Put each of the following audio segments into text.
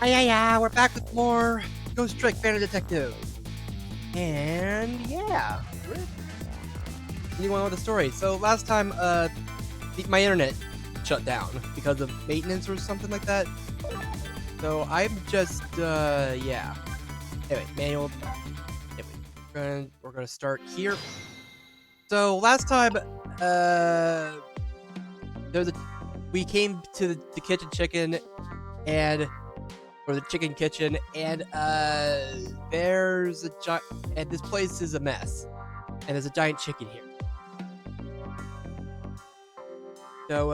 Yeah, we're back with more Ghost Trick Phantom Detective. And yeah, we're continuing on with the story. So last time, my internet shut down because of maintenance or something like that. So I'm just, yeah. Anyway, manual. Anyway, we're gonna start here. So last time, we came to the kitchen chicken and. Or the chicken kitchen, and there's a giant, and this place is a mess, and there's a giant chicken here. So,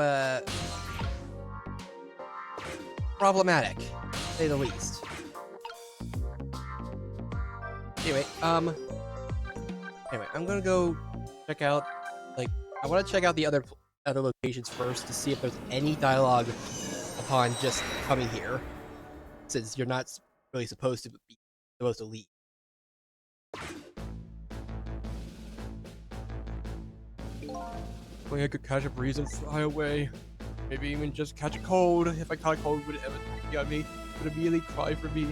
problematic, to say the least. Anyway, I'm gonna go check out, I want to check out the other locations first to see if there's any dialogue upon just coming here, since you're not really supposed to leave. I could catch a breeze and fly away. Maybe even just catch a cold. If I caught a cold, would it ever get me? Would immediately cry for me?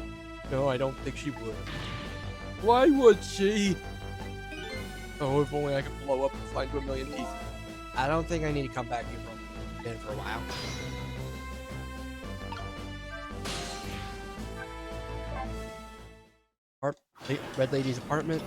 No, I don't think she would. Why would she? Oh, if only I could blow up and fly into a million pieces. I don't think I need to come back here for a while. Red Lady's apartment.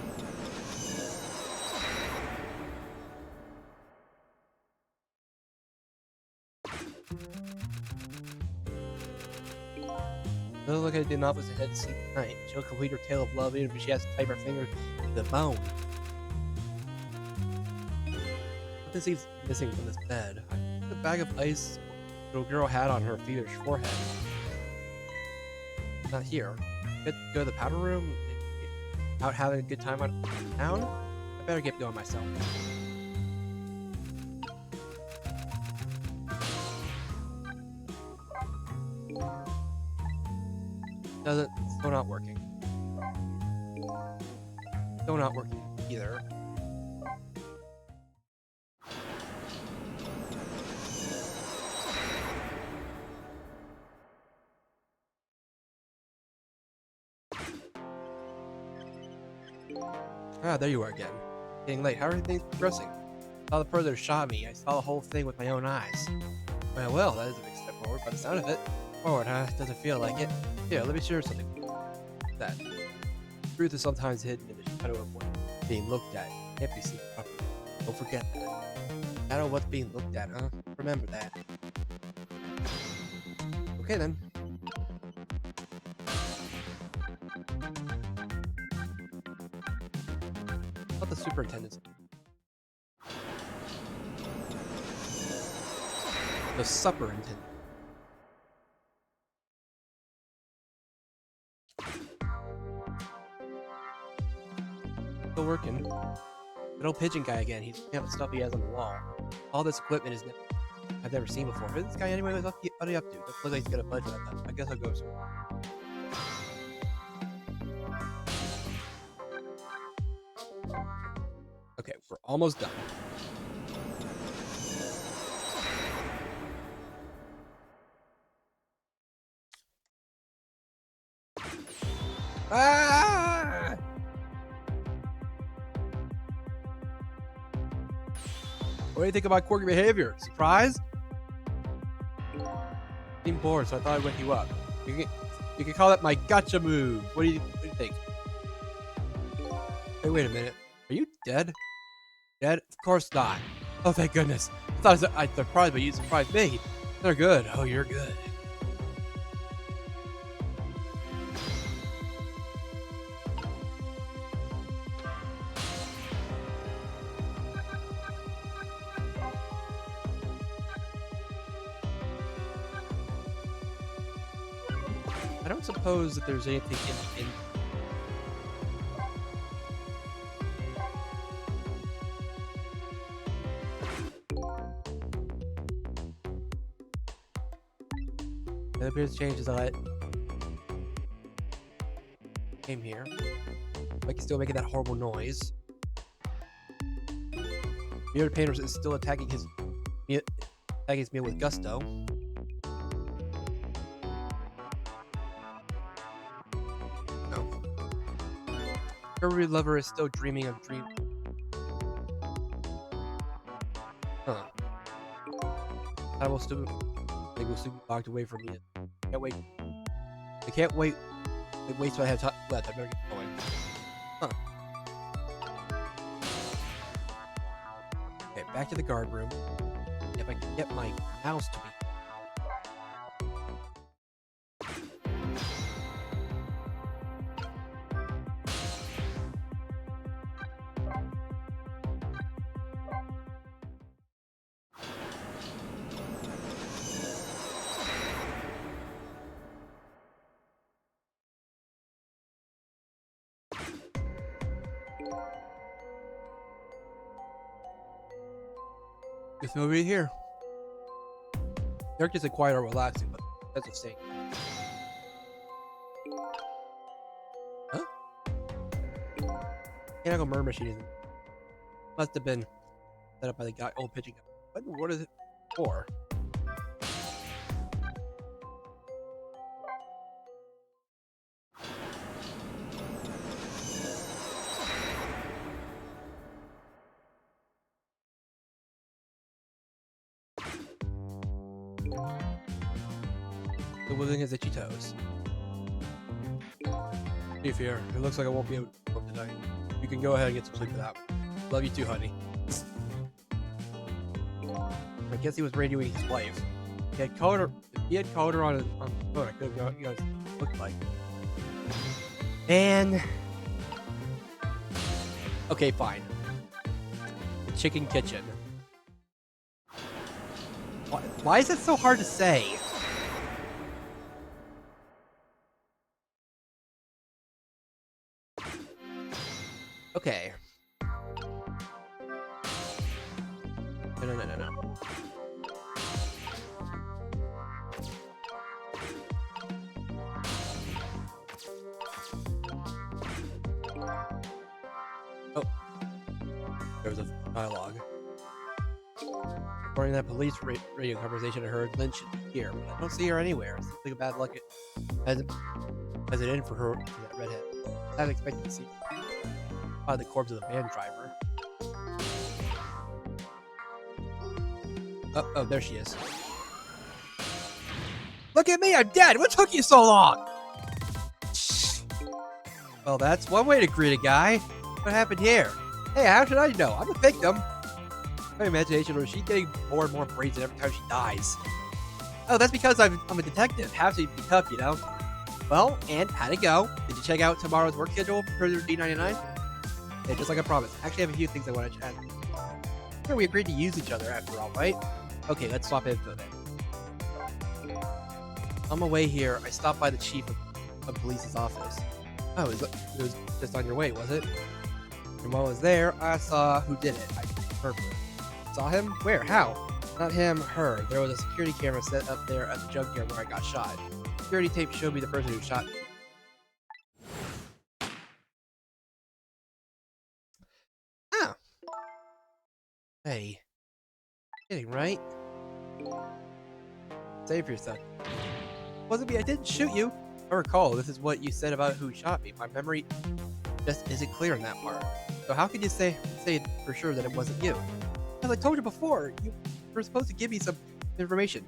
Doesn't look like the novelist ahead to sleep tonight. She'll complete her tale of love even if she has to type her finger to the bone. What seems missing from this bed? The bag of ice the little girl had on her feverish forehead. Not here. Go to the powder room? Out having a good time on town? I better get going myself. Still not working. Still not working either. Ah, there you are again. Getting late. How are things progressing? I saw the further shot me. I saw the whole thing with my own eyes. Well, that is a big step forward by the sound of it. Forward, huh? Doesn't feel like it. Here, let me share something. That truth is sometimes hidden in the shadow of what's being looked at. It can't be seen properly. Don't forget that. Shadow of what's being looked at, huh? Remember that. Okay then. What the superintendent's? The superintendent. Still working. That old pigeon guy again. He's looking at the stuff he has on the wall. All this equipment is I've never seen before. Who's this guy anyway? What are you up to? Looks like he's got a budget on that. I guess I'll go somewhere. Okay, we're almost done. Ah! What do you think about quirky behavior? Surprised? Seemed bored, so I thought I'd wake you up. You can call that my gotcha move. What do you think? Hey, wait a minute. Are you dead? Dead? Of course not. Oh, thank goodness. I thought I'd surprise, but you surprised me. They're good. Oh, you're good. I don't suppose that there's anything in it appears to change as I came here. Like he's still making that horrible noise. Mirrored Painter is still attacking his meal with gusto. Every lover is still dreaming of dream. Huh. I will still. They will still be locked away from me. Can't wait. I can't wait. Wait till I have time left. I better get going. Huh. Okay, back to the guard room. If I can get my mouse to be. It's over here. Characters are quiet or relaxing, but that's the same. Huh? Mechanical murder machine is must have been set up by the guy old pitching. What is it for? The wiggling his itchy toes. Hey, Fear, it looks like I won't be able to work tonight. You can go ahead and get some sleep for that. Love you too, honey. I guess he was radioing his wife. If he had called her on the phone, I could have known what it looked like. And okay, fine. The chicken kitchen. Why is it so hard to say? Okay. No. Oh. There was a dialogue. According to that police radio conversation I heard, Lynch is here, but I don't see her anywhere. Seems like a bad luck as it in for her for that redhead. I was expecting to see the corpse of the van driver. Oh, there she is. Look at me, I'm dead! What took you so long? Well, that's one way to greet a guy. What happened here? Hey, how should I know? I'm a victim. My imagination, or is she getting more and more brazen every time she dies? Oh, that's because I'm a detective. Have to be tough, you know? Well, and how'd it go? Did you check out tomorrow's work schedule for D99? Yeah, just like I promised. Actually, I have a few things I want to chat. Sure, we agreed to use each other after all, right? Okay, let's swap info then. On my way here, I stopped by the chief of police's office. Oh, it was just on your way, was it? And while I was there, I saw who did it. I heard her. Saw him? Where? How? Not him, her. There was a security camera set up there at the junkyard where I got shot. Security tape showed me the person who shot me. Ah. Hey. Kidding, right? Save yourself. Wasn't me, I didn't shoot you. I recall, this is what you said about who shot me. My memory just isn't clear in that part. So how could you say for sure that it wasn't you? As I told you before, you were supposed to give me some information.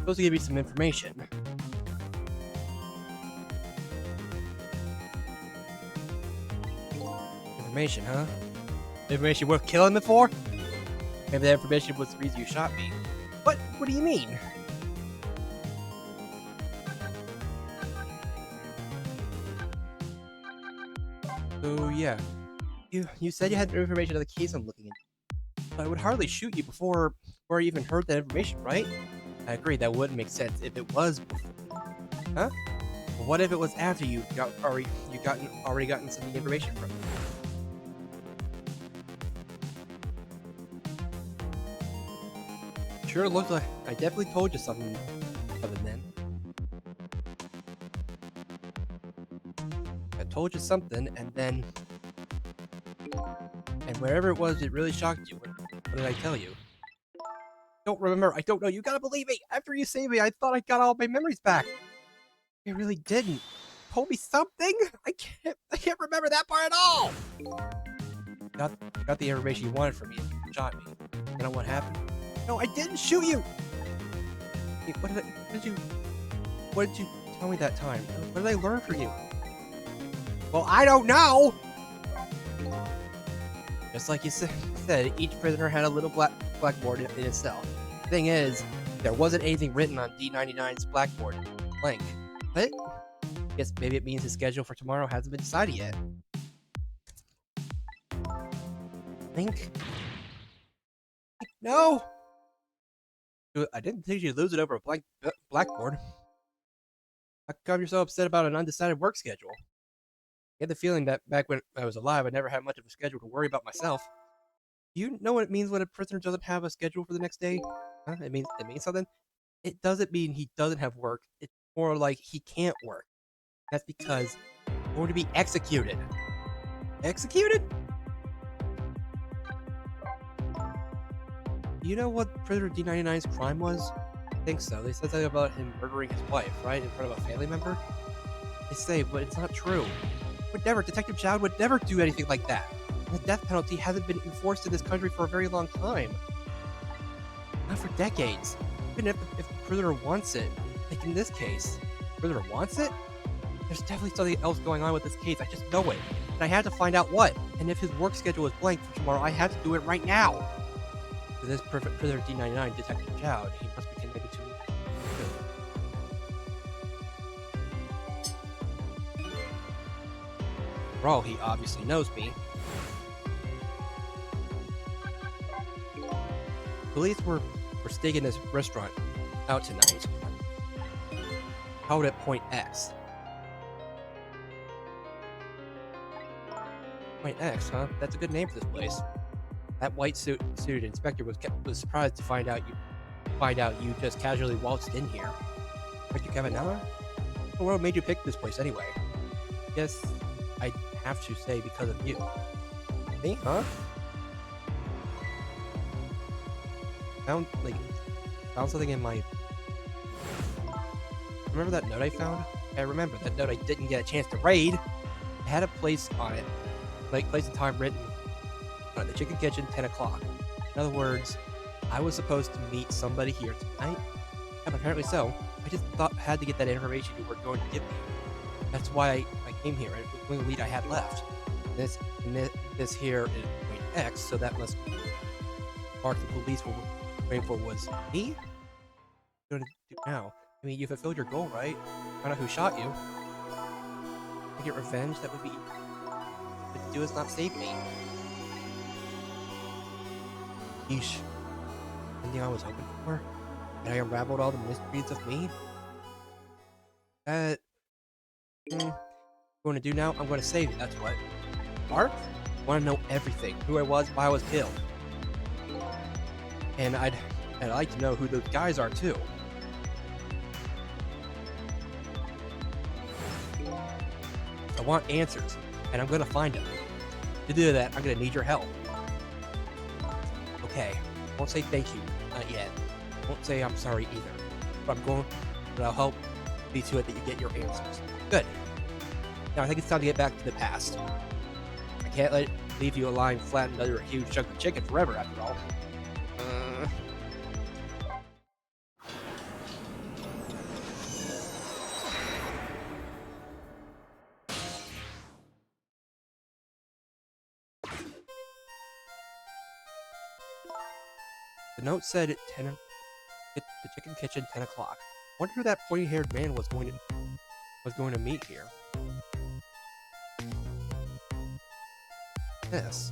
supposed to give you some information. Information, huh? Information worth killing me for? Maybe that information was the reason you shot me. What? What do you mean? So yeah, you said you had information on the case I'm looking into, but I would hardly shoot you before I even heard that information, right? I agree, that wouldn't make sense if it was before. Huh? But what if it was after you already gotten some of the information from me? Sure looks like I definitely told you something other than. I told you something, and then... And wherever it was, it really shocked you. What did I tell you? Don't remember. I don't know. You gotta believe me. After you saved me, I thought I got all my memories back. I really didn't. Told me something? I can't remember that part at all. Got the information you wanted from me and shot me. You know what happened? No, I didn't shoot you. Wait, what did you tell me that time? What did I learn from you? Well, I don't know. Just like you said, each prisoner had a little blackboard in his cell. The thing is, there wasn't anything written on D99's blackboard. Blank. What? Guess maybe it means his schedule for tomorrow hasn't been decided yet. Link? No! I didn't think you'd lose it over a blank blackboard. How come you're so upset about an undecided work schedule? I get the feeling that back when I was alive, I never had much of a schedule to worry about myself. Do you know what it means when a prisoner doesn't have a schedule for the next day? Huh? It means something? It doesn't mean he doesn't have work. It's more like he can't work. That's because he's going to be executed. Executed? You know what Prisoner D99's crime was? I think so. They said something about him murdering his wife, right? In front of a family member? They say, but it's not true. Detective Chowd would never do anything like that. The death penalty hasn't been enforced in this country for a very long time. Not for decades. Even if the prisoner wants it. Like in this case. The prisoner wants it? There's definitely something else going on with this case. I just know it. And I had to find out what. And if his work schedule is blank for tomorrow, I have to do it right now. To this perfect prisoner D99, Detective Chowd, he must be connected to me. For all he obviously knows me. Police were staking this restaurant out tonight. Out at Point X. Point X, huh? That's a good name for this place. That white suited inspector was surprised to find out you just casually waltzed in here. Aren't you Kevin Nella? What the world made you pick this place anyway? Guess I'd have to say because of you. Me, huh? Found something in my... Remember that note I found? I remember that note I didn't get a chance to raid. It had a place on it. Like place and time written on the Chicken Kitchen, 10 o'clock. In other words, I was supposed to meet somebody here tonight. And apparently so. I just thought I had to get that information you were going to give me. That's why I came here, and it was the only lead I had left. This here is Point X, so that must mark the police were waiting for was me? What are you going to do now? I mean, you fulfilled your goal, right? Find out who shot you. To get revenge, that would be... But to do is not save me. Yeesh. Anything I was hoping for? And I unraveled all the mysteries of me? What I'm going to do now? I'm going to save you, that's what. Mark? I want to know everything. Who I was, why I was killed. And I'd like to know who those guys are, too. I want answers, and I'm going to find them. To do that, I'm going to need your help. Okay, I won't say thank you, not yet. I won't say I'm sorry either. But I'll help see to it that you get your answers. Good. Now I think it's time to get back to the past. I can't leave you lying flattened under a huge chunk of chicken forever, after all. The note said at 10 at the chicken kitchen 10 o'clock. Wonder who that pointy-haired man was going to meet here. This.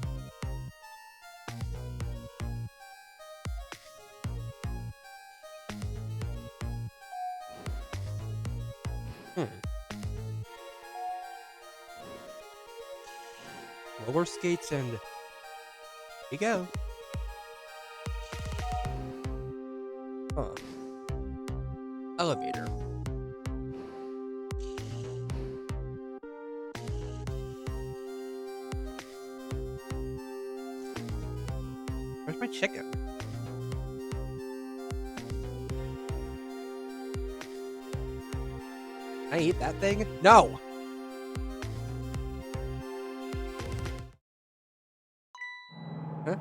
Roller skates and here you go. Huh. Elevator. Where's my chicken? Can I eat that thing? No! Huh?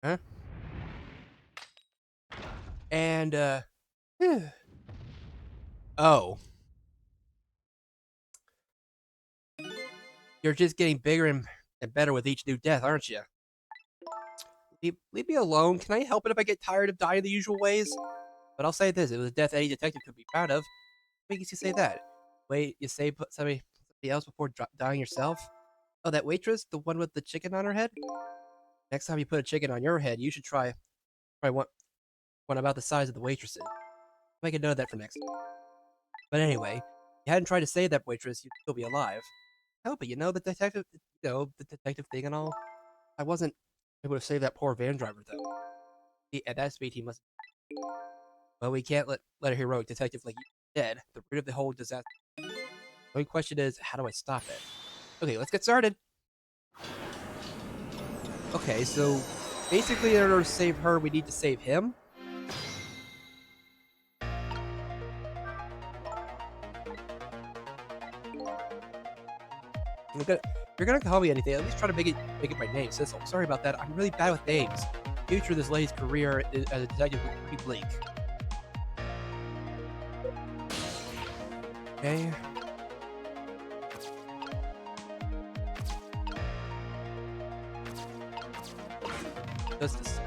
Huh? And, oh. You're just getting bigger and better with each new death, aren't you? Leave me alone. Can I help it if I get tired of dying the usual ways? But I'll say this, it was a death any detective could be proud of. What makes you say that? Wait, you say put somebody else before dying yourself? Oh, that waitress? The one with the chicken on her head? Next time you put a chicken on your head, you should try one about the size of the waitress's. Make a note of that for next time. But anyway, if you hadn't tried to save that waitress, you'd still be alive. Help it, the detective, the detective thing and all. I wasn't able to save that poor van driver, though. At that speed, he must. Well, we can't let a heroic detective like you dead. The root of the whole disaster. The only question is, how do I stop it? Okay, let's get started. Okay, so basically, in order to save her, we need to save him. You're gonna call me anything. At least try to make it my name, Sissel. Sorry about that. I'm really bad with names. The future of this lady's career as a detective would be bleak. Okay. Justice.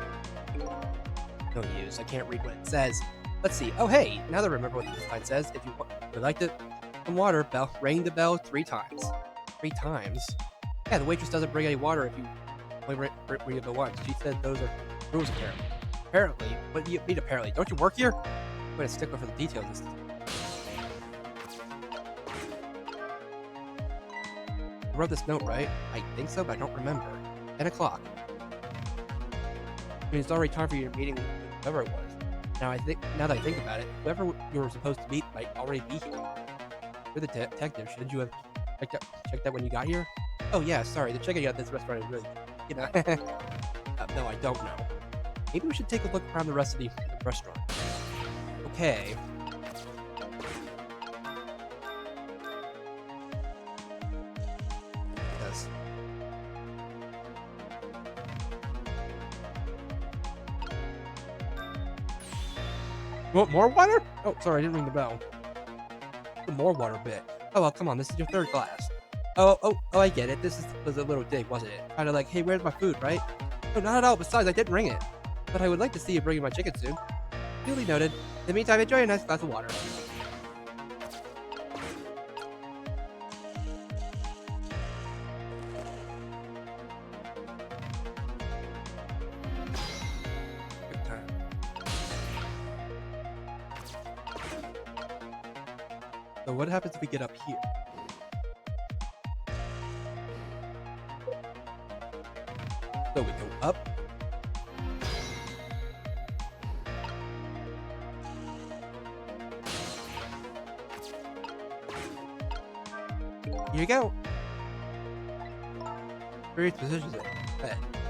No use. I can't read what it says. Let's see. Oh, hey. Now that I remember what the sign says, if you would like to some water, ring the bell 3 times. 3 times? Yeah, the waitress doesn't bring any water if you only ring the bell once. She said those are rules, apparently. Apparently? What do you mean, apparently? Don't you work here? I'm going to stick with the details this time. I wrote this note, right? I think so, but I don't remember. 10 o'clock. I mean, it's already time for your meeting with whoever it was. Now that I think about it, whoever you were supposed to meet might already be here. You're the detective. Shouldn't you have checked that when you got here? Oh yeah, sorry. The chicken at this restaurant is really, no, I don't know. Maybe we should take a look around the rest of the restaurant. Okay. Yes. You want more water? Oh, sorry, I didn't ring the bell. More water bit. Oh, well, come on, this is your 3rd glass. Oh, I get it. This was a little dig, wasn't it? Kind of like, hey, where's my food, right? No, not at all. Besides, I didn't ring it. But I would like to see you bringing my chicken soon. Duly noted. In the meantime, enjoy a nice glass of water. Good time. So what happens if we get up here? So we go up. Here you go. Various positions.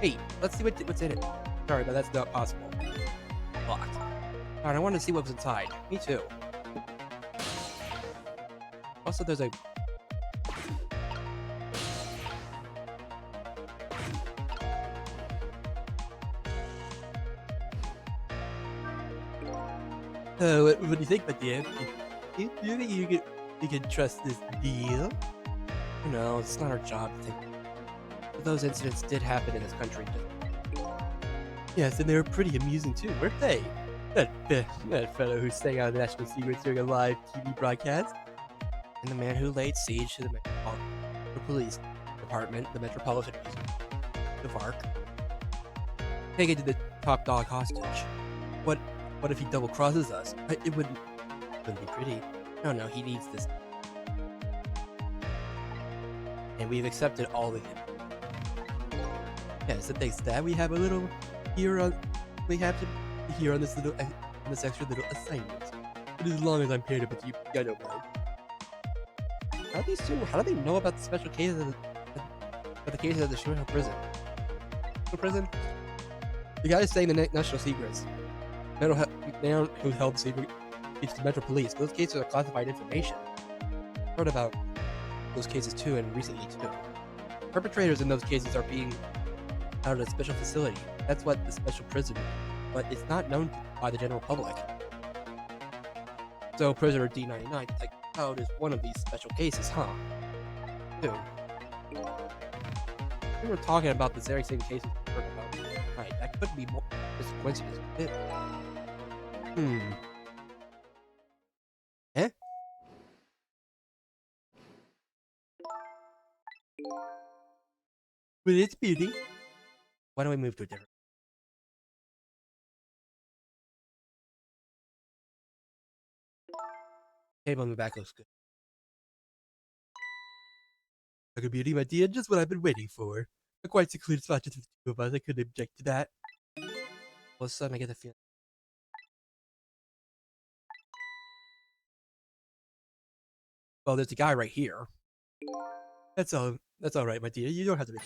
Hey, let's see what's in it. Sorry, but that's not possible. Locked. Alright, I wanted to see what was inside. Me too. Also, there's a... what do you think, my dear? Do you think you can trust this deal? No, it's not our job to think. But those incidents did happen in this country. Yes, and they were pretty amusing too, weren't they? That fellow who sang out national secrets during a live TV broadcast, and the man who laid siege to the Police Department, the Metropolitan Police, the VARC, taken to the top dog hostage. What if he double crosses us? It wouldn't be pretty. No, he needs this. And we've accepted all of it. Yes, and thanks to that, we have a little here on. We have to here on this little, on this extra little assignment. But as long as I'm paired up with you, I don't mind. How do they know about the special cases of the cases at the Shore prison? Prison? The guy is saying the national secrets. Man who held the secret speaks to Metro Police. Those cases are classified information. I've heard about those cases too, and recently too. Perpetrators in those cases are being out of a special facility. That's what the special prison is, but it's not known by the general public. So prisoner D99 is like out is one of these special cases, huh? Dude. We were talking about this very same case we heard about. Right, that couldn't be more just a coincidence. Eh? With its beauty. Why don't we move to a different? Table in the back looks good. Like a beauty, my dear, just what I've been waiting for. A quite secluded spot just for the two of us. I couldn't object to that. All of a sudden, I get the feeling. Well, there's a guy right here. That's all right, my dear. You don't have to be.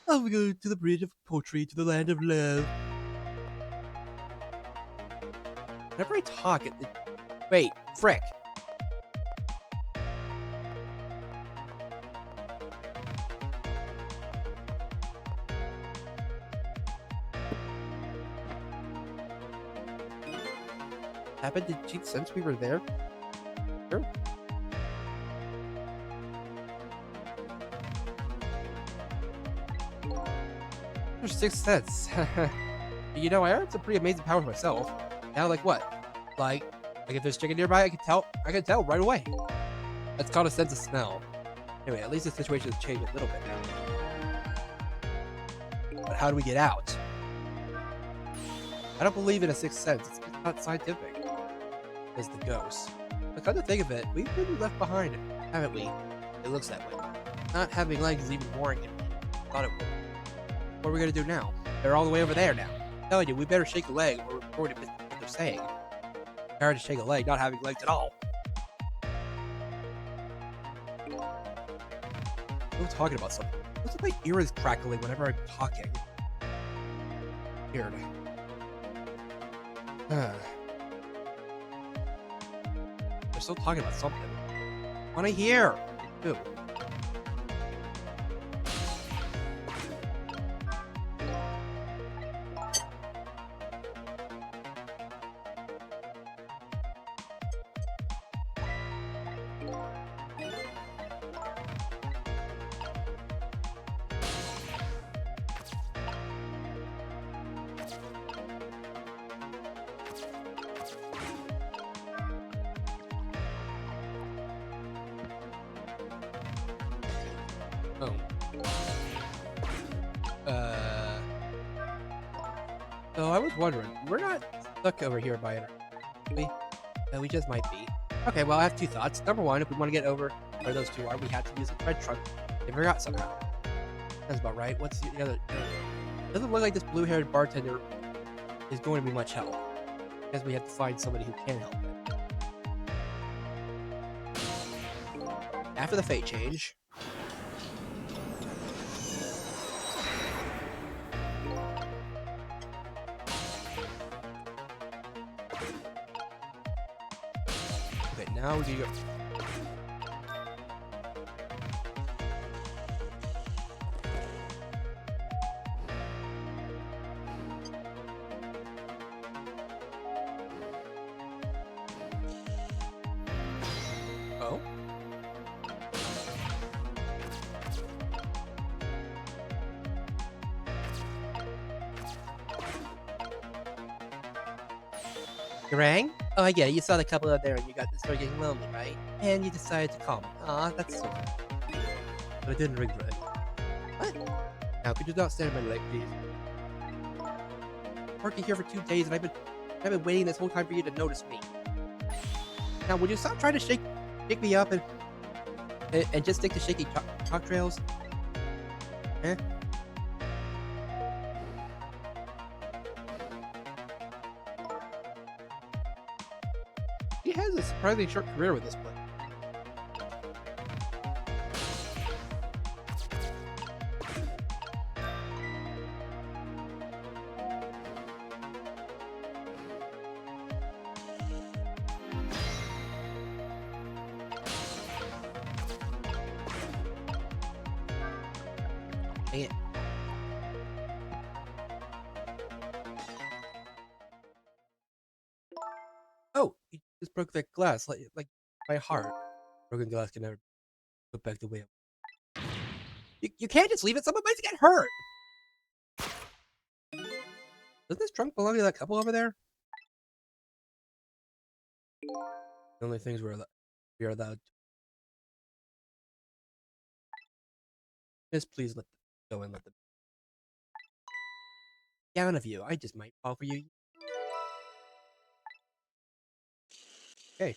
I'll go to the bridge of poetry, to the land of love. Whenever I talk, wait, frick. Happened? Did she sense we were there? Sure. There's 6 cents. You know, I have some pretty amazing powers myself. Now, like what? Like if there's chicken nearby, I can tell right away. That's called a sense of smell. Anyway, at least the situation has changed a little bit now. But how do we get out? I don't believe in a 6th sense. It's not scientific. It's the ghost. But come to think of it, we've been left behind, haven't we? It looks that way. Not having legs is even boring than we thought it would. What are we gonna do now? They're all the way over there now. I'm telling you, we better shake a leg or record what they're saying. It's hard to shake a leg, not having legs at all. I'm talking about something. Looks like my ear is crackling whenever I'm talking. Weird. They're still talking about something. Wanna hear? Who? So I was wondering, we're not stuck over here by it, we just might be. Okay, well I have 2 thoughts. Number 1, if we want to get over where those 2 are, we have to use a red truck. They forgot somehow. That's about right. What's the other? Doesn't look like this blue-haired bartender is going to be much help. Because we have to find somebody who can help. After the fate change. Okay, now we can go. You rang? Oh, I get it. You saw the couple out there and you started getting lonely, right? And you decided to call me. Aw, that's so sweet. But I didn't ring for it. What? Now, could you not stand in my leg, please? I'm working here for 2 days and I've been waiting this whole time for you to notice me. Now, would you stop trying to shake me up and just stick to shaking talk trails? Eh? He has a surprisingly short career with this place. Dang it. Oh, you just broke that glass, like my heart. Broken glass can never put back the way up. You can't just leave it. Someone might get hurt. Does this trunk belong to that couple over there? The only things we are allowed. Just please let them go and let them down of you. I just might fall for you. Okay.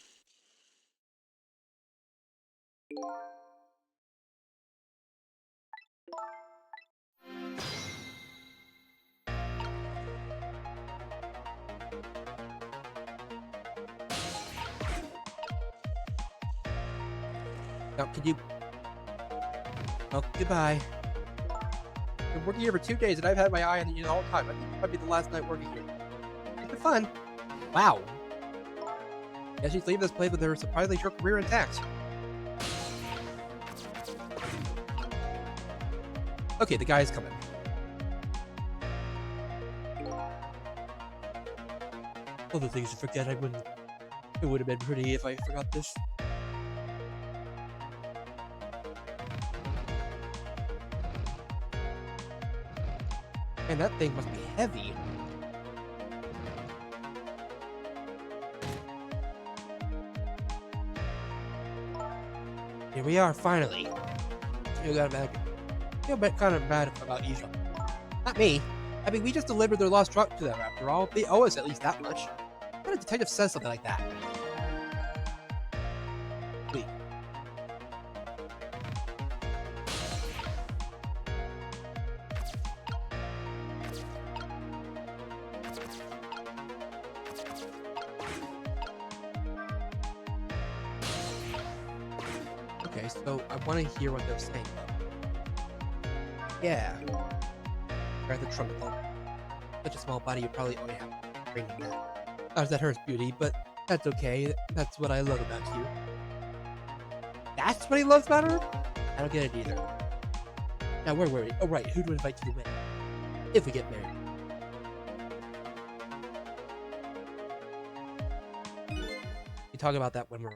Now, could you? Oh, goodbye. I've been working here for 2 days, and I've had my eye on you the whole time. I think it might be the last night working here. It's been fun. Wow. Guess she's leaving this place with her surprisingly short career intact. Okay, the guy is coming. All the things to forget, it would have been pretty if I forgot this. Man, that thing must be heavy. Here we are, finally. You got back. Feel kind of bad about Isha. Not me. I mean, we just delivered their lost truck to them after all. They owe us at least that much. What kind of detective says something like that? Wait. Okay, so I want to hear what they're saying. Yeah. Grab the trunk with such a small body, you probably only have to bring that. Not that hurts, beauty, but that's okay. That's what I love about you. That's what he loves about her? I don't get it either. Now, where were we? Oh, right. Who do we invite to the wedding? If we get married. We talk about that when we're...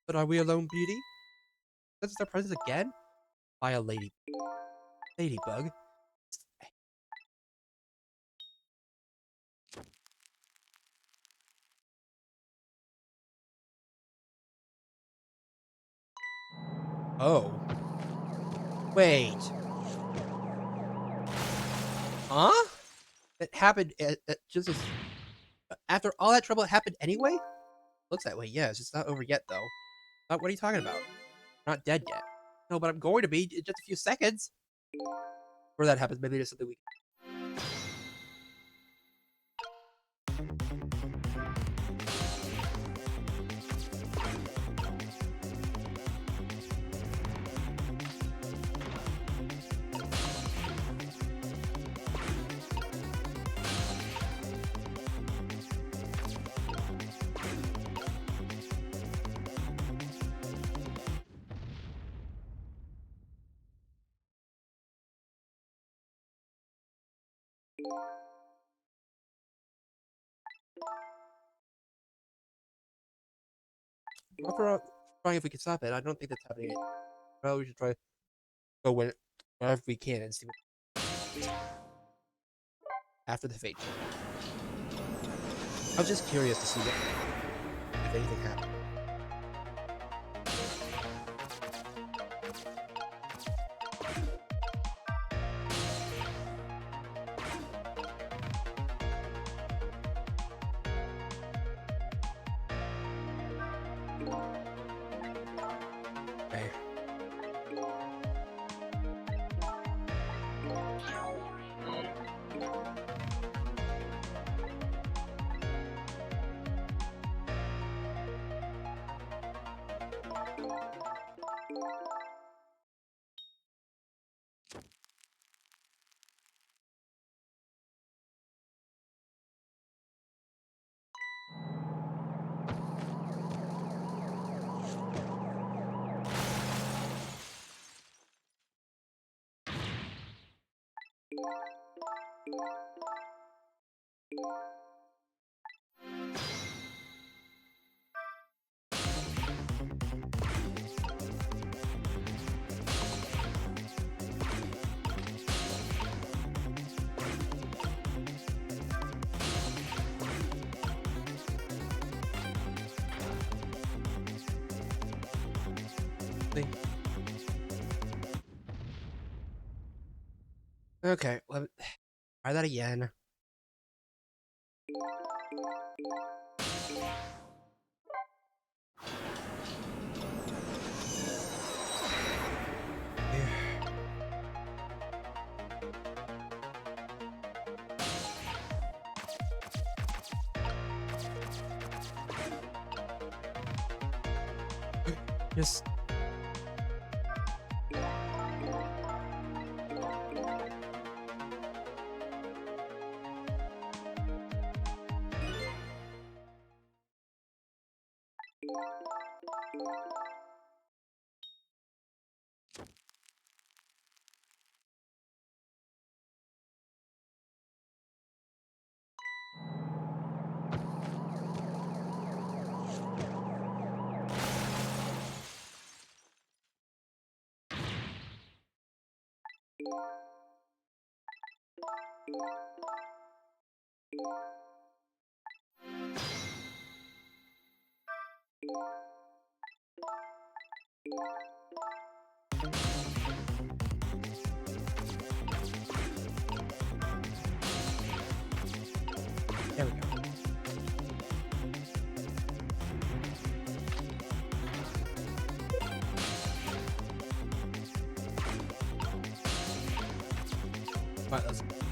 But are we alone, beauty? This is our presents again? By a ladybug. Oh. Wait. Huh? It happened just as... After all that trouble, it happened anyway? Looks that way, yes. It's not over yet, though. What are you talking about? I'm not dead yet. No, but I'm going to be in just a few seconds. Before that happens, maybe there's something we can... After trying if we can stop it, I don't think that's happening. Well, we should try go whenever we can and see what... After the fate. I was just curious to see if anything happened. Okay. Okay, let me try that again. Just there we go.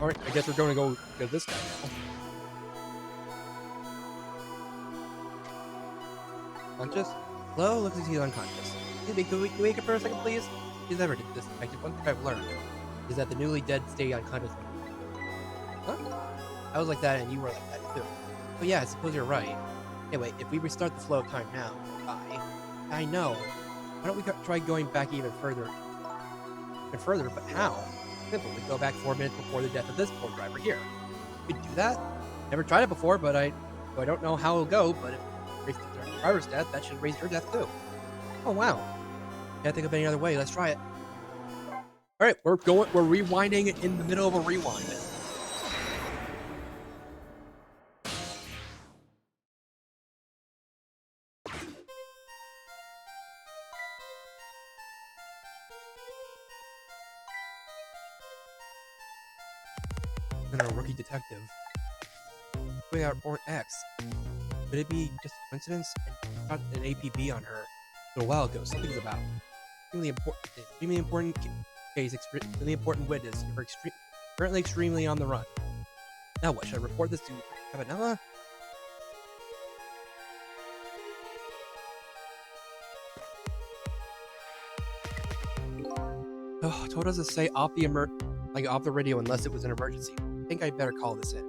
Alright, I guess we're going to go to this guy now. Unconscious? Hello? Looks like he's unconscious. Excuse me, can we wake up for a second, please? He's never did this. One thing I've learned is that the newly dead stay unconscious. Huh? I was like that and you were like that too. Oh yeah, I suppose you're right. Anyway, if we restart the flow of time now, we'll die. I know. Why don't we try going back even further? But how? Simple, we go back 4 minutes before the death of this poor driver here. We could do that? Never tried it before, but I don't know how it'll go, but if it raises the driver's death, that should raise your death too. Oh wow. Can't think of any other way, let's try it. Alright, we're rewinding in the middle of a rewind. And our rookie detective. We are born X. Could it be just a coincidence? And got an APB on her a little while ago. Something's about extremely important case, extremely important witness. You're currently extremely on the run. Now what? Should I report this to Cabanela? Oh, told us to say off the radio unless it was an emergency. I think I'd better call this in.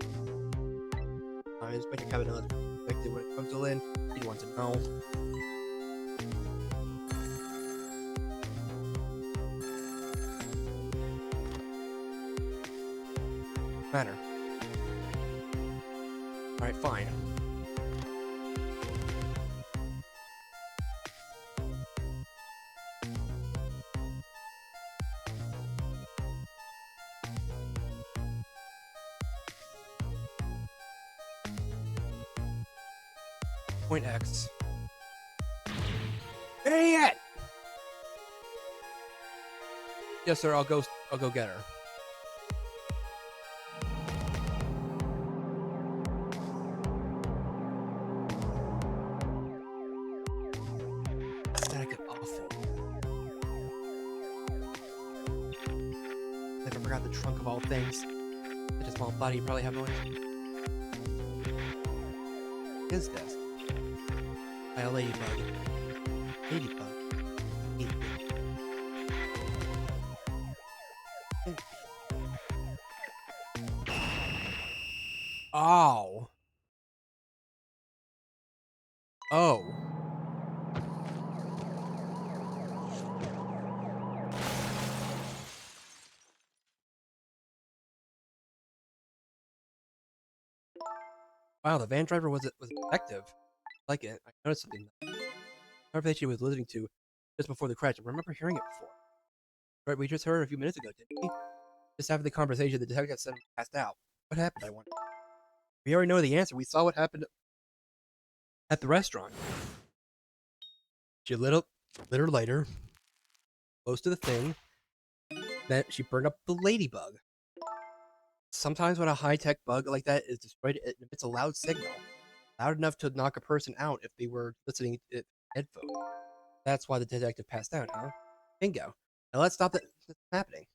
Inspector Cabanela expected when it comes to Lynn. He wants to know. Matter. Alright, fine. Point X. Idiot! Yes, sir. I'll go get her. Static is awful. Never forgot the trunk of all things. Such a small body, you probably have no idea. What is this? By a ladybug. Ladybug. Ow. Oh. Wow, the van driver was effective. I like it. I noticed something. The conversation he was listening to just before the crash. I remember hearing it before. Right, we just heard it a few minutes ago, didn't we? Just after the conversation, the detective said passed out. What happened, I wonder? We already know the answer. We saw what happened at the restaurant. She lit her lighter close to the thing. Then she burned up the ladybug. Sometimes when a high-tech bug like that is destroyed, it emits a loud signal. Loud enough to knock a person out if they were listening to headphones. That's why the detective passed out, huh? Bingo. Now let's stop that from happening.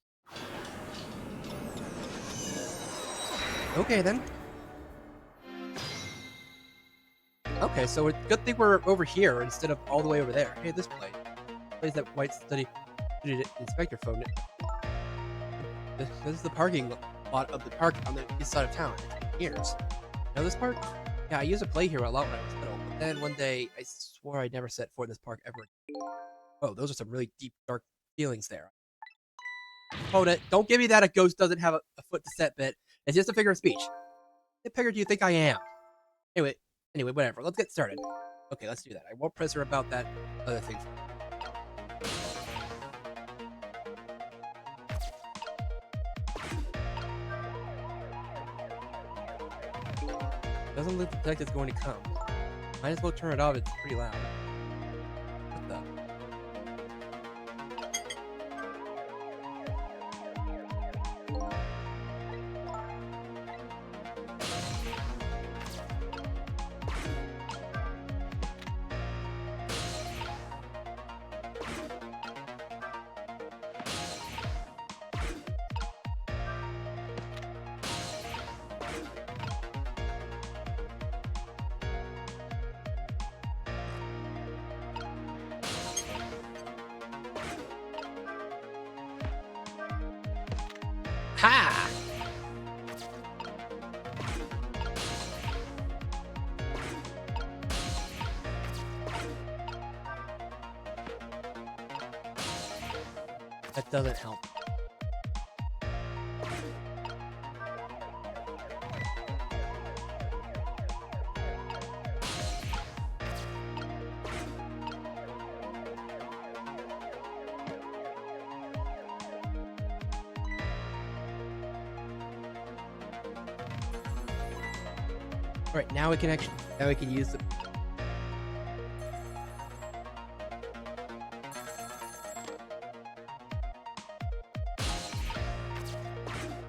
Okay, then. Okay, so it's a good thing we're over here instead of all the way over there. Hey, this place. Place that white study inspector phone. This is the parking lot of the park on the east side of town. Years. Know this park? Yeah, I used to play here a lot when I was little, but then one day I swore I'd never set foot in this park ever. Oh, those are some really deep, dark feelings there. Hold it. Don't give me that a ghost doesn't have a foot to set bit. It's just a figure of speech. What figure do you think I am? Anyway, whatever. Let's get started. Okay, let's do that. I won't press her about that other thing. Doesn't look the detective's going to come. Might as well turn it off. It's pretty loud. What the? Ha! That doesn't help. Alright, now we can use the...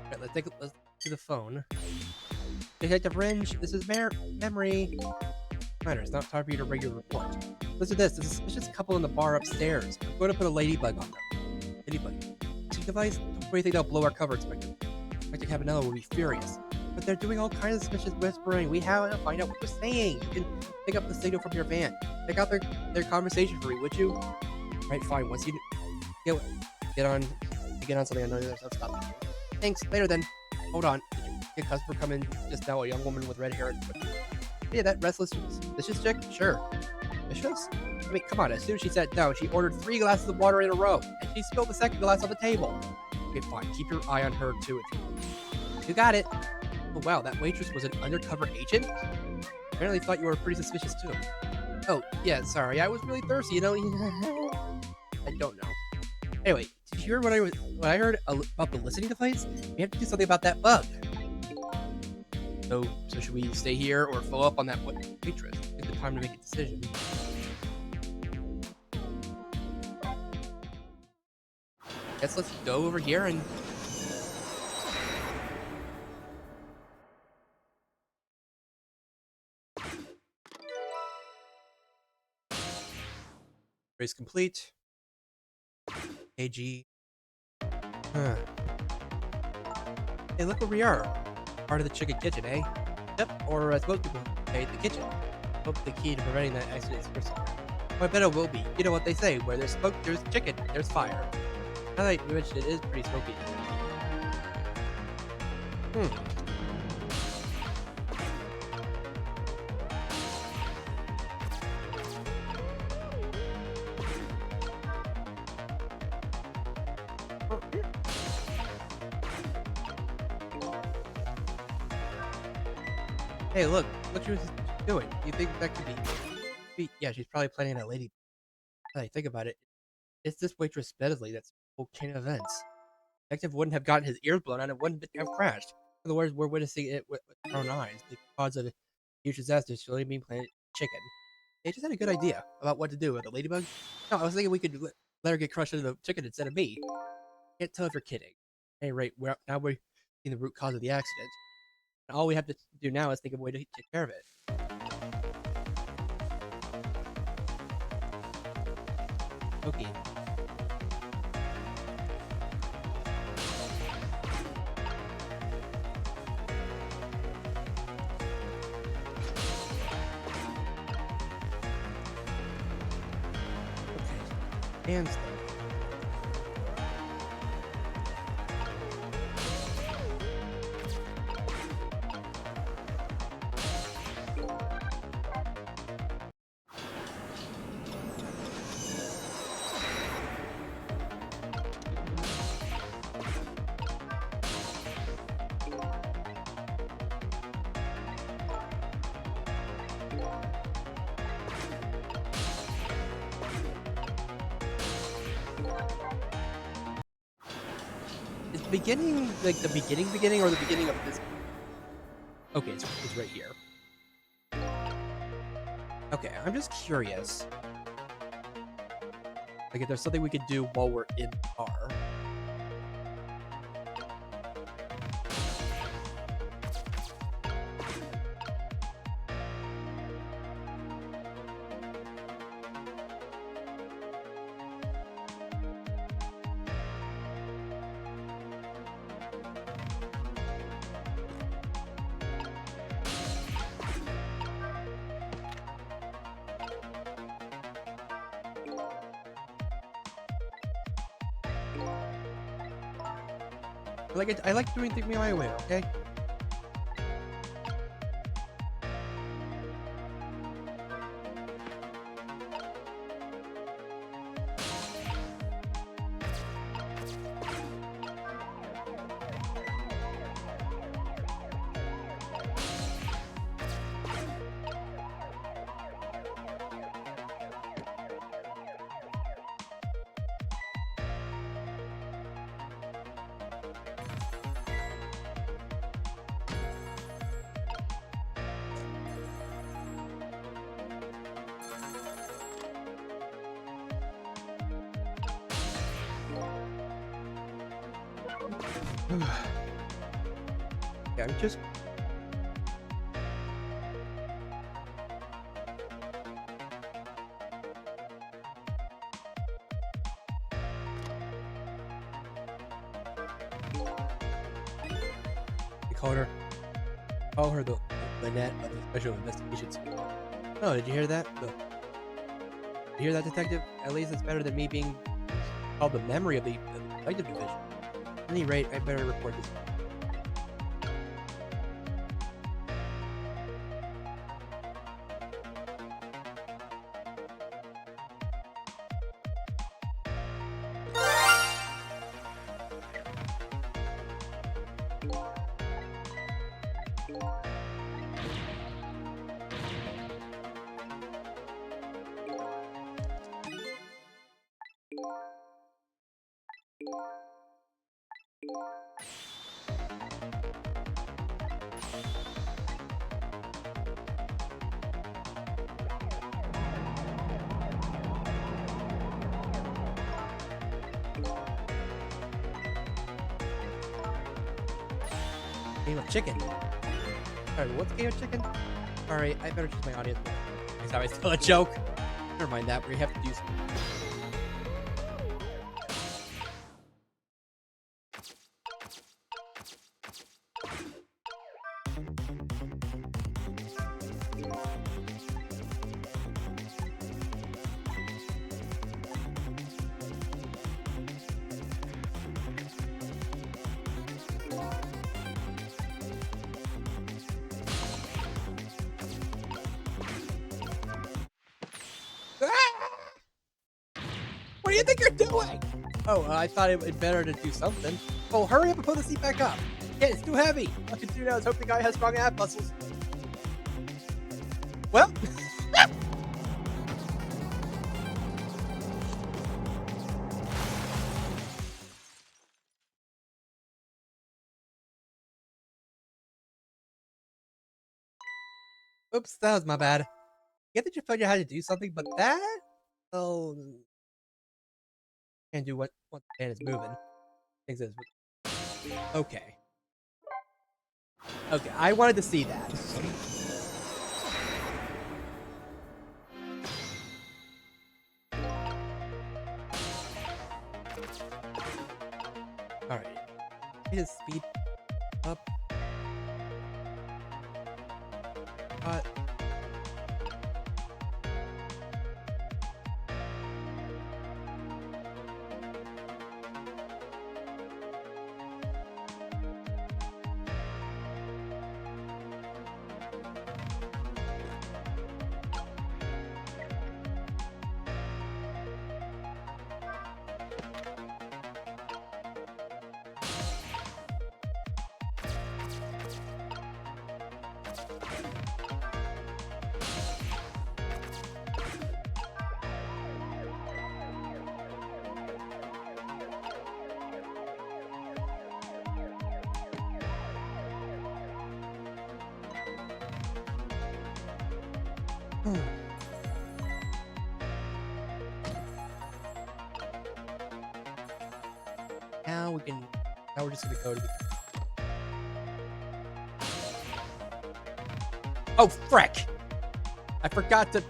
Alright, let's do the phone. Detective Ringe, this is Memory. Commander, it's not time for you to read your report. Listen to this, there's a suspicious couple in the bar upstairs. I'm going to put a ladybug on them. Ladybug. This device? What do you think they'll blow our cover, Inspector? Inspector Cabanello will be furious. But they're doing all kinds of suspicious whispering. We have to find out what they're saying. You can pick up the signal from your van. Check out their conversation for me, would you? Right, fine. Once you get on something, I know there's no stopping you. Thanks. Later then. Hold on. Did a customer come in just now? A young woman with red hair. Yeah, that restless, suspicious chick? Sure. Suspicious? I mean, come on. As soon as she sat down, she ordered 3 glasses of water in a row, and she spilled the second glass on the table. Okay, fine. Keep your eye on her too. You got it. Oh wow, that waitress was an undercover agent? Apparently thought you were pretty suspicious too. Oh, yeah, sorry, I was really thirsty, you know? I don't know. Anyway, did you hear what I heard about the listening device? We have to do something about that bug. So should we stay here or follow up on that waitress? If the time to make a decision. Guess let's go over here and... Race complete. AG. Huh. Hey, look where we are. Part of the chicken kitchen, eh? Yep, or as most people say, the kitchen. Hope the key to preventing that accident is first. I bet it will be. You know what they say, where there's smoke, there's chicken, there's fire. Now that you mentioned it, is pretty smoky. Hey, look, what she was doing. You think that could be? Yeah, she's probably planning a lady. Now that I think about it, it's this waitress Besley that's the whole chain of events. Detective wouldn't have gotten his ears blown out and wouldn't have crashed. In other words, we're witnessing it with our own eyes. The cause of a huge disaster is surely being planet chicken. They just had a good idea about what to do with the ladybug. No, I was thinking we could let her get crushed into the chicken instead of me. Can't tell if you're kidding. At any rate, now we're seeing the root cause of the accident. And all we have to do now is think of a way to take care of it. Okay. And stuff. Is the beginning like the beginning or the beginning of this? Okay, it's right here. Okay, I'm just curious. Like if there's something we could do while we're in the car. I like doing things my way, okay? Yeah, I'm just... They call her the Lynette of the Special Investigations Unit. Oh, did you hear that? Did you hear that, Detective? At least it's better than me being called the memory of the Detective Division. At any rate, I better report this. Game of chicken. Sorry, what's game of chicken? Sorry, I better choose my audience. Sorry, it's still a joke. Never mind that, we have to do something. What do you think you're doing? Oh, I thought it would better to do something. Oh, hurry up and put the seat back up. Yeah, it's too heavy. All I can do now is hope the guy has strong ab muscles. Well. Oops, that was my bad. Get that you figured out how to do something, but that? Oh. Can't do what the fan is moving. Things is. Okay. Okay, I wanted to see that. Alright. His speed up. Cut. Now we can. Now we're just gonna go to the. Oh frick! I forgot to.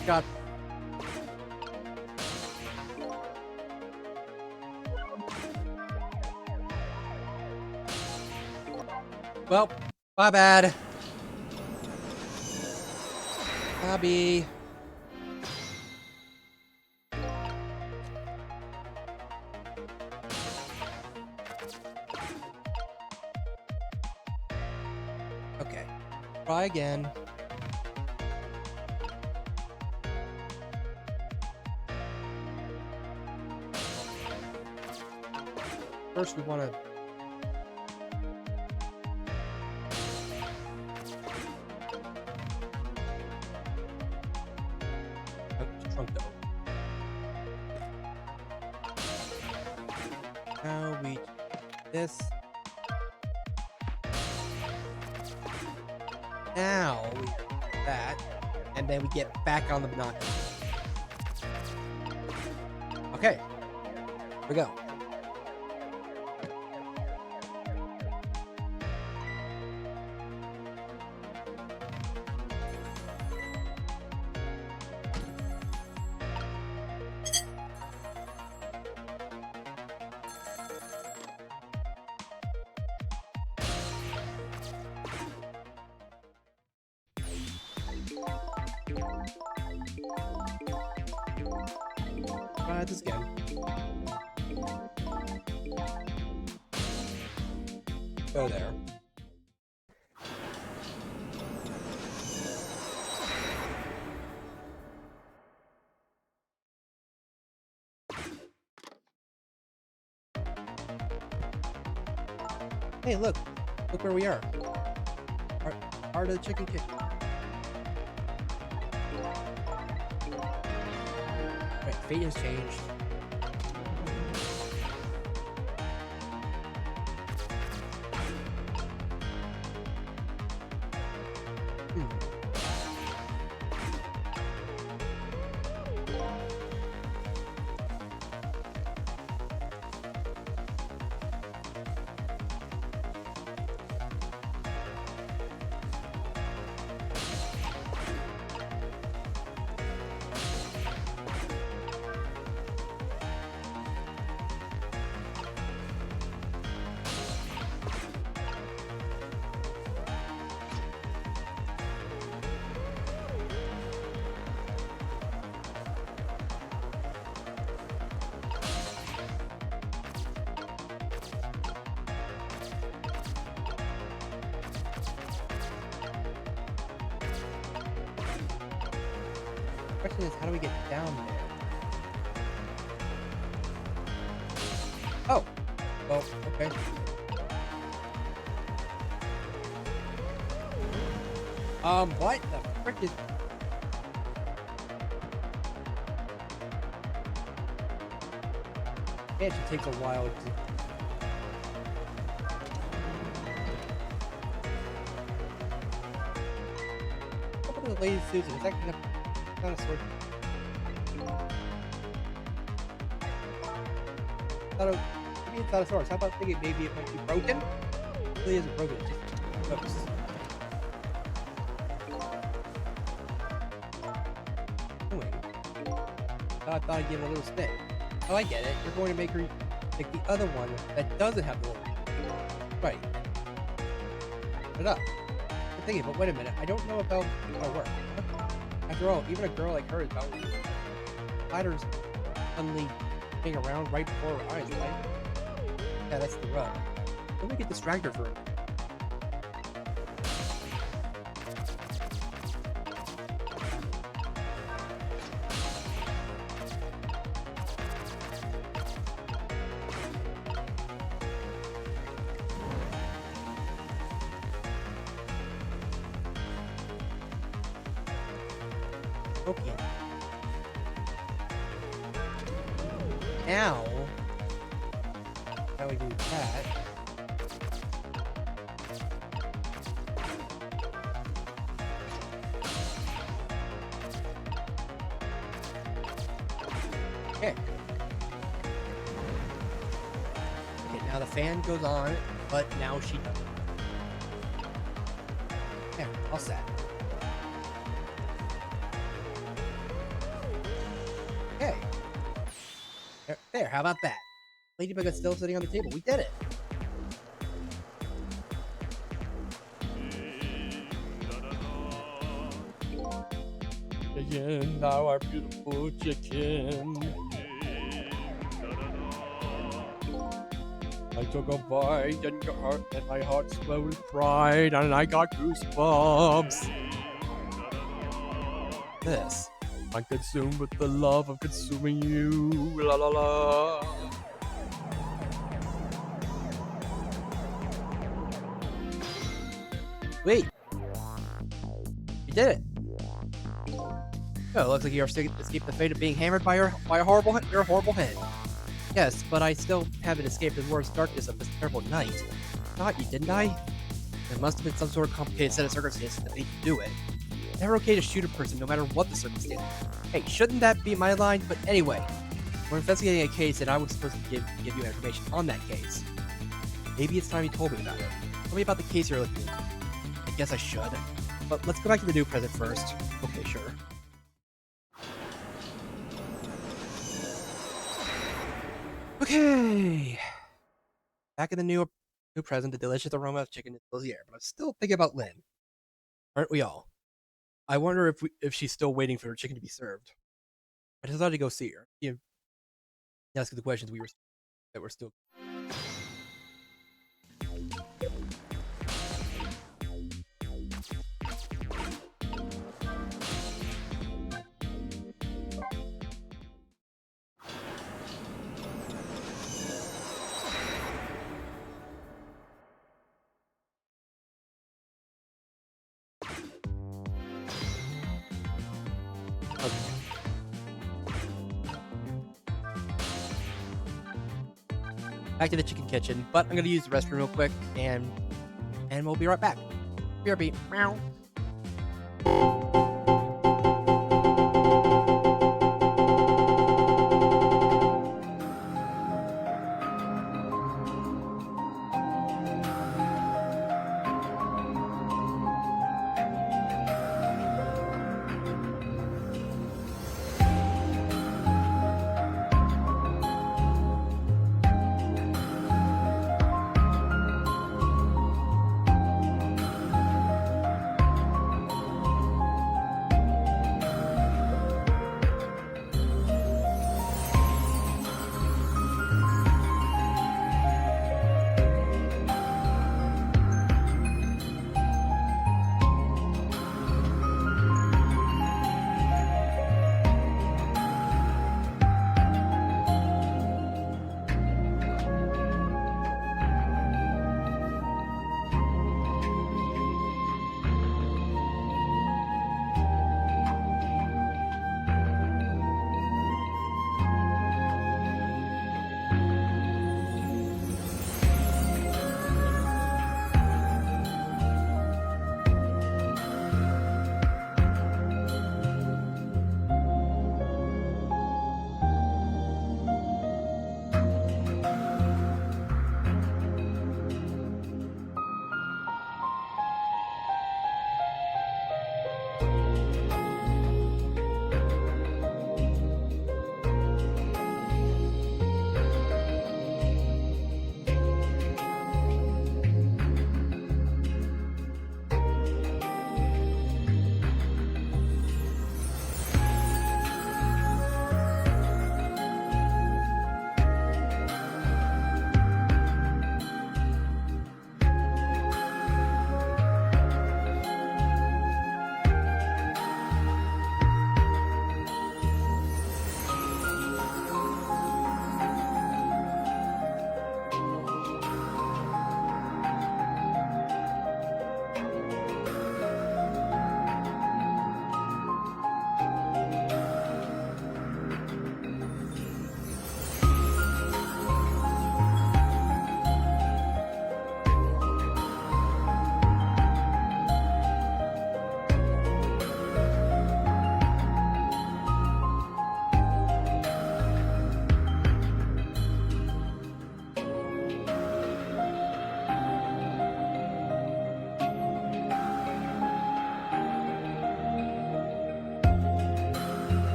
Forgot. Well, my bad. Bobby. Okay. Try again. First, we want to. Trunk though. Now we this. Now we do that, and then we get back on the binoculars. Okay, here we go. Try this again. Go there. Hey, look! Look where we are. Part of the chicken kitchen. Right, fate has changed. question is, how do we get down there? Oh! Well, okay. What the frick is... It actually takes a while to... Open the Lady Susan. Is that kind of sword? Maybe it's not a sword. How about thinking maybe it might be broken? It really isn't broken. It's just hooks. I thought I'd give it a little spin. Oh, I get it. You're going to make her like the other one that doesn't have the little... Right. Put it up. I'm thinking, but wait a minute. I don't know if that'll work. After all, even a girl like her is bound to... Spiders suddenly hang around right before her eyes, right? Yeah, that's the rub. Let me get distracted for a minute. Okay. Now, how we do that? Okay. Okay, now the fan goes on, but now she doesn't. Yeah, all set. Okay. There, how about that? Ladybug is still sitting on the table. We did it. Again, thou art beautiful chicken. I took a bite and my heart swelled with pride, and I got goosebumps. This. I'm consumed with the love of consuming you. La la la. Wait. You did it. Oh, it looks like you escaped the fate of being hammered by a horrible hen. Yes, but I still haven't escaped the worst darkness of this terrible night. Not you, didn't I? There must have been some sort of complicated set of circumstances that made you do it. It's never okay to shoot a person no matter what the circumstance. Hey, shouldn't that be my line? But anyway, we're investigating a case and I was supposed to give you information on that case. Maybe it's time you told me about it. Tell me about the case you're looking into. I guess I should. But let's go back to the new present first. Okay, sure. Okay. Back in the new present, the delicious aroma of chicken fills the air, but I'm still thinking about Lynn. Aren't we all? I wonder if she's still waiting for her chicken to be served. I decided to go see her. Ask the questions that were still. Back to the chicken kitchen, but I'm gonna use the restroom real quick, and we'll be right back. BRB. Meow.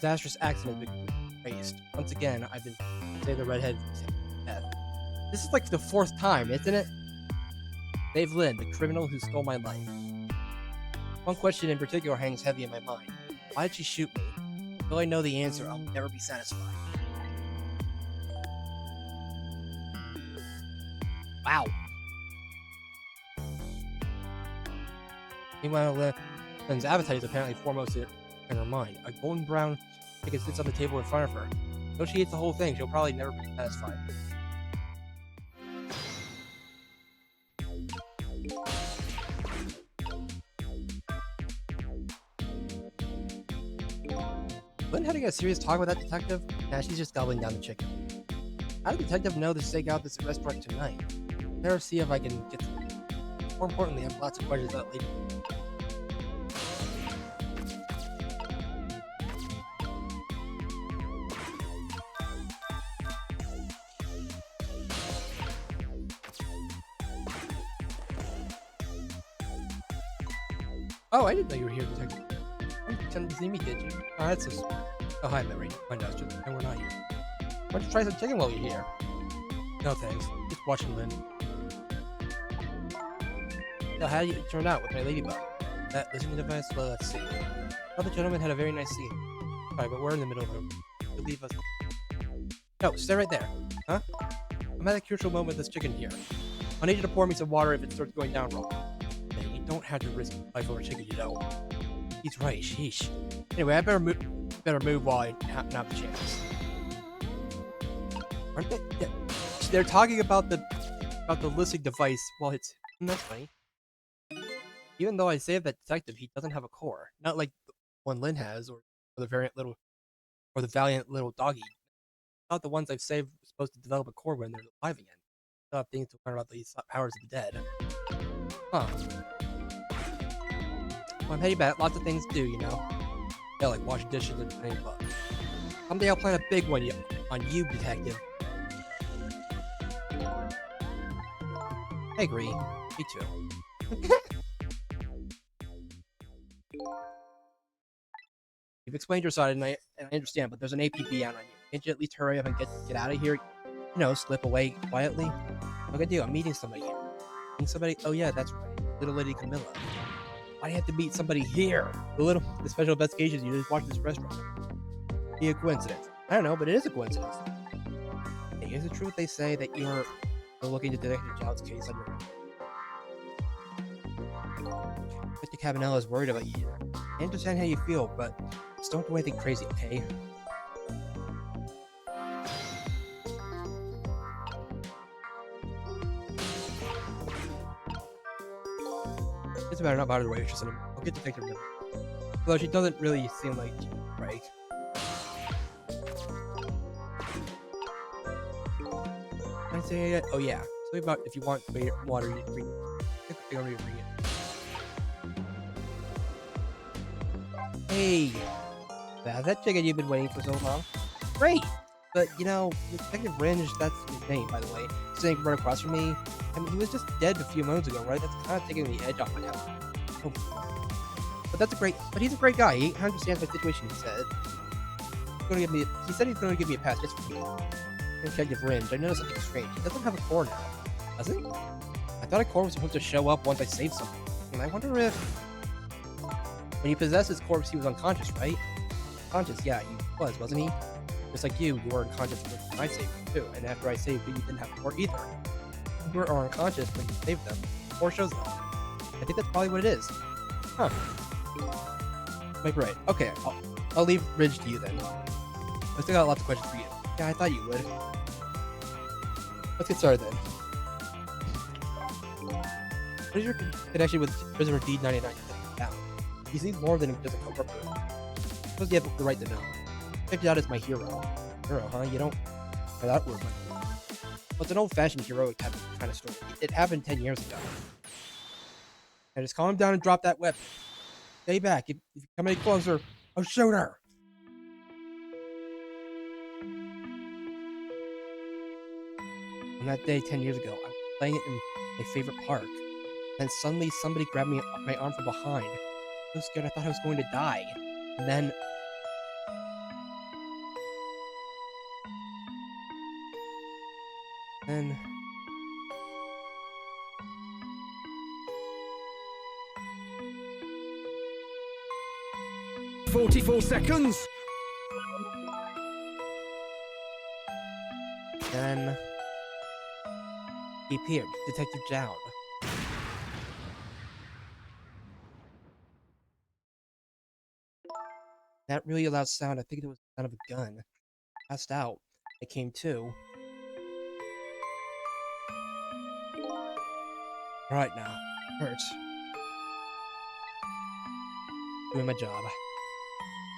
Disastrous accident has been traced. Once again, I've been saving the redhead from death. This is like the 4th time, isn't it? Dave Lynn, the criminal who stole my life. One question in particular hangs heavy in my mind. Why did she shoot me? Until I know the answer, I'll never be satisfied. Wow. Meanwhile, Lynn's appetite is apparently foremost in her mind. A golden brown chicken sits on the table in front of her. Though she eats the whole thing, she'll probably never be satisfied. Lynn having a serious talk with that detective? Nah, she's just gobbling down the chicken. How did the detective know to stake out this restaurant tonight? Better see if I can get to it. More importantly, I have lots of questions about later. Oh, I didn't know you were here, detective. You pretended to see me, did you? Oh, that's so sweet. Oh, hi, Mary. My nose just and we're not here. Why don't you try some chicken while you're here? No, thanks. Just watching Lynn. So, how did it turn out with my ladybug? That listening device? Well, let's see. Oh, the gentleman had a very nice scene. Sorry, but we're in the middle of it. You'll leave us. No, stay right there. Huh? I'm at a crucial moment with this chicken here. I need you to pour me some water if it starts going down wrong. Man, you don't have to risk life over chicken, you know. He's right, sheesh. Anyway, I better move while I have the chance. Aren't they? Yeah. They're talking about the listening device while it's. That's funny. Even though I saved that detective, he doesn't have a core. Not like the one Lynn has, or the valiant little doggy. Not the ones I've saved are supposed to develop a core when they're alive again. Still have things to learn about these powers of the dead. Huh. Well, I'm heading back. Lots of things to do, you know. Yeah, like wash dishes and playing club. Someday I'll plan a big one on you, detective. I agree. Me too. You've explained your side, and I understand, but there's an APB out on you. Can't you at least hurry up and get out of here? You know, slip away quietly. Look at you. I'm meeting somebody here. Meeting somebody? Oh yeah, that's right. Little Lady Camilla. Why do you have to meet somebody here? The special investigations you just watched this restaurant. Be a coincidence. I don't know, but it is a coincidence. Hey, is it true they say that you're looking to Detective Child's case on your own? Mr. Cabanella is worried about you. I understand how you feel, but just don't do anything crazy, okay? It's better not bother the waitress anymore. I'll get Detective Miller. Although she doesn't really seem like right. Can I say it? Oh yeah. Something about if you want water, you bring. I don't need to bring it. Hey, that's that chicken you've been waiting for so long. Great, but you know, Detective Ringe, that's his name, by the way, sitting right across from me. I mean, he was just dead a few moments ago, right? That's kind of taking the edge off my head. Oh. But he's a great guy. He understands my situation, he said. He said he's going to give me a pass just for me. Detective Ringe, I noticed something strange. He doesn't have a core now, does he? I thought a core was supposed to show up once I saved something. And I wonder if... When he possessed his corpse, he was unconscious, right? Conscious, yeah, he was, wasn't he? Just like you were unconscious when I saved you, too. And after I saved you, you didn't have a core either. You were unconscious when you saved them. The core shows up. I think that's probably what it is. Huh. Like, right. Okay, I'll leave Ridge to you then. I still got lots of questions for you. Yeah, I thought you would. Let's get started then. What is your connection with Prisoner D99? Yeah. He seems more than just a co-worker. I suppose you have the right to know. Check it out as my hero. Hero, huh? You don't... By that word, well, it's an old-fashioned heroic kind of story. It happened 10 years ago. Now just calm down and drop that weapon. Stay back. If you come any closer, I'll shoot her. On that day 10 years ago, I was playing it in my favorite park. Then suddenly somebody grabbed my arm from behind. I was so scared I thought I was going to die. And then Then 44 seconds. Then he appeared, Detective Jowd. That really loud sound, I think it was the sound of a gun. Passed out. I came to. Alright now. Hurts. Doing my job.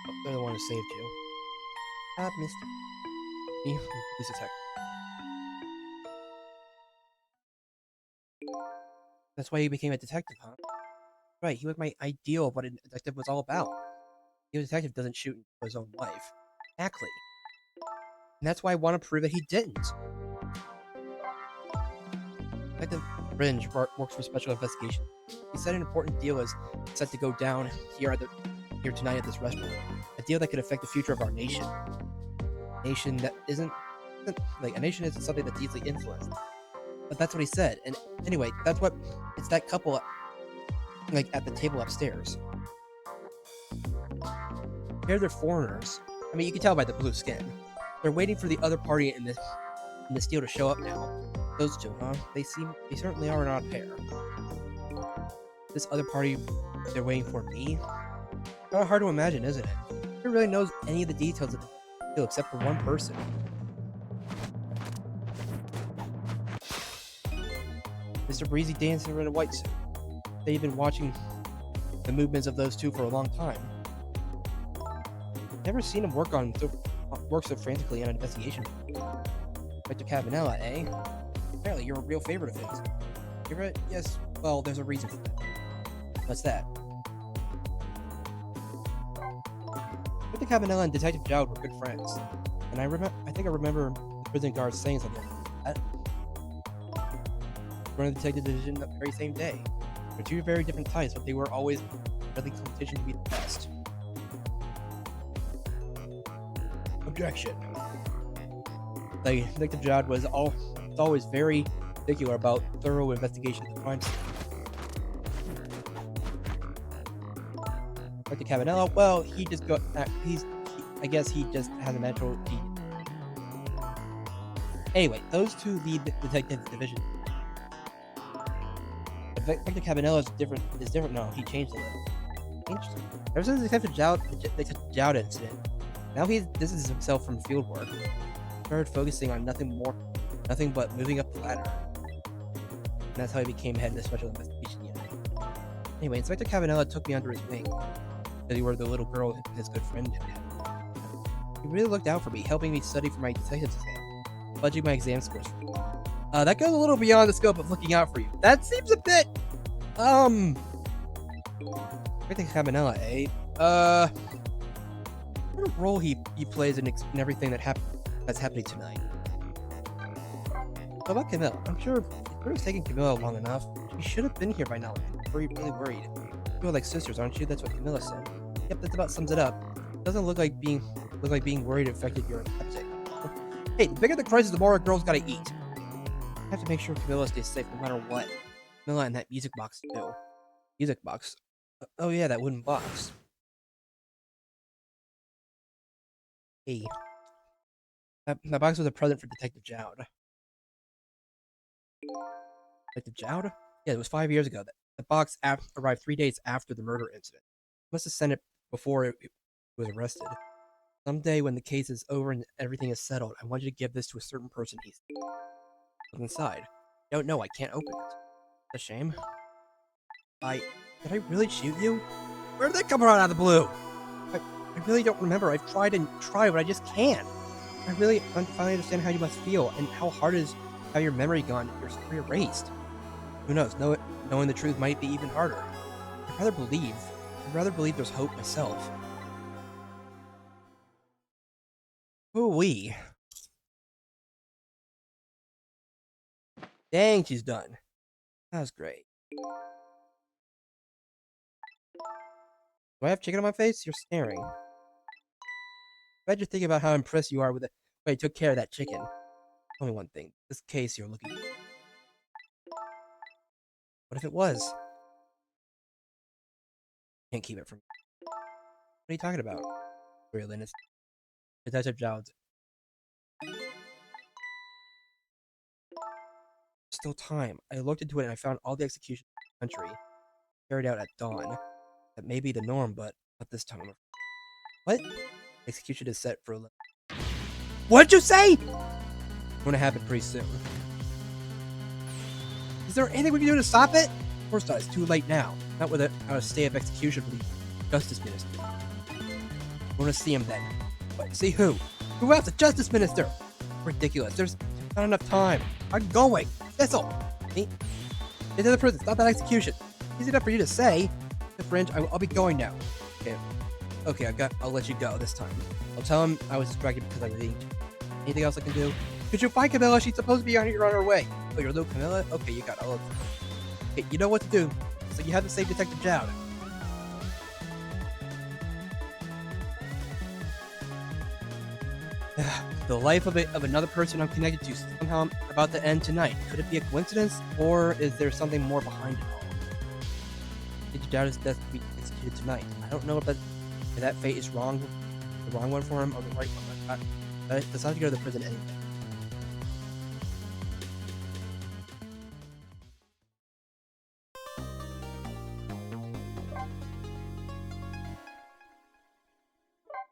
Oh, they're the one who saved you. Missed me. Police detective. That's why he became a detective, huh? Right, he was my ideal of what a detective was all about. A detective doesn't shoot for his own life. Exactly. And that's why I want to prove that he didn't. Detective Fringe works for Special Investigation. He said an important deal is set to go down here tonight at this restaurant. A deal that could affect the future of our nation. A nation that isn't like a nation isn't something that's easily influenced. But that's what he said. And anyway, it's that couple like at the table upstairs. They're foreigners. I mean, you can tell by the blue skin. They're waiting for the other party in this deal to show up now. Those two, huh? They certainly are an odd pair. This other party they're waiting for me? Not hard to imagine, isn't it? Who really knows any of the details of the deal except for one person? Mr. Breezy Dancer in a white suit. They've been watching the movements of those two for a long time. Never seen him work so frantically on an investigation. Dr. Cabanela, eh? Apparently you're a real favorite of his. Favorite? Yes, well, there's a reason for that. What's that? Dr. Cabanela and Detective Jowd were good friends. And I think I remember the prison guards saying something like that. Run the detective division the very same day. They're two very different types, but they were always really competition to be the best. Objection. Like, Detective Jowd was always very particular about thorough investigation of the crime scene. Dr. Cabanela, well, I guess he just has a natural genius. Anyway, those two lead the detective division. Dr. Cabanela is different now. He changed a little. Interesting. Ever since the Detective Jowd incident, now he distances himself from field work. Started focusing on nothing but moving up the ladder. And that's how he became head of the Special Investigation Unit. Anyway, Inspector Cabanela took me under his wing. That you were the little girl his good friend had. He really looked out for me, helping me study for my detective's exam, fudging my exam scores for me. That goes a little beyond the scope of looking out for you. That seems a bit, Inspector Cabanela, eh? What a role he plays in everything that's happening tonight. What about Camilla? I'm sure it's taking Camilla long enough. She should have been here by now. I'm really worried. You're like sisters, aren't you? That's what Camilla said. Yep, that about sums it up. Doesn't look like being worried affected your appetite. Hey, the bigger the crisis, the more a girl's gotta eat. I have to make sure Camilla stays safe no matter what. Camilla and that music box too. Music box. Oh yeah, that wooden box. Hey. That box was a present for Detective Jowd. Detective Jowd? Yeah, it was 5 years ago. The box arrived 3 days after the murder incident. Must have sent it before it was arrested. Someday when the case is over and everything is settled, I want you to give this to a certain person. He's inside. Don't know, I can't open it. It's a shame. Did I really shoot you? Where did that come from out of the blue? I really don't remember. I've tried and tried, but I just can't. I finally understand how you must feel and how hard it is to have your memory gone, you're erased. Who knows? Knowing the truth might be even harder. I'd rather believe there's hope myself. Ooh-wee. Dang, she's done. That was great. Do I have chicken on my face? You're staring. I bet you're thinking about how impressed you are with the way I took care of that chicken. Tell me one thing. This case you're looking. What if it was? Can't keep it from. What are you talking about? Really, it's Detective Jowd. Still time. I looked into it and I found all the executions in the country carried out at dawn. That may be the norm, but not this time. What? Execution is set for. What'd you say? It's gonna happen pretty soon. Is there anything we can do to stop it? Of course not. It's too late now. Not without a stay of execution for the Justice Minister. I want to see him then. But see who? Who else? The Justice Minister! Ridiculous. There's not enough time. I'm going. That's all. Me? Into the prison. Stop that execution. Easy enough for you to say. The fringe. I'll be going now. Okay. Okay. I'll let you go this time. I'll tell him I was distracted because I was eating. Anything else I can do? Could you find Camilla? She's supposed to be on her way. Oh, you're little Camilla? Okay, you got all of them. Okay, you know what to do. So you have to save Detective Jowd. The life of another person I'm connected to somehow I'm about to end tonight. Could it be a coincidence, or is there something more behind it all? Detective Jowd is destined to be executed tonight. I don't know if that fate is wrong, the wrong one for him, or the right one. I decided to go to the prison anyway.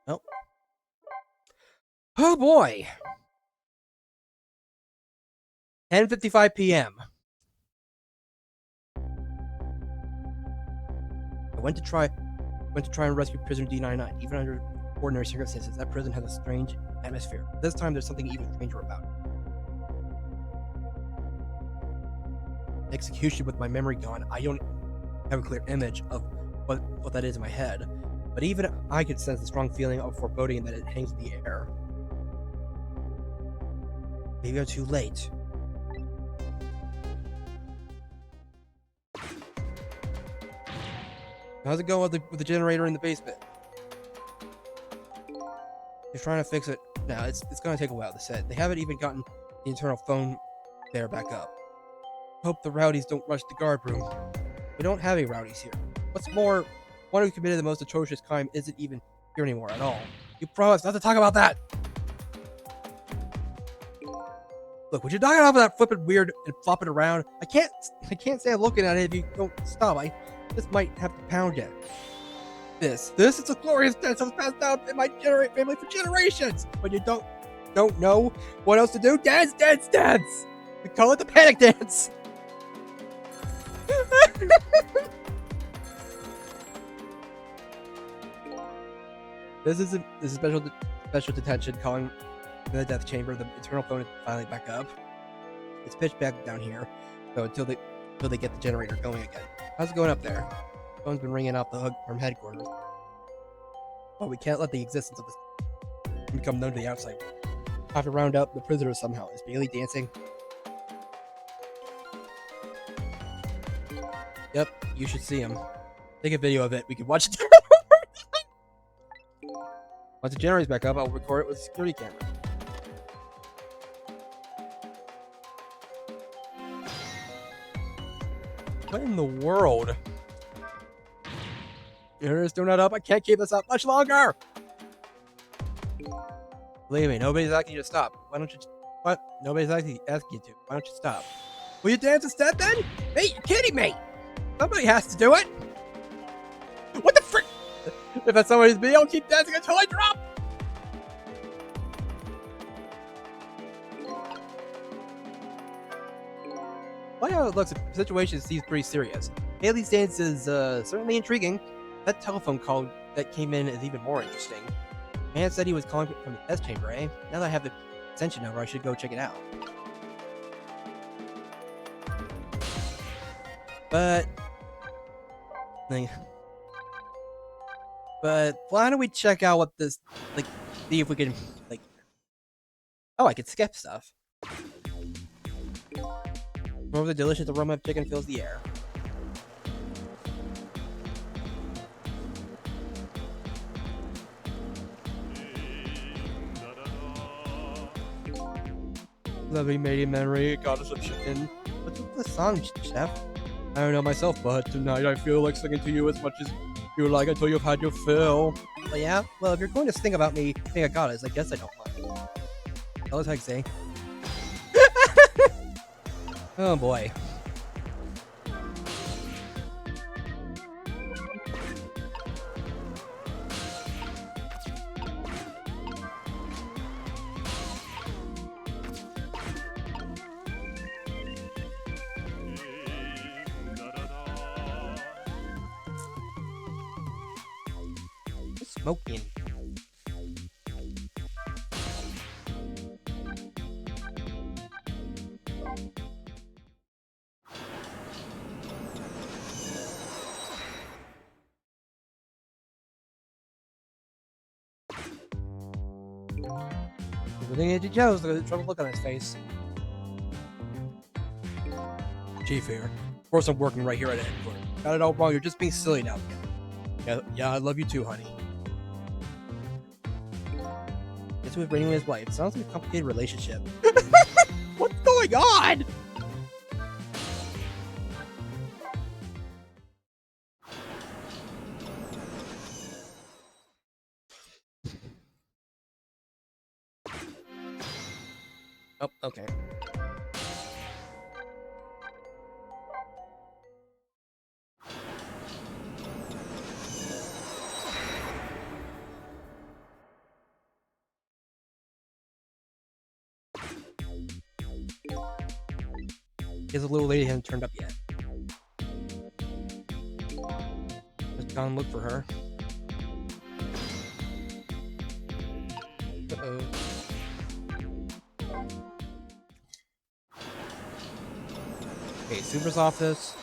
Oh. Oh boy! 10:55 p.m. I went to try and rescue prisoner D99. Even under ordinary circumstances, that prison has a strange atmosphere. This time, there's something even stranger about it. Execution with my memory gone, I don't have a clear image of what that is in my head. But even I can sense the strong feeling of foreboding that it hangs in the air. Maybe I'm too late. How's it going with the generator in the basement? They're trying to fix it. Now it's going to take a while, they said. They haven't even gotten the internal phone there back up. Hope the rowdies don't rush the guard room. We don't have any rowdies here. What's more, one who committed the most atrocious crime isn't even here anymore at all. You promised not to talk about that! Look, would you knock it off of that flipping weird and flop it around? I can't stand looking at it if you don't stop. I just might have to pound it. This is a glorious dance that's passed down in my family for generations. But you don't know what else to do? Dance! We call it the panic dance. This is special detention calling in the death chamber. The internal phone is finally back up. It's pitched back down here, so until they get the generator going again. How's it going up there? The phone's been ringing off the hook from headquarters. Oh, we can't let the existence of this become known to the outside. I have to round up the prisoners somehow. Is Bailey dancing? Yep, you should see him. Take a video of it. We can watch it. Once the generator's back up, I'll record it with a security camera. What in the world? Generator's still not up. I can't keep this up much longer. Believe me, nobody's asking you to stop. Why don't you? What? Nobody's asking you to. Why don't you stop? Will you dance instead then? Hey, you're kidding me! Somebody has to do it. What the frick? If that's somebody's me, I'll keep dancing until I drop. Well, how it looks, the situation seems pretty serious. Haley's dance is certainly intriguing. That telephone call that came in is even more interesting. Man said he was calling from the test chamber, eh? Now that I have the extension number, I should go check it out. But why don't we check out what this, like, see if we can, like, oh, I could skip stuff. More the delicious aroma of chicken fills the air. Lovely maiden memory, goddess of chicken. What's with the song, Chef? I don't know myself, but tonight I feel like singing to you as much as you like until you've had your fill. Oh yeah? Well, if you're going to sing about me being a goddess, I guess I don't mind. Tell us how you say. Oh boy. Smoking. Everything that you chose, look at the trouble look on his face. Chief here. Of course I'm working right here at headquarters. Got it all wrong, you're just being silly now. Yeah, I love you too, honey. Guess with Raining with his wife. Sounds like a complicated relationship. What's going on? Oh, okay. Guess the little lady hasn't turned up yet. Just gone look for her. Uh-oh. Okay, Super's office.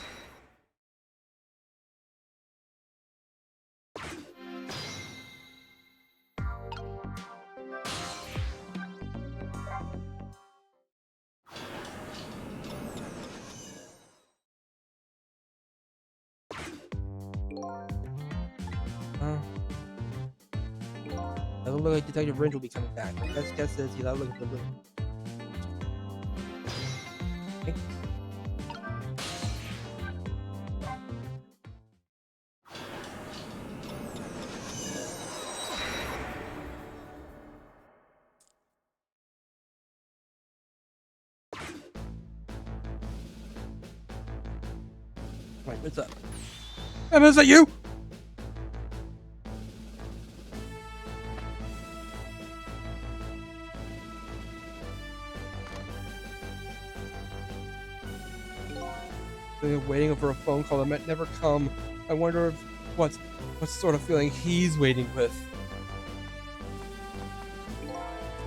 Doesn't look like Detective Ringe will be coming back. My best guess is he's out looking for Lily. Okay. Wait, what's up? Emma, is that you? Waiting for a phone call that might never come. I wonder if what sort of feeling he's waiting with.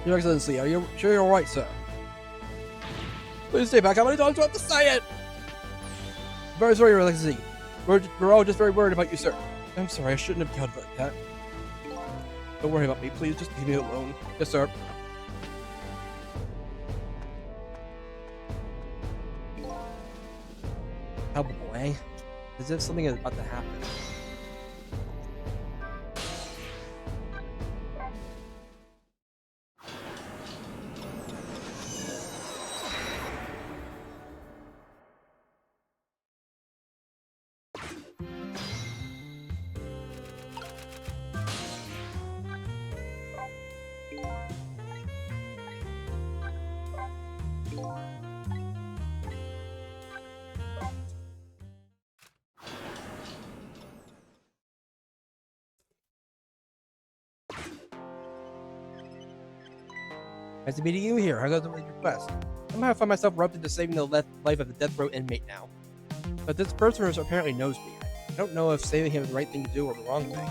Your Excellency, are you sure you're alright, sir? Please stay back. How many times do I have to say it? Very sorry, Your Excellency. We're all just very worried about you, sir. I'm sorry, I shouldn't have yelled like that. Don't worry about me, please. Just leave me alone. Yes, sir. Palpable, eh? As if something is about to happen. Nice to meet you here. How goes the request? Somehow I find myself roped into saving the life of a death row inmate now. But this person apparently knows me. I don't know if saving him is the right thing to do or the wrong thing.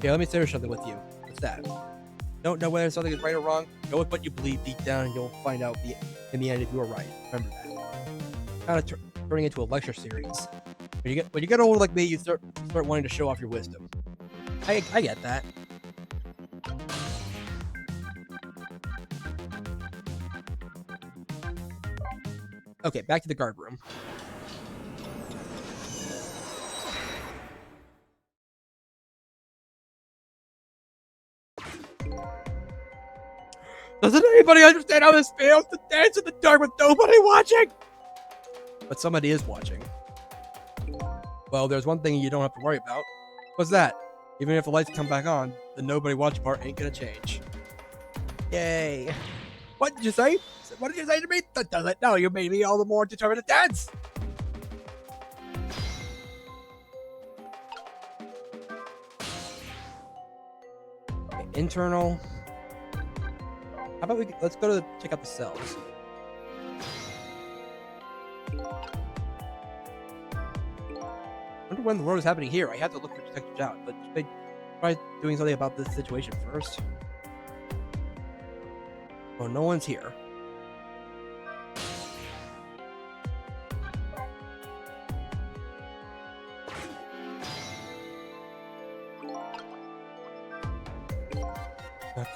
Okay, let me share something with you. What's that? Don't know whether something is right or wrong? Go with what you believe deep down and you'll find out in the end if you are right. Remember that. Kind of turning into a lecture series. When you get older like me, you start wanting to show off your wisdom. I get that. Okay, back to the guard room. Doesn't anybody understand how this feels to dance in the dark with nobody watching? But somebody is watching. Well, there's one thing you don't have to worry about. What's that? Even if the lights come back on, the nobody watch part ain't gonna change. Yay. What did you say? What did you say to me? That doesn't know. You made me all the more determined to dance. Okay, internal. How about let's go to check out the cells. I wonder when the world is happening here. I have to look for detectives out, but should they try doing something about this situation first? Oh, no one's here.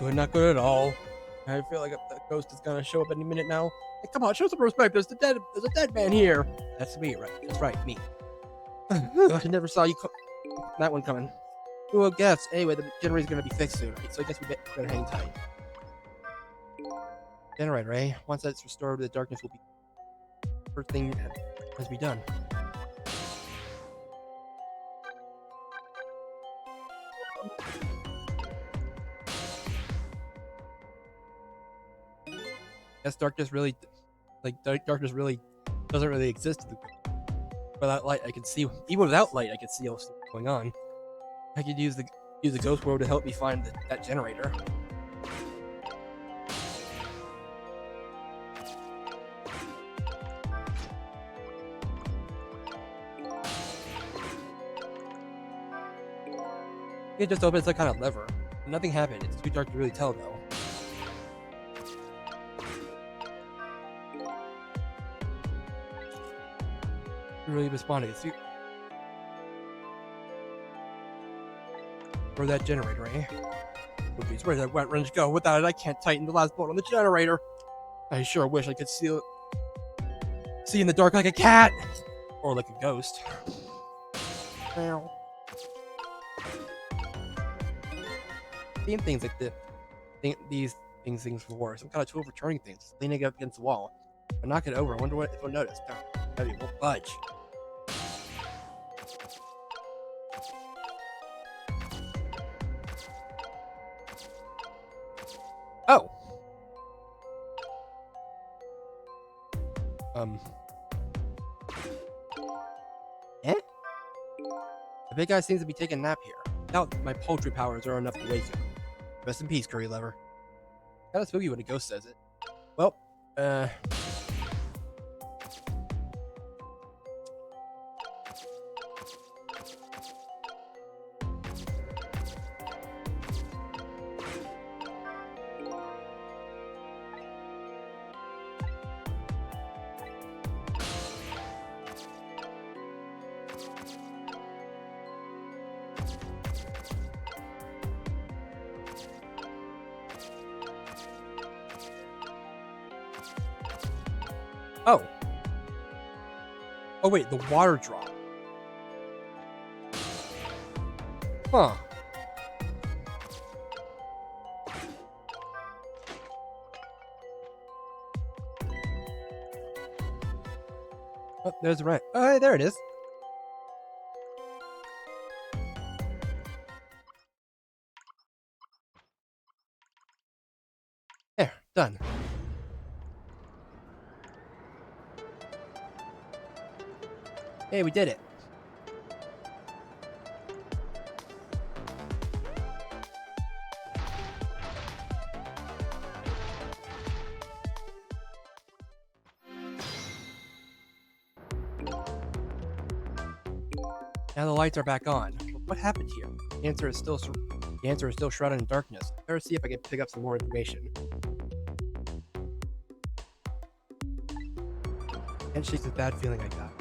Not good at all. I feel like the ghost is gonna show up any minute now. Hey, come on, show some respect. There's a dead man here. That's me, right? That's right, me. I never saw you that one coming. Who will guess? Anyway, the generator's gonna be fixed soon, right? So I guess we better hang tight. Generator, eh? Once that's restored, the darkness will be first thing has to be done. Guess darkness really, darkness really doesn't really exist. Without light, I can see. Even without light, I can see what's going on. I could use the ghost world to help me find that generator. It just opens some kind of lever. Nothing happened. It's too dark to really tell, though. Really responding. It's for that generator, eh? Where did that wet wrench go? Without it, I can't tighten the last bolt on the generator. I sure wish I could see in the dark like a cat, or like a ghost. Seeing things like these things before, some kind of tool for turning things, leaning up against the wall. I knock it over. I wonder if it'll notice. Maybe it won't budge. Oh. Eh? The big guy seems to be taking a nap here. Doubt my poultry powers are enough to wake him. Rest in peace, curry lever. Kinda spooky when a ghost says it. Well, oh. Oh wait, the water drop. Huh. Oh, there's the right. Oh, hey, there it is. There, done. Hey, we did it. Now the lights are back on. But what happened here? The answer is still shrouded in darkness. I better see if I can pick up some more information. Can't shake this bad feeling I got.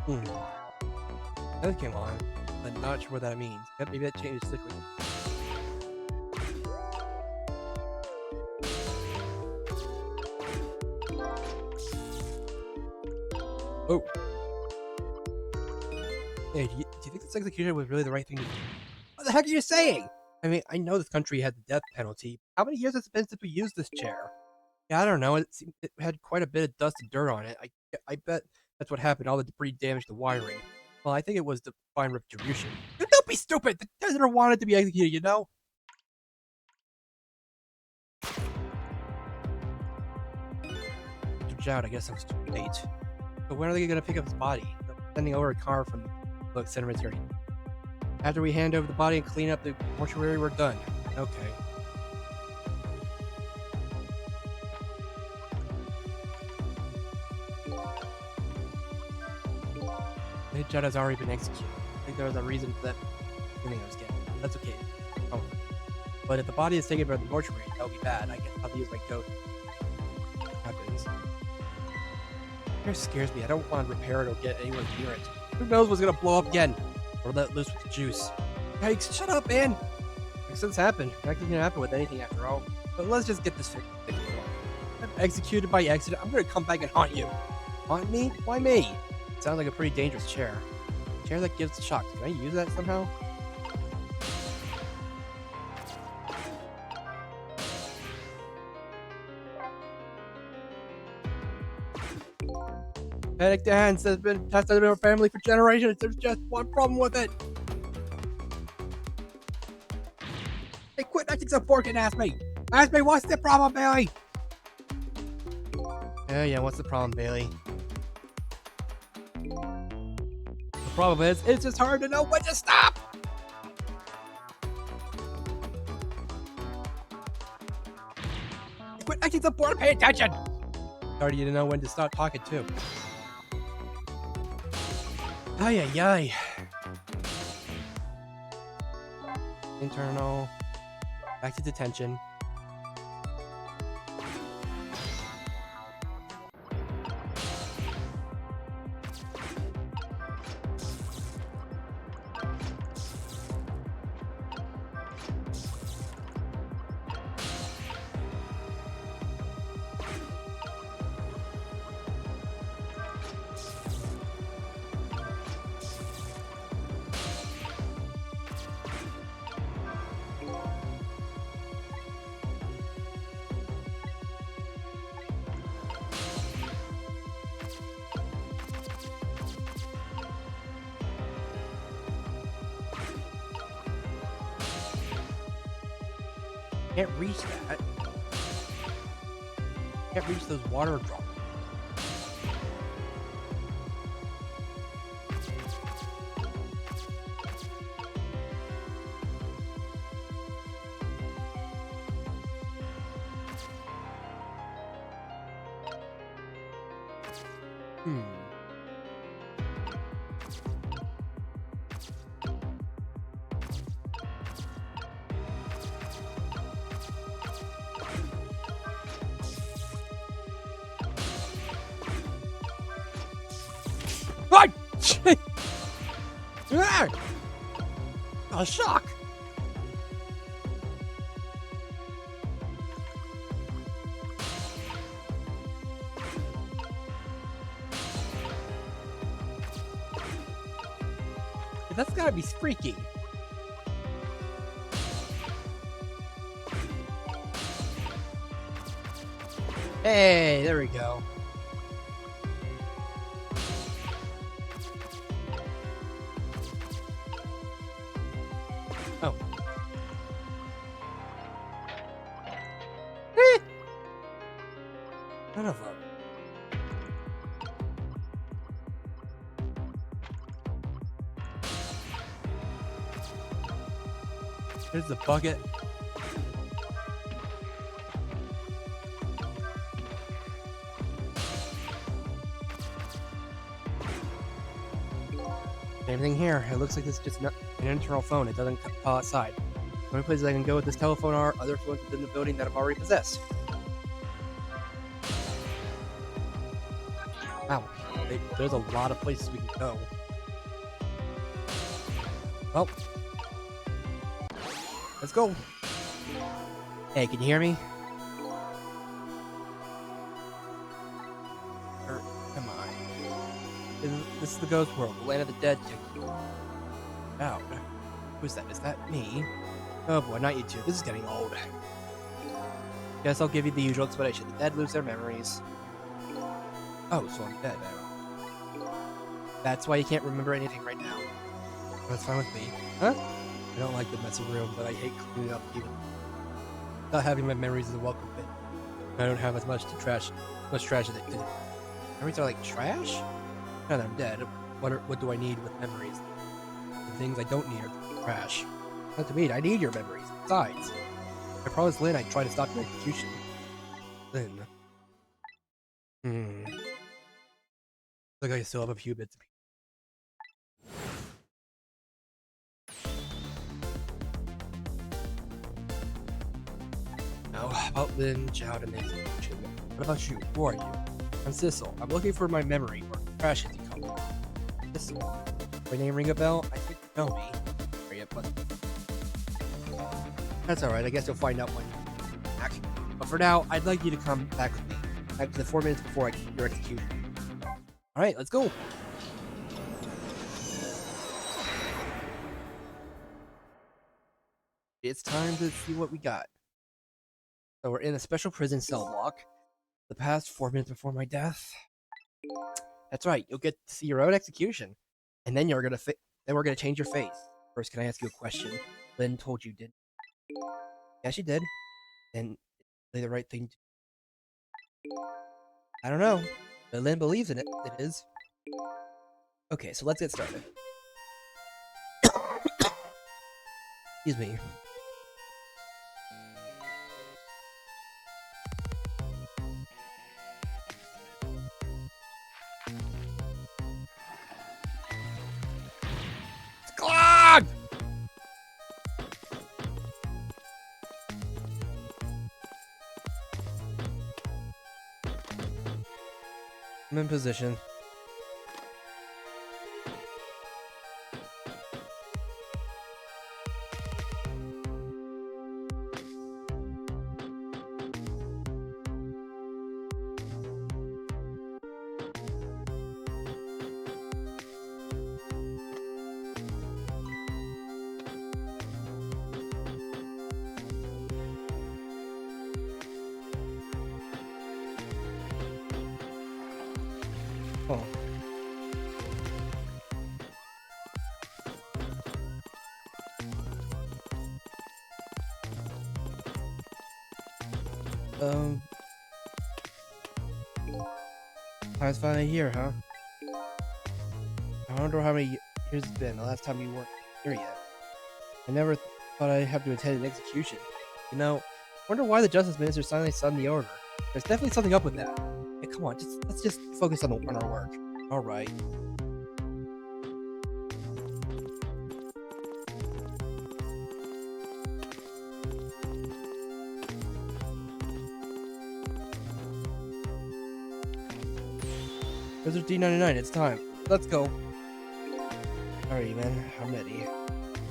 Hmm. That came on. I'm not sure what that means. Maybe that changed quickly. Oh. Hey, do you think this execution was really the right thing to do? What the heck are you saying? I mean, I know this country had the death penalty. How many years has it been since we used this chair? Yeah, I don't know. It had quite a bit of dust and dirt on it. I bet that's what happened. All the debris damaged the wiring. Well, I think it was divine retribution. Don't be stupid! The prisoner wanted to be executed, you know? Mr. Joud, I guess I was too late. So when are they gonna pick up his body? They're sending over a car from the cemetery. After we hand over the body and clean up the mortuary, we're done. Okay. Judd has already been executed. I think there was a reason for that feeling I was getting. That's okay. Oh. But if the body is taken by the mortuary, that would be bad. I guess I'll use my coat. Happens. It scares me. I don't want to repair it or get anyone near it. Who knows what's gonna blow up again? Or let loose with the juice. Yikes, shut up, man! Accidents happen. That can happen with anything after all. But let's just get this fixed. I'm executed by accident. I'm gonna come back and haunt you. Haunt me? Why me? Sounds like a pretty dangerous chair. A chair that gives shocks. Can I use that somehow? Panic Dance has been tested in our family for generations. There's just one problem with it. Hey, quit acting so fork and ask me. Ask me what's the problem, Bailey? Yeah, what's the problem, Bailey? The problem is, it's just hard to know when to stop! Quit acting so bored and pay attention! Hard to know when to stop talking, too. Ay, ay, ay. Internal. Back to detention. Can't reach that. Can't reach those water drops. A shock! That's gotta be freaky. Hey, there we go. Oh. None of them. Here's the bucket. Same thing here. It looks like this is just an internal phone. It doesn't call outside. The only places I can go with this telephone are other phones within the building that I've already possessed. Wow. There's a lot of places we can go. Well, let's go. Hey, can you hear me? Come on. This is the ghost world, the land of the dead. Out. Who's that? Is that me? Oh boy, not you two. This is getting old. Guess I'll give you the usual explanation. The dead lose their memories. Oh, so I'm dead now. That's why you can't remember anything right now. That's fine with me. Huh? I don't like the messy room, but I hate cleaning up even. Not having my memories is a welcome thing. I don't have as much trash as it did. Memories are like trash? Now that I'm dead, what do I need with memories? The things I don't need are trash. Not to me, I need your memories. Besides, I promised Lynn I'd try to stop your execution. Lynn. Look like I still have a few bits of Now, about Lynn, Jowd, and the execution. What about you? Who are you? I'm Sissel. I'm looking for my memory, or trash as you call it. Sissel. My name ring a bell? I think you know me. But that's alright, I guess you'll find out when you come back. But for now, I'd like you to come back with me. Back to the 4 minutes before your execution. Alright, let's go. It's time to see what we got. So we're in a special prison cell block. The past 4 minutes before my death. That's right, you'll get to see your own execution. And then we're gonna change your face. First, can I ask you a question? Lynn told you, didn't? Yeah, she did. And say the right thing. I don't know, but Lynn believes in it. It is. Okay, so let's get started. Excuse me. Clog! I'm in position. Oh. Time's finally here, huh? I wonder how many years it's been the last time you weren't here yet. I never thought I'd have to attend an execution. You know, wonder why the Justice Minister suddenly signed the order. There's definitely something up with that. Hey, come on, let's just focus on our work. All right. Wizard D99, it's time. Let's go. Alright, man, I'm ready.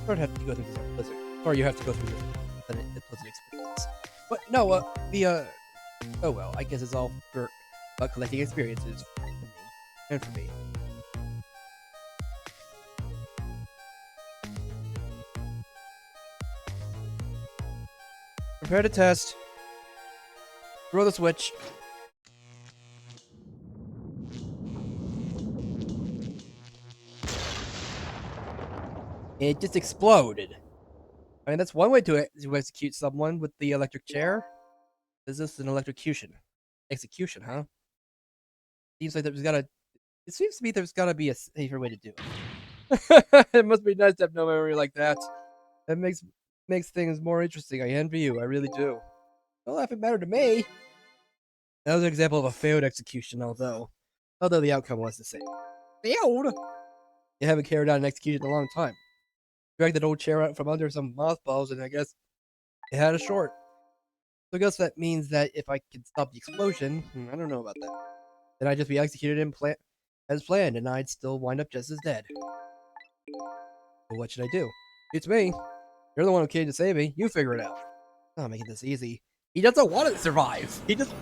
Sorry, have to go through this blizzard. Sorry, you have to go through this blizzard experience. But no, oh well, I guess it's all for collecting experiences for me and for me. Prepare to test. Throw the switch. It just exploded. I mean, that's one way to execute someone with the electric chair. Is this an electrocution? Execution, huh? Seems like it seems to me there's gotta be a safer way to do it. It must be nice to have no memory like that. That makes things more interesting. I envy you, I really do. Don't laugh, it mattered to me. That was an example of a failed execution, although the outcome was the same. Failed? You haven't carried out an execution in a long time. Dragged that old chair out from under some mothballs, and I guess it had a short. So I guess that means that if I can stop the explosion, I don't know about that. Then I'd just be executed in as planned, and I'd still wind up just as dead. But what should I do? It's me. You're the one who came to save me. You figure it out. I'm not making this easy. He doesn't want to survive. He just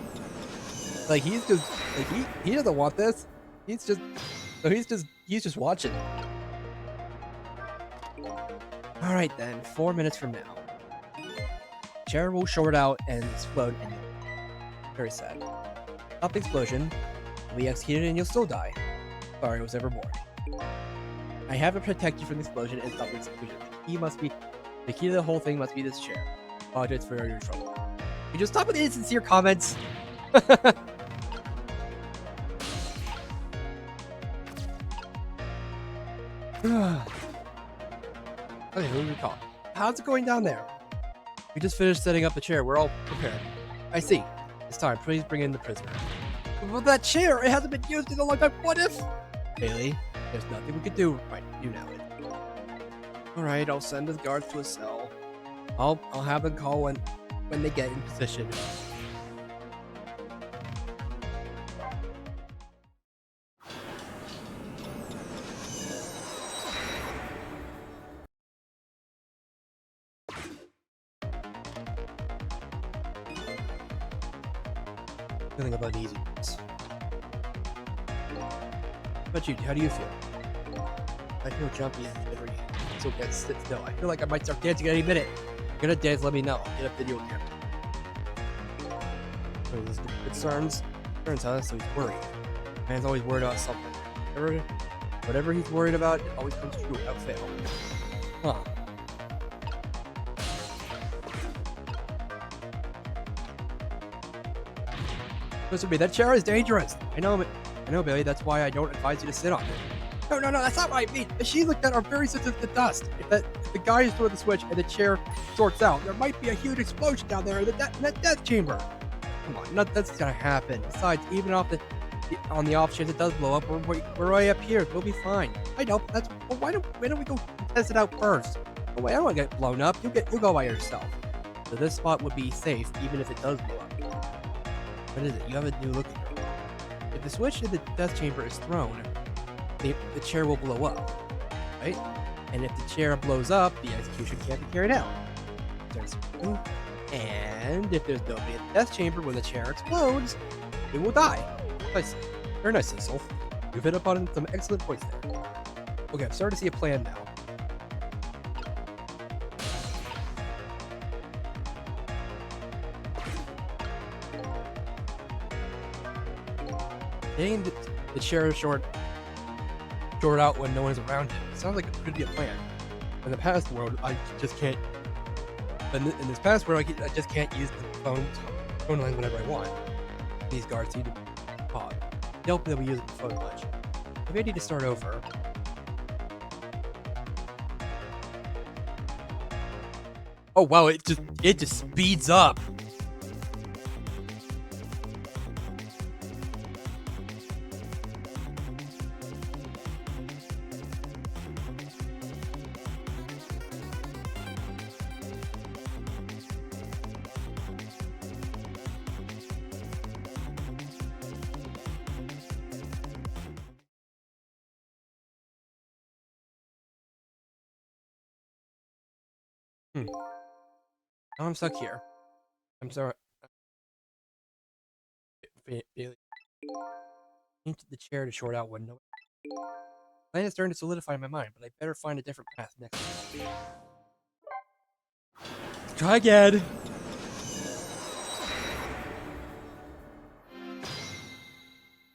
he doesn't want this. He's just watching. All right then, 4 minutes from now, chair will short out and explode, and very sad. Stop the explosion. You'll be executed, and you'll still die. Sorry, I was ever born. I have to protect you from the explosion and stop the explosion. The key to the whole thing must be this chair. Apologize for your trouble. Can you just stop with the insincere comments? Okay, who do we call? How's it going down there? We just finished setting up the chair. We're all prepared. I see. It's time. Please bring in the prisoner. But that chair, it hasn't been used in a long time. What if? Bailey, there's nothing we could do right you now. Alright, I'll send the guards to a cell. I'll have them call when they get in position. Feeling about uneasiness. But you, how do you feel? I feel jumpy and jittery. So get sit still. I feel like I might start dancing any minute. If you're gonna dance, let me know. I'll get a video camera. So this concerns, huh? So he's worried. Man's always worried about something. Whatever he's worried about, it always comes true without fail. Huh. Listen to me, that chair is dangerous. I know, Billy. That's why I don't advise you to sit on it. No, that's not what I mean. Machines like that are very sensitive to dust. If the guy is throwing the switch and the chair shorts out, there might be a huge explosion down there in that death chamber. Come on, that's gonna happen. Besides, even on the off chance it does blow up, we're right up here. We'll be fine. I know. Well, why don't we go test it out first? Oh wait, I don't want to get blown up. You'll go by yourself. So this spot would be safe, even if it does blow up. What is it? You have a new look here. If the switch in the death chamber is thrown, the chair will blow up, right? And if the chair blows up, the execution can't be carried out. And if there's nobody in the death chamber when the chair explodes, it will die. Nice. Very nice, Cecil. You've hit up on some excellent points there. Okay, I'm starting to see a plan now. Getting the chair short out when no one's around it sounds like a pretty good plan. In the past world, I just can't. In this past world, I just can't use the phone line whenever I want. These guards seem to be odd. They don't really use the phone much. Maybe I need to start over. Oh wow! It just speeds up. Now I'm stuck here. I'm sorry. Bailey. Into the chair to short out when no. Plan is starting to solidify in my mind, but I better find a different path next time. Try again.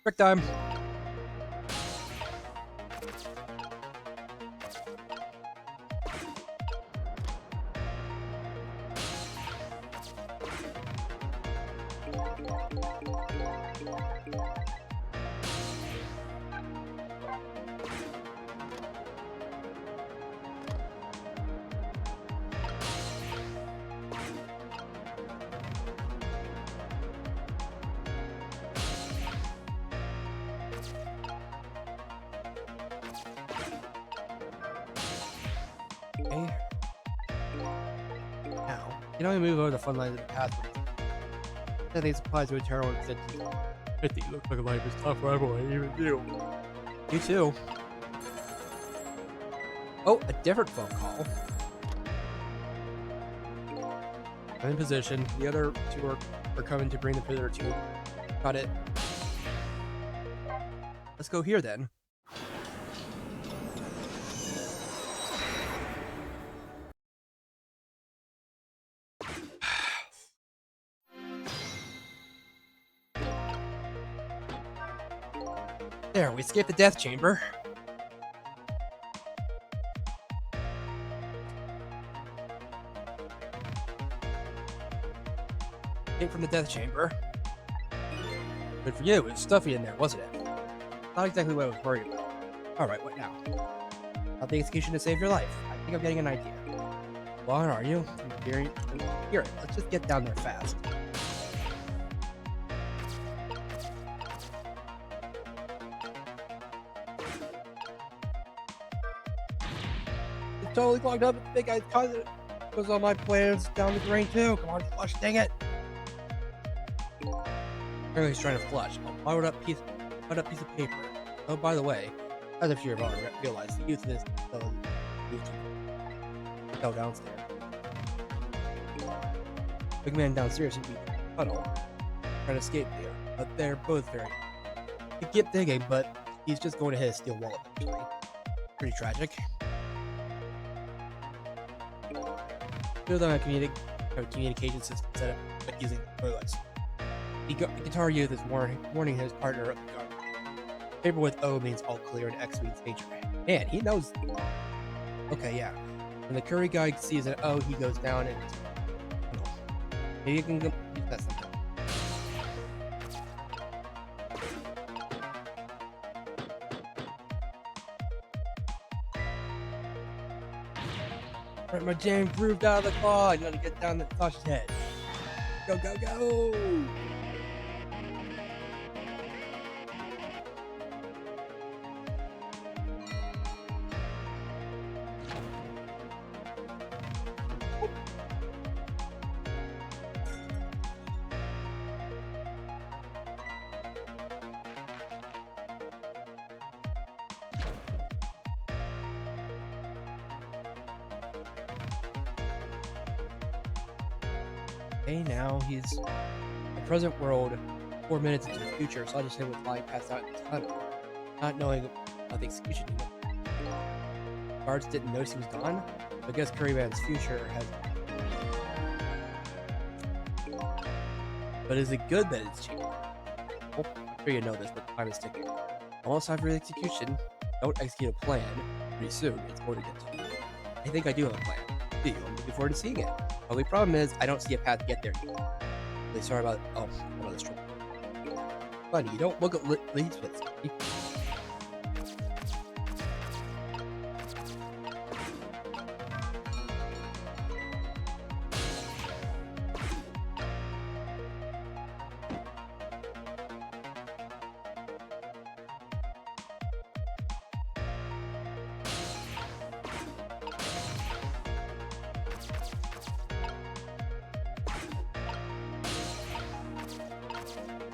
Quick time. Okay. Now, you know, move over the front lines of the pathway. I think it applies to a terrible extent. 50 looks like life is tough for everyone, even you. You too. Oh, a different phone call. I'm in position. The other two are coming to bring the prisoner to you. Got it. Let's go here then. There, we escaped the death chamber. Escape from the death chamber. Good for you. It was stuffy in there, wasn't it? Not exactly what I was worried about. Alright, what now? Not the execution to save your life. I think I'm getting an idea. Well, are you? Here it. Let's just get down there fast. It's totally clogged up. The big guy's causing it. Goes on my plans down the drain too. Come on, flush, dang it. Apparently he's trying to flush. I'll borrow up piece of paper. Oh, by the way, as if you've already realized, the youth of this fell downstairs. Big man downstairs would be puddle, trying to escape there, but they're both very. He kept digging, but he's just going to hit a steel wall eventually. Pretty tragic. Build on a communication system set up by using toilets. The guitar youth is warning his partner of the guard. Paper with O means all clear and X means danger. Man, he knows. Okay, yeah. When the curry guy sees an O, he goes down and. Maybe you can use that sometime. Right, my jam grooved out of the claw. You gotta get down the Sasha's head. Go, go, go! Okay, now he's the present world, 4 minutes into the future, so I just hit with flying past out in the tunnel, not knowing about the execution. Guards didn't notice he was gone, but I guess Curryman's future has. But is it good that it's cheap? Oh, I'm sure you know this, but time is ticking. Almost time for the execution. Don't execute a plan. Pretty soon, it's going to get to you. I think I do have a plan. Do you? I'm looking forward to seeing it. The only problem is, I don't see a path to get there yet. Really sorry about. Oh, another stroke. Funny, you don't look at Lee's fits.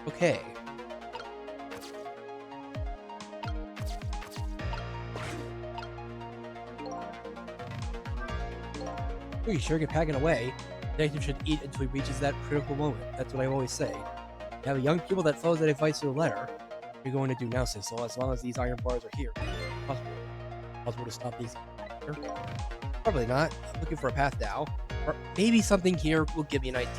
Okay. Oh, you sure get packing away. Detective should eat until he reaches that critical moment. That's what I always say. You have a young people that follows that advice to the letter. What are you going to do now, Sissel? As long as these iron bars are here. Possible to stop these. Probably not. I'm looking for a path now. Or maybe something here will give me an idea.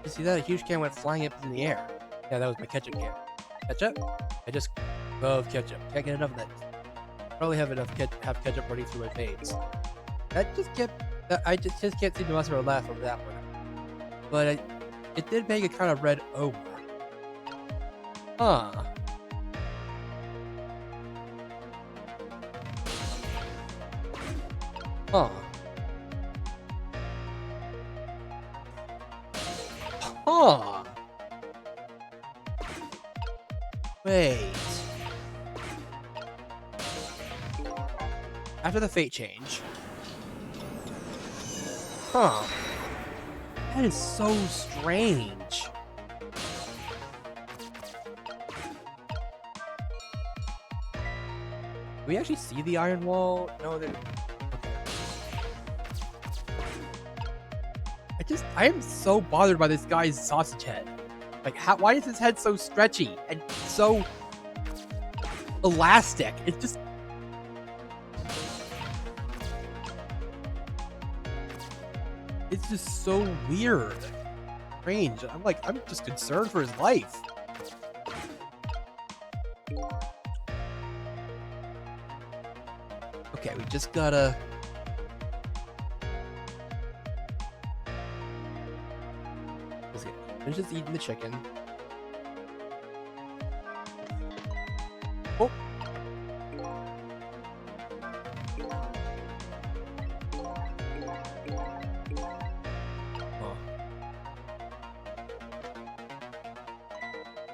You see that? A huge can went flying up in the air. Yeah, that was my ketchup can. Ketchup? I just love ketchup. Can't get enough of that. Probably have enough ketchup running through my veins. That just kept. I just can't seem to muster a laugh over that one. But it did make a kind of red O. Huh. Huh. Huh. Wait. After the fate change. Huh. That is so strange. Do we actually see the iron wall? No, there. Okay. I am so bothered by this guy's sausage head. Like, why is his head so stretchy and so elastic? It's just. It's just so weird. Strange. I'm just concerned for his life. Okay, we just gotta. Finish just eating the chicken. Oh.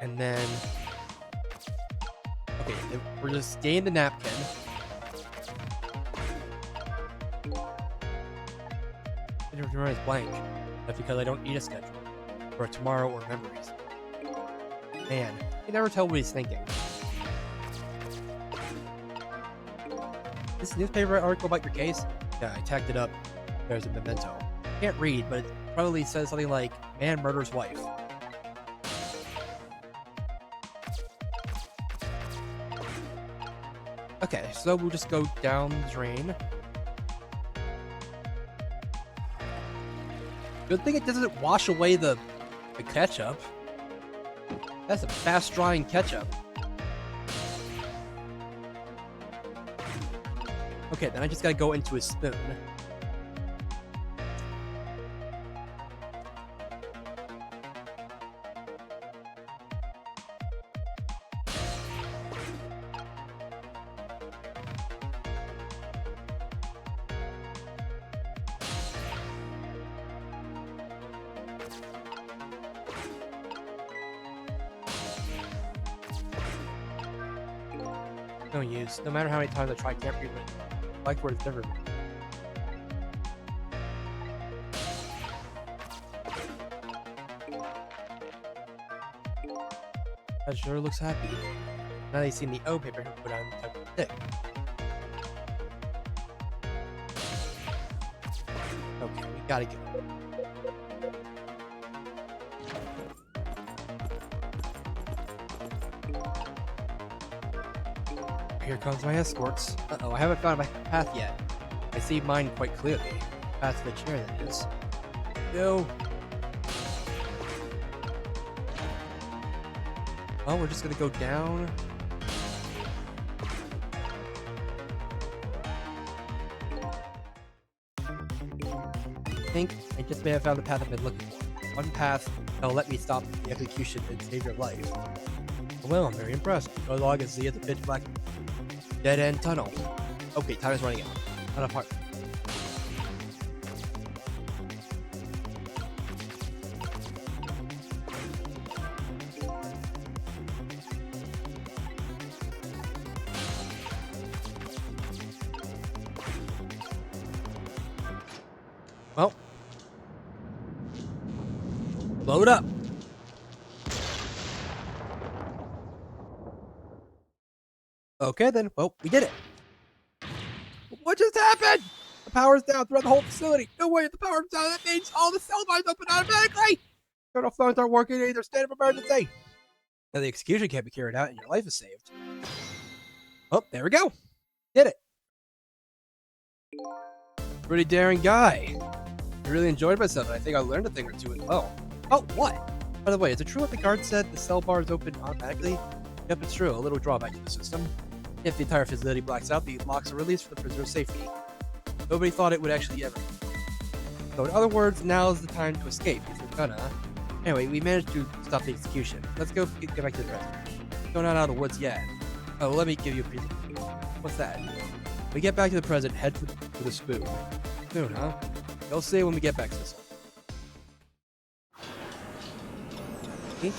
And then, okay, we're just getting the napkin. It's blank. That's because I don't need a schedule for tomorrow or memories. Man, you can never tell what he's thinking. This newspaper article about your case? Yeah, I tacked it up. There's a memento. Can't read, but it probably says something like, man murders wife. Okay, so we'll just go down the drain. Good thing it doesn't wash away the ketchup. That's a fast-drying ketchup. Okay, then I just gotta go into a spoon. No use. No matter how many times I try, I can't read it. Like where it's different. That sure looks happy. Now that you've seen the O paper, put on the type of stick. Okay, we gotta go. Here comes my escorts. Uh-oh, I haven't found my path yet. I see mine quite clearly. Path to the chair, that is. No. Well, we're just gonna go down. I think I just may have found the path I've been looking for. One path that'll let me stop the execution and save your life. Well, I'm very impressed. Go log and see at the pitch black dead-end tunnel. Okay, time is running out. Not apart. Well. Load up. Okay then, well, we did it. What just happened? The power's down throughout the whole facility. No way, if the power's down, that means all the cell lines open automatically. Turtle phones aren't working, either state of emergency. Now the execution can't be carried out and your life is saved. Oh, there we go. Did it. Pretty daring guy. I really enjoyed myself and I think I learned a thing or two as well. Oh, what? By the way, is it true what the guard said? The cell bars open automatically? Yep, it's true. A little drawback to the system. If the entire facility blacks out, the locks are released for the prisoner's safety. Nobody thought it would actually ever. So in other words, now's the time to escape, if you're gonna. Anyway, we managed to stop the execution. Let's go get back to the present. We're not out of the woods yet. Oh, well, let me give you a piece of... What's that? When we get back to the present, head for the spoon. Spoon, huh? You'll see when we get back, Sissel. Okay.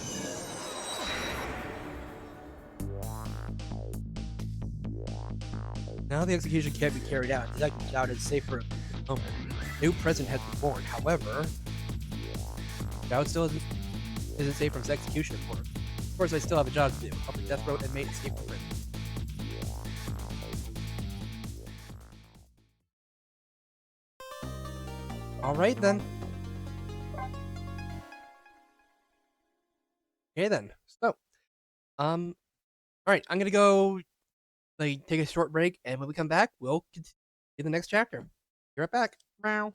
Now the execution can't be carried out. Detective Dowd is safe for a moment. A new president has been born. However, Dowd still isn't safe from his execution, of course. Of course, I still have a job to do. Help the death row inmate escape from prison. Alright then. Okay then. So, alright, I'm gonna go take a short break, and when we come back, we'll continue the next chapter. Be right back. Meow.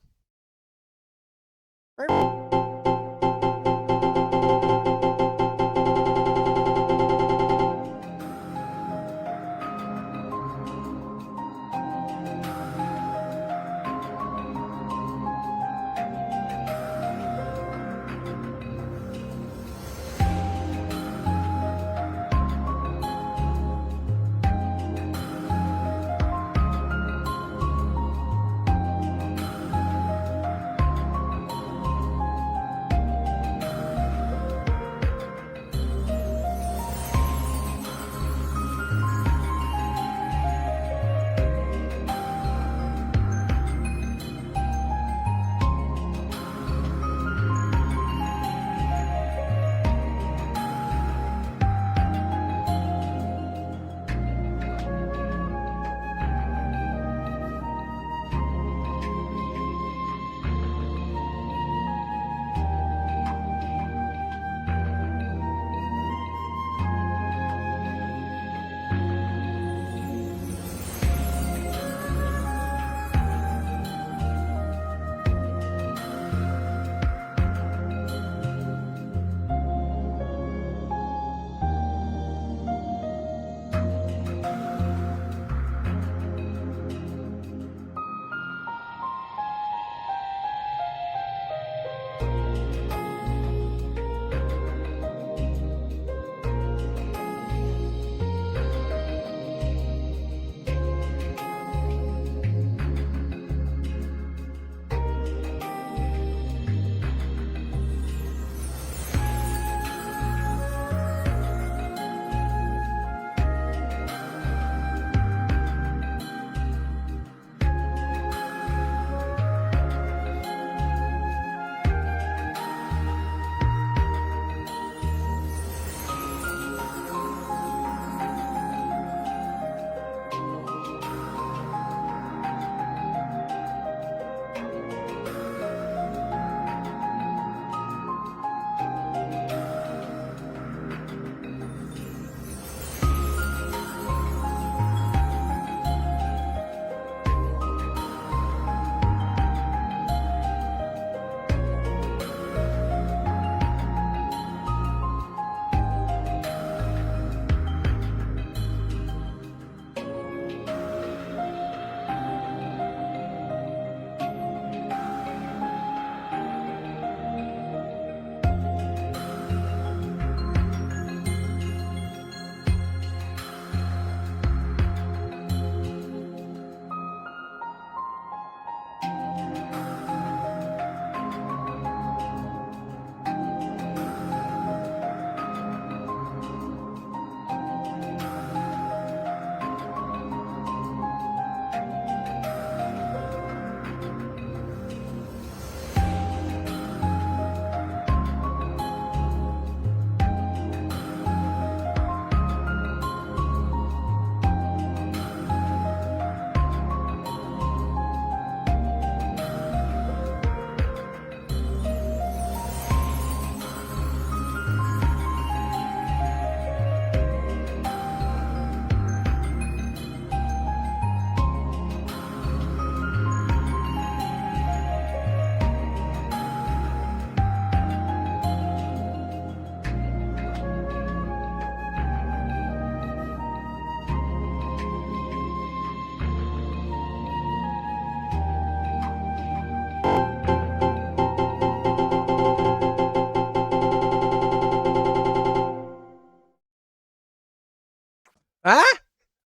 Huh?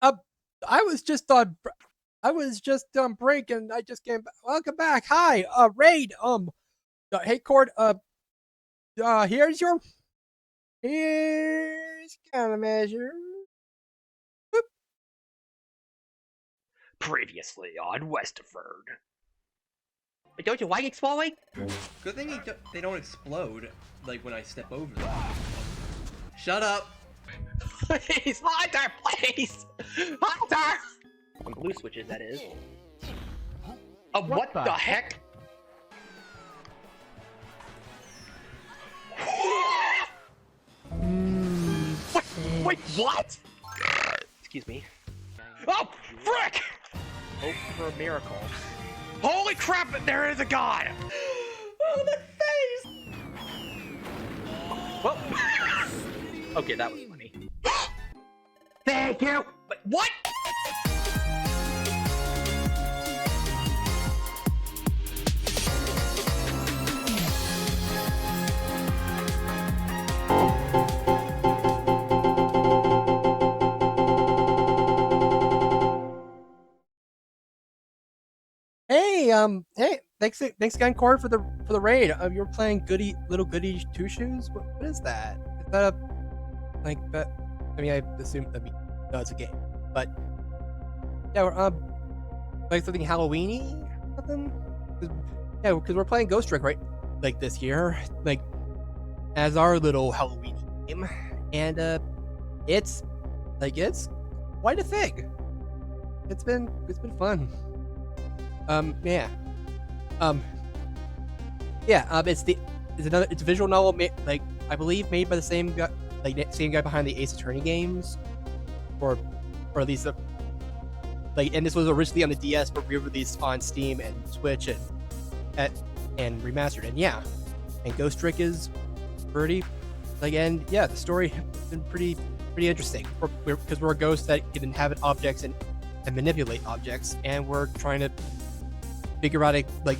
Uh, I was just on. I was just on break, and I just came back. Welcome back. Hi, Raid. Hey, Cord. Here's your. Here's countermeasure. Boop. Previously on Westerford. Don't you like exploding? Good thing they don't explode, like, when I step over them. Shut up! Please, Hunter, please! Hunter! On blue switches, that is. What the heck? Wait, what? Excuse me. Oh, frick! Hope for a miracle. Holy crap, there is a god! Oh, the face! Well, okay, that was funny. Thank you! But what? Hey, thanks again, Cord, for the raid. You were playing Little Goody Two Shoes. What is that? Is that I mean, I assume no, it's a game, but yeah, we're like something Halloweeny, something. Yeah, because we're playing Ghost Trick right, like this year, like as our little Halloween game, and it's quite a thing. It's been fun. It's a visual novel like I believe made by the same guy, same guy behind the Ace Attorney games, or at least and this was originally on the DS but re-released on Steam and Switch and remastered, and Ghost Trick is pretty the story has been pretty interesting because we're a ghost that can inhabit objects and manipulate objects, and we're trying to figure out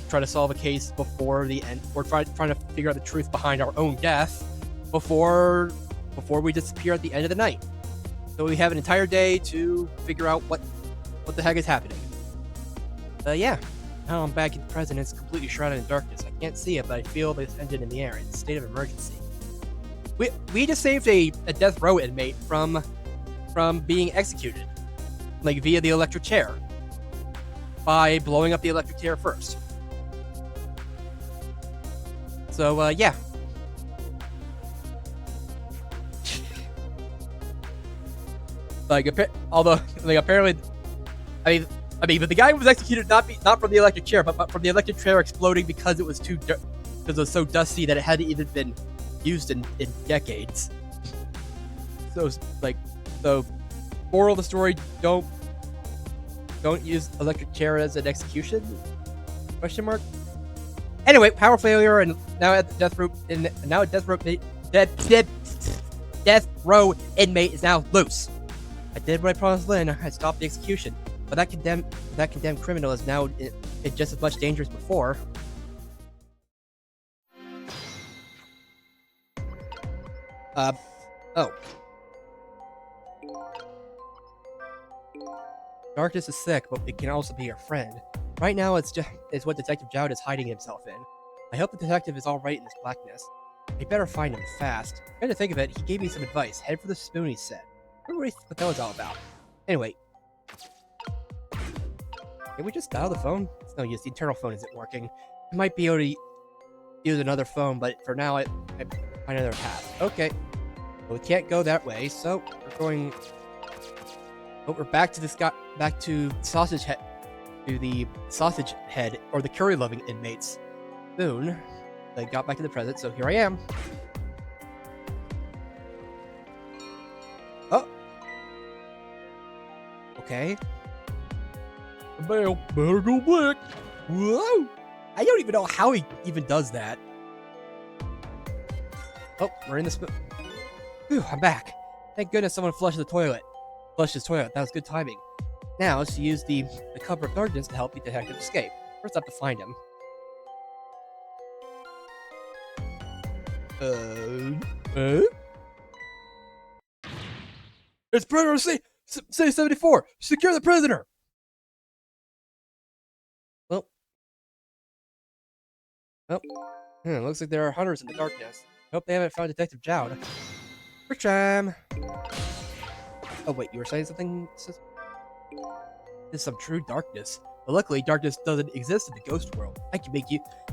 try to solve a case before the end, or trying to figure out the truth behind our own death before we disappear at the end of the night. So we have an entire day to figure out what the heck is happening. Now I'm back in the present. It's completely shrouded in darkness. I can't see it, but I feel this engine in the air. It's a state of emergency. We just saved a death row inmate from being executed, via the electric chair, by blowing up the electric chair first. So, apparently, but the guy was executed not from the electric chair, but from the electric chair exploding because it was so dusty that it hadn't even been used in decades. So moral of the story: don't use electric chair as an execution? Question mark. Anyway, power failure, and now at the death row inmate is now loose. I did what I promised Lynn. I stopped the execution, but that condemned criminal is now in just as much danger as before. Oh. Darkness is sick, but it can also be your friend. Right now, it's what Detective Jowd is hiding himself in. I hope the detective is alright in this blackness. I better find him fast. Trying to think of it, he gave me some advice. Head for the spoon, he said. I wonder what that was all about. Anyway. Can we just dial the phone? It's no use, the internal phone isn't working. I might be able to use another phone, but for now, I find another path. Okay. Well, we can't go that way, so we're going... But we're back to the sausage head, or the curry-loving inmates. Soon, they got back to the present, so here I am. Oh. Okay. Better go back. Whoa! I don't even know how he even does that. Oh, we're in the Phew, I'm back. Thank goodness someone flushed his toilet. That was good timing. Now, let's use the cover of darkness to help the detective escape. First, I have to find him. It's prisoner C-74! Secure the prisoner! Well. Looks like there are hunters in the darkness. Hope they haven't found Detective Jowd. For time. Oh wait, you were saying something? This is some true darkness. But luckily, darkness doesn't exist in the ghost world. I can make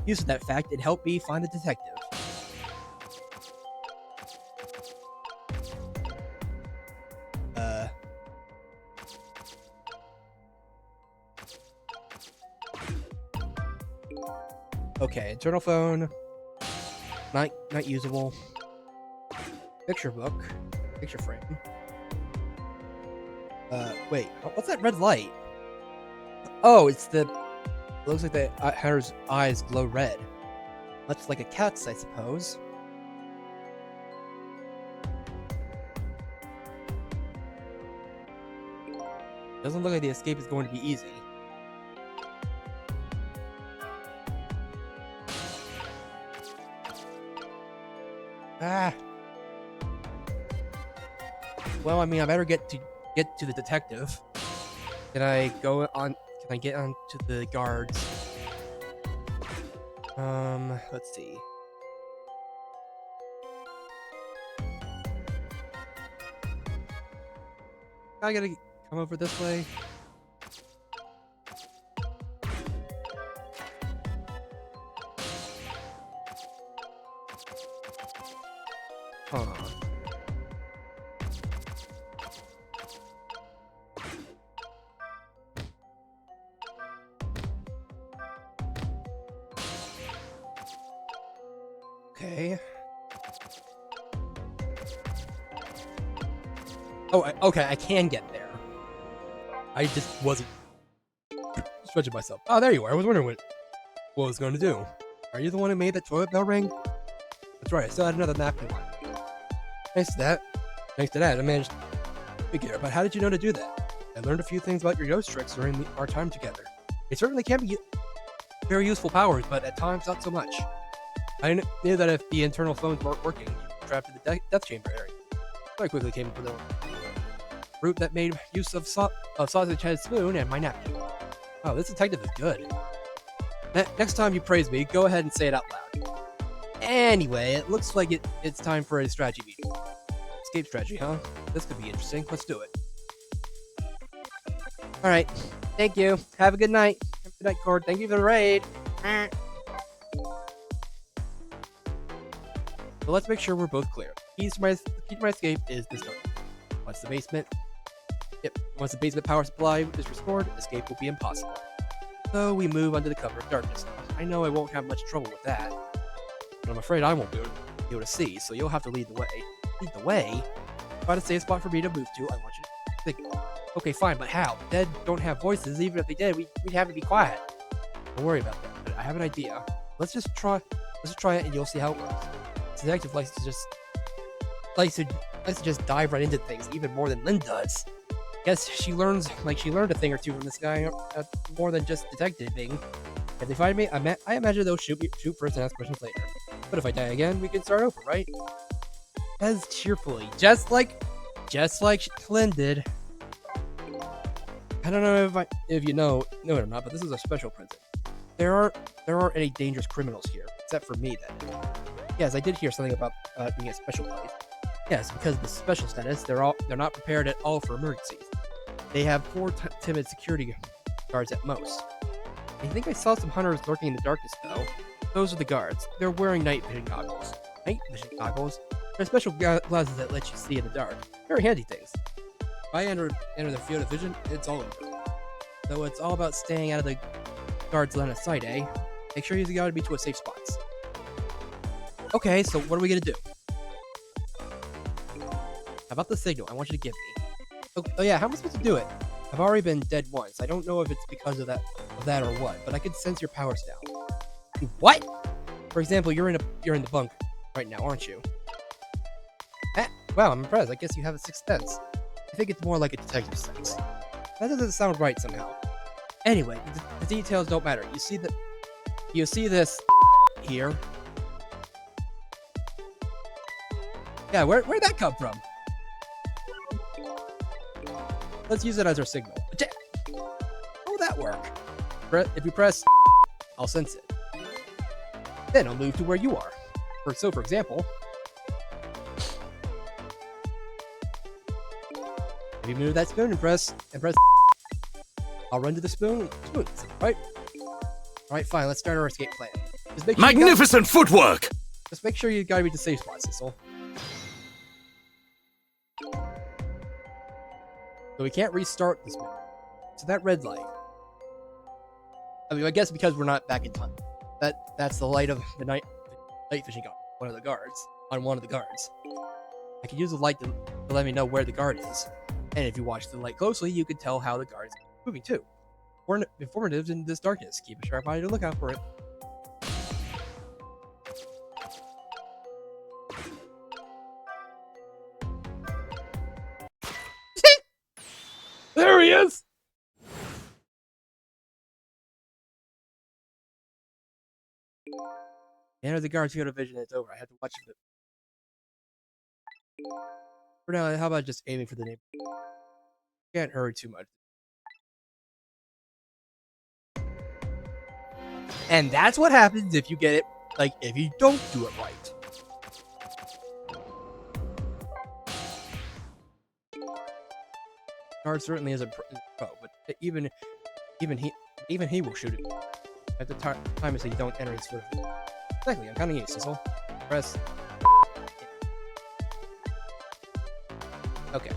use of that fact and help me find the detective. Okay, internal phone. Not usable. Picture book. Picture frame. Wait, what's that red light? Oh, it's the... It looks like the hunter's eyes glow red. Much like a cat's, I suppose. Doesn't look like the escape is going to be easy. Ah. Well, I mean, I better get to the detective. Can I go on? Can I get on to the guards? Let's see. I gotta come over this way. Huh. Okay. Oh, okay, I can get there. I just wasn't stretching myself. Oh, there you are. I was wondering what I was going to do. Are you the one who made that toilet bell ring? That's right, I still had another napkin. Thanks to that, I managed to figure out. But how did you know to do that? I learned a few things about your ghost tricks during our time together. They certainly can be very useful powers, but at times not so much. I knew that if the internal phones weren't working, you were trapped in the death chamber area. So I quickly came up with a route that made use of sausage head spoon and my napkin. Oh, this detective is good. Next time you praise me, go ahead and say it out loud. Anyway, it looks like it's time for a strategy meeting. Escape strategy, huh? This could be interesting. Let's do it. Alright. Thank you. Have a good night. Have a good night, Cord. Thank you for the raid. So let's make sure we're both clear. The key to my escape is this door. Once the basement power supply is restored, escape will be impossible. So we move under the cover of darkness. I know I won't have much trouble with that, but I'm afraid I won't be able to see, so you'll have to lead the way. Lead the way? Find a safe spot for me to move to. I want you to think. Okay, fine, but how? The dead don't have voices. Even if they did, we'd have to be quiet. Don't worry about that. But I have an idea. Let's just try it, and you'll see how it works. The detective likes to just dive right into things, even more than Lynn does. Guess she learned a thing or two from this guy, more than just detectiving. If they find me, I imagine they'll shoot first and ask questions later. But if I die again, we can start over, right? As cheerfully, just like Lynn did. I don't know if you know it or not, but this is a special prison. There aren't any dangerous criminals here, except for me. Then. Yes, I did hear something about being a special place. Yes, because of the special status, they're not prepared at all for emergencies. They have 4 timid security guards at most. I think I saw some hunters lurking in the darkness, though. Those are the guards. They're wearing night vision goggles. Night vision goggles? They're special glasses that let you see in the dark. Very handy things. If I enter the field of vision, it's all over. So it's all about staying out of the guards' line of sight, eh? Make sure you guide me to a safe spots. Okay, so what are we gonna do? How about the signal I want you to give me? Oh yeah, how am I supposed to do it? I've already been dead once. I don't know if it's because of that or what, but I can sense your powers now. What? For example, you're in the bunk right now, aren't you? Wow, I'm impressed. I guess you have a sixth sense. I think it's more like a detective sense. That doesn't sound right somehow. Anyway, the details don't matter. You see this here? Yeah, where'd that come from? Let's use it as our signal. How will that work? If you press, I'll sense it. Then I'll move to where you are. For example, if you move that spoon and press, I'll run to the spoon. Right? Alright, fine. Let's start our escape plan. Just make sure Magnificent footwork! just make sure you gotta reach the safe spot, Cecil. So we can't restart this mission. So that red light. I mean, I guess because we're not back in time. That's the light of the night fishing guard. One of the guards. On one of the guards. I can use the light to let me know where the guard is. And if you watch the light closely, you can tell how the guard is moving too. Informative in this darkness. Keep a sharp eye to look out for it. There he is! Enter the guard's field of vision. It's over. I have to watch it. For now, how about just aiming for the name? Can't hurry too much. And that's what happens if you get it, like, if you don't do it right. Guard certainly is a pro, but even he will shoot it. At the time I say don't enter his field. Exactly, I'm counting you, Cecil. Press. Okay.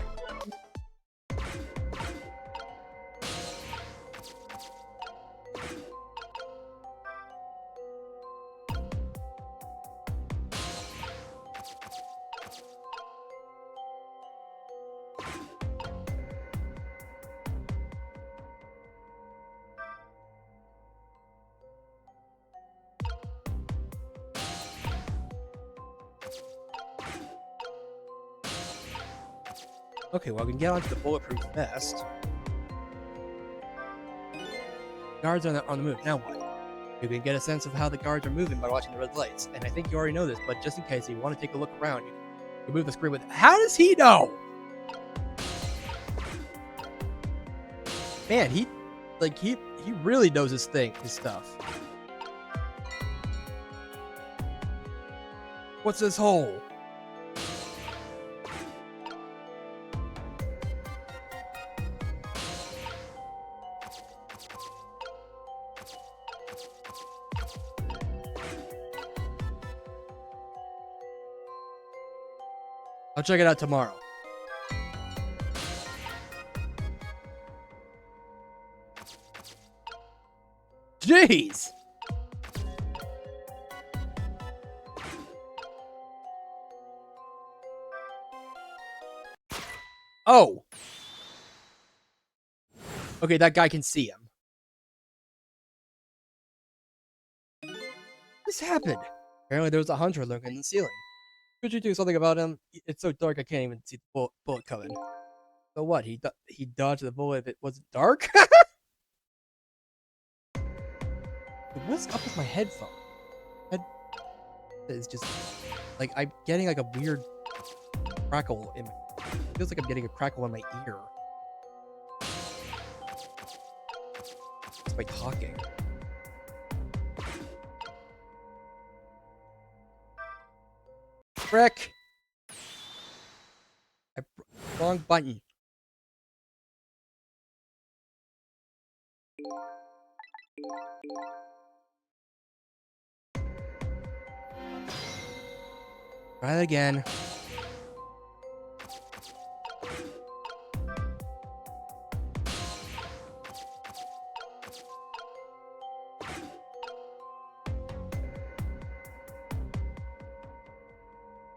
Okay, well, I can get onto the bulletproof vest. Guards on the move. Now what? You can get a sense of how the guards are moving by watching the red lights. And I think you already know this, but just in case, if you want to take a look around, you can move the screen with. How does he know? Man, he really knows his stuff. What's this hole? I'll check it out tomorrow. Jeez! Oh! Okay, that guy can see him. This happened. Apparently there was a hunter lurking in the ceiling. Could you do something about him? It's so dark I can't even see the bullet coming. So what? He dodged the bullet if it was dark? What's up with my headphone? It's just like I'm getting like a weird crackle in my. It feels like I'm getting a crackle in my ear. Just by talking. Frick! Wrong button. Try that again.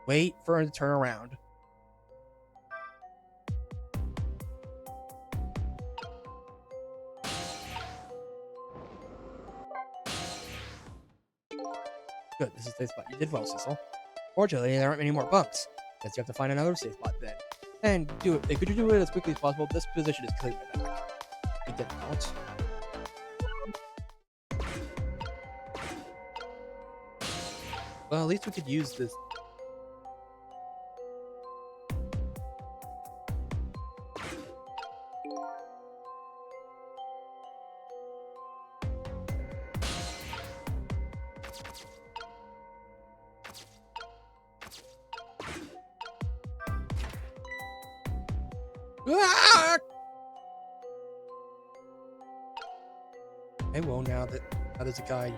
Wait for him to turn around. Good, this is a safe spot. You did well, Cecil. Fortunately, there aren't many more bunks. Guess you have to find another safe spot then. And do it. Could you do it as quickly as possible? This position is clear my back. Be difficult. Well, at least we could use this. Ah! Okay, well now there's a guy.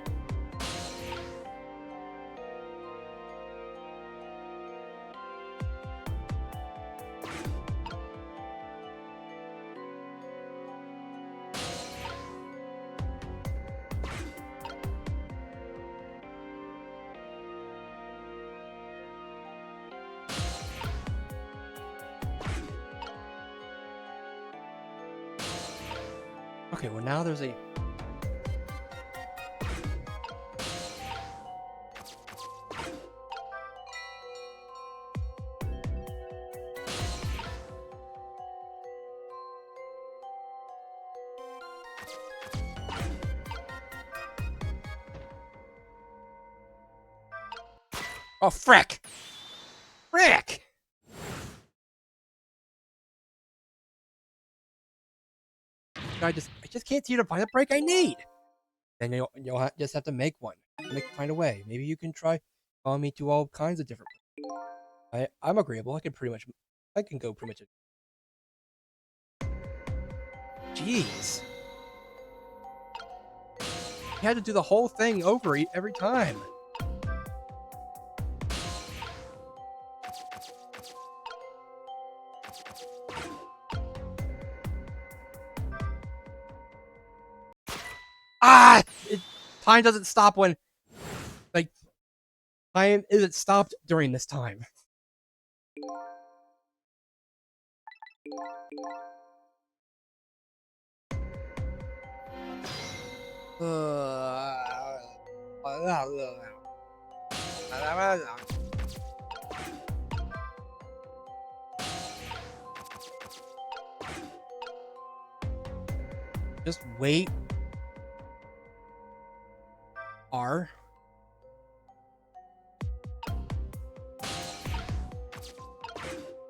Okay, well now there's a. Oh, frick! Frick! I just can't seem to find the break I need. Then you'll just have to make one. Find a way. Maybe you can try calling me to all kinds of different. I'm agreeable. I can go pretty much. Jeez. You had to do the whole thing over every time. Ah! Time doesn't stop when. Like, time isn't stopped during this time. Just wait. R.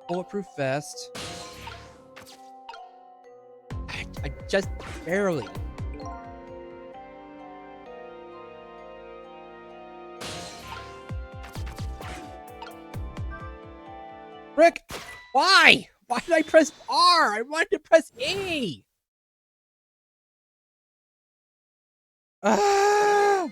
Bulletproof vest. I just barely. Rick, why? Why did I press R? I wanted to press E. Ah!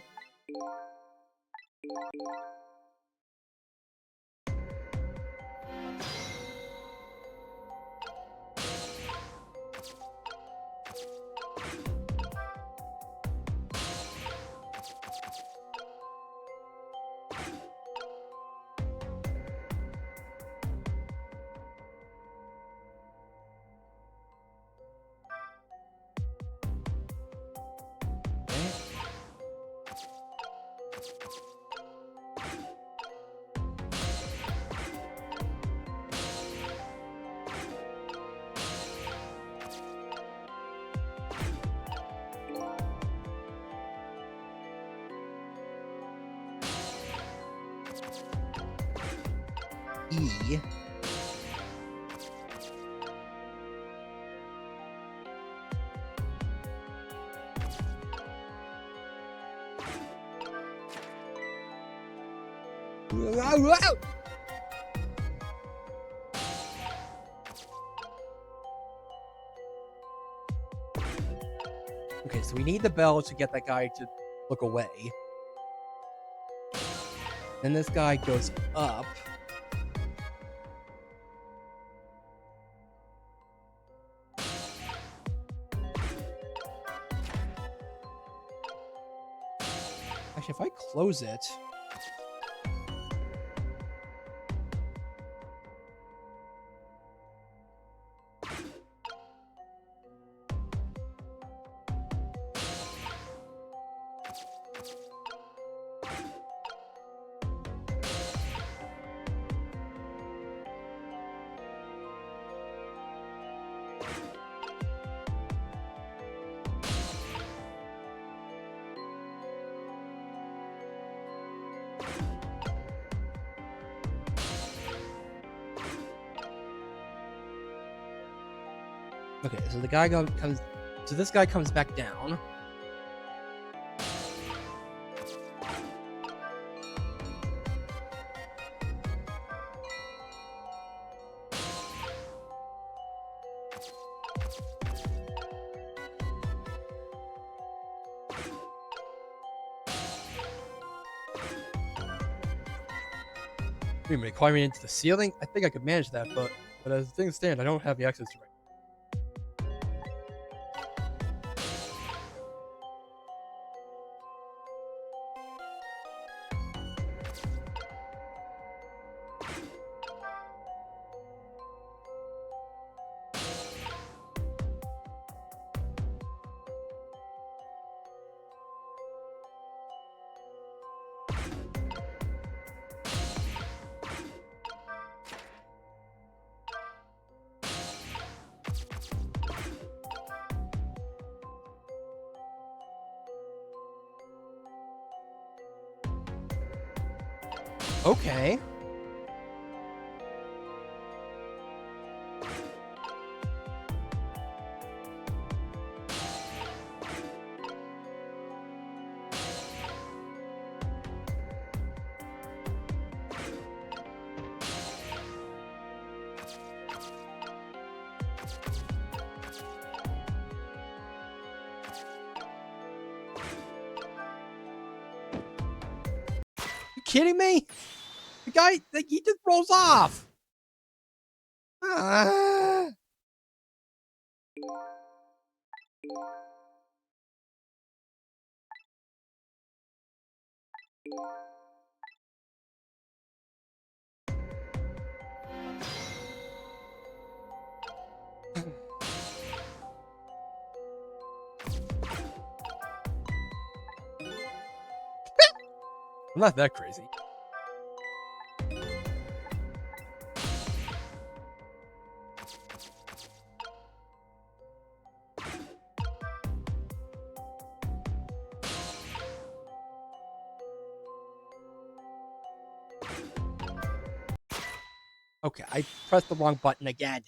E. Okay, so we need the bell to get that guy to look away. Then this guy goes up. Actually, if I close it... Okay, so the guy comes... So this guy comes back down. Wait a minute, climbing into the ceiling? I think I could manage that, but as things stand, I don't have the access to it. Okay. You kidding me? The guy, like, he just rolls off. Ah. I'm not that crazy. Okay, I pressed the wrong button again.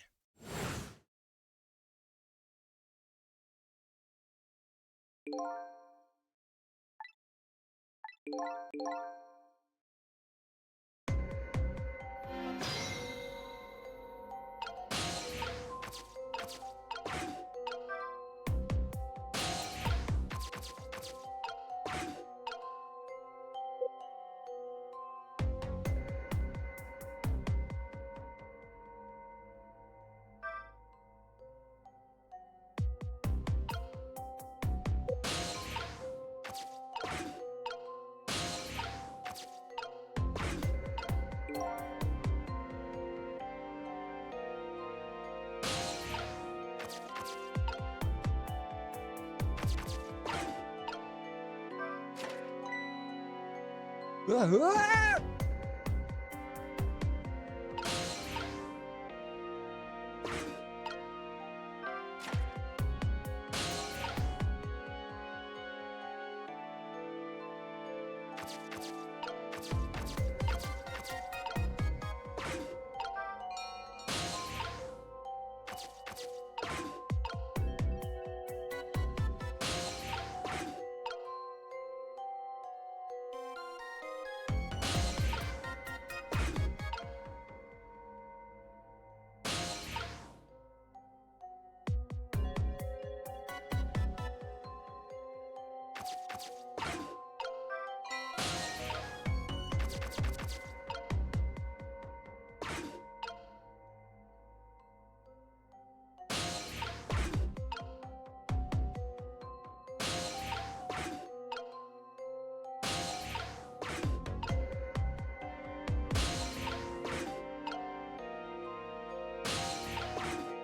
Ah!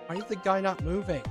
Why is the guy not moving?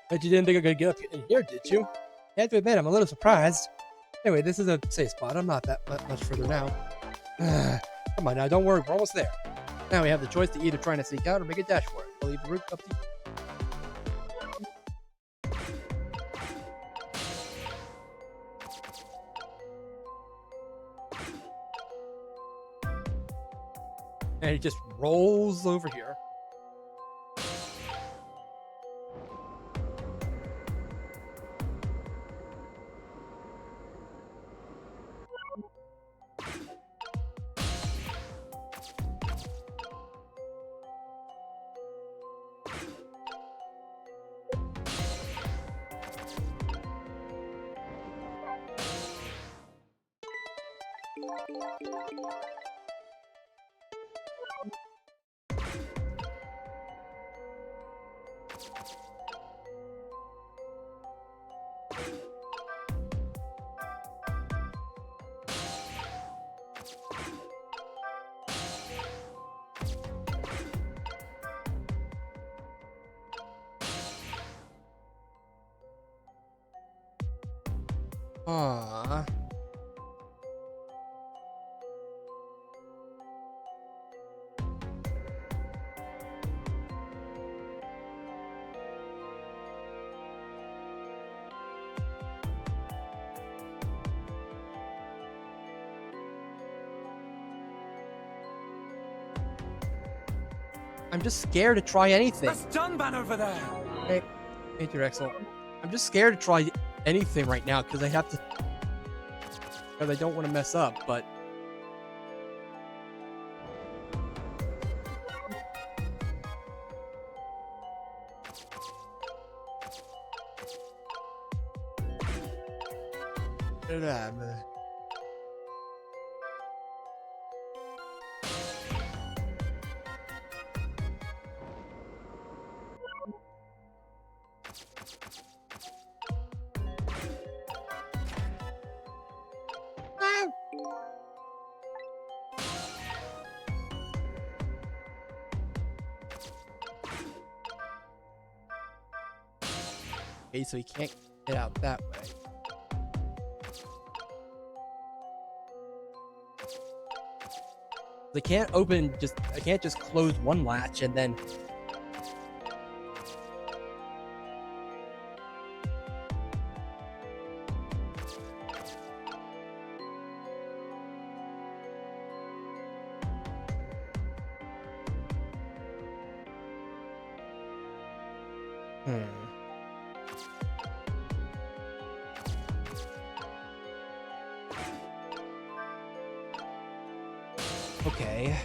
Bet you didn't think I could get up in here, did you? I have to admit, I'm a little surprised. Anyway, this is a safe spot. I'm not that much further now. Come on now, don't worry, we're almost there. Now we have the choice to either try to sneak out or make a dash for it. I'll leave the route up to you. And he just rolls over here. Aww. I'm just scared to try anything. That's Dunban over there. Hey, Rexel. I'm just scared to try anything right now because I have to. Because I don't want to mess up, but. Okay, so he can't get out that way. I can't just close one latch and then. Okay.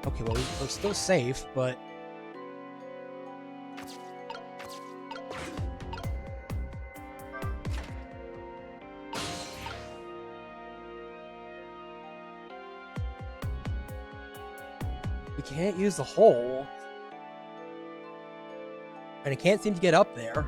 Okay, well, we're still safe, but... we can't use the hole. And it can't seem to get up there.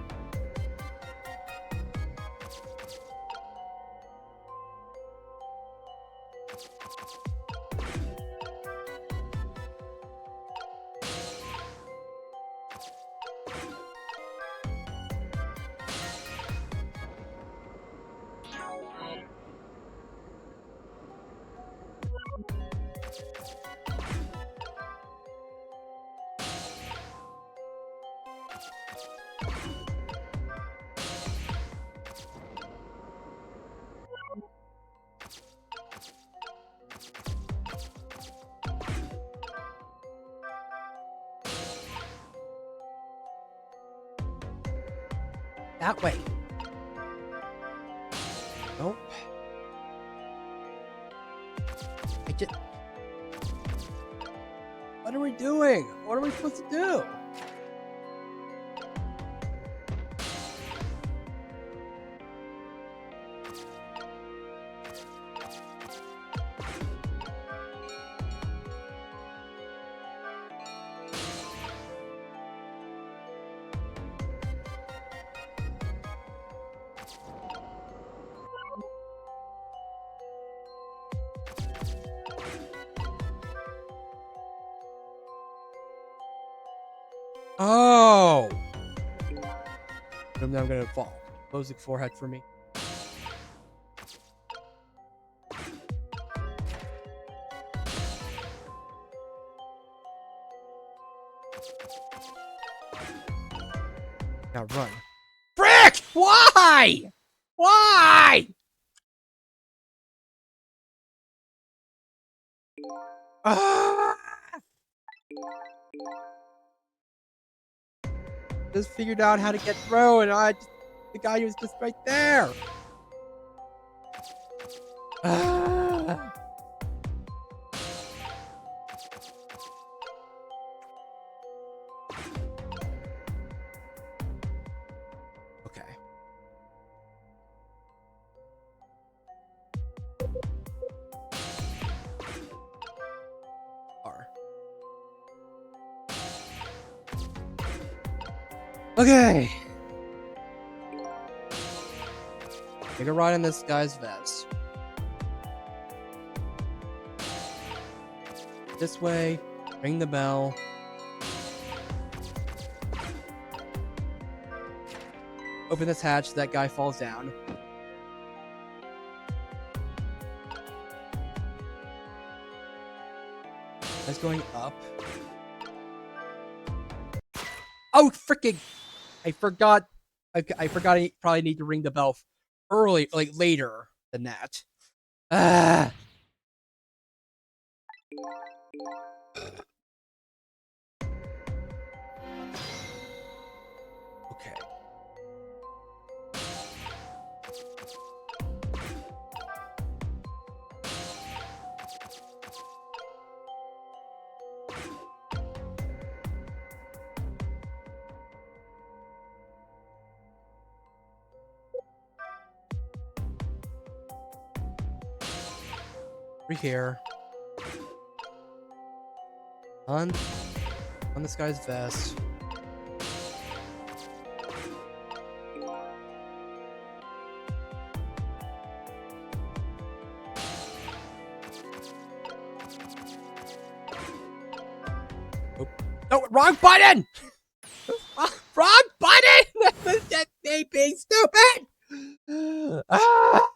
That way. I just... What are we doing? What are we supposed to do? Oh! I'm now gonna fall. Closing forehead for me. Now run. Frick! Why? Why? Ah! Just figured out how to get through, and the guy was just right there. Ah. Okay. R. Okay. Take a ride in this guy's vest. This way. Ring the bell. Open this hatch. That guy falls down. That's going up. Oh, freaking! I forgot. I forgot. I probably need to ring the bell early, like later than that. Ah. Okay. We're here. On this guy's vest. Oh, no, wrong button! Wrong button! That's me being stupid! Ah!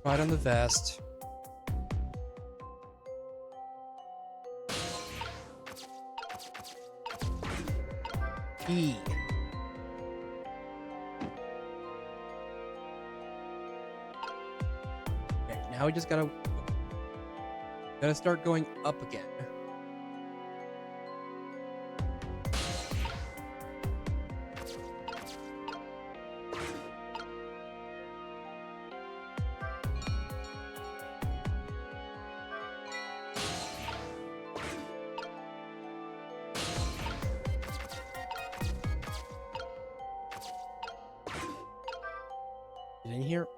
Right on the vest. E. Okay, now we just gotta start going up again. Get in here.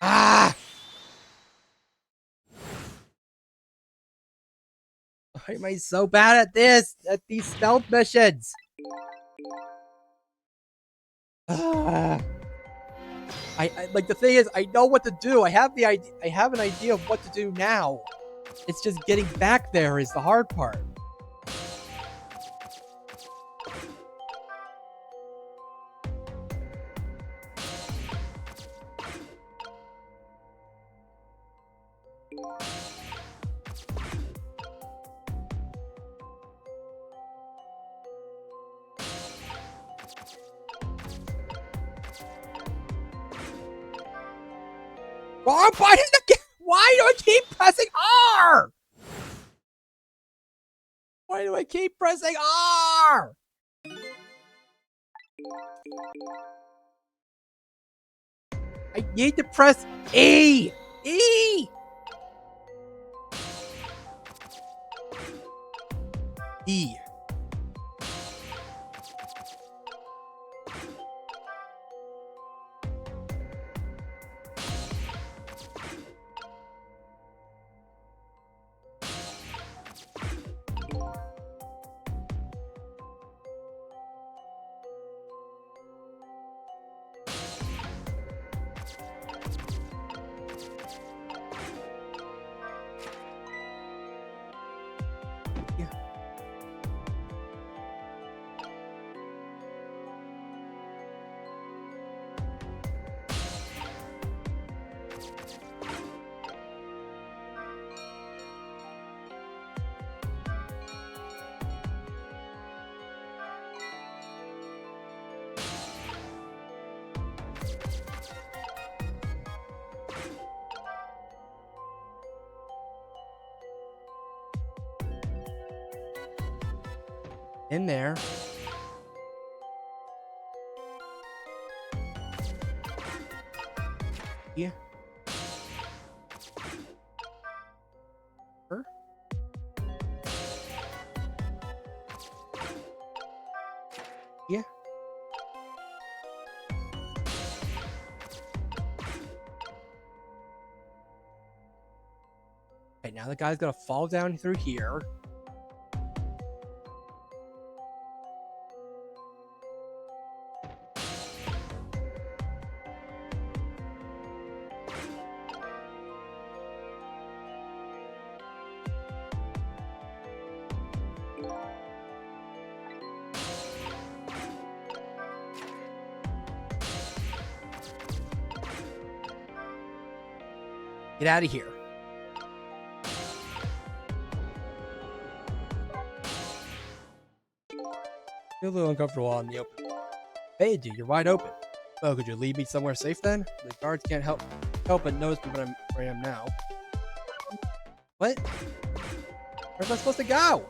Ah! Why am I so bad at this? At these stealth missions? Ah. I like the thing is I know what to do. I have an idea of what to do now. It's just getting back there is the hard part. Wrong button again! Why do I keep pressing R? Why do I keep pressing R? I need to press E! E! E. In there. Yeah. Her? Yeah. Okay, now the guy's gonna fall down through here. Get out of here. Feel a little uncomfortable on the open. Hey, dude, you're wide open. Oh, could you lead me somewhere safe then? The guards can't help but notice me where I am now. What? Where's I supposed to go?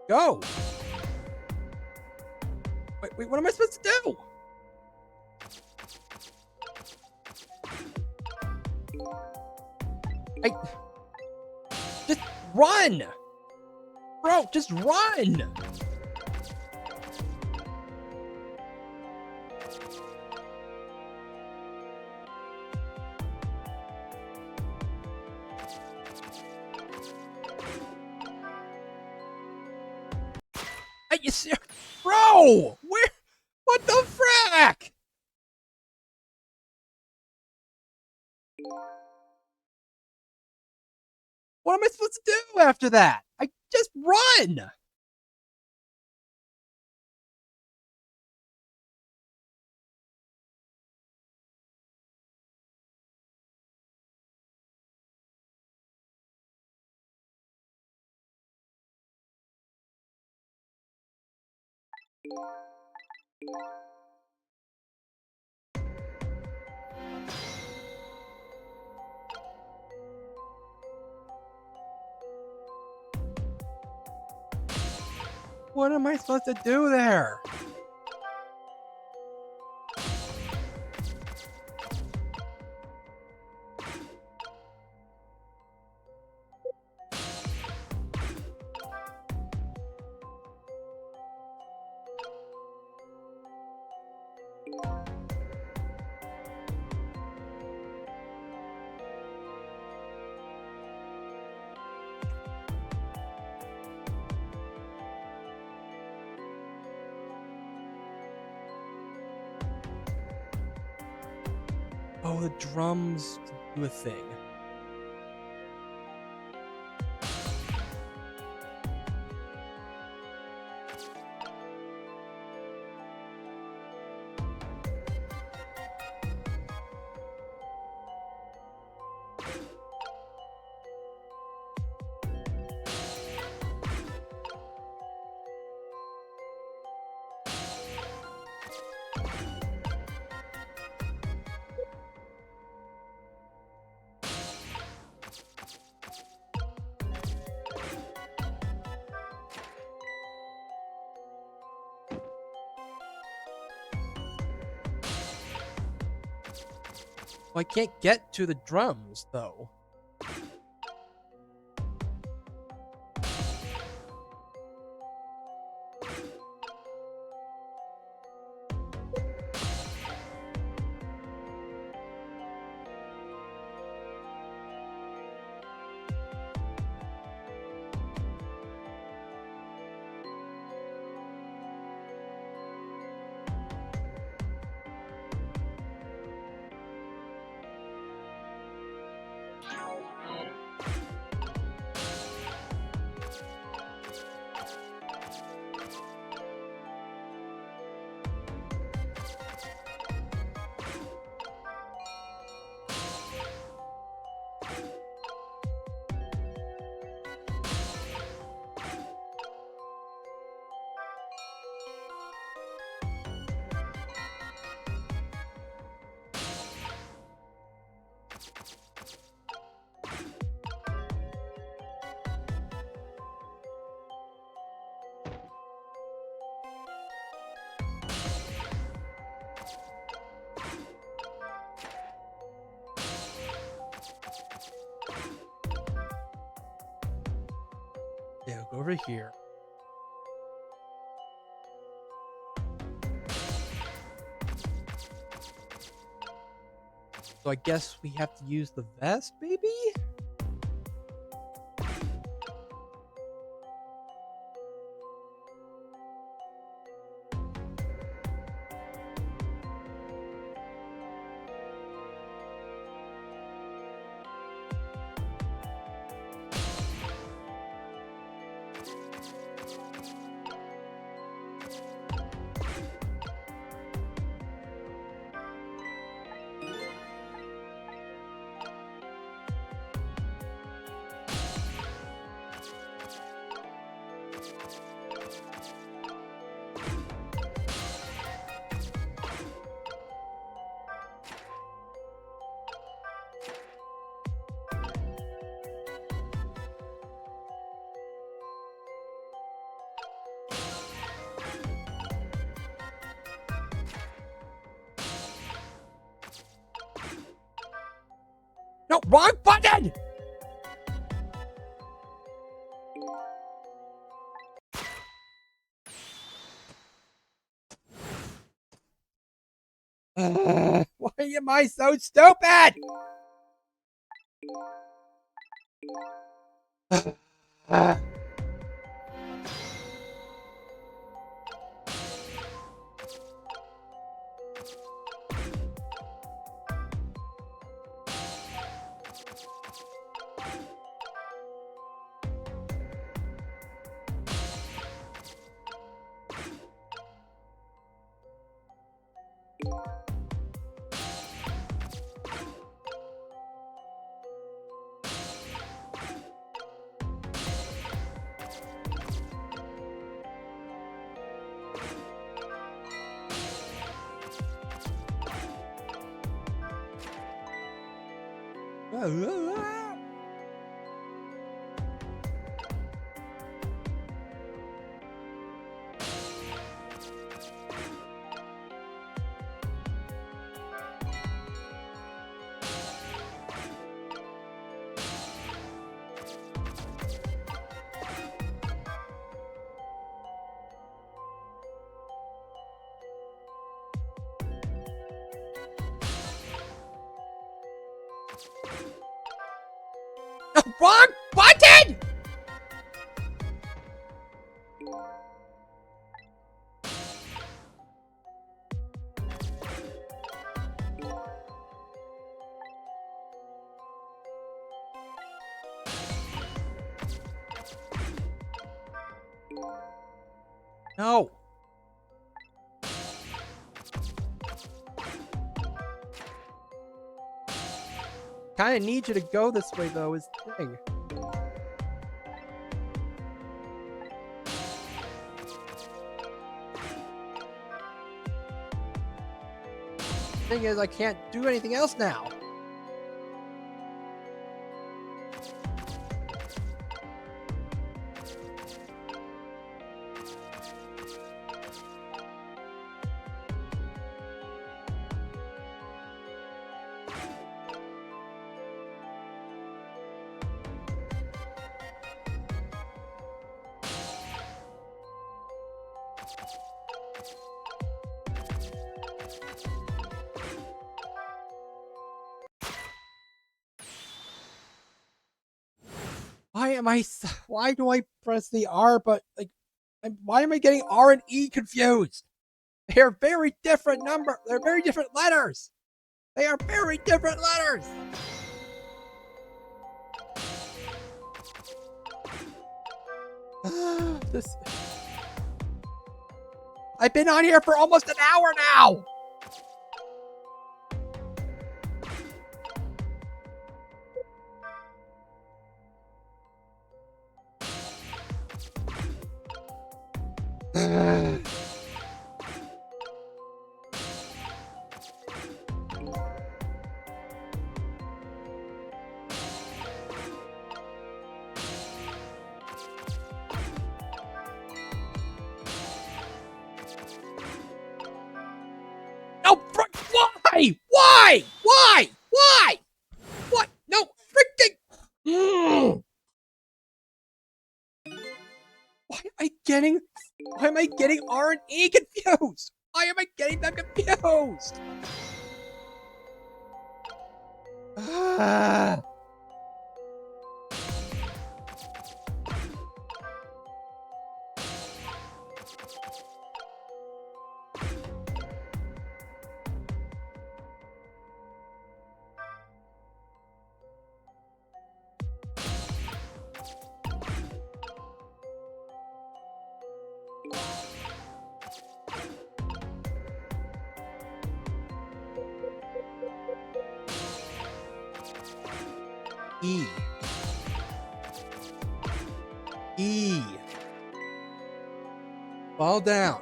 Go! Wait, what am I supposed to do? Just run! Bro, just run! Are you serious? Bro! Where? What the frack? What am I supposed to do after that? I just run! What am I supposed to do there? Oh, the drums do a thing. I can't get to the drums, though. Yeah, go over here. So I guess we have to use the vest, maybe? No, wrong button! Why am I so stupid? Wrong button! No. Kinda need you to go this way, though, is the thing. Thing is, I can't do anything else now. Why am I? Why do I press the R? But like, why am I getting R and E confused? They're very different number. They're very different letters. They are very different letters. This. I've been on here for almost an hour now. No, why? Why? Why? Why? What? No, freaking. Why am I getting R and E confused? Why am I getting them confused? Ah. E. E. Fall down.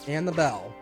And the bell.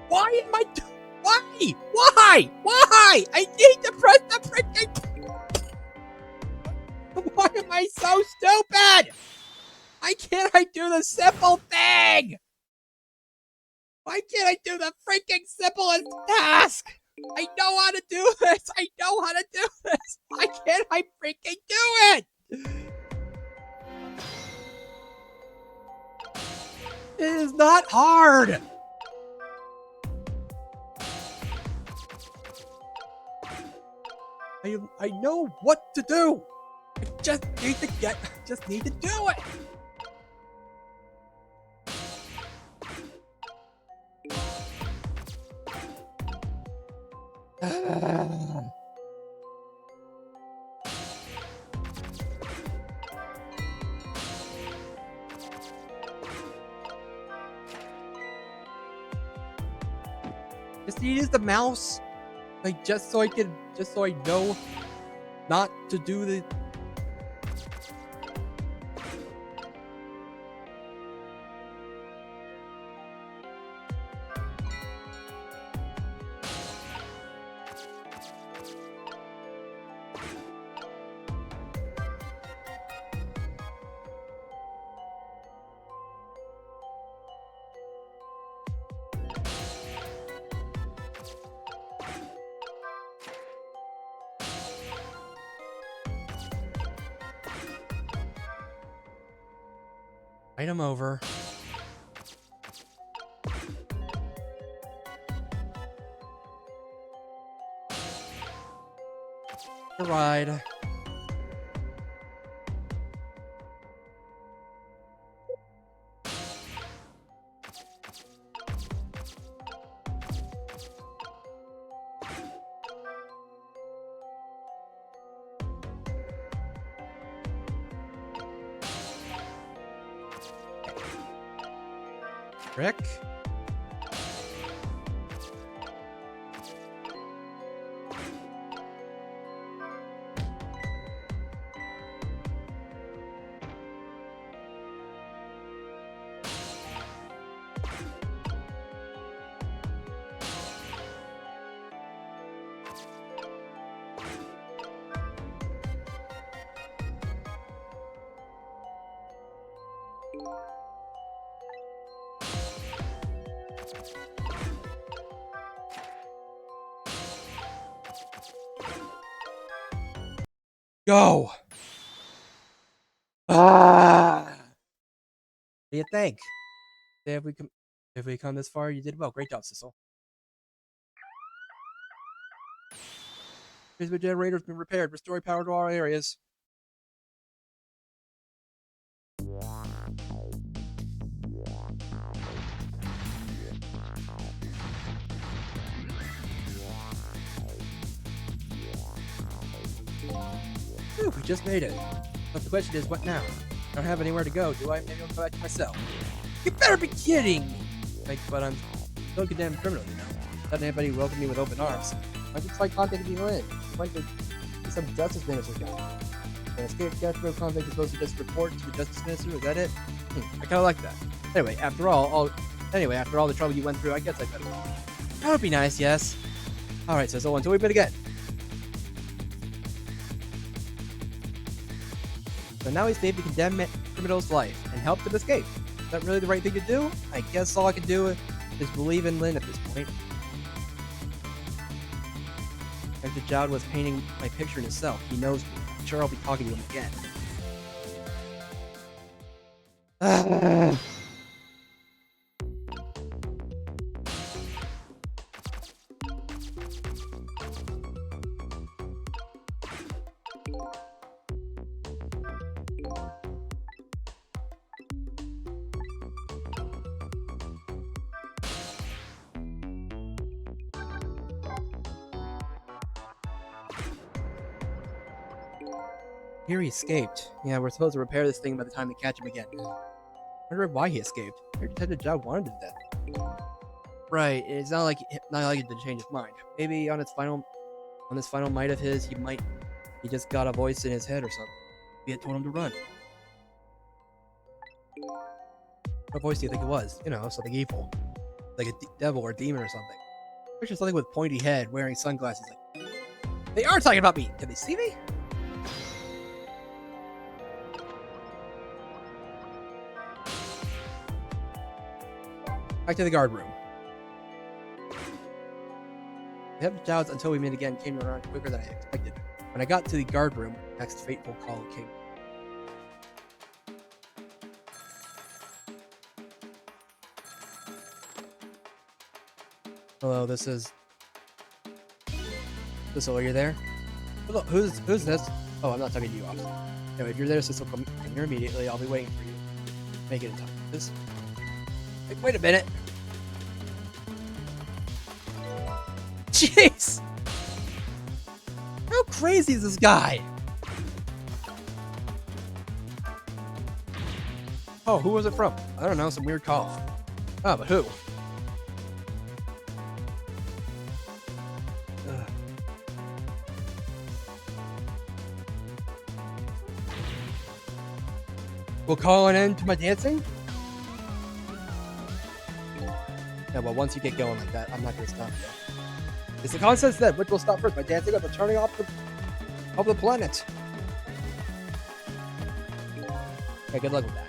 Why am I? Why? Why? Why? I need to press the freaking. Why am I so stupid? Why can't I do the simple thing? Why can't I do the freaking simplest task? I know how to do this. I know how to do this. Why can't I freaking do it? It is not hard. I know what to do. I just need to do it. Just need to use the mouse, like just so I know not to do the. Item over. The ride. Rick? Go! Ah! What do you think? If we come this far, you did well. Great job, Sissel. Transmit generator's been repaired. Restore power to all areas. Whew, we just made it. But the question is, what now? I don't have anywhere to go, do I? Maybe I'll go back to my cell. You better be kidding me! Like, but I'm still a condemned criminal, you know? Not anybody welcome me with open arms. I just try contacting you in. I went to some justice minister's guy. An escaped death row convict is supposed to just report to the justice minister, is that it? I kinda like that. Anyway, after all the trouble you went through, I guess I better. That would be nice, yes. Alright, so until we meet again. So now we saved the condemned criminal's life and helped him escape. Is that really the right thing to do? I guess all I can do is believe in Lynn at this point. After Jowd was painting my picture in his cell, he knows me. I'm sure I'll be talking to him again. Here he escaped. Yeah, we're supposed to repair this thing by the time they catch him again. I wonder why he escaped. Your Detective Jowd wanted him dead. Right, it's not like he did change his mind. Maybe on this final might of his, he just got a voice in his head or something. Maybe it told him to run. What voice do you think it was? You know, something evil. Like a devil or a demon or something. Picture something with pointy head, wearing sunglasses. Like, they are talking about me! Can they see me? Back to the guard room. The head of Jowd's until we meet again came around quicker than I expected. When I got to the guard room, next fateful call came. Hello, this is. Sissel, are you there? Hello, who's this? Oh, I'm not talking to you, officer. No, if you're there, Sissel, come here immediately. I'll be waiting for you. Make it in time. Hey, wait a minute. Jeez! How crazy is this guy? Oh, who was it from? I don't know, some weird call. Oh, but who? Ugh. We'll call an end to my dancing? Yeah, well, once you get going like that, I'm not gonna stop you. It's the concept that which will stop first by dancing or the turning off the planet. Okay, good luck with that.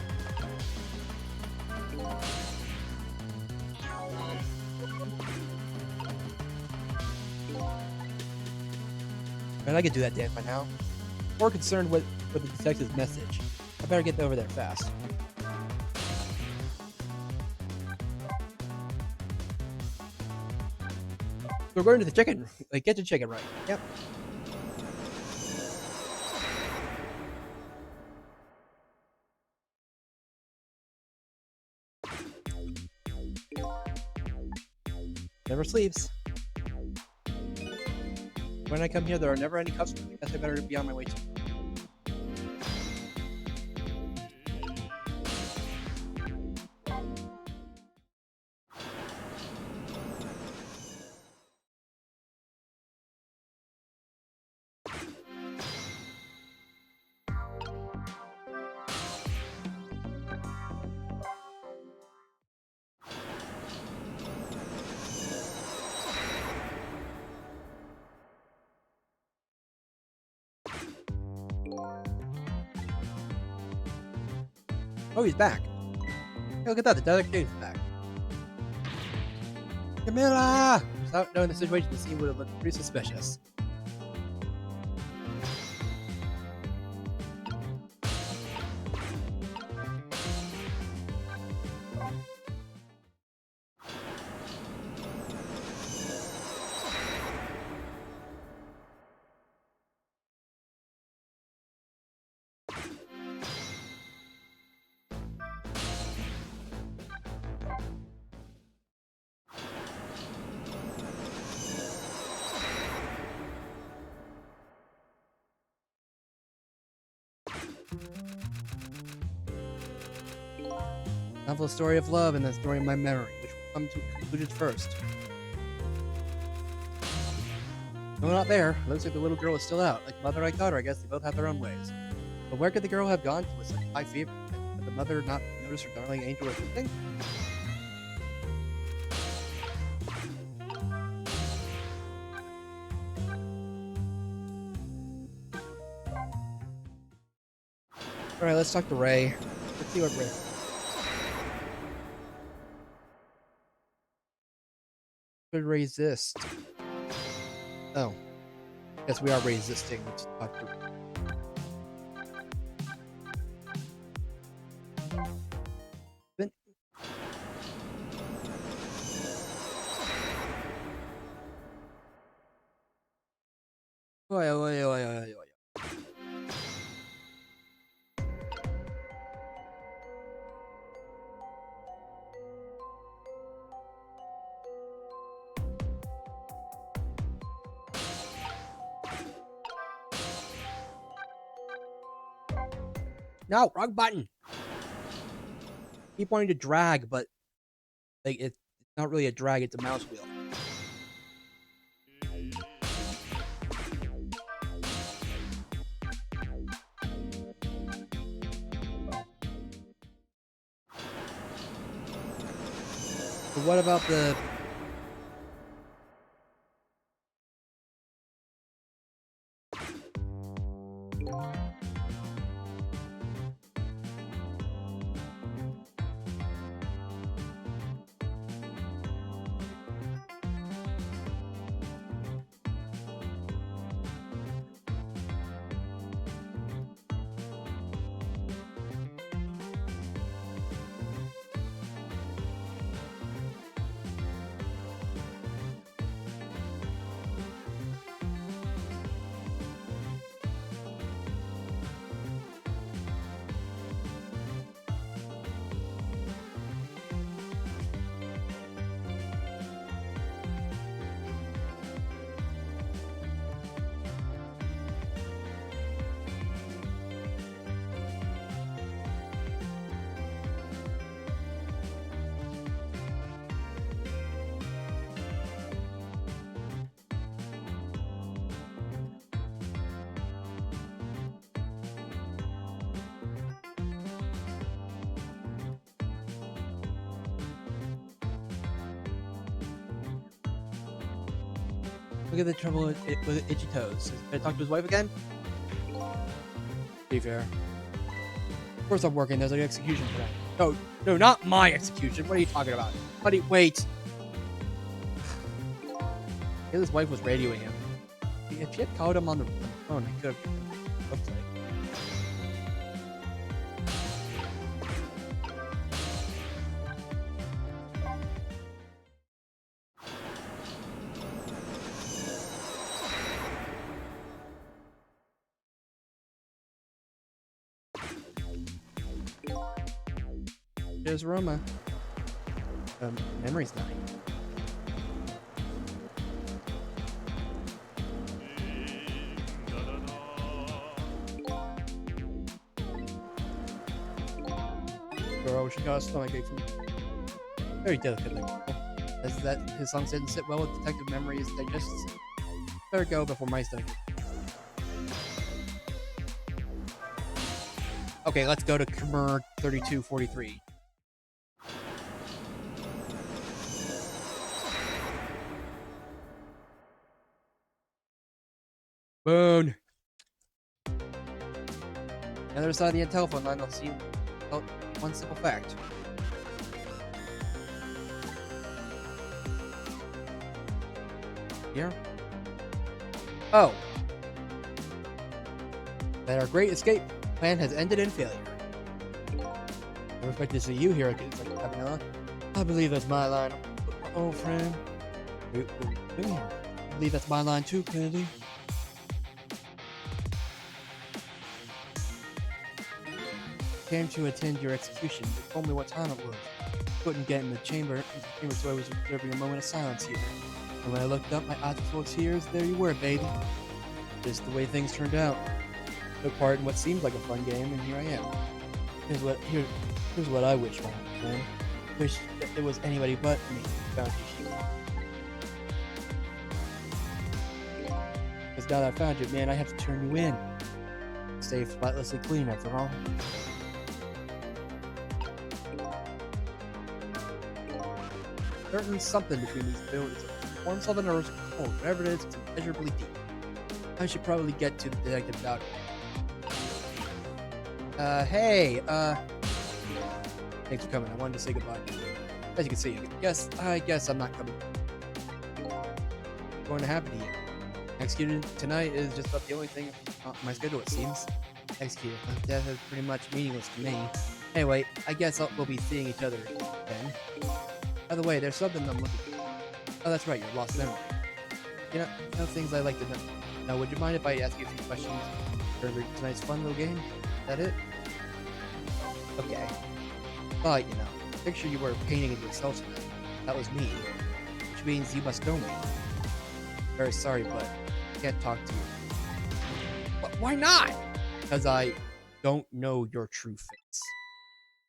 Man, I could do that dance by now. More concerned with the detective's message. I better get over there fast. We're going to the chicken. Like, get the chicken right. Yep. Never sleeps. When I come here, there are never any customers. I guess I better be on my way to. Oh, he's back. Hey, look at that. The detective's back. Camilla! Without knowing the situation, the scene would have looked pretty suspicious. Novel story of love and the story of my memory, which will come to conclusion first. No, not there. Looks like the little girl is still out. Like mother, like daughter. I guess they both have their own ways. But where could the girl have gone with such high fever? Did the mother not notice her darling angel or something? Alright, let's talk to Ray. Let's see what Ray... Could resist. Oh. Guess we are resisting to talk to... Then... Oi. No, wrong button. Keep wanting to drag, but like it's not really a drag; it's a mouse wheel. So what about the? Look at the trouble with Itchy Toes. Can I talk to his wife again? Be fair. Of course I'm working. There's an execution today. No, not my execution. What are you talking about? Buddy, wait. His wife was radioing him. If she had called him on the phone, I could have looked like. There's Roma. Memory's not. Girl, she got a stomachache from very delicately. As that his songs didn't sit well with Detective Memory's digestion. Better go before my stomach. Okay, let's go to Khmer 3243. Boone. The other side of the telephone line, I'll see you. one simple fact. Here? Oh. That our great escape plan has ended in failure. I expect to see you here again. It's like, Cabanela. I believe that's my line. Oh, friend. I believe that's my line too, Kennedy. Came to attend your execution. You told me what time it was. Couldn't get in the chamber, so I was observing a moment of silence here. And when I looked up, my eyes were full of tears. There you were, baby. Just the way things turned out. Took part in what seemed like a fun game, and here I am. Here's what I wish, my friend. Wish that it was anybody but me who found you here. Because now that I found you, man, I have to turn you in. Stay spotlessly clean, after all. Certain something between these two. It's a warm southern or cold. Whatever it is, it's immeasurably deep. I should probably get to the detective about it. Hey, thanks for coming. I wanted to say goodbye. As you can see, I guess I'm not coming. What's going to happen to you? Executed tonight is just about the only thing on my schedule, it seems. Executed. Death is pretty much meaningless to me. Anyway, I guess we'll be seeing each other then. By the way, there's something I'm looking for. Oh, that's right, your lost memory. You know things I like to know. Now, would you mind if I ask you a few questions during tonight's fun little game? Is that it? Okay. But, picture you were painting it yourself tonight. That was me. Which means you must know me. Very sorry, but I can't talk to you. But why not? Because I don't know your true face.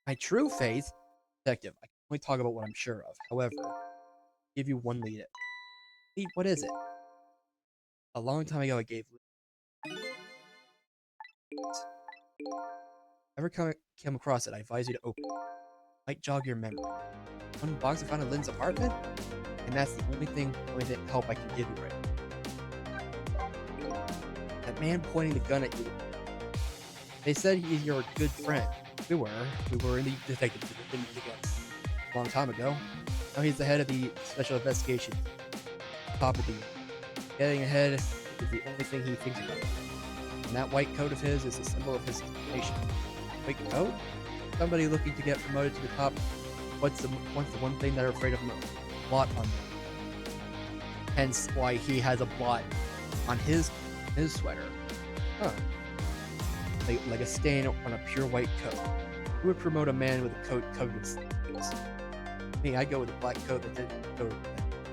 My true face? Detective, I can only talk about what I'm sure of. However, I'll give you one lead. Lead, what is it? A long time ago I gave lead. Ever come across it, I advise you to open it. Might jog your memory. One box I found in Lynn's apartment? And that's the only help I can give you right now. That man pointing the gun at you. They said he's your good friend. We were in the detective division together a long time ago. Now he's the head of the special investigation. Top of the getting ahead is the only thing he thinks about. And that white coat of his is a symbol of his nation. White coat? Somebody looking to get promoted to the top. What's the one thing they're afraid of most? Blot on them. Hence why he has a blot on his sweater. Huh. Like a stain on a pure white coat. Who would promote a man with a coat covered in stains? Me, I go with a black coat that didn't show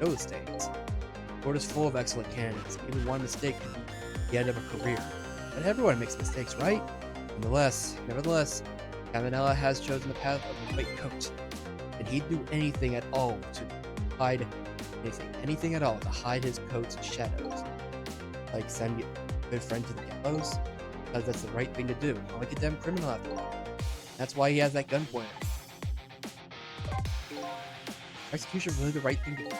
those stains. The board is full of excellent candidates. Even one mistake could be the end of a career. But everyone makes mistakes, right? Nevertheless, Cabanela has chosen the path of the white coat. And he'd do anything at all to hide anything at all to hide his coat's shadows. Like send a good friend to the gallows, because that's the right thing to do. Not like a damn criminal after all. That's why he has that gun pointer. Execution really the right thing to do.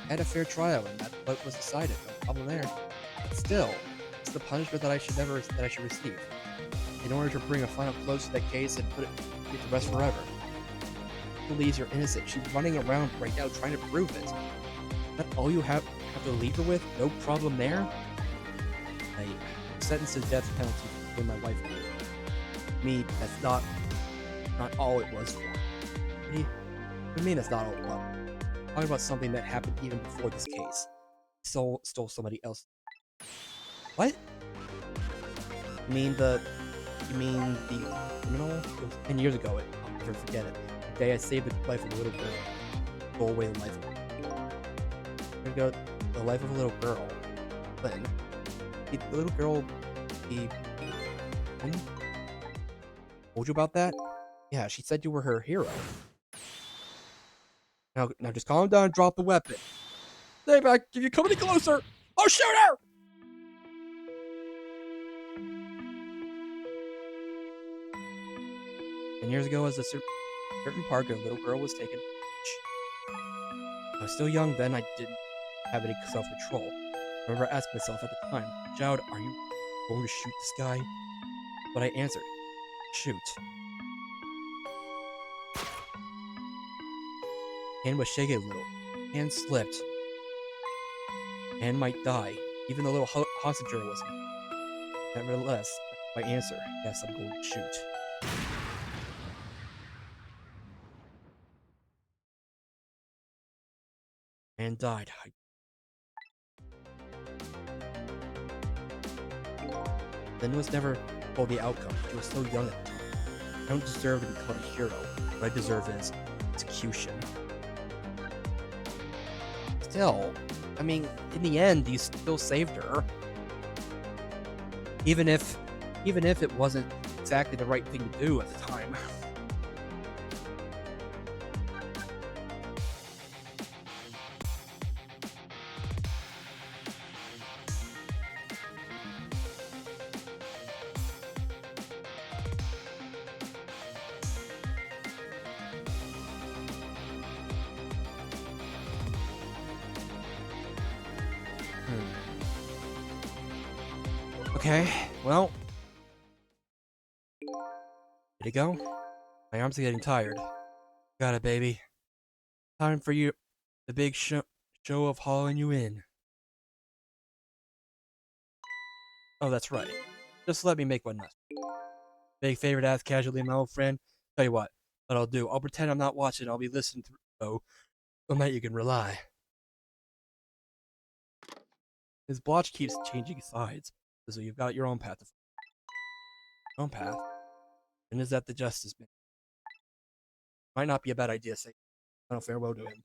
I had a fair trial, and that's what was decided. No problem there. But still, it's the punishment that I should receive. In order to bring a final close to that case and put it to rest forever. She believes you're innocent. She's running around right now trying to prove it. That all you have to leave her with? No problem there? I sentenced to death penalty for killing my wife. Me, that's not all it was for. What do you mean that's not all it was? I'm talking about something that happened even before this case. Stole somebody else. What? You mean the criminal? It was 10 years ago. I'll never forget it. The day I saved the life of a little girl. Stole away the life of the life of a little girl. Lynn. The little girl, told you about that? Yeah, she said you were her hero. Now just calm down and drop the weapon. Stay back. If you come any closer, I'll shoot her! 10 years ago, as a certain park, a little girl was taken. I was still young then. I didn't have any self-control. I remember asking myself at the time, Jowd, are you going to shoot this guy? But I answered, shoot. Hand was shaking a little. Hand slipped. Hand might die. Even the little hostage wasn't. Nevertheless, my answer. Yes, I'm going to shoot. And died. Lynn was never told the outcome. She was so young at the time. I don't deserve to become a hero. What I deserve is execution. Still, I mean, in the end, you still saved her. Even if it wasn't exactly the right thing to do at the time. Okay, well. Ready to go? My arms are getting tired. Got it, baby. Time for you, the big show of hauling you in. Oh, that's right. Just let me make one last. Big favorite ass casually, my old friend. Tell you what I'll do. I'll pretend I'm not watching. I'll be listening through. So, on that you can rely. His blotch keeps changing sides, so you've got your own path to follow. Own path. And is that the Justice Man? Might not be a bad idea to say final farewell to him.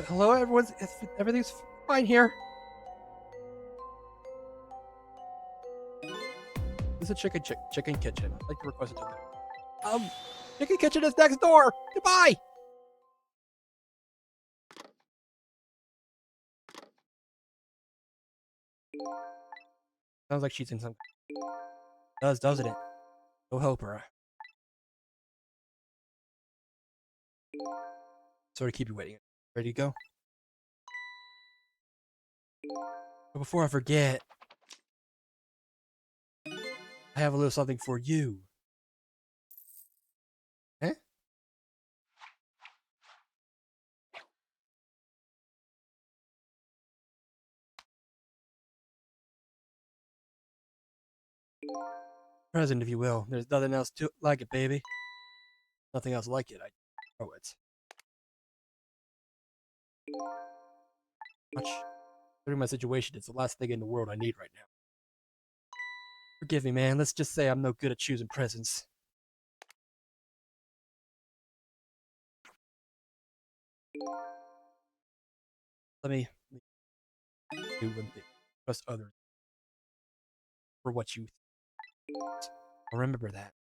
Hello, everyone. Everything's fine here. This is a chicken kitchen. I'd like to request a ticket. Chicken kitchen is next door. Goodbye. Sounds like she's in some. Doesn't it? Go help her. Sorry to keep you waiting. Ready to go? But before I forget, I have a little something for you. Eh? Present, if you will. There's nothing else like it, baby. Nothing else like it. I know it. Much. Considering my situation, it's the last thing in the world I need right now. Forgive me, man. Let's just say I'm no good at choosing presents. Let me do one thing. Trust others for what you think. I'll remember that.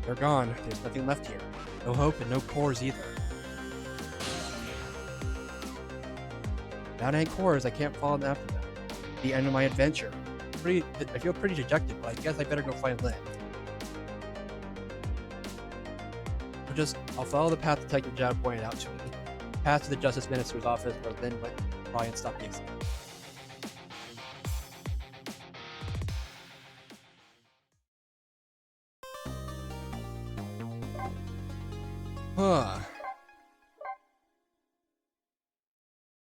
They're gone. There's nothing left here. No hope and no cores either. Without any cores, I can't follow them after them. The end of my adventure. I feel pretty dejected, but I guess I better go find Lynn. I'll follow the path Detective Jad pointed out to me. Path to the Justice Minister's office where Lynn went to try and stop the exam.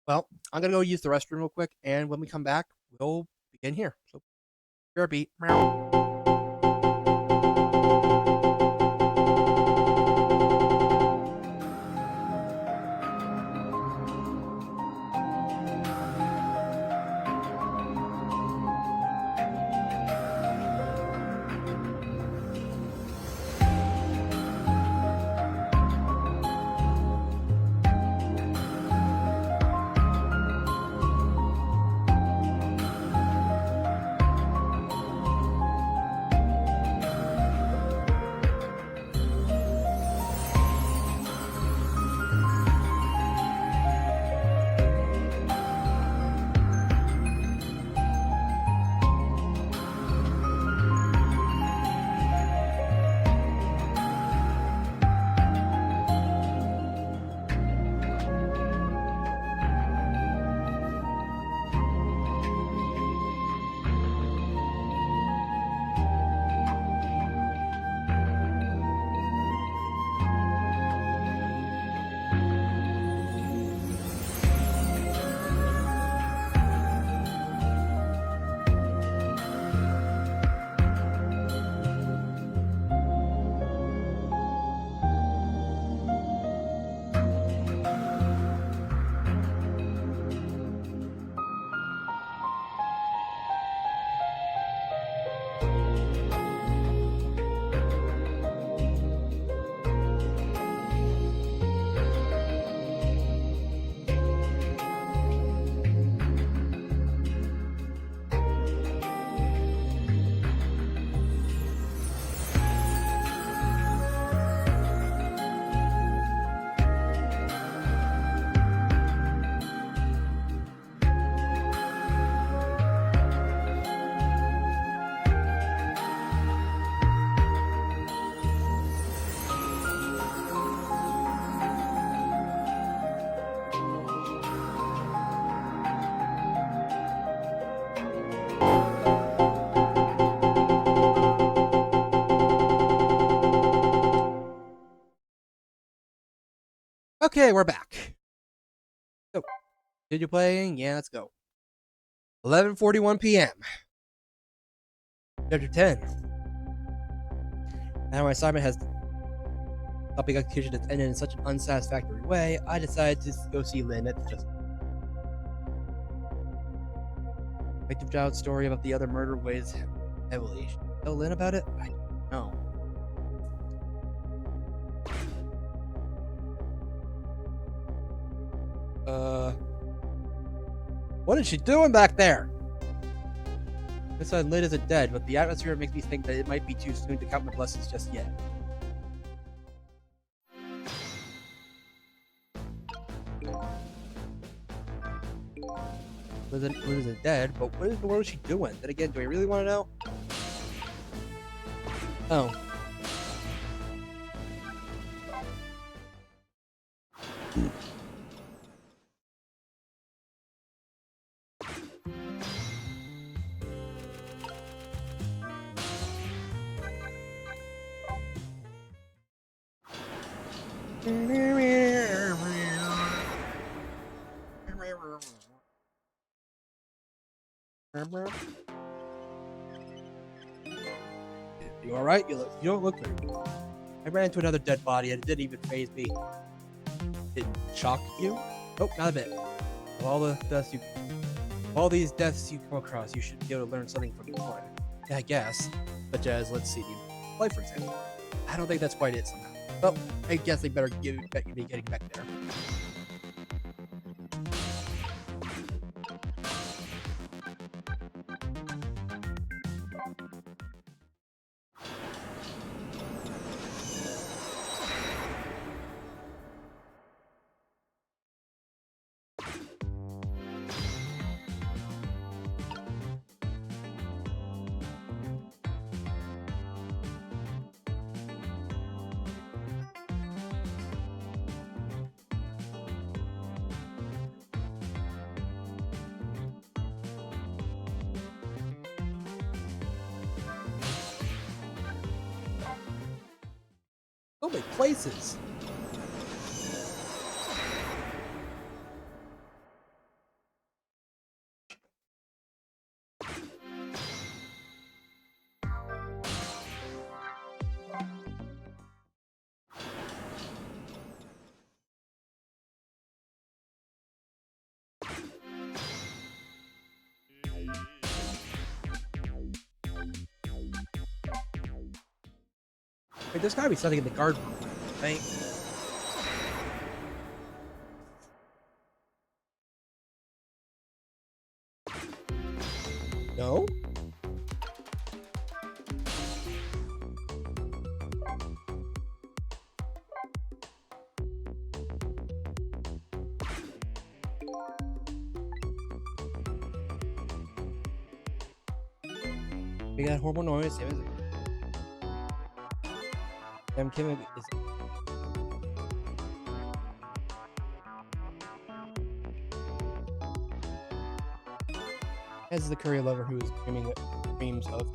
Well, I'm gonna go use the restroom real quick, and when we come back, we'll begin here. So, your beat. Meow. Okay, we're back. So, continue playing? Yeah, let's go. 11:41 p.m. Chapter 10. Now my assignment has helping execution has ended in such an unsatisfactory way, I decided to go see Lynn at just Victim Child's story about the other murder weighs heavily. Should I tell Lynn about it? I don't know. What is she doing back there? This side Lynn isn't dead, but the atmosphere makes me think that it might be too soon to count my blessings just yet. Lynn isn't dead, but what in the world is she doing? Then again, do I really want to know? Oh. You alright? You don't look very good. I ran into another dead body and it didn't even faze me. It shocked you? Nope, not a bit. Of all these deaths you come across, you should be able to learn something from each one. Yeah, I guess. Such as, let's see, life, for example. I don't think that's quite it somehow. Well, I guess they better be getting back there. So many places. Wait, there's gotta be something in the guard room, right? No? We got horrible noise, same as it. Damn Kim is as the courier lover who is dreams of.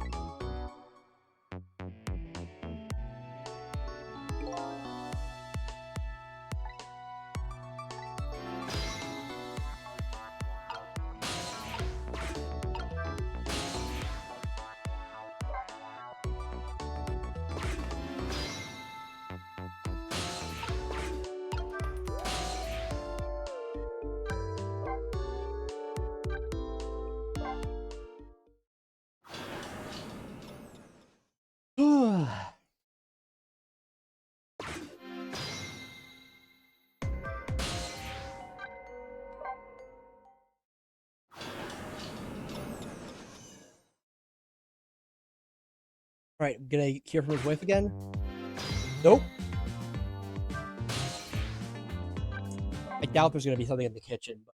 Right, gonna hear from his wife again? Nope. I doubt there's gonna be something in the kitchen. But...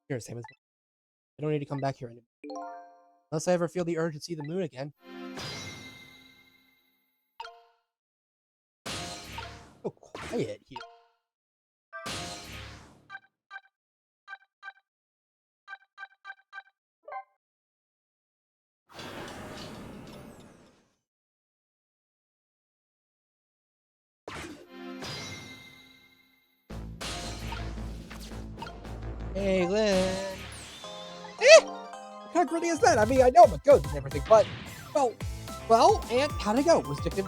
Here, Samus. I don't need to come back here anymore. Unless I ever feel the urge to see the moon again. So quiet here. Hey, Lynn. What kind of gritty is that? I mean, I know I'm a ghost and everything, but and how'd it go? Was Dickon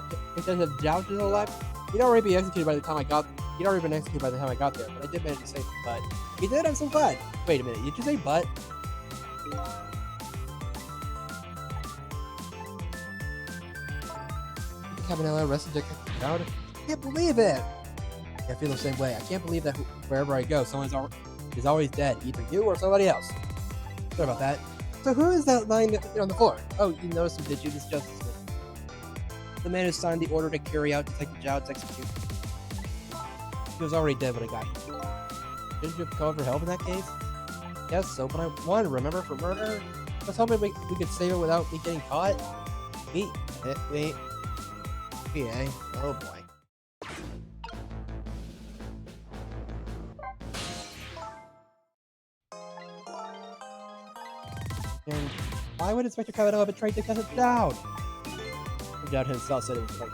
down to the left? He'd already been executed by the time I got. He'd already been executed by the time I got there, but I did manage to save him. But he did. I'm so glad. Wait a minute. Did you say but? Cabanella arrested Dickon. I can't believe it. I feel the same way. I can't believe that wherever I go, someone is always dead, either you or somebody else. Sorry about that. So who is that lying on the floor? Oh, you noticed him, did you? This Justice Smith. The man who signed the order to carry out Detective Zhao's execution. He was already dead when I got here. Didn't you call for help in that case? Yes, so but I won, remember, for murder? I was hoping we could save it without me getting caught. Wait. Yeah, oh boy. And why would Inspector Cabanella betray Detective Zhao? Zhao himself said it was right.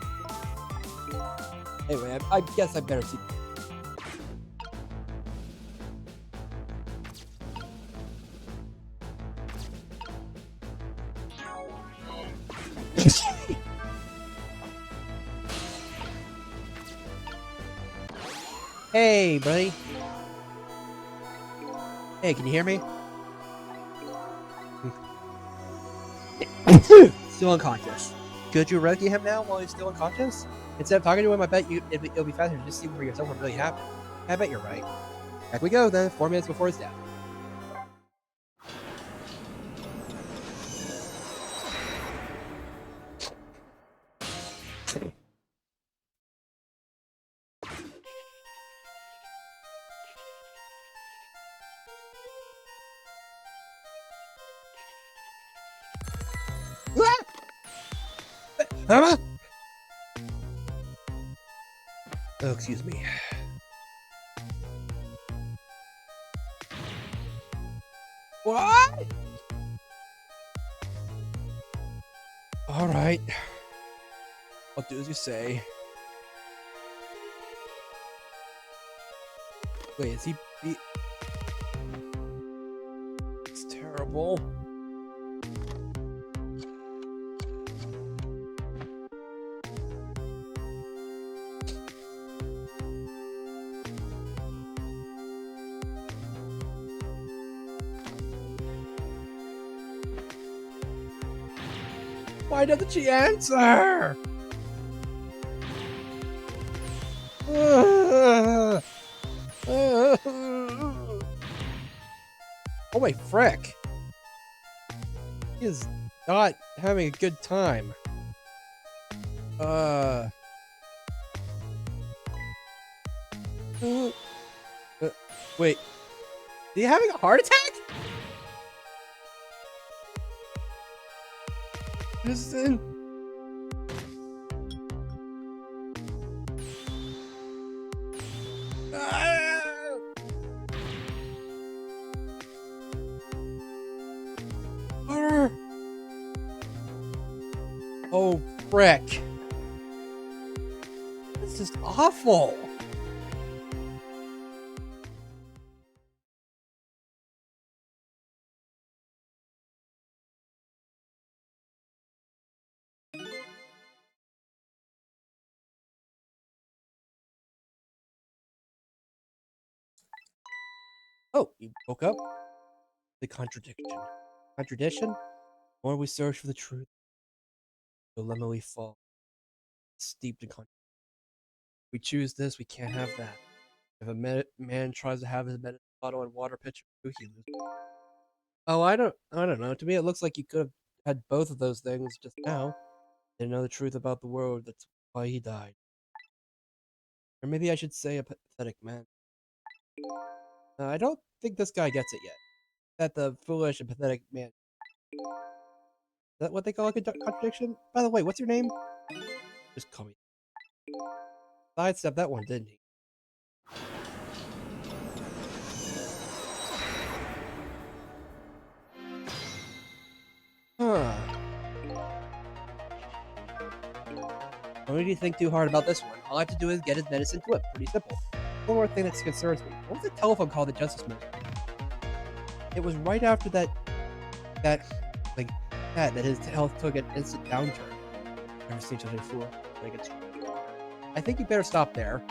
Anyway, I guess I better see. Hey, buddy. Hey, can you hear me? Still unconscious. Could you rescue him now while he's still unconscious? Instead of talking to him, I bet it'll be faster to just see for yourself what really happened. I bet you're right. Back we go then, 4 minutes before his death. Huh? Oh, excuse me. What? All right. I'll do as you say. Wait, is he? It's terrible. Why doesn't she answer? Oh my frick. He is not having a good time. Wait. Is he having a heart attack? Listen. Oh, frick. This is awful. Oh, you woke up? The contradiction. Contradiction? The more we search for the truth, the dilemma we fall. Steeped in contradiction. We choose this, we can't have that. If a man tries to have his medicine bottle and water pitcher, he loses. Oh, I don't know. To me, it looks like you could have had both of those things just now. Didn't know the truth about the world. That's why he died. Or maybe I should say a pathetic man. I don't think this guy gets it yet. that the foolish and pathetic man. Is that what they call a contradiction? By the way, what's your name? Just call me. Sidestep that one, didn't he? Huh. Don't need to think too hard about this one. All I have to do is get his medicine to it. Pretty simple. One more thing that concerns me. What was the telephone call that Justice Minister? It was right after that his health took an instant downturn. Never seen such a fool. I think you better stop there.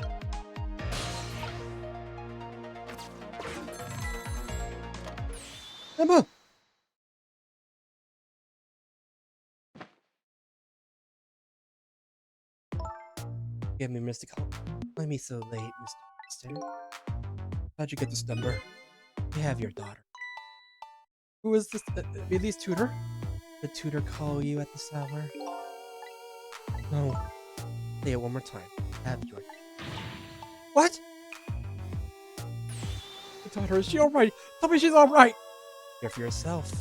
Emma! Give me Mr. Call. Why me so late, Mr. Minister? How'd you get this number? We have your daughter. Who is this? Millie's tutor? The tutor call you at this hour? No. Say it one more time. Have your... What? My daughter, is she alright? Tell me she's alright! Care for yourself.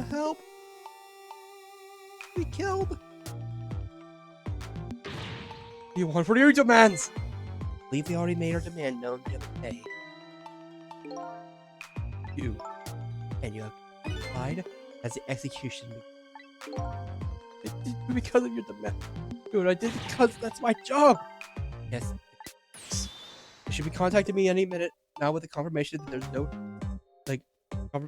Help! Be killed! What do you want? What are your demands? I believe we already made our demand known the other day. You. And you have applied as the execution. I did because of your demand. Dude, I did because that's my job. Yes. You should be contacting me any minute now with the confirmation that there's no,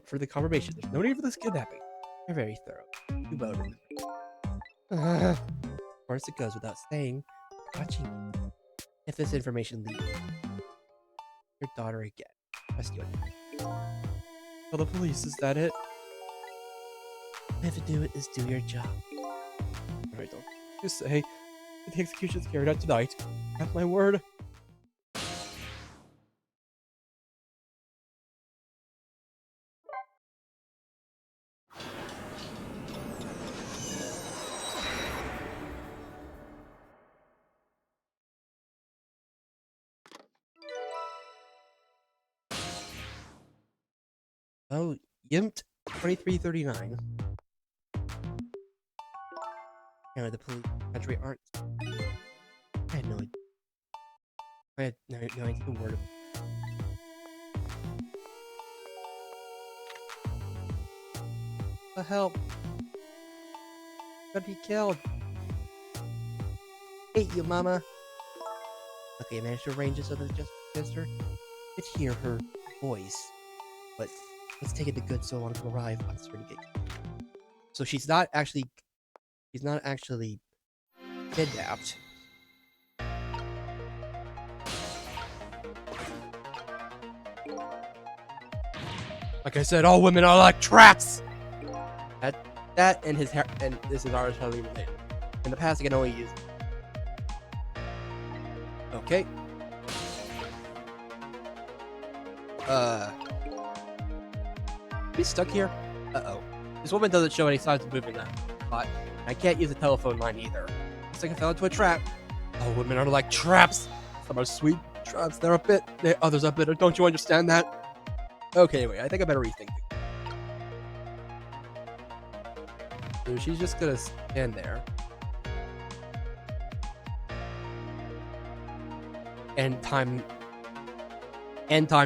for the confirmation. There's no need for this kidnapping. You're very thorough. You well remember. Of course, it goes without saying. Watching you. If this information leads your daughter again, rescue it. Tell the police, is that it? All you have to do is do your job. Alright, don't just say that the execution's carried out tonight. Have my word. Oh, Yimt 2339. No, the police country aren't. I had no idea. I had no idea a word of it. The hell? Gotta be killed. Hate you, mama. Okay, I managed to arrange this so that just sister could hear her voice. But let's take it to good so long to arrive on the gate. So she's not actually kidnapped. Like I said, all women are like traps. That and his hair, and this is ours totally related. In the past, I can only use. Okay. He's stuck here. Uh-oh. This woman doesn't show any signs of moving that spot. I can't use a telephone line either. Looks like I fell into a trap. All women are like traps. Some are sweet traps. They're a bit. Others are bitter. Don't you understand that? Okay, anyway, I think I better rethink things. So she's just gonna stand there. And time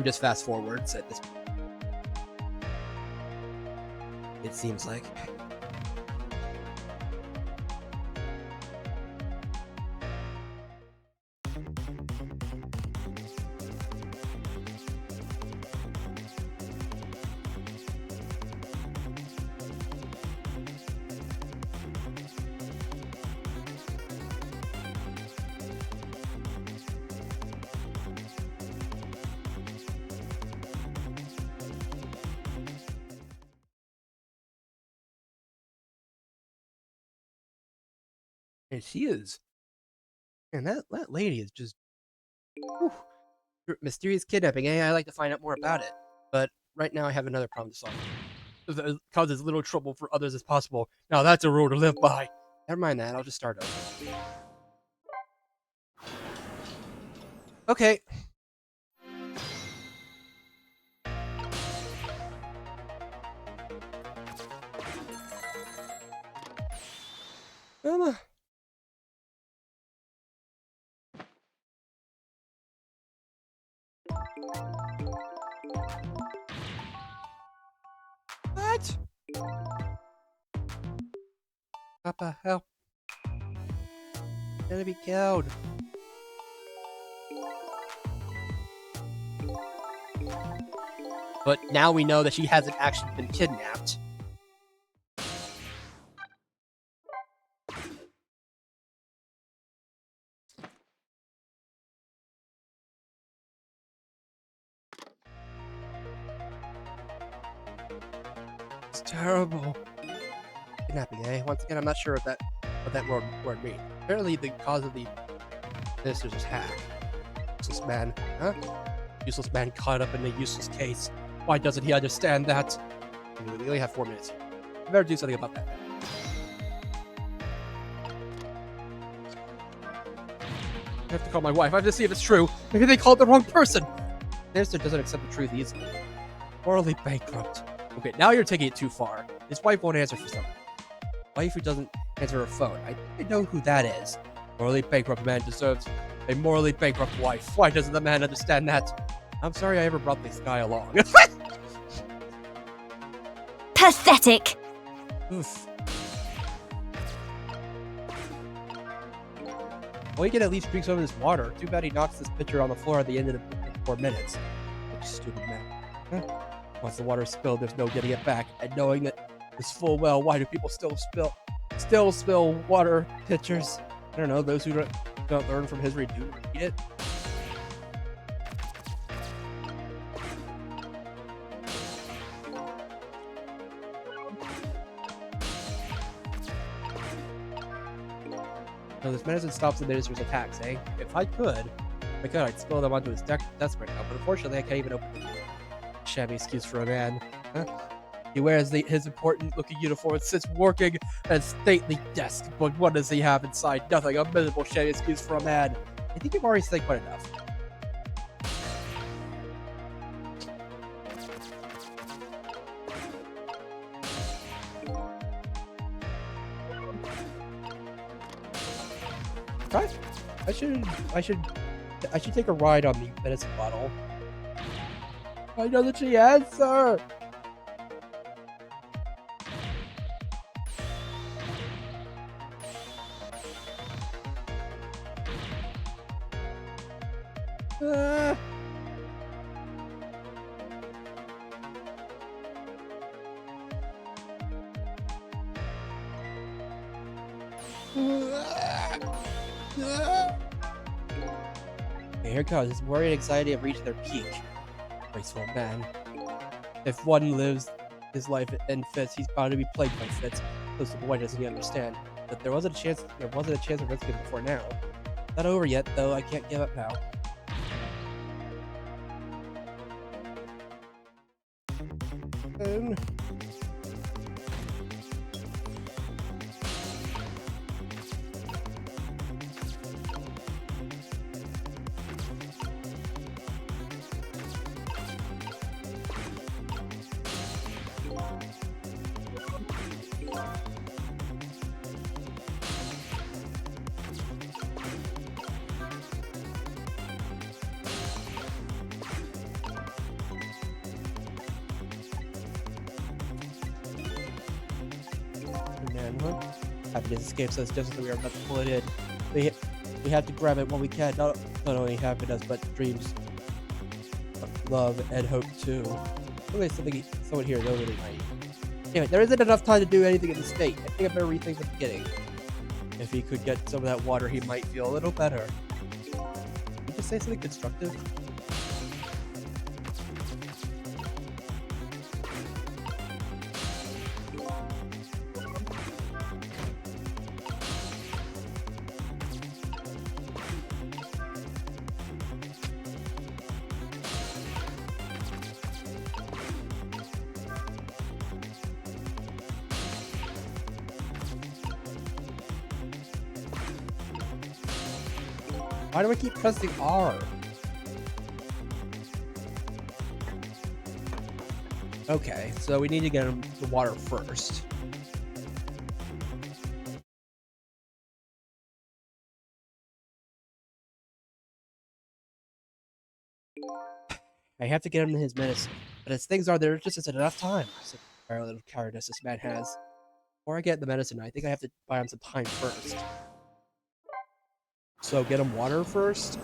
just fast forwards at this point. It seems like. And she is. And that lady is just. Whew. Mysterious kidnapping, eh? I'd like to find out more about it. But right now I have another problem to solve. It causes as little trouble for others as possible. Now that's a rule to live by. Never mind that, I'll just start over. Okay. Um, what? Papa, help. Gonna be killed. But now we know that she hasn't actually been kidnapped. It's terrible. Kidnapping, eh? Once again, I'm not sure what that word means. Apparently, the cause of the minister's attack. Useless man, huh? Useless man caught up in a useless case. Why doesn't he understand that? We only have 4 minutes. I better do something about that. I have to call my wife. I have to see if it's true. Maybe they called the wrong person. Minister doesn't accept the truth easily. Morally bankrupt. Okay, now you're taking it too far. His wife won't answer for something. Wife who doesn't answer her phone. I know who that is. Morally bankrupt man deserves a morally bankrupt wife. Why doesn't the man understand that? I'm sorry I ever brought this guy along. Pathetic! Oof. Well, he can at least drink some of this water. Too bad he knocks this pitcher on the floor at the end of the 4 minutes. Such a stupid man. Huh? Once the water is spilled, there's no getting it back. And knowing that this full well, why do people still spill water pitchers? I don't know, those who don't learn from history do repeat it. So this medicine stops the minister's attacks, eh? If I could, I'd spill them onto his desk right now, but unfortunately I can't even open the shabby excuse for a man. Huh? He wears his important-looking uniform and sits working at a stately desk, but what does he have inside? Nothing. A miserable shabby excuse for a man. I think you've already said quite enough. I should take a ride on the medicine bottle. I know that she has, sir. Here it goes. His worry and anxiety have reached their peak. Graceful man. If one lives his life in fits, he's bound to be plagued by fits. So why doesn't he understand? But there wasn't a chance of risking it before now. Not over yet, though. I can't give up now. Happiness escapes us just as we are about to pull it in. We have to grab it when we can. Not only happiness, but dreams, love, and hope too. There's someone here is overly naive. Damn it, there isn't enough time to do anything in the state. I think I better rethink the beginning. If he could get some of that water, he might feel a little better. Can you just say something constructive? Why do I keep pressing R? Okay, so we need to get him the water first. I have to get him his medicine. But as things are, there just isn't enough time. Such a very little cowardice this man has. Before I get the medicine, I think I have to buy him some time first. So get him water first.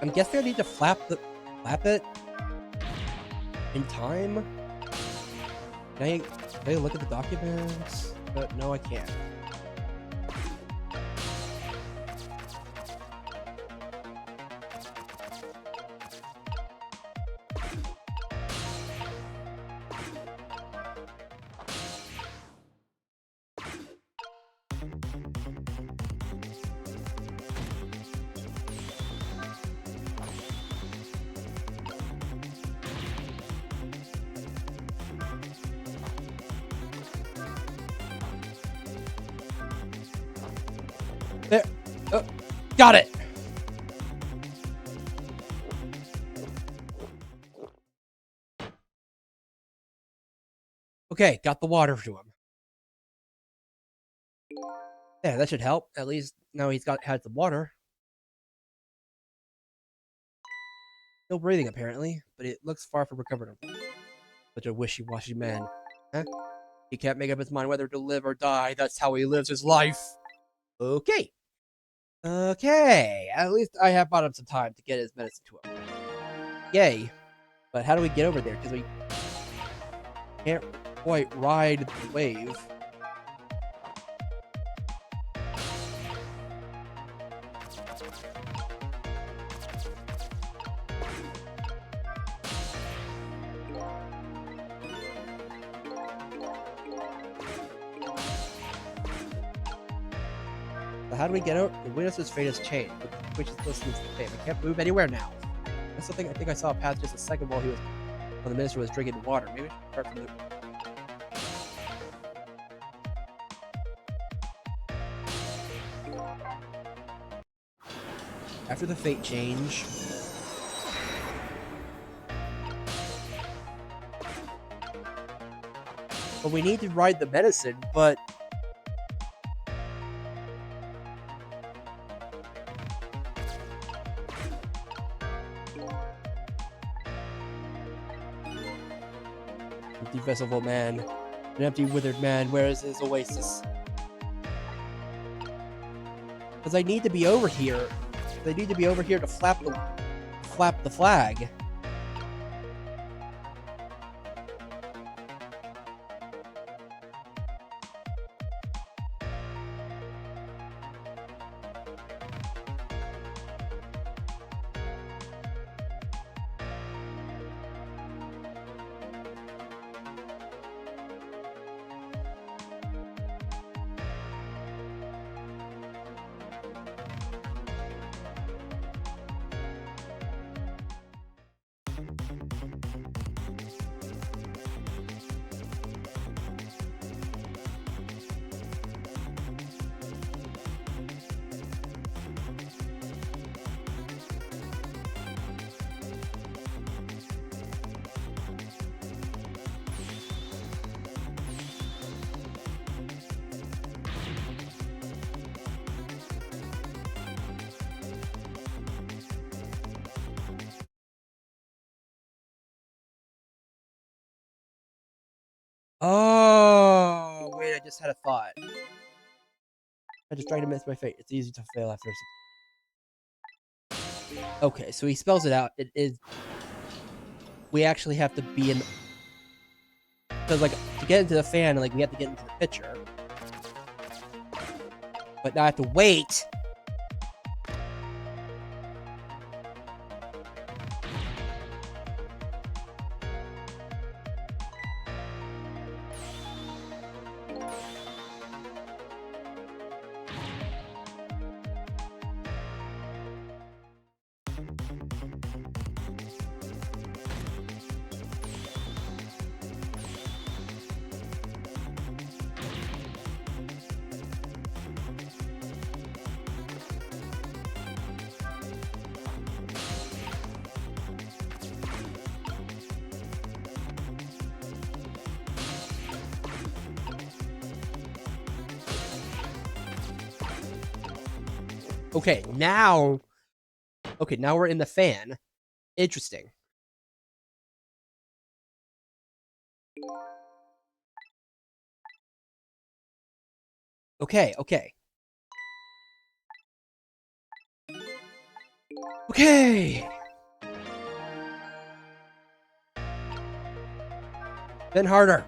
I'm guessing I need to flap it in time. Can I look at the documents? But no, I can't. There. Oh, got it. Okay, got the water to him. Yeah, that should help. At least now he's had some water. Still breathing, apparently, but it looks far from recovered. Such a wishy-washy man. Huh? He can't make up his mind whether to live or die. That's how he lives his life. Okay. Okay. At least I have bought him some time to get his medicine to him. Yay. But how do we get over there? Because we can't quite ride the wave. So how do we get out? The witness's fate has changed, which is listening to the fate. I can't move anywhere now. That's something I think I saw a path just a second while the minister was drinking water. Maybe I should start from the. After the fate change. But we need to ride the medicine, but. Empty festival man. An empty withered man. Where is his oasis? Because I need to be over here. I need to be over here to flap the flag. Oh, wait, I just had a thought. I just tried to miss my fate. It's easy to fail after. Okay, so he spells it out. It is. We actually have to be in. Because, like, to get into the fan, like, we have to get into the pitcher. But now I have to wait. Okay, now we're in the fan. Interesting. Okay. Then harder.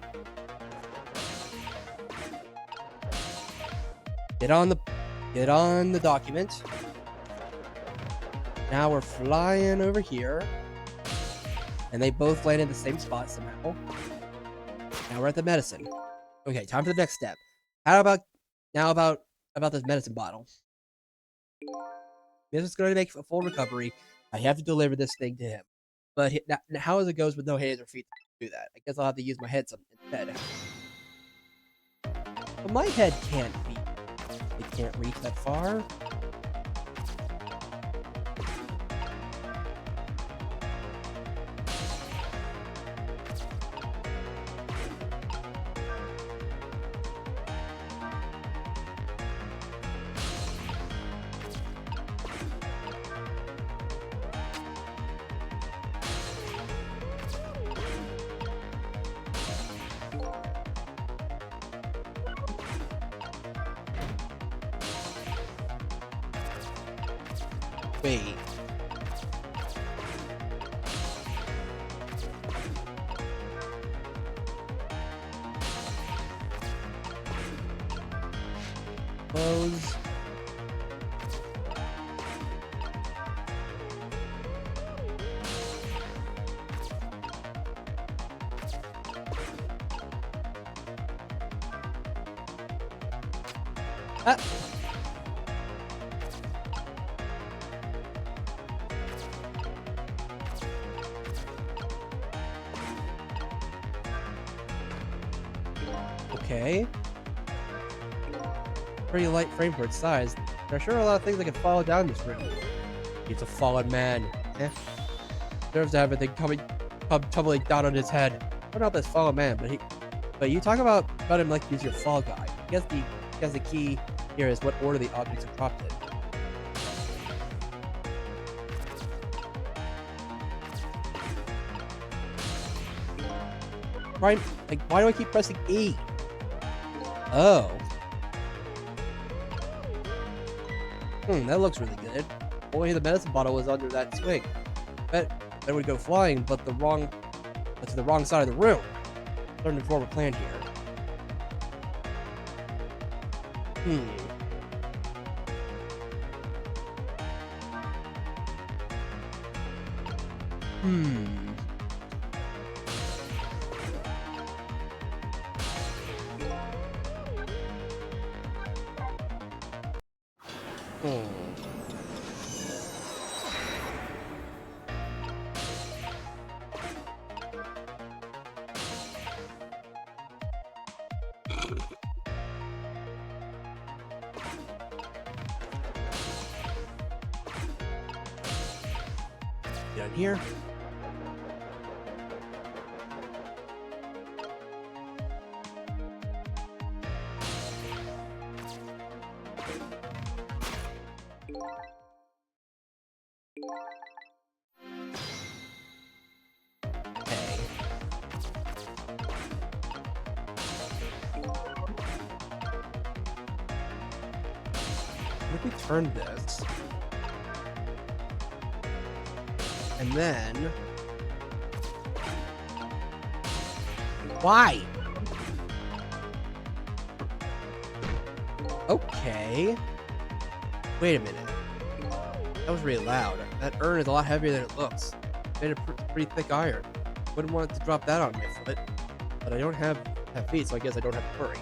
Get on the document. Now we're flying over here. And they both land in the same spot somehow. Now we're at the medicine. Okay, time for the next step. How about this medicine bottle? This is going to make a full recovery. I have to deliver this thing to him. But how as it goes with no hands or feet to do that? I guess I'll have to use my head instead. But my head can't reach that far. Wait. Close. Ah. Okay. Pretty light frame for its size. There are sure a lot of things that can fall down this room. He's a fallen man. Deserves to have everything come tumbling down on his head. I don't know this fallen man, but you talk about him like he's your fall guy. I guess the key here is what order the objects are dropped in. Right? Like, why do I keep pressing E? Oh. That looks really good. Only the medicine bottle was under that swing. Bet it would go flying, but to the wrong side of the room. Starting to form a plan here. Down here. If we turn this, and then why? Okay. Wait a minute. That was really loud. That urn is a lot heavier than it looks. Made of pretty thick iron. Wouldn't want to drop that on my foot. But I don't have feet, so I guess I don't have to worry.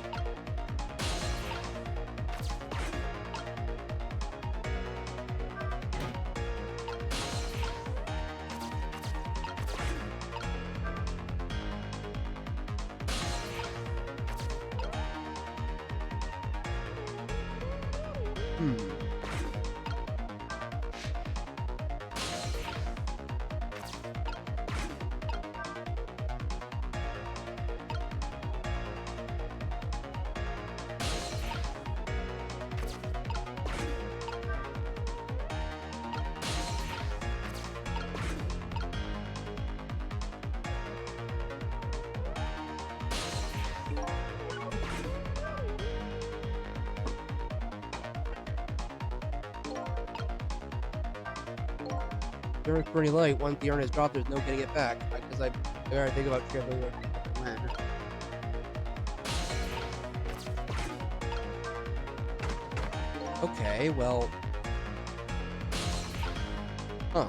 The urn's pretty light. Once the urn is dropped, there's no getting it back. Because I gotta think about traveling with a man. Okay, well. Huh.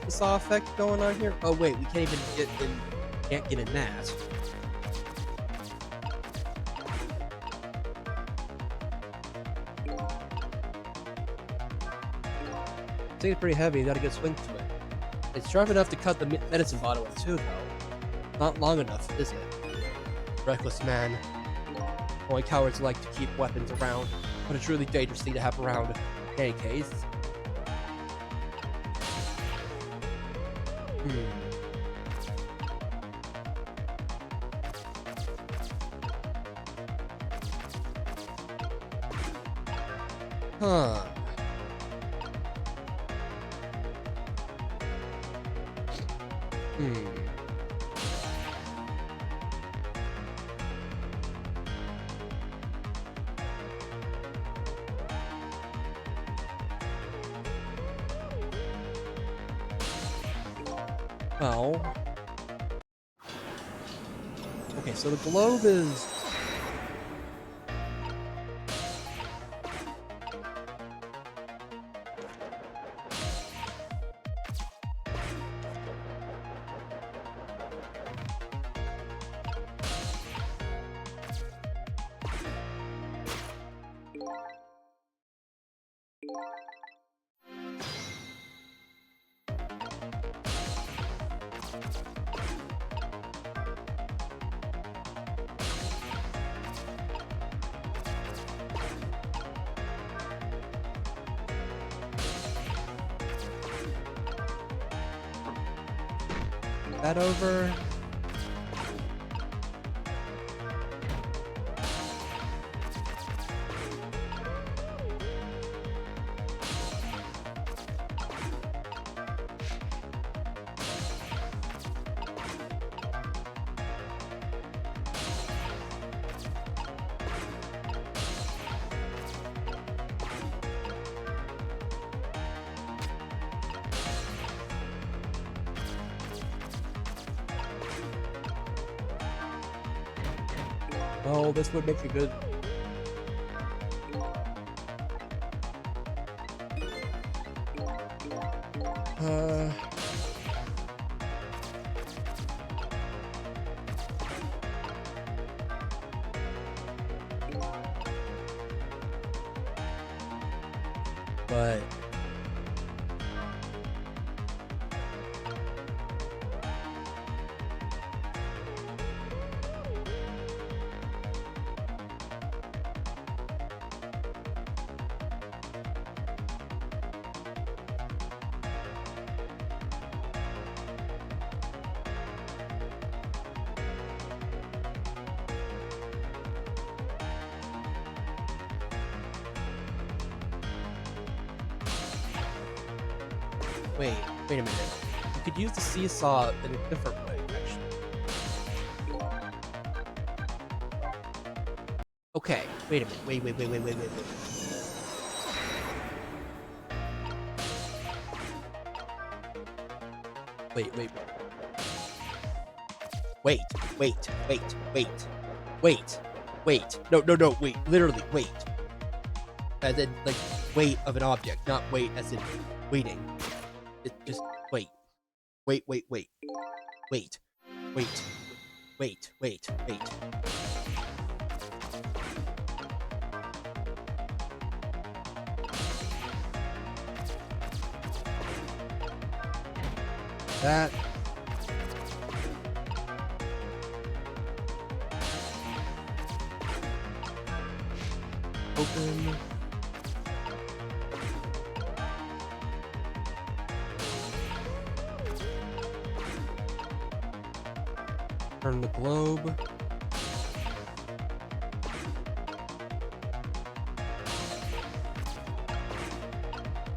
Saw effect going on here? Oh wait, we can't even can't get in that. I think it's pretty heavy, you got a good swing to it. It's sharp enough to cut the medicine bottle with too, though. Not long enough, is it? Reckless man. Only cowards like to keep weapons around, but a truly dangerous thing to have around. In any case. Huh. Well. Okay, so the globe is... that over. Oh, this would make a good... But... wait a minute. You could use the seesaw in a different way, actually. Okay, wait a minute. Wait. Wait. No, wait. Literally, wait. As in, like, weight of an object, not wait as in waiting. Just wait. Wait. That. Open. Turn the globe.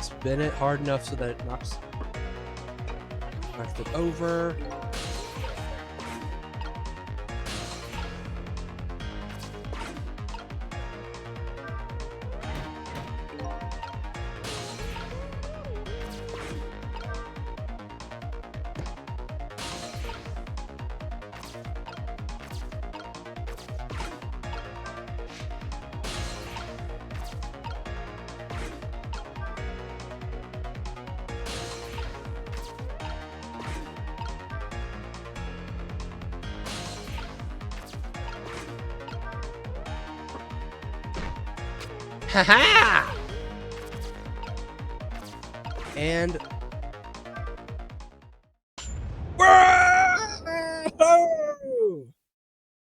Spin it hard enough so that it knocks it over. Haha! And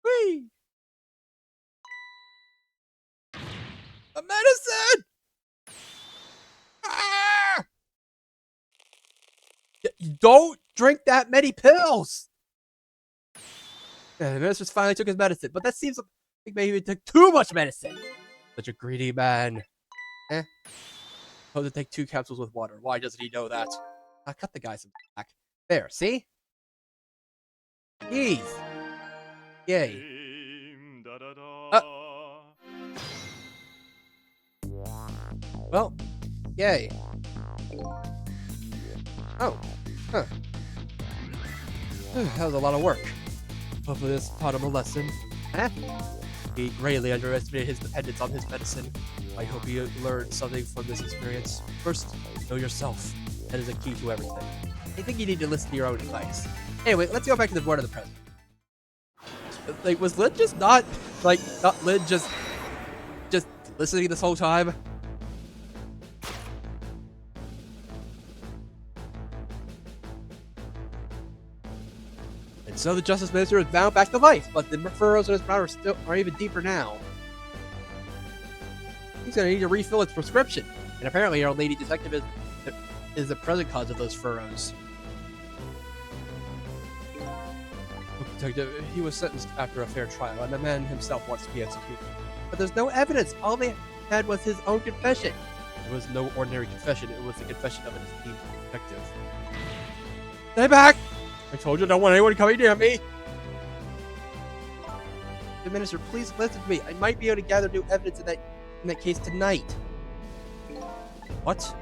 whee! A medicine! Ah! Don't drink that many pills! The minister finally took his medicine, but that seems like maybe he took too much medicine. Such a greedy man. Oh, to take 2 capsules with water. Why doesn't he know that? I cut the guy some slack. There, see? Jeez. Yay. Well, yay. Oh, huh. That was a lot of work. Hopefully this taught him a lesson. He greatly underestimated his dependence on his medicine. I hope you learned something from this experience. First, know yourself. That is a key to everything. I think you need to listen to your own advice. Anyway, let's go back to the board of the president. Like, was Lynn just not Lynn just listening this whole time? And so the Justice Minister is bound back to life, but the furrows in his brow are even deeper now. He's gonna need to refill his prescription, and apparently our lady detective is the present cause of those furrows. Detective, he was sentenced after a fair trial, and the man himself wants to be executed. But there's no evidence. All they had was his own confession. It was no ordinary confession. It was the confession of an esteemed detective. Stay back! I told you I don't want anyone coming near me! The minister, please listen to me. I might be able to gather new evidence in that case tonight. What?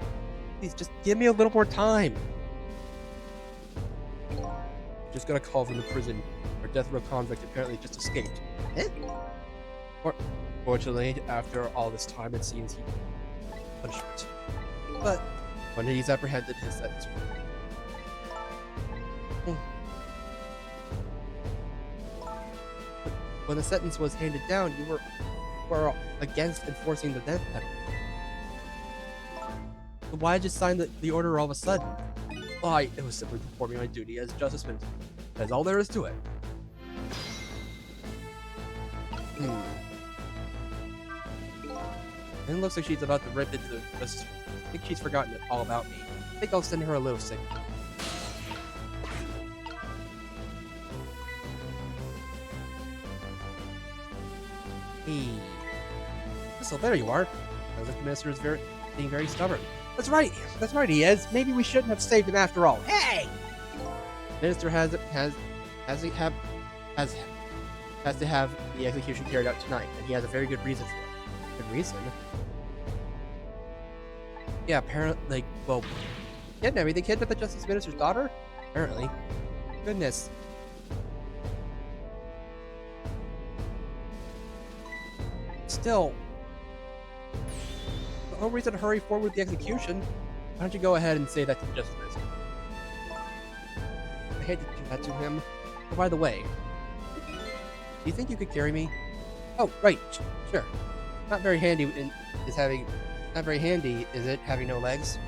Please, just give me a little more time. Just got a call from the prison. Our death row convict apparently just escaped. Fortunately, after all this time, it seems he punishment. But when he's apprehended, his sentence. When the sentence was handed down, you were against enforcing the death penalty. So why did you sign the order all of a sudden? Why, it was simply performing my duty as Justice Minister. That's all there is to it. And it looks like she's about to rip into the justice. I think she's forgotten all about me. I think I'll send her a little signal. Hey. So there you are. Sounds like the minister is being very stubborn. That's right. That's right, he is. Maybe we shouldn't have saved him after all. Hey! Minister has to have the execution carried out tonight, and he has a very good reason for it. Good reason? Yeah, apparently, well, kidnapping. They kidnapped the Justice Minister's daughter? Apparently. Goodness. Still, no reason to hurry forward with the execution. Why don't you go ahead and say that to the Justice Minister? I hate to do that to him. Oh, by the way, do you think you could carry me? Oh, right, sure. Not very handy not very handy, is it, having no legs?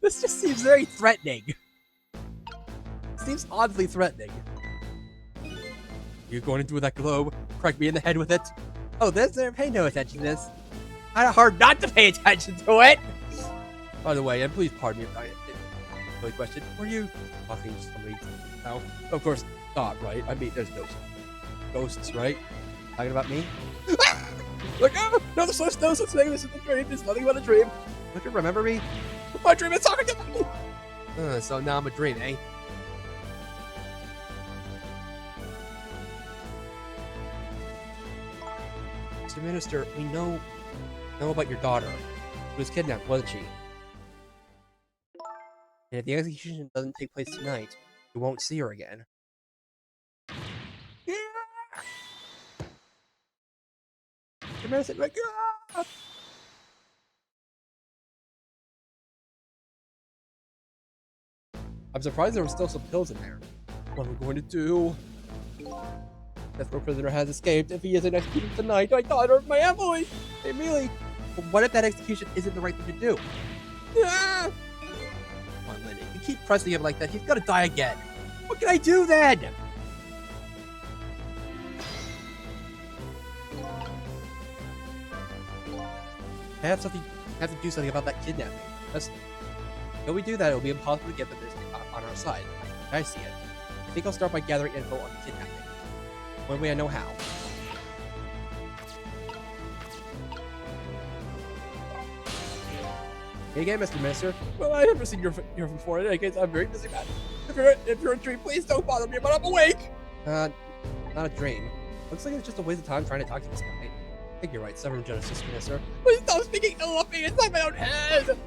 This just seems very threatening. Seems oddly threatening. You're going into that globe, crack me in the head with it. Oh, this there? Pay no attention to this. Kind of hard not to pay attention to it. By the way, and please pardon me if I silly question. Were you talking to somebody now? Of course not, right? I mean, there's no ghosts, right? Talking about me? Like, oh, no, there's no such thing. This is a dream. It's nothing but a dream. Don't you remember me? My dream is talking to me. So now I'm a dream, eh? Mr. Minister, we know about your daughter. She was kidnapped, wasn't she? And if the execution doesn't take place tonight, we won't see her again. Mr. Minister, like, I'm surprised there were still some pills in there. What are we going to do? Death Row prisoner has escaped. If he isn't executed tonight, I daughter of my Emily! Emily! But what if that execution isn't the right thing to do? Ah! Come on, Lenny. You keep pressing him like that, he's gonna die again. What can I do then? I have to do something about that kidnapping. Until we do that, it'll be impossible to get the business on our side. I see it. I think I'll start by gathering info on the kidnapping. One way I know how. Hey again, Mr. Minister. Well, I haven't seen your before. In any case, I'm very busy, man. If you're a dream, please don't bother me, but I'm awake! Not a dream. Looks like it's just a waste of time trying to talk to this guy. I think you're right, Severum Genesis, Minister. Please stop speaking ill of me inside my own head!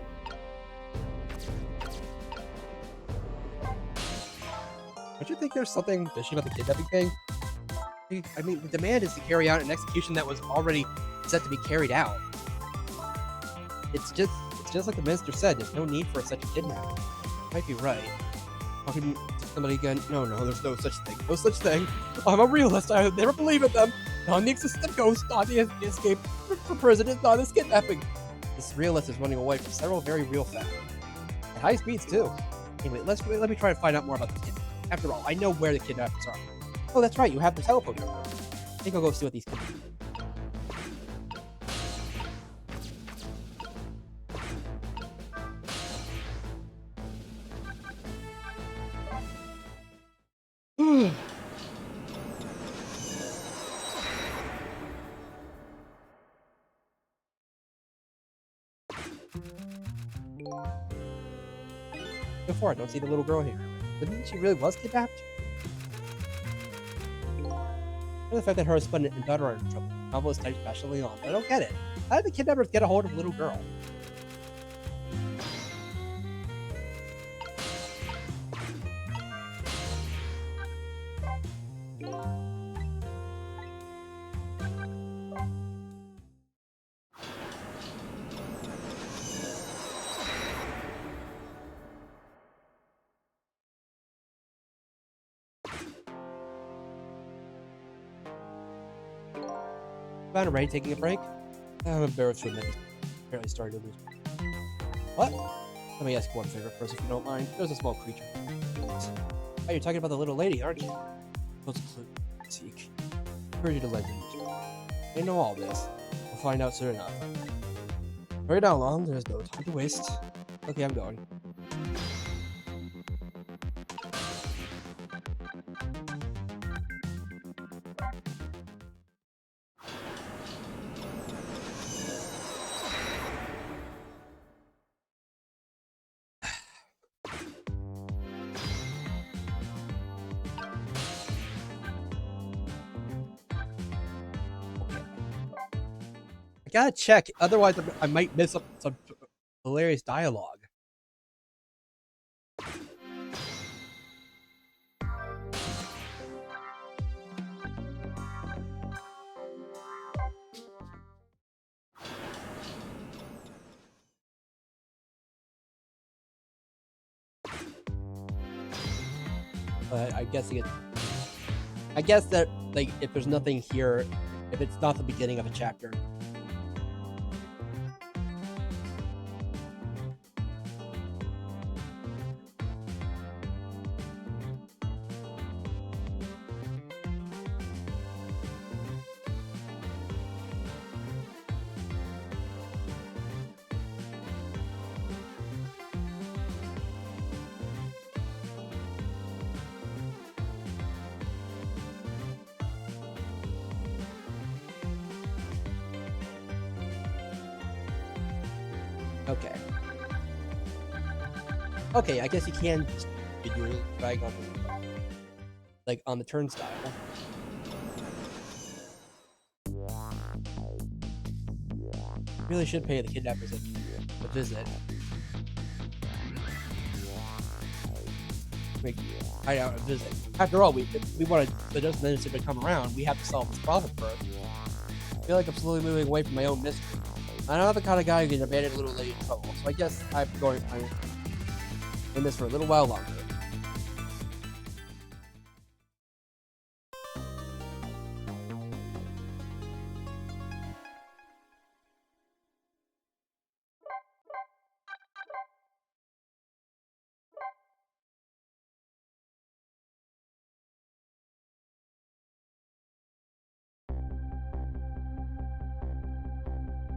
Don't you think there's something fishy about the kidnapping thing? I mean, the demand is to carry out an execution that was already set to be carried out. It's just like the minister said, there's no need for such a kidnapping. Might be right. Talking to somebody again, no, there's no such thing. No such thing. I'm a realist, I would never believe in them. Not the existence of ghosts, not the escape from prison, it's not this kidnapping. This realist is running away from several very real facts. At high speeds, too. Anyway, let me try to find out more about the kidnapping. After all, I know where the kidnappers are. Oh, that's right, you have the telephone number. I think I'll go see what these kids do. Before I don't see the little girl here. But didn't she really was kidnapped? Or the fact that her husband and daughter are in trouble. The novel is typed specially on. I don't get it. How did the kidnappers get a hold of a little girl? Found a Ray taking a break? I'm embarrassed to admit this. Apparently started to lose. What? Let me ask one favor first, if you don't mind. There's a small creature. Oh, you're talking about the little lady, aren't you? What's a clue? Seek. Encourage you to legend. I know all this. We'll find out soon enough. Hurry down, Long. There's no time to waste. Okay, I'm going. Gotta check, otherwise I might miss some hilarious dialogue. But I guess that like if there's nothing here, if it's not the beginning of a chapter. Okay. Okay, I guess you can just do it drag on the turnstile. Really should pay the kidnappers a visit. Hide out a visit. After all, if we want the Justice Minister to come around, we have to solve this problem first. I feel like I'm slowly moving away from my own mystery. I'm not the kind of guy who can abandon a little lady in trouble, so I guess I'm in this for a little while longer.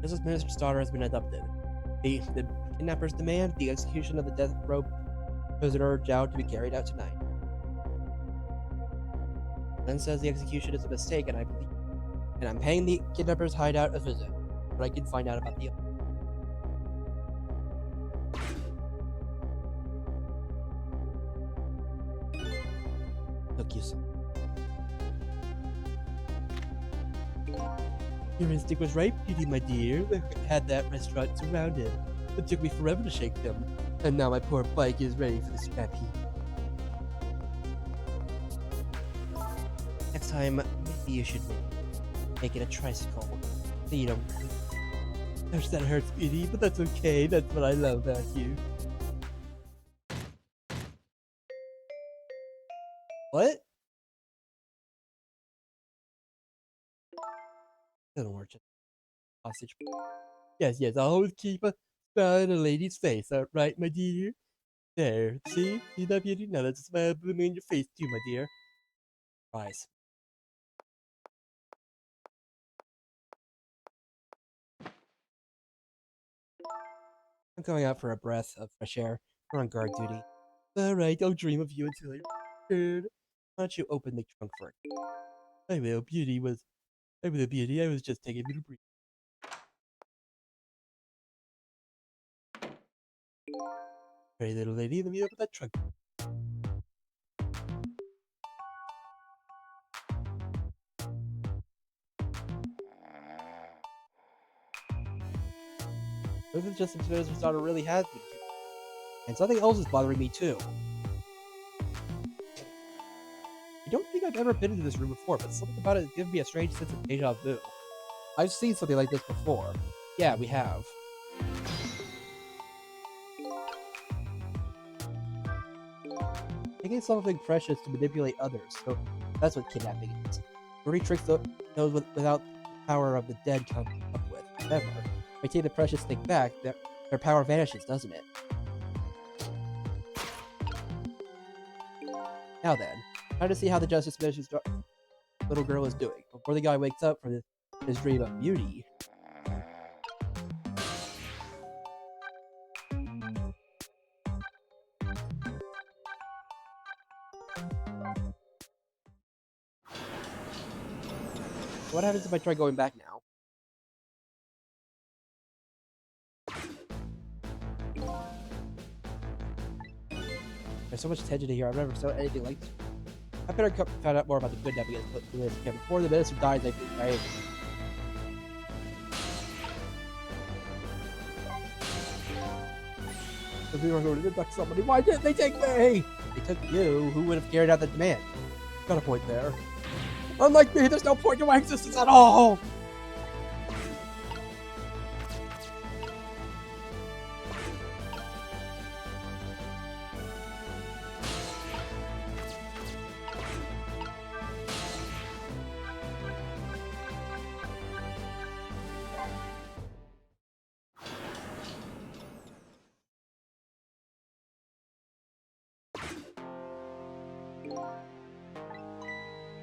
Justice Minister's daughter has been abducted. The kidnappers demand the execution of the death row prisoner Zhao to be carried out tonight. Then says the execution is a mistake, and I'm paying the kidnappers' hideout a visit, but I can find out about the. Look, you. Your instinct was right, Beauty, my dear. We had that restaurant surrounded. It took me forever to shake them, and now my poor bike is ready for the scrap heap. Next time, maybe you should make it a tricycle, so you don't. Gosh, that hurts, Beauty, but that's okay. That's what I love about you. What? Doesn't work. Hostage. Yes, I'll always keep a smile on a lady's face, alright, my dear? There, see that, Beauty? Now let's smile blooming in your face too, my dear. Rise. I'm going out for a breath of fresh air. We're on guard duty. Alright, I'll dream of you until I return. Why don't you open the trunk for it? I will, Beauty, I was just taking a little break. Pretty little lady, let me open that trunk. This is just Justice daughter really has been cute. And something else is bothering me too. I don't think I've ever been into this room before, but something about it gives me a strange sense of deja vu. I've seen something like this before. Yeah, we have. Taking something precious to manipulate others, so that's what kidnapping is. Rudy tricks those without the power of the dead come up with. However, if they take the precious thing back, their power vanishes, doesn't it? Now then, time to see how the Justice Minister's little girl is doing before the guy wakes up from his dream of beauty. What happens if I try going back now? There's so much tension here. I've never felt anything like this. I better find out more about the kidnapping before the minister dies. I If we were going to abduct somebody, why didn't they take me? If they took you, who would have carried out the demand? Got a point there. Unlike me, there's no point to my existence at all!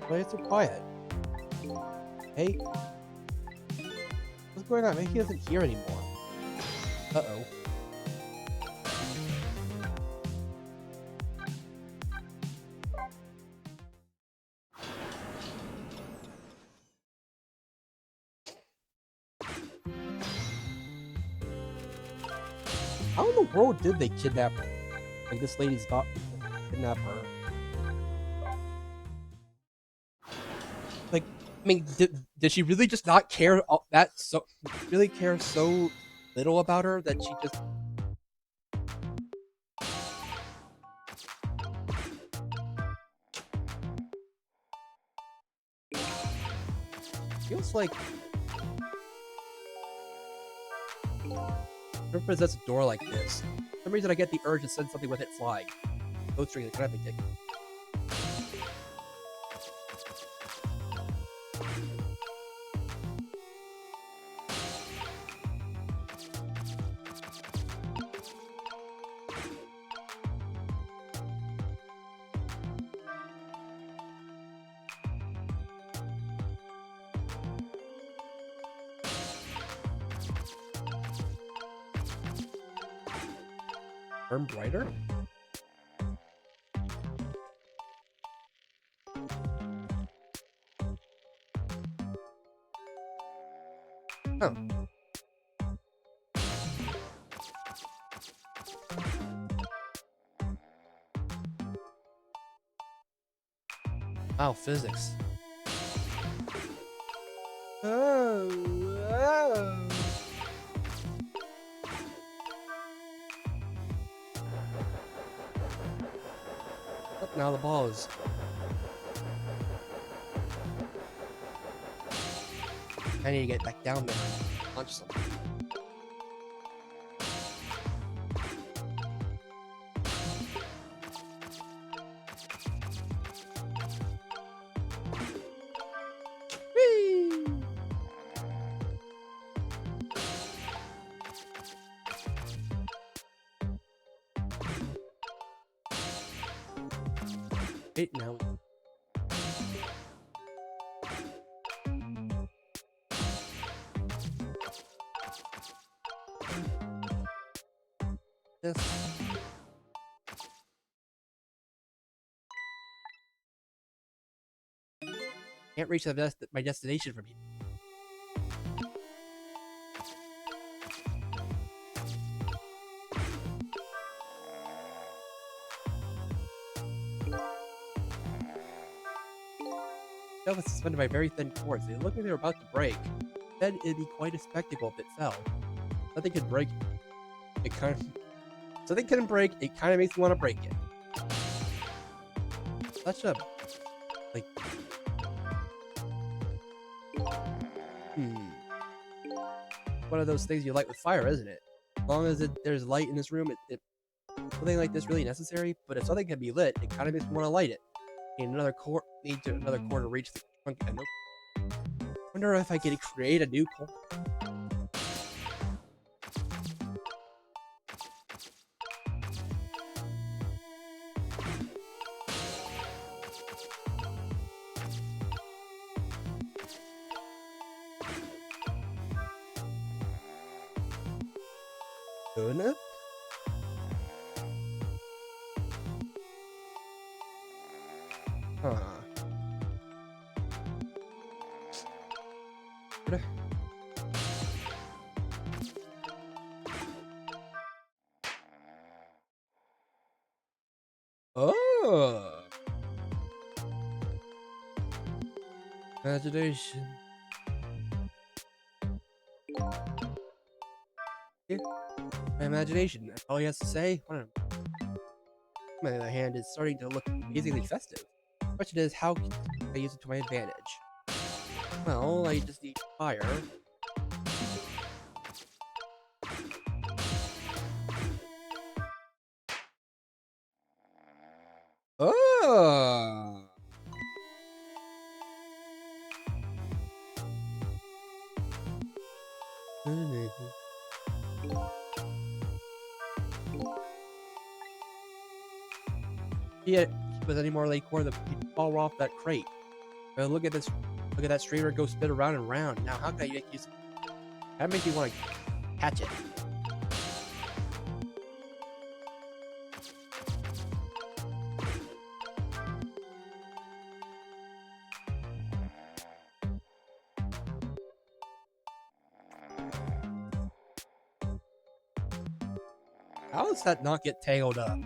Why is it so quiet? Hey? What's going on? Maybe he isn't here anymore. Uh-oh. How in the world did they kidnap her? Like, this lady's not kidnap her. Like, I mean, did she really just not care really care so little about her that she just... Feels like... Never possess a door like this. For some reason I get the urge to send something with it flying. Ghost ring, the traffic ticket. Burn brighter? Oh. Wow, physics. Oh. Now the ball is... I need to get back down there and punch something. Whee! Wait, now. This. Can't reach my destination from here. That was suspended by very thin cords. They looked like they were about to break. Then it'd be quite a spectacle if it fell. Nothing could break it. It kind of... Something couldn't break, it kind of makes me want to break it. Such a... like... One of those things you light with fire, isn't it? As long as there's light in this room, something like this really necessary, but if something can be lit, it kind of makes me want to light it. Need another core to reach the trunk. Wonder if I could create a new core. Good enough? Huh. Oh. Imagination. Yeah. My imagination. That's all he has to say. I don't know. On the other hand, is starting to look amazingly festive. The question is, how can I use it to my advantage? Well, I just need fire. Oh! Yeah, with any more Lakecore, he'd fall off that crate. But look at this. Look at that streamer go spin around and round. Now, how can I make use? That makes me want to catch it. How does that not get tangled up?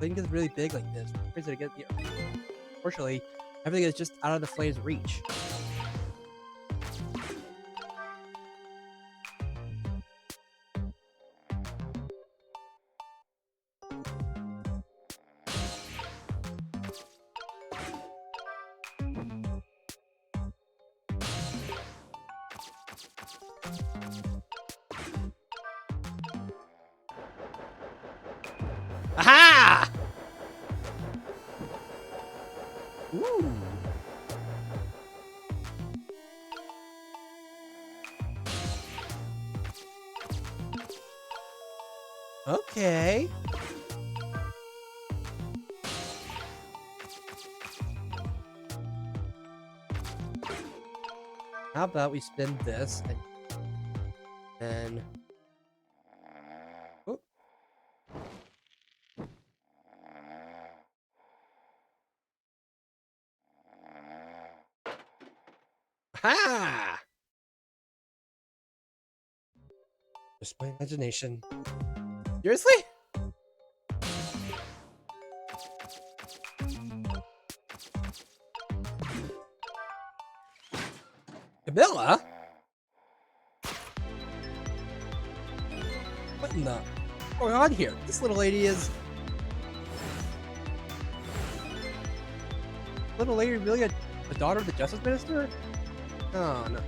Thing gets really big like this. Fortunately, everything is just out of the flame's reach. Aha! Ooh. Okay. How about we spin this and oh. Ha! Just my imagination. Seriously? Camilla? What in the going on here? This little lady is little lady really a daughter of the justice minister? Oh no.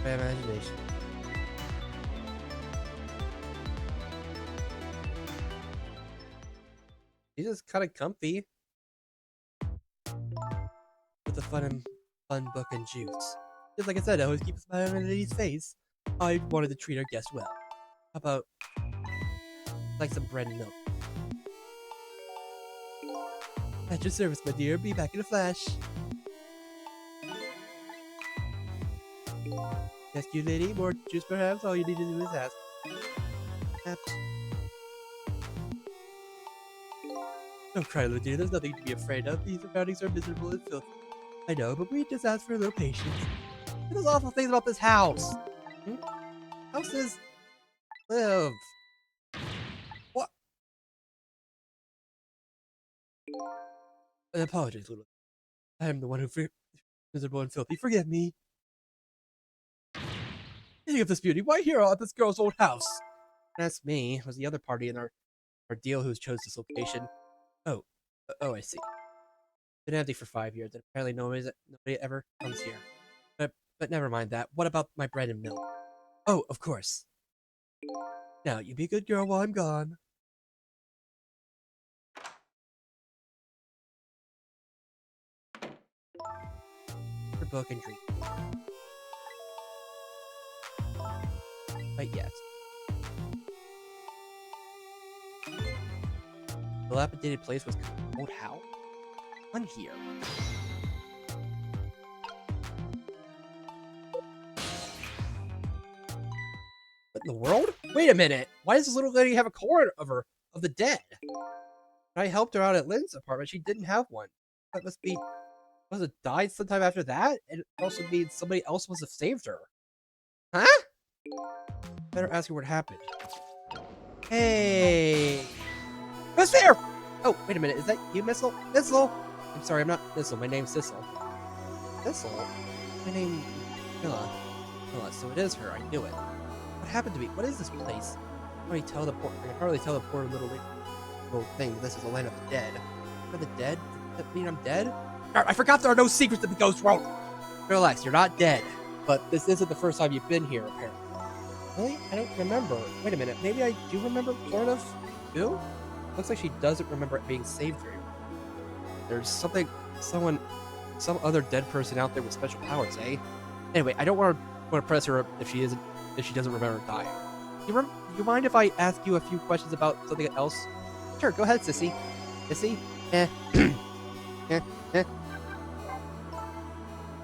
My imagination. He's just kind of comfy with a fun book and juice. Just like I said, I always keep a smile on lady's face. I wanted to treat our guest well. How about like some bread and milk? At your service, my dear. Be back in a flash. Ask you, lady. More juice, perhaps? All you need to do is ask. Perhaps. Don't cry, little dear. There's nothing to be afraid of. These surroundings are miserable and filthy. I know, but we just ask for a little patience. There's awful things about this house. Houses live. What? I apologize, little. I am the one who miserable and filthy. Forgive me. Speaking of this beauty, why here at this girl's old house? That's me. It was the other party in our deal who chose this location. Oh, I see. Been empty for 5 years, and apparently nobody ever comes here. But never mind that. What about my bread and milk? Oh, of course. Now, you be a good girl while I'm gone. Your book and drink. quite yet. The dilapidated place was old how? On here. What in the world? Wait a minute. Why does this little lady have a cord of the dead? When I helped her out at Lynn's apartment, she didn't have one. That must be must have died sometime after that? And it also means somebody else must have saved her. Huh? Better ask her what happened. Hey! Who's there? Oh, wait a minute. Is that you, Missile? Missile! I'm sorry, I'm not Missile. My name's Sissel. Sissel? My name is Milla. Milla, so it is her. I knew it. What happened to me? What is this place? I can hardly tell the poor little thing this is the land of the dead. Are the dead? Does that mean I'm dead? I forgot there are no secrets in the ghost world! Relax, you're not dead. But this isn't the first time you've been here, apparently. Really? I don't remember. Wait a minute, maybe I do remember, sort of? You? Looks like she doesn't remember being saved very well. There's some other dead person out there with special powers, eh? Anyway, I don't want to press her if she doesn't remember dying. You mind if I ask you a few questions about something else? Sure, go ahead, Sissy. Sissy?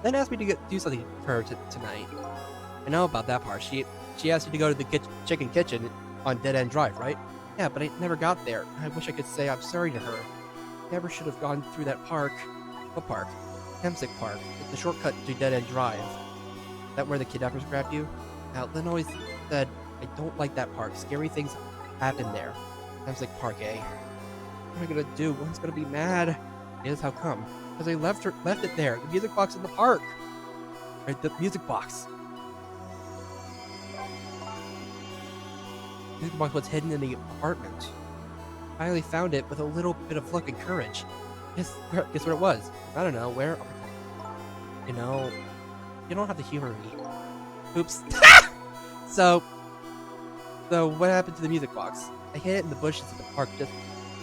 Then asked me to do something for her tonight. I know about that part. She asked you to go to the chicken kitchen on Dead End Drive, right? Yeah, but I never got there. I wish I could say I'm sorry to her. Never should have gone through that park. What park? Hemsick Park. It's the shortcut to Dead End Drive. Is that where the kidnappers grabbed you? Now, Lynn always said, I don't like that park. Scary things happen there. Hemsick Park, eh? What am I gonna do? Lynn's gonna be mad. Here's how come. Because I left it there. The music box in the park. Right, the music box. The music box was hidden in the apartment. Finally found it with a little bit of luck and courage. Guess what it was? I don't know. Where? You know, you don't have to humor me. Oops. So what happened to the music box? I hid it in the bushes in the park just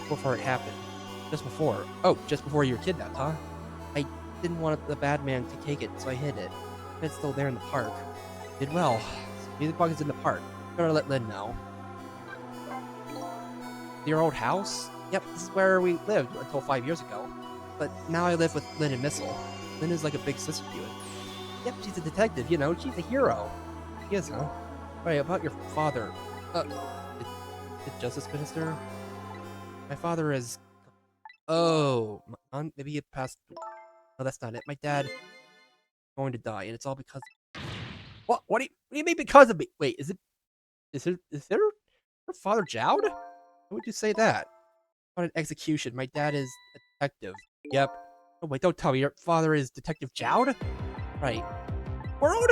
before it happened. Just before. Oh, just before you were kidnapped, huh? I didn't want the bad man to take it, so I hid it. It's still there in the park. Did well. The music box is in the park. Better let Lynn know. Your old house? Yep, this is where we lived until 5 years ago. But now I live with Lynn and Missile. Lynn is like a big sister to you. Yep, she's a detective, you know, she's a hero. She is, huh? Right, about your father. The Justice Minister? My father is... Oh, maybe it passed... No, that's not it. My dad is going to die, and it's all because... What do you mean because of me? Wait, is there her father Jowd? Why would you say that? On an execution, my dad is a detective. Yep. Oh wait, don't tell me your father is Detective Jowd? Right. World?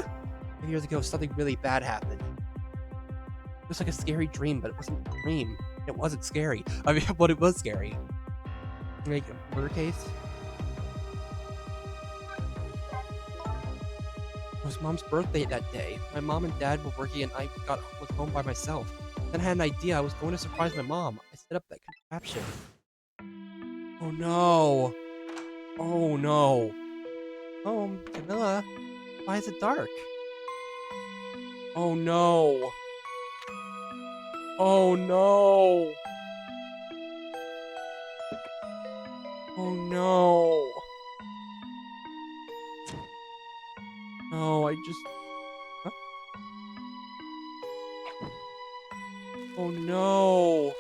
5 years ago, something really bad happened. It was like a scary dream, but it wasn't a dream. It wasn't scary. I mean, but it was scary. Like a murder case? It was Mom's birthday that day. My mom and dad were working and I was home by myself. Then I had an idea. I was going to surprise my mom. I set up that contraption. Oh no. Oh no. Oh, Camilla. Why is it dark? Oh no. Oh no. Oh no. No, I just... Huh? Oh no.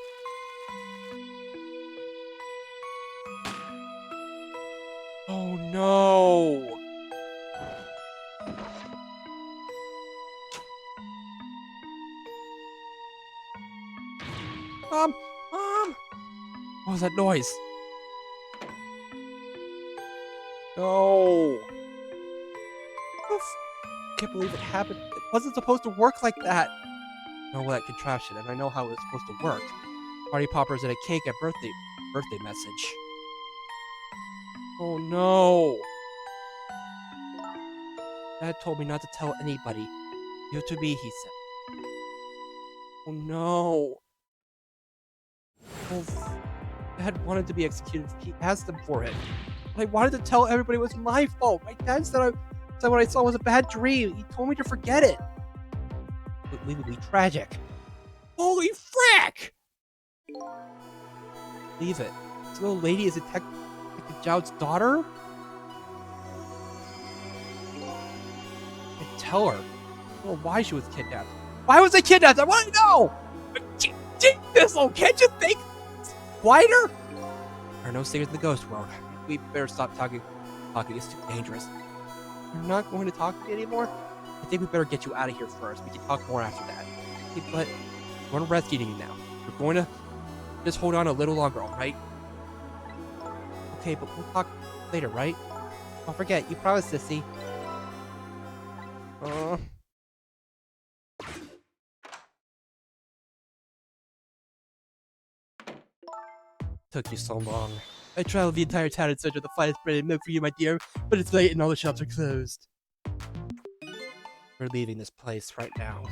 Oh no. Mom! What was that noise? No. Oof. I can't believe it happened. It wasn't supposed to work like that. I know that contraption, and I know how it's supposed to work. Party poppers and a cake at birthday message. Oh no. Dad told me not to tell anybody. You to me, he said. Oh no. Well, Dad wanted to be executed. He asked them for it. But I wanted to tell everybody it was my fault. My dad said what I saw was a bad dream. He told me to forget it. unbelievably tragic. Holy frick! Leave it. This little lady is Detective Jout's daughter? And tell her. Well, why she was kidnapped. Why was I kidnapped? I want to know! This'll, can't you think? Quieter? There are no secrets in the ghost world. We better stop talking. Talking is too dangerous. You're not going to talk to me anymore? I think we better get you out of here first. We can talk more after that. Okay, but we're rescuing you now. We're going to just hold on a little longer, alright? Okay, but we'll talk later, right? Don't forget, you promised, sissy. Took you so long. I traveled the entire town in search of the finest bread and milk for you, my dear, but it's late and all the shops are closed. We're leaving this place right now.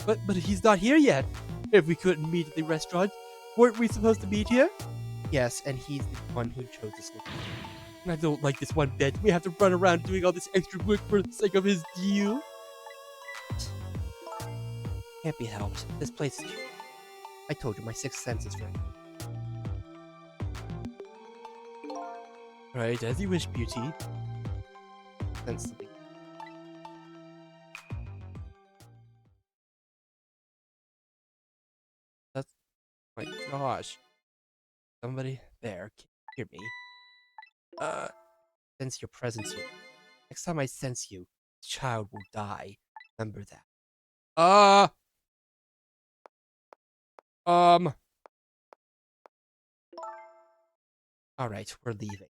But he's not here yet. If we couldn't meet at the restaurant, weren't we supposed to meet here? Yes, and he's the one who chose this location. I don't like this one bit. We have to run around doing all this extra work for the sake of his deal. Can't be helped. This place is... I told you, my sixth sense is right. Right, as you wish, beauty. Sense something. That's... my gosh. Somebody there can hear me. Sense your presence here. Next time I sense you, the child will die. Remember that. Alright, we're leaving.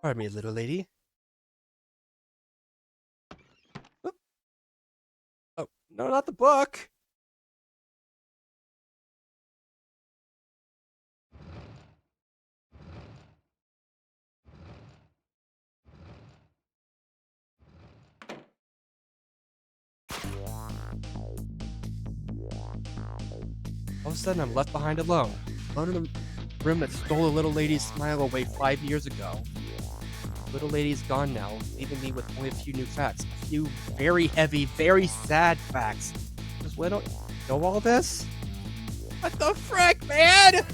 Pardon me, little lady. Oop. Oh, no, not the book. All of a sudden, I'm left behind alone. Alone in the room that stole a little lady's smile away 5 years ago. The little lady's gone now, leaving me with only a few new facts. A few very heavy, very sad facts. Just why don't you know all this? What the frick, man?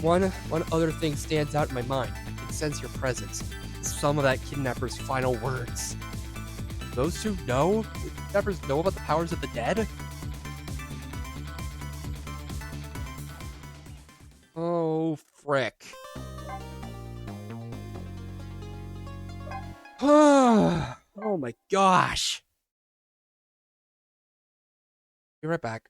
One other thing stands out in my mind. I can sense your presence. Some of that kidnapper's final words. Those who know? The kidnappers know about the powers of the dead? Oh, frick. Oh my gosh. Be right back.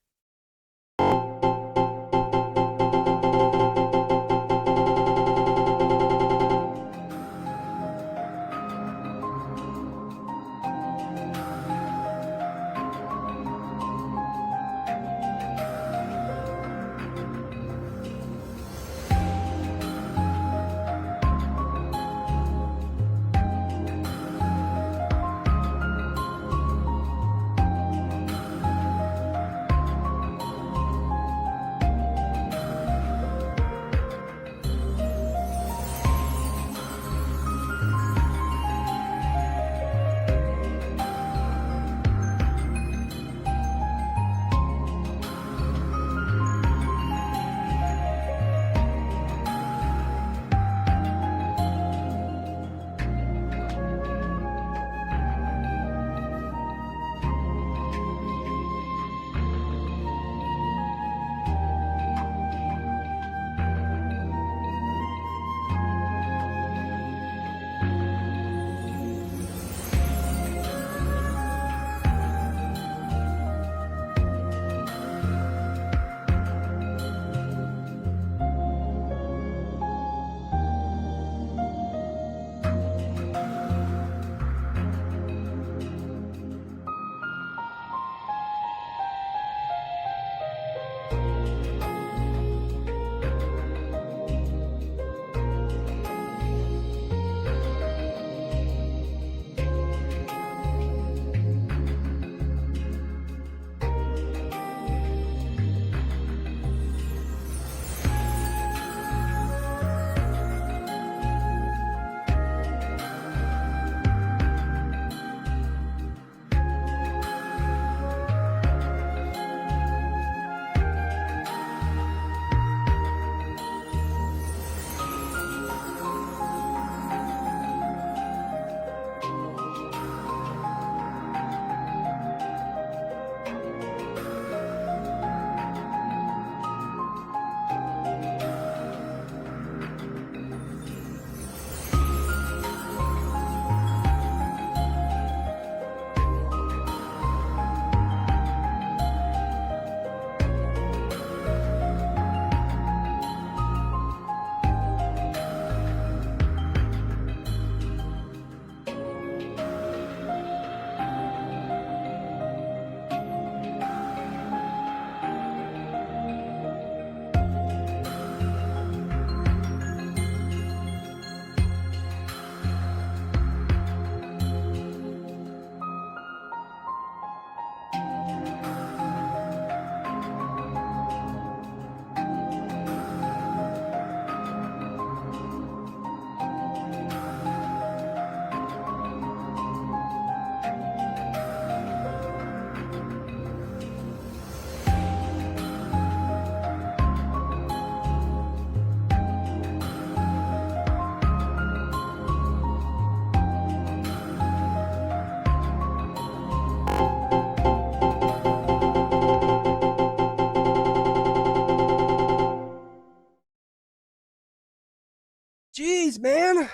Jeez, man.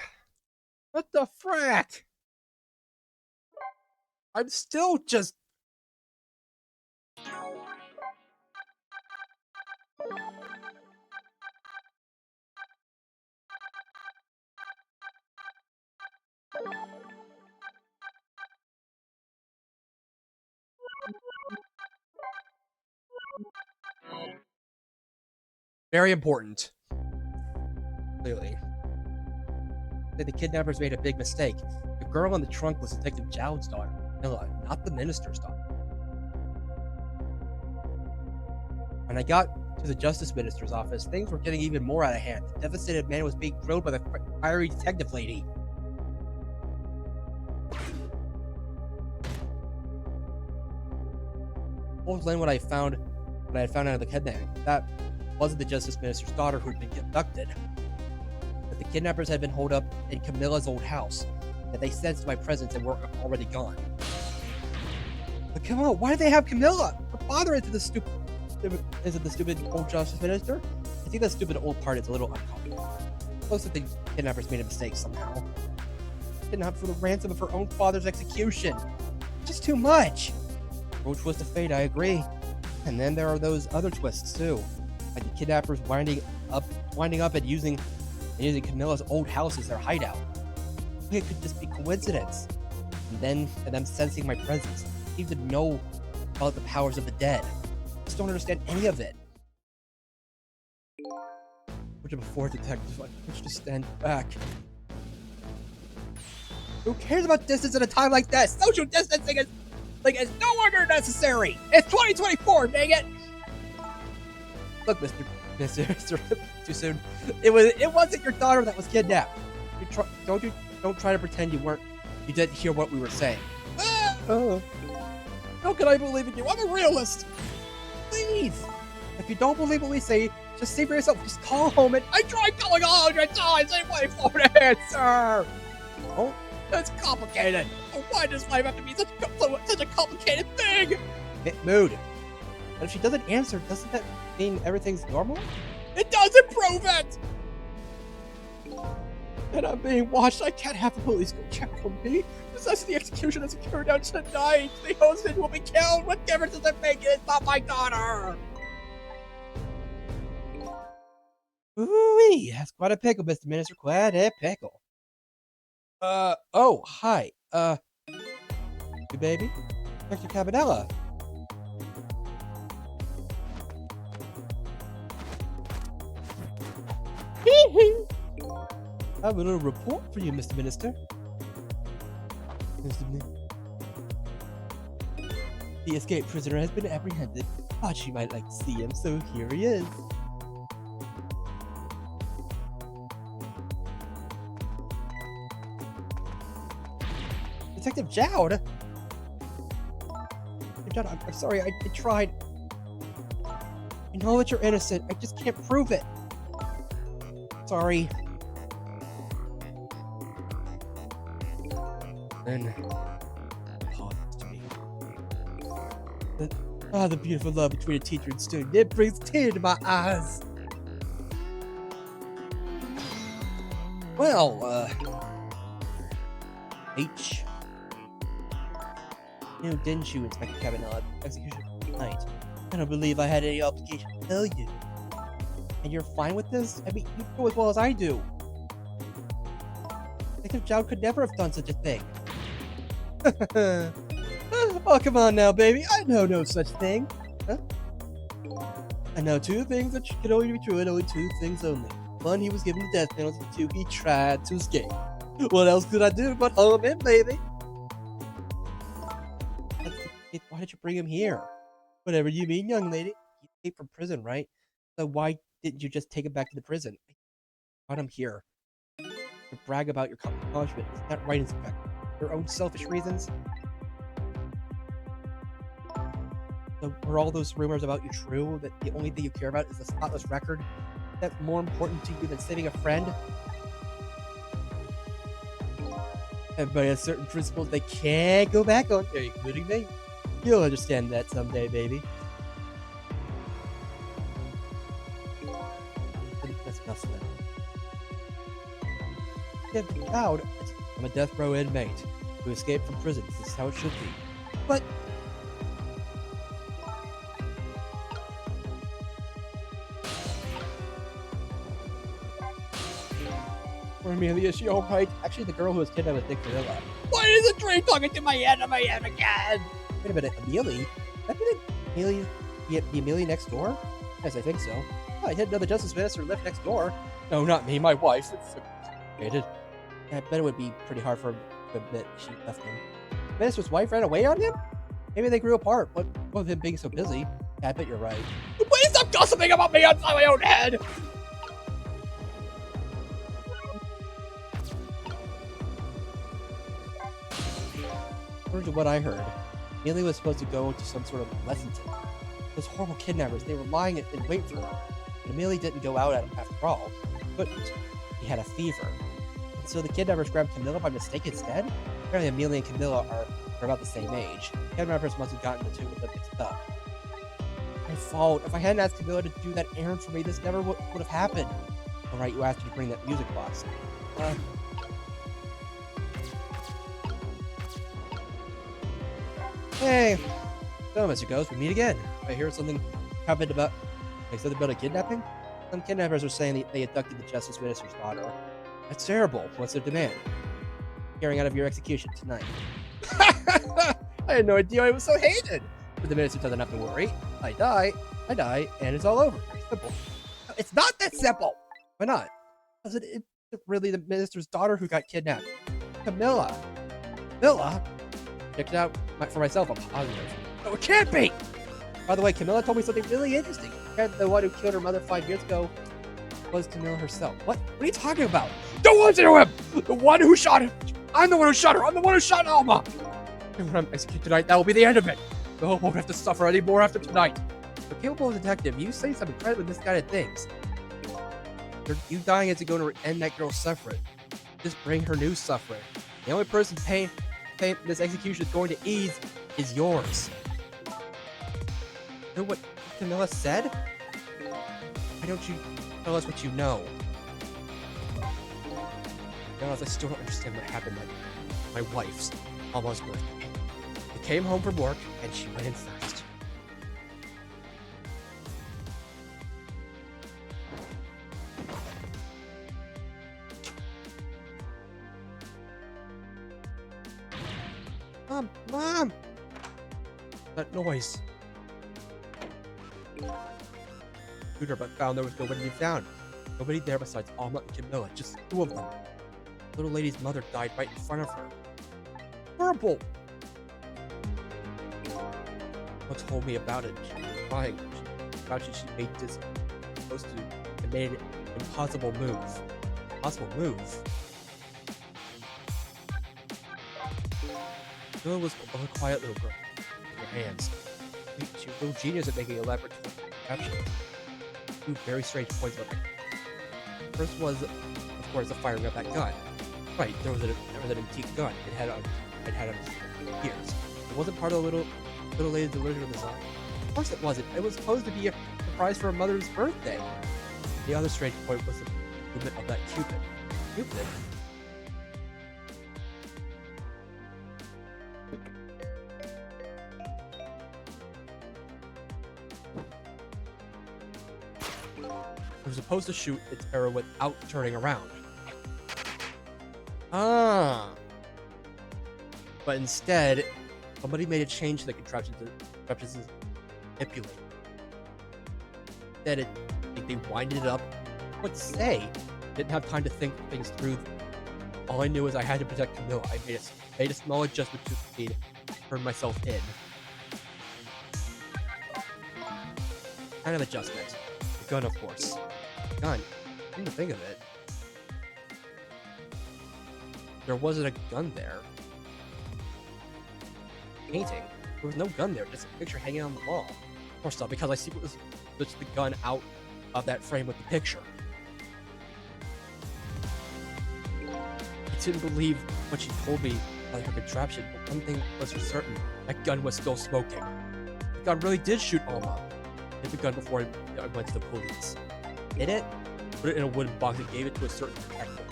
What the frack? I'm still just... Very important. Clearly. That the kidnappers made a big mistake. The girl in the trunk was Detective Jowd's daughter. No, not the minister's daughter. When I got to the Justice Minister's office, things were getting even more out of hand. The devastated man was being grilled by the fiery detective lady. I told Lynn what I had found out of the kidnapping. That wasn't the Justice Minister's daughter who'd been abducted. But the kidnappers had been holed up in Camilla's old house. That they sensed my presence and were already gone. But come on, why do they have Camilla? Her father isn't the stupid old Justice Minister. I think that stupid old part is a little uncomfortable. Most of the kidnappers made a mistake somehow. Kidnapped for the ransom of her own father's execution. Just too much. No twist of fate, I agree. And then there are those other twists too, like the kidnappers winding up and using Camilla's old house as their hideout. It could just be coincidence. And them sensing my presence, seem to know about the powers of the dead. I just don't understand any of it. Which before detectives, I wish to stand back. Who cares about distance at a time like this? Social distancing is no longer necessary. It's 2024, dang it! Look, Mister, too soon. It wasn't your daughter that was kidnapped. Don't try to pretend you didn't hear what we were saying. How can I believe in you? I'm a realist. Please, if you don't believe what we say, just see for yourself. Just call home and I tried calling 100 times. They wait for an answer. Oh, that's complicated. Why does life have to be such a complicated thing? Mood. But if she doesn't answer, doesn't that mean everything's normal? It doesn't prove it! And I'm being watched. I can't have the police go check on me. Besides, the execution has occurred out tonight. The husband will be killed. What difference does it make? It's not my daughter. Ooh-wee. That's quite a pickle, Mr. Minister. Quite a pickle. Oh, hi. You baby? Dr. Cabanella. I have a little report for you, Mr. Minister. The escaped prisoner has been apprehended. Thought she might like to see him, so here he is. Detective Jowd? Jowd, I'm sorry, I tried. I know that you're innocent, I just can't prove it. Sorry. Then paused to me. The beautiful love between a teacher and student. It brings tears to my eyes. Well, H. You know, didn't you, Inspector Cabanella, execution tonight? I don't believe I had any obligation to tell you. And you're fine with this? I mean, you know as well as I do. Detective Jowd could never have done such a thing. Oh, come on now, baby. I know no such thing. Huh? I know two things that can only be true, and only two things only. One, he was given the death penalty. Two, he tried to escape. What else could I do but hold him in, baby? Why did you bring him here? Whatever you mean, young lady. He escaped from prison, right? So why didn't you just take him back to the prison? I brought him here to brag about your accomplishment. Is that right, Inspector? Your own selfish reasons? So were all those rumors about you true? That the only thing you care about is the spotless record? That's more important to you than saving a friend? And by a certain principle they can't go back on, including me. You'll understand that someday, baby. That's enough for that. detective vowed, I'm a death row inmate who escaped from prison. This is how it should be. But poor Amelia, is she alright? Actually, the girl who was kidnapped with Dick Vanilla. Why is a train talking to my head again? Wait a minute, Amelia? That be Amelia, the Amelia next door? Yes, I think so. Oh, I didn't know the Justice Minister lived next door. No, not me, my wife. It's complicated. I bet it would be pretty hard for him to admit she left him. The Minister's wife ran away on him? Maybe they grew apart, but with him being so busy. Yeah, I bet you're right. Please stop gossiping about me outside my own head! According to what I heard, Amelia was supposed to go to some sort of lesson center. Those horrible kidnappers, they were lying in wait for her. And Amelia didn't go out after all, but he had a fever. And so the kidnappers grabbed Camilla by mistake instead? Apparently Amelia and Camilla are about the same age. Kidnappers must have gotten the two of them mixed up. My fault. If I hadn't asked Camilla to do that errand for me, this never would have happened. Alright, you asked me to bring that music box. Hey! So, Mr. Ghost, we meet again. I hear something happened about a kidnapping? Some kidnappers are saying they abducted the Justice Minister's daughter. That's terrible. What's their demand? Carrying out of your execution tonight. I had no idea I was so hated! But the Minister doesn't have to worry. I die, and it's all over. Very simple. It's not that simple! Why not? Because it's really the Minister's daughter who got kidnapped. Camilla! Check it out for myself, I'm positive. No, it can't be! By the way, Camilla told me something really interesting. The one who killed her mother 5 years ago was Camilla herself. What? What are you talking about? Don't listen to him! The one who shot him! I'm the one who shot her! I'm the one who shot Alma! And when I'm executed tonight, that will be the end of it! The hope won't have to suffer anymore after tonight. A capable detective, you say some incredibly misguided things. You dying isn't going to end that girl's suffering. Just bring her new suffering. The only person pain this execution is going to ease is yours. You know what Camilla said? Why don't you tell us what you know? I still don't understand what happened at my wife's Alma's birthday. I came home from work and she went in first. Mom! That noise. Shooter, but found there was nobody to be found. Nobody there besides Alma and Camilla, just two of them. The little lady's mother died right in front of her. Horrible! What told me about it? She was crying. She made this supposed to and made an impossible move. Impossible move? Camilla was a quiet little girl with her hands. She was a little genius at making elaborate captions. Two very strange points of it. First was, of course, the firing of that gun. Right, there was an antique gun. It had years. It wasn't part of the little lady's original design. Of course it wasn't. It was supposed to be a surprise for her mother's birthday. The other strange point was the movement of that Cupid. Cupid? It was supposed to shoot its arrow without turning around. But instead, somebody made a change to the contraption to manipulate. Instead, they winded it up. Let's say, didn't have time to think things through. All I knew is I had to protect Camilla. I made a small adjustment to speed, turned myself in. Kind of adjustment. The gun, of course. Gun. Come to think of it, there wasn't a gun there. Painting. There was no gun there, just a picture hanging on the wall. Of course not, because I see was switched the gun out of that frame with the picture. I didn't believe what she told me about her contraption, but one thing was for certain, that gun was still smoking. The gun really did shoot Alma. I hid the gun before I went to the police. Did it? Put it in a wooden box and gave it to a certain detective.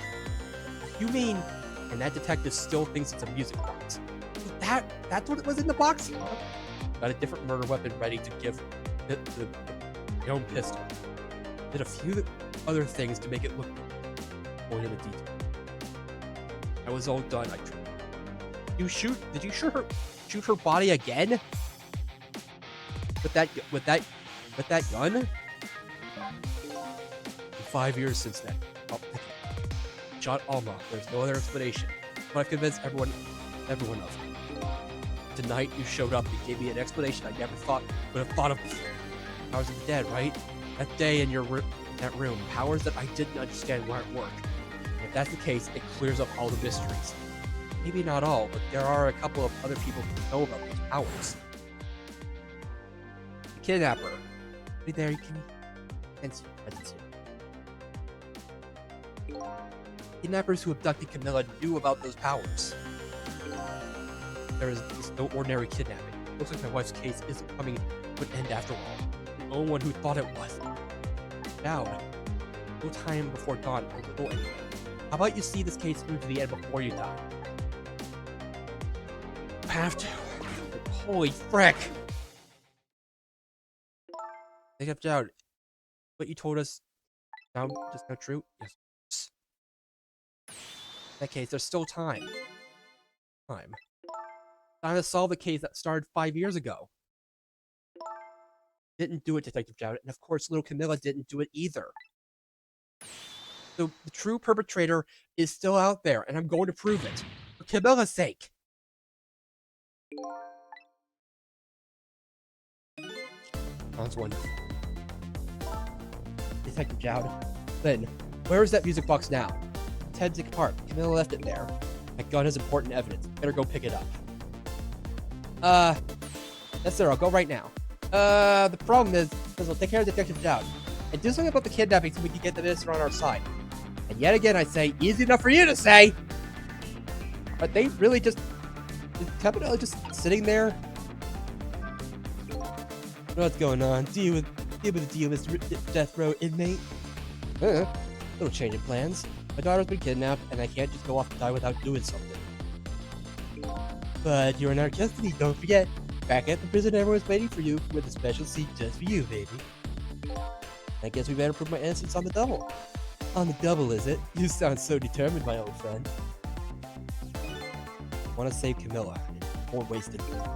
You mean, and that detective still thinks it's a music box? That's what it was in the box? Got a different murder weapon ready to give the your own pistol. Did a few other things to make it look more in the detail. I was all done. Did you shoot her body again? With that gun? In 5 years since then. Oh, shot Alma. There's no other explanation. But I've convinced everyone of. Tonight you showed up and gave me an explanation I never would have thought of before. Powers of the dead, right? That day in that room, powers that I didn't understand were at work. And if that's the case, it clears up all the mysteries. Maybe not all, but there are a couple of other people who know about these powers. The kidnapper. Right there, you can sense your presence here. Kidnappers who abducted Camilla knew about those powers. There is no ordinary kidnapping. Looks like my wife's case isn't coming to an end after all. The only one who thought it was. Now, no time before dawn, or little anyway. How about you see this case through to the end before you die? You have to. Holy frick! Detective Jowd, what you told us sound just not true? Yes. In that case, there's still time. Time to solve the case that started 5 years ago. Didn't do it, Detective Jowd, and of course, little Camilla didn't do it either. So the true perpetrator is still out there, and I'm going to prove it for Camilla's sake. Sounds wonderful. Detective Jowd, Lynn, where is that music box now? It's heading apart. Camilla left it there. That gun is important evidence. Better go pick it up. Yes sir, I'll go right now. The problem is, we'll take care of Detective Jowd. And do something about the kidnapping so we can get the minister on our side. And yet again I say, easy enough for you to say! But they really just... Is Campanella just sitting there? What's going on? Deal with the deal, Mr. Death Row inmate. Little change of plans. My daughter's been kidnapped, and I can't just go off and die without doing something. But you're in our custody, don't forget. Back at the prison, everyone's waiting for you with a special seat just for you, baby. I guess we better prove my innocence on the double. On the double, is it? You sound so determined, my old friend. I want to save Camilla. More ways than one.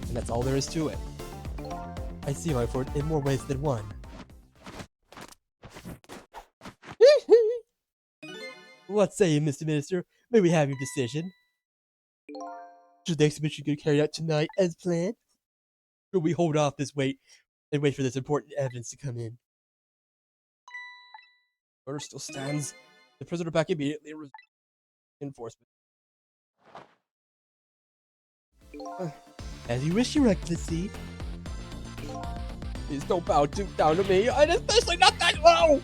And that's all there is to it. I see my fort in more ways than one. What say you, Mr. Minister? May we have your decision? Should the exhibition get carried out tonight as planned? Or we hold off this wait and wait for this important evidence to come in? Order still stands. The prisoner back immediately. Enforcement. As you wish, Your Excellency. Please don't bow down to me, and especially not that low!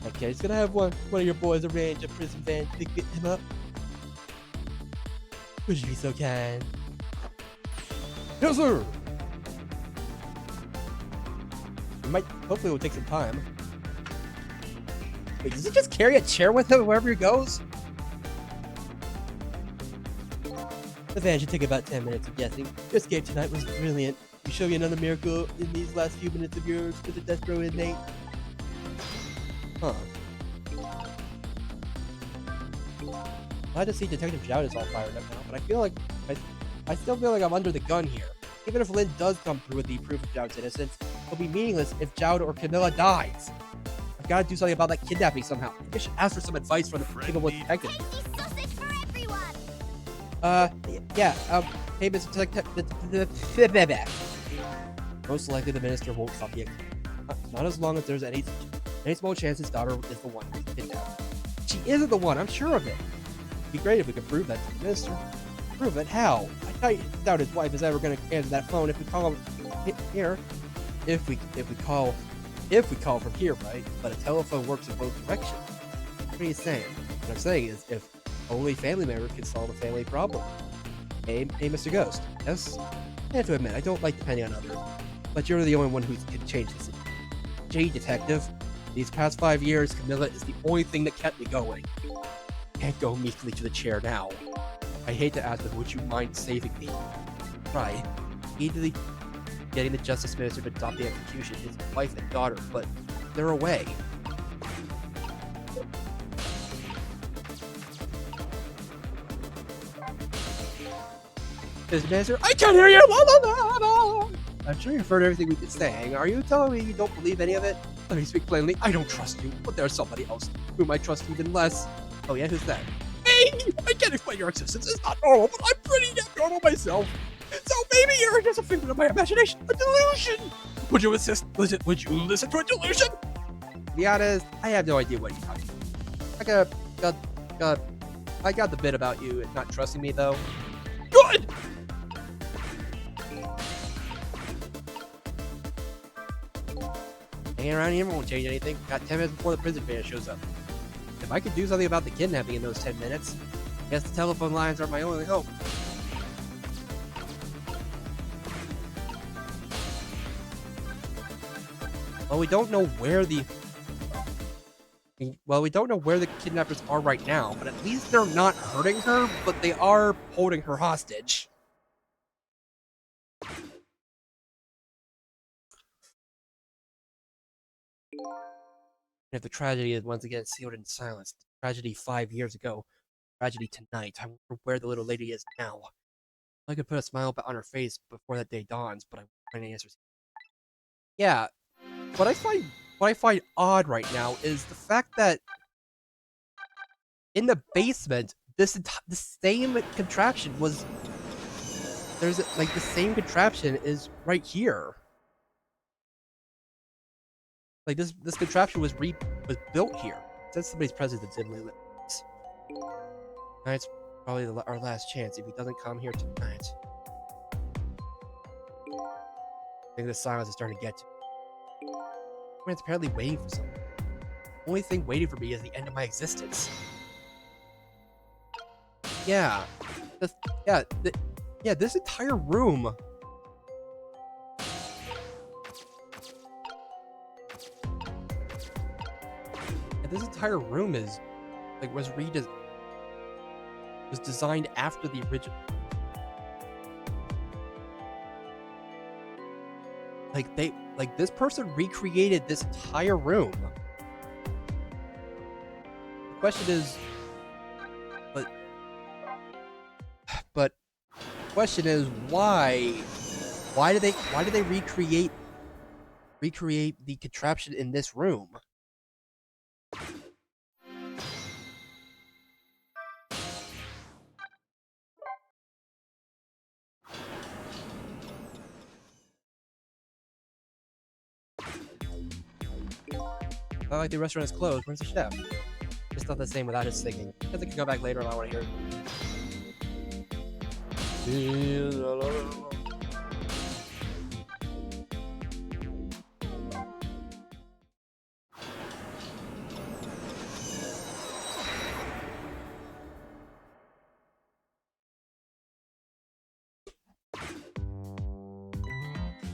Okay, just gonna have one of your boys arrange a prison van to pick him up. Would you be so kind? Yes, sir! Hopefully it will take some time. Wait, does he just carry a chair with him wherever he goes? The van should take about 10 minutes, I'm guessing. Your escape tonight was brilliant. We show you another miracle in these last few minutes of yours with the death row inmate. Huh. Glad to see Detective Jowd is all fired up now, but I feel like I still feel like I'm under the gun here. Even if Lynn does come through with the proof of Jowd's innocence, it'll be meaningless if Jowd or Camilla dies. I've got to do something about that kidnapping somehow. I think I should ask for some advice from the capable detective. Hey, Mr. Detective. Most likely the minister won't stop the execution. Not as long as there's any small chance his daughter is the one who's kidnapped. She isn't the one, I'm sure of it. It'd be great if we could prove that to the minister. Prove it? How? I doubt his wife is ever going to answer that phone if we call him here. If we call from here, right? But a telephone works in both directions. What are you saying? What I'm saying is, if only family member can solve a family problem. Hey, Mr. Ghost. Yes? I have to admit, I don't like depending on others, but you're the only one who can change this. Gee, detective, These past 5 years, Camilla is the only thing that kept me going. Can't go meekly to the chair now. I hate to ask, but would you mind saving me? Try. Easily getting the Justice Minister to stop the execution, his wife and daughter, but they're away. Mr. Minister, I can't hear you! La, la, la, la. I'm sure you've heard everything we've been saying. Are you telling me you don't believe any of it? Let me speak plainly. I don't trust you, but there's somebody else whom I trust even less. Oh yeah, who's that? Hey! I can't explain your existence. It's not normal, but I'm pretty damn normal myself. So maybe you're just a figment of my imagination, a delusion. Would you would you listen to a delusion? To be honest, I have no idea what you're talking about. I got the bit about you and not trusting me though. Good! Hanging around here won't change anything. Got 10 minutes before the prison van shows up. If I could do something about the kidnapping in those 10 minutes, I guess the telephone lines are my only hope. Well, we don't know where the kidnappers are right now, but at least they're not hurting her, but they are holding her hostage. If the tragedy is once again sealed in silence, tragedy 5 years ago, tragedy tonight, I wonder where the little lady is now. I could put a smile on her face before that day dawns, but I won't find any answers. Yeah, what I find odd right now is the fact that in the basement, the same contraption was. There's like the same contraption is right here. Like this contraption was built here. Since somebody's presence is dimly lit. Tonight's probably our last chance if he doesn't come here tonight. I think the silence is starting to get to me. It's apparently waiting for something. The only thing waiting for me is the end of my existence. Yeah. This entire room. This entire room is like was designed after the original. Like this person recreated this entire room. The question is, but the question is why did they recreate the contraption in this room? Not like the restaurant is closed. Where's the chef? It's not the same without his singing. I think I can go back later and I want to hear it.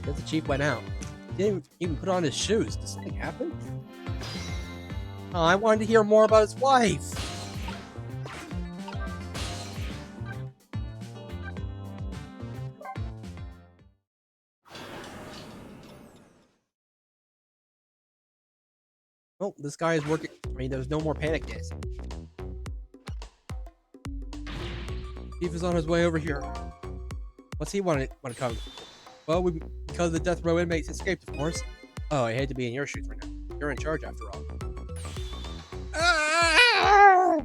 The chief went out. He didn't even put on his shoes. Did something happen? Oh, I wanted to hear more about his wife. Oh, this guy is working. I mean, there's no more panic days. Chief is on his way over here. What's he want to come? Well, because the death row inmates escaped, of course. Oh, I hate to be in your shoes right now. You're in charge after all. Ah!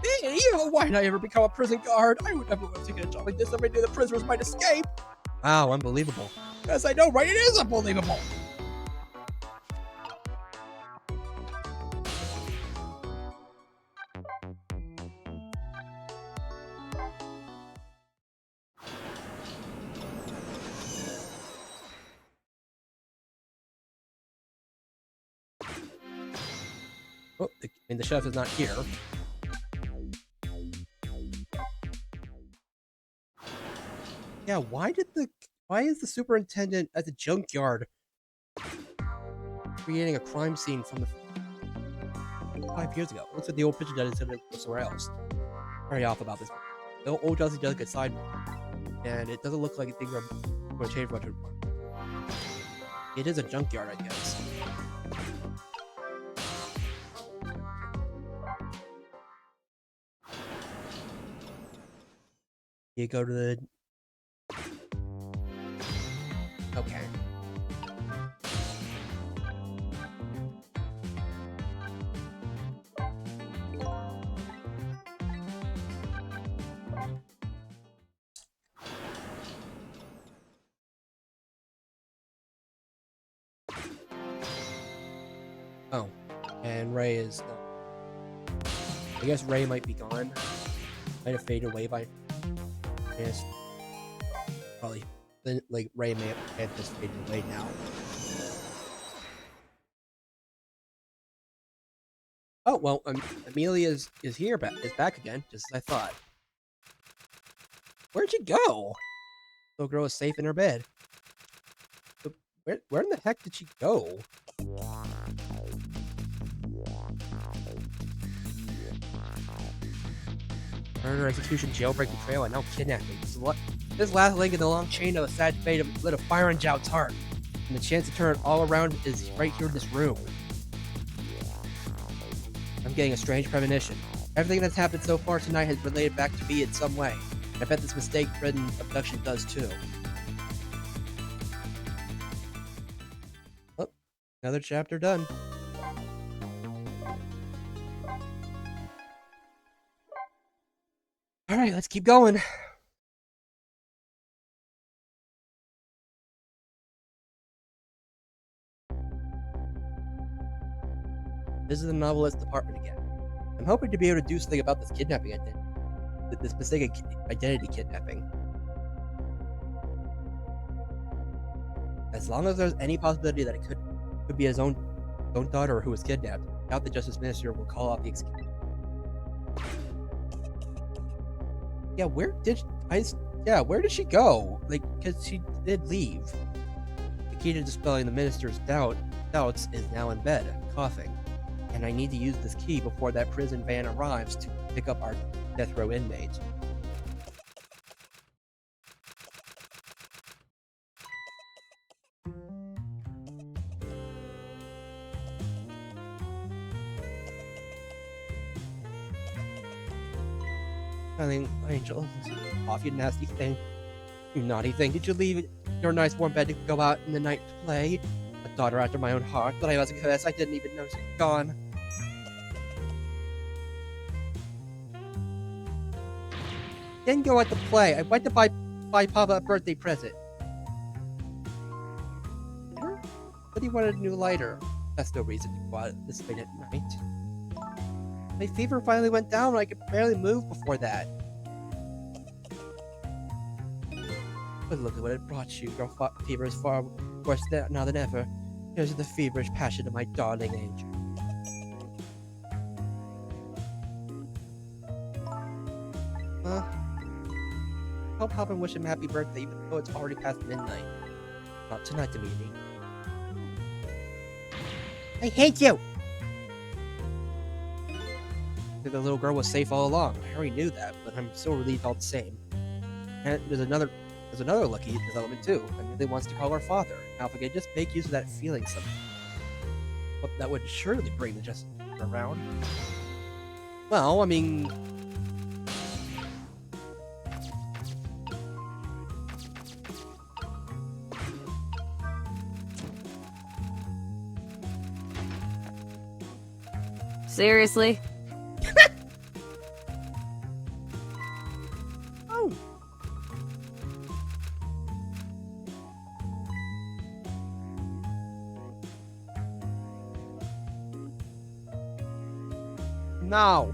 Hey, you know, why did I ever become a prison guard? I would never want to get a job like this if I knew the prisoners might escape. Wow, unbelievable. Yes, I know, right? It is unbelievable. Oh, the chef is not here. Yeah, why is the superintendent at the junkyard Creating a crime scene from the 5 years ago. Looks like the old picture judge said it was somewhere else. Very off about this. The old Chelsea does get side, and it doesn't look like things are going to change much. It is a junkyard, I guess. You go to the... Okay. Oh, and Ray is... I guess Ray might be gone. Might have faded away by... Yes. Probably. Then, like, Ray may have just faded away now. Oh, well, Amelia is here, is back again, just as I thought. Where'd she go? Little girl is safe in her bed. But where in the heck did she go? Murder, execution, jailbreak, betrayal, and now kidnapping. This last link in the long chain of a sad fate lit a fire in Zhao's heart, and the chance to turn it all around is right here in this room. I'm getting a strange premonition. Everything that's happened so far tonight has related back to me in some way. I bet this mistake-ridden abduction does too. Oh, another chapter done. Alright, let's keep going. This is the novelist department again. I'm hoping to be able to do something about this kidnapping identity. This mistaken identity kidnapping. As long as there's any possibility that it could be his own daughter who was kidnapped, I doubt the Justice Minister will call out the excuse. Yeah, where did she go? Like, because she did leave. The key to dispelling the Minister's doubts is now in bed, coughing. And I need to use this key before that prison van arrives to pick up our death row inmates. Angel, off, you nasty thing. You naughty thing. Did you leave your nice warm bed to go out in the night to play? A daughter after my own heart, but I must confess I didn't even notice it gone. Didn't go out to play. I went to buy Papa a birthday present. But he wanted a new lighter. That's no reason to go out this late at night. My fever finally went down and I could barely move before that. But look at what it brought you. Your fever is far worse now than ever. Here's the feverish passion of my darling angel. I'll pop and wish him happy birthday even though it's already past midnight. Not tonight, Amelia. I hate you! The little girl was safe all along. I already knew that, but I'm still relieved all the same. And there's another lucky development too. Amelia wants to call her father. Now if I could just make use of that feeling somehow. But that would surely bring the Justice around. Well, I mean... Seriously? Oh. No.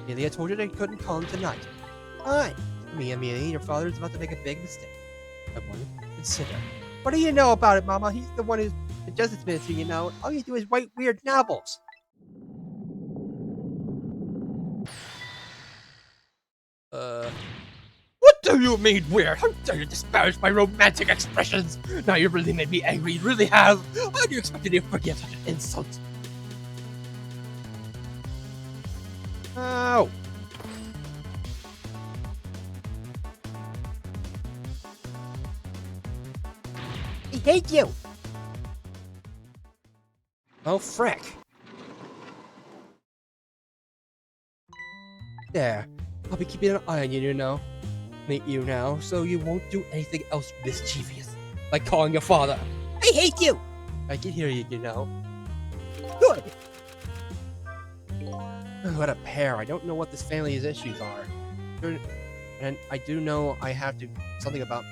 Amelia told you they couldn't come tonight. Fine. Amelia, your father's about to make a big mistake. I wanted to consider. What do you know about it, Mama? He's the one who's the Justice Ministry, you know. All you do is write weird novels. What the You made weird. How dare you disparage my romantic expressions? Now you really made me angry. You really have. How do you expect me to forgive such an insult? Ow. I hate you. Oh, frick. There. I'll be keeping an eye on you, you now, so you won't do anything else mischievous, like calling your father. I hate you! I can hear you, Good! What a pair. I don't know what this family's issues are. And I do know I have to do something about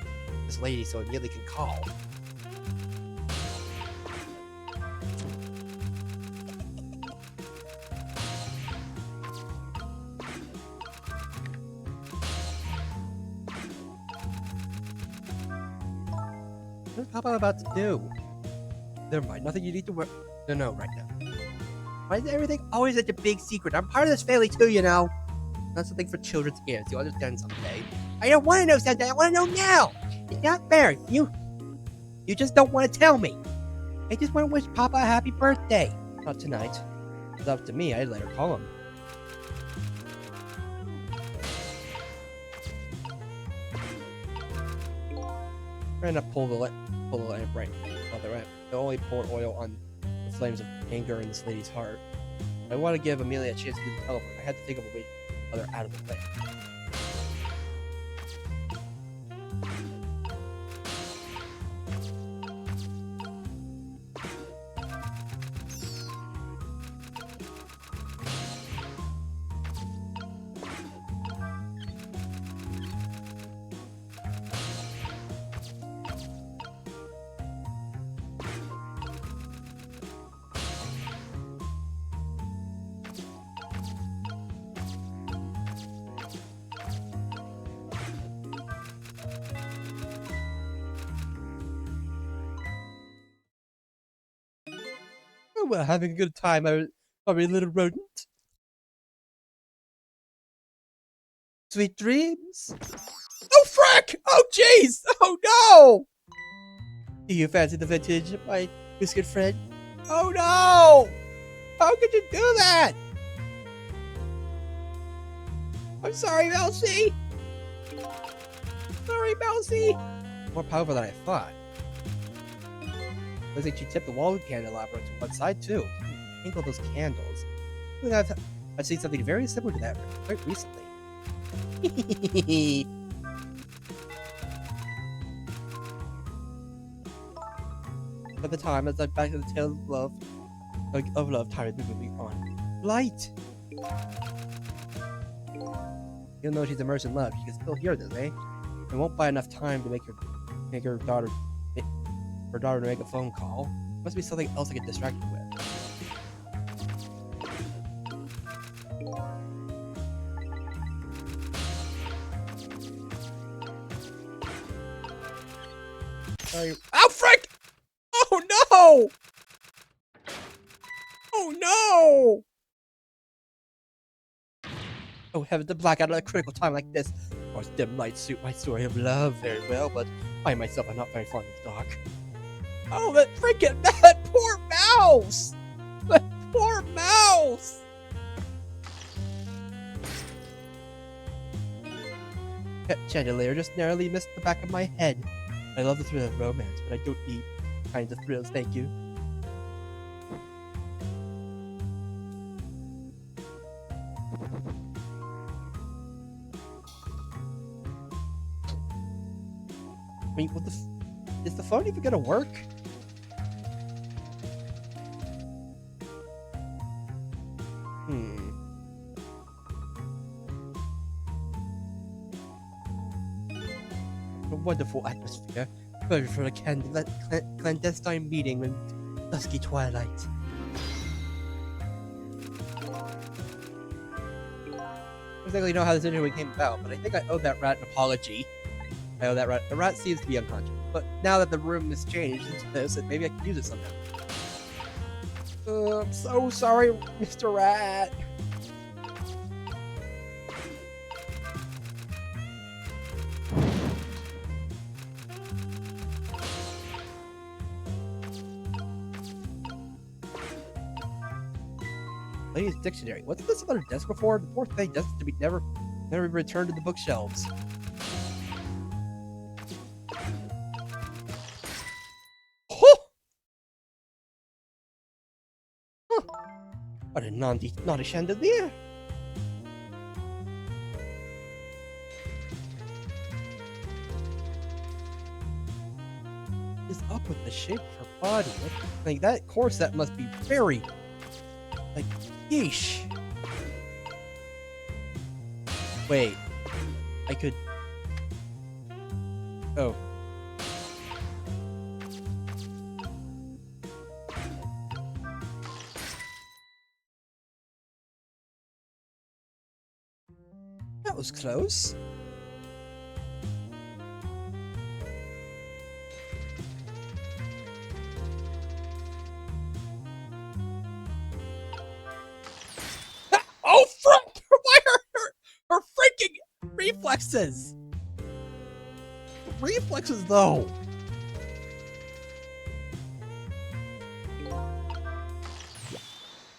this lady so I immediately can call. What's Papa about to do? Never mind, nothing you need to worry. No, right now. Why is everything always such a big secret? I'm part of this family too, Not something for children's ears. You'll understand someday. I don't want to know someday. I want to know now. It's not fair. You just don't want to tell me. I just want to wish Papa a happy birthday. Not tonight. If it's up to me, I'd let her call him. Trying to pull the lamp right. They'll only pour oil on the flames of anger in this lady's heart. I want to give Amelia a chance to do the telephone. I had to think of a way to get her out of the way. Oh, well, having a good time, are we, little rodent? Sweet dreams? Oh, frick! Oh, jeez! Oh, no! Do you fancy the vintage, my biscuit friend? Oh, no! How could you do that? I'm sorry, Mousy! Sorry, Mousy! More powerful than I thought. Looks like she tipped the wall candelabra to one side, too. Twinkle those candles. I've seen something very similar to that quite recently. At the time, as I back to the tale of love, tired of moving on. Light! Even though she's immersed in love, she can still hear this, eh? It won't buy enough time to make her daughter to make a phone call. Must be something else I get distracted with. Sorry. Oh, frick! Oh, no! Oh, no! Oh, heaven, to black out at a critical time like this. Of course, dim lights suit my story of love very well, but I myself am not very fond of the dark. Oh, that poor mouse! That poor mouse! That chandelier just narrowly missed the back of my head. I love the thrill of romance, but I don't need kinds of thrills, thank you. I mean, is the phone even gonna work? A wonderful atmosphere. Perfect for a clandestine meeting in dusky twilight. I don't exactly know how this interview came about, but I think I owe that rat an apology. The rat seems to be unconscious, but now that the room has changed into this, maybe I can use it somehow. I'm so sorry, Mr. Rat. Ladies Dictionary. What's this about a desk before? The poor thing destined to be never be returned to the bookshelves. Oh! Huh. What a naughty chandelier. What is up with the shape of her body? Like, that corset must be very, like, yeesh. Wait, I could. Oh. That was close. Oh, frick! Why are her freaking reflexes? Reflexes, though.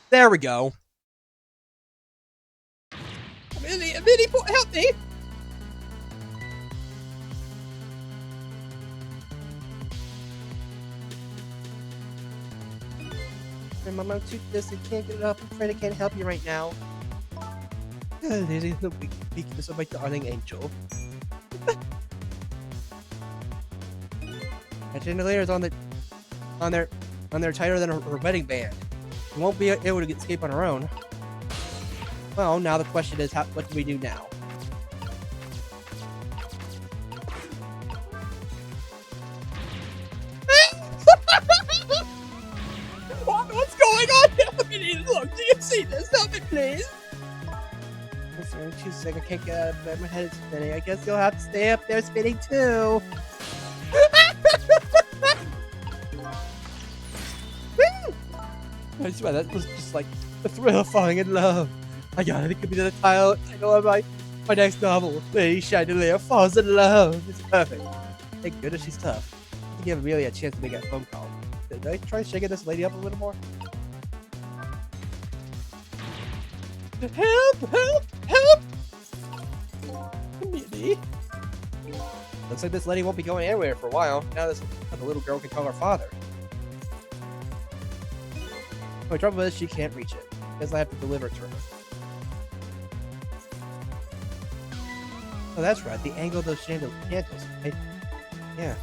There we go. Minnie, help me! Mom, I'm too dizzy. Can't get it up. I'm afraid I can't help you right now. There is no weakness of my darling angel. That chandelier is on there tighter than her wedding band. She won't be able to escape on her own. Well, now the question is, what do we do now? What's going on here? Look, do you see this? Help me, please. Listen, I'm too sick. I can't get out of bed. My head is spinning. I guess you'll have to stay up there spinning too. I swear that was just like the thrill of falling in love. I think it could be the title of my next novel. Lady Chandelier falls in love. It's perfect. Thank goodness she's tough. I give Amelia a chance to make that phone call. Did I try shaking this lady up a little more? Help! Help! Help! Amelia. Looks like this lady won't be going anywhere for a while. Now the little girl can call her father. The trouble is she can't reach it, because I have to deliver it to her. Oh, that's right, the angle of those candles, right? Yeah.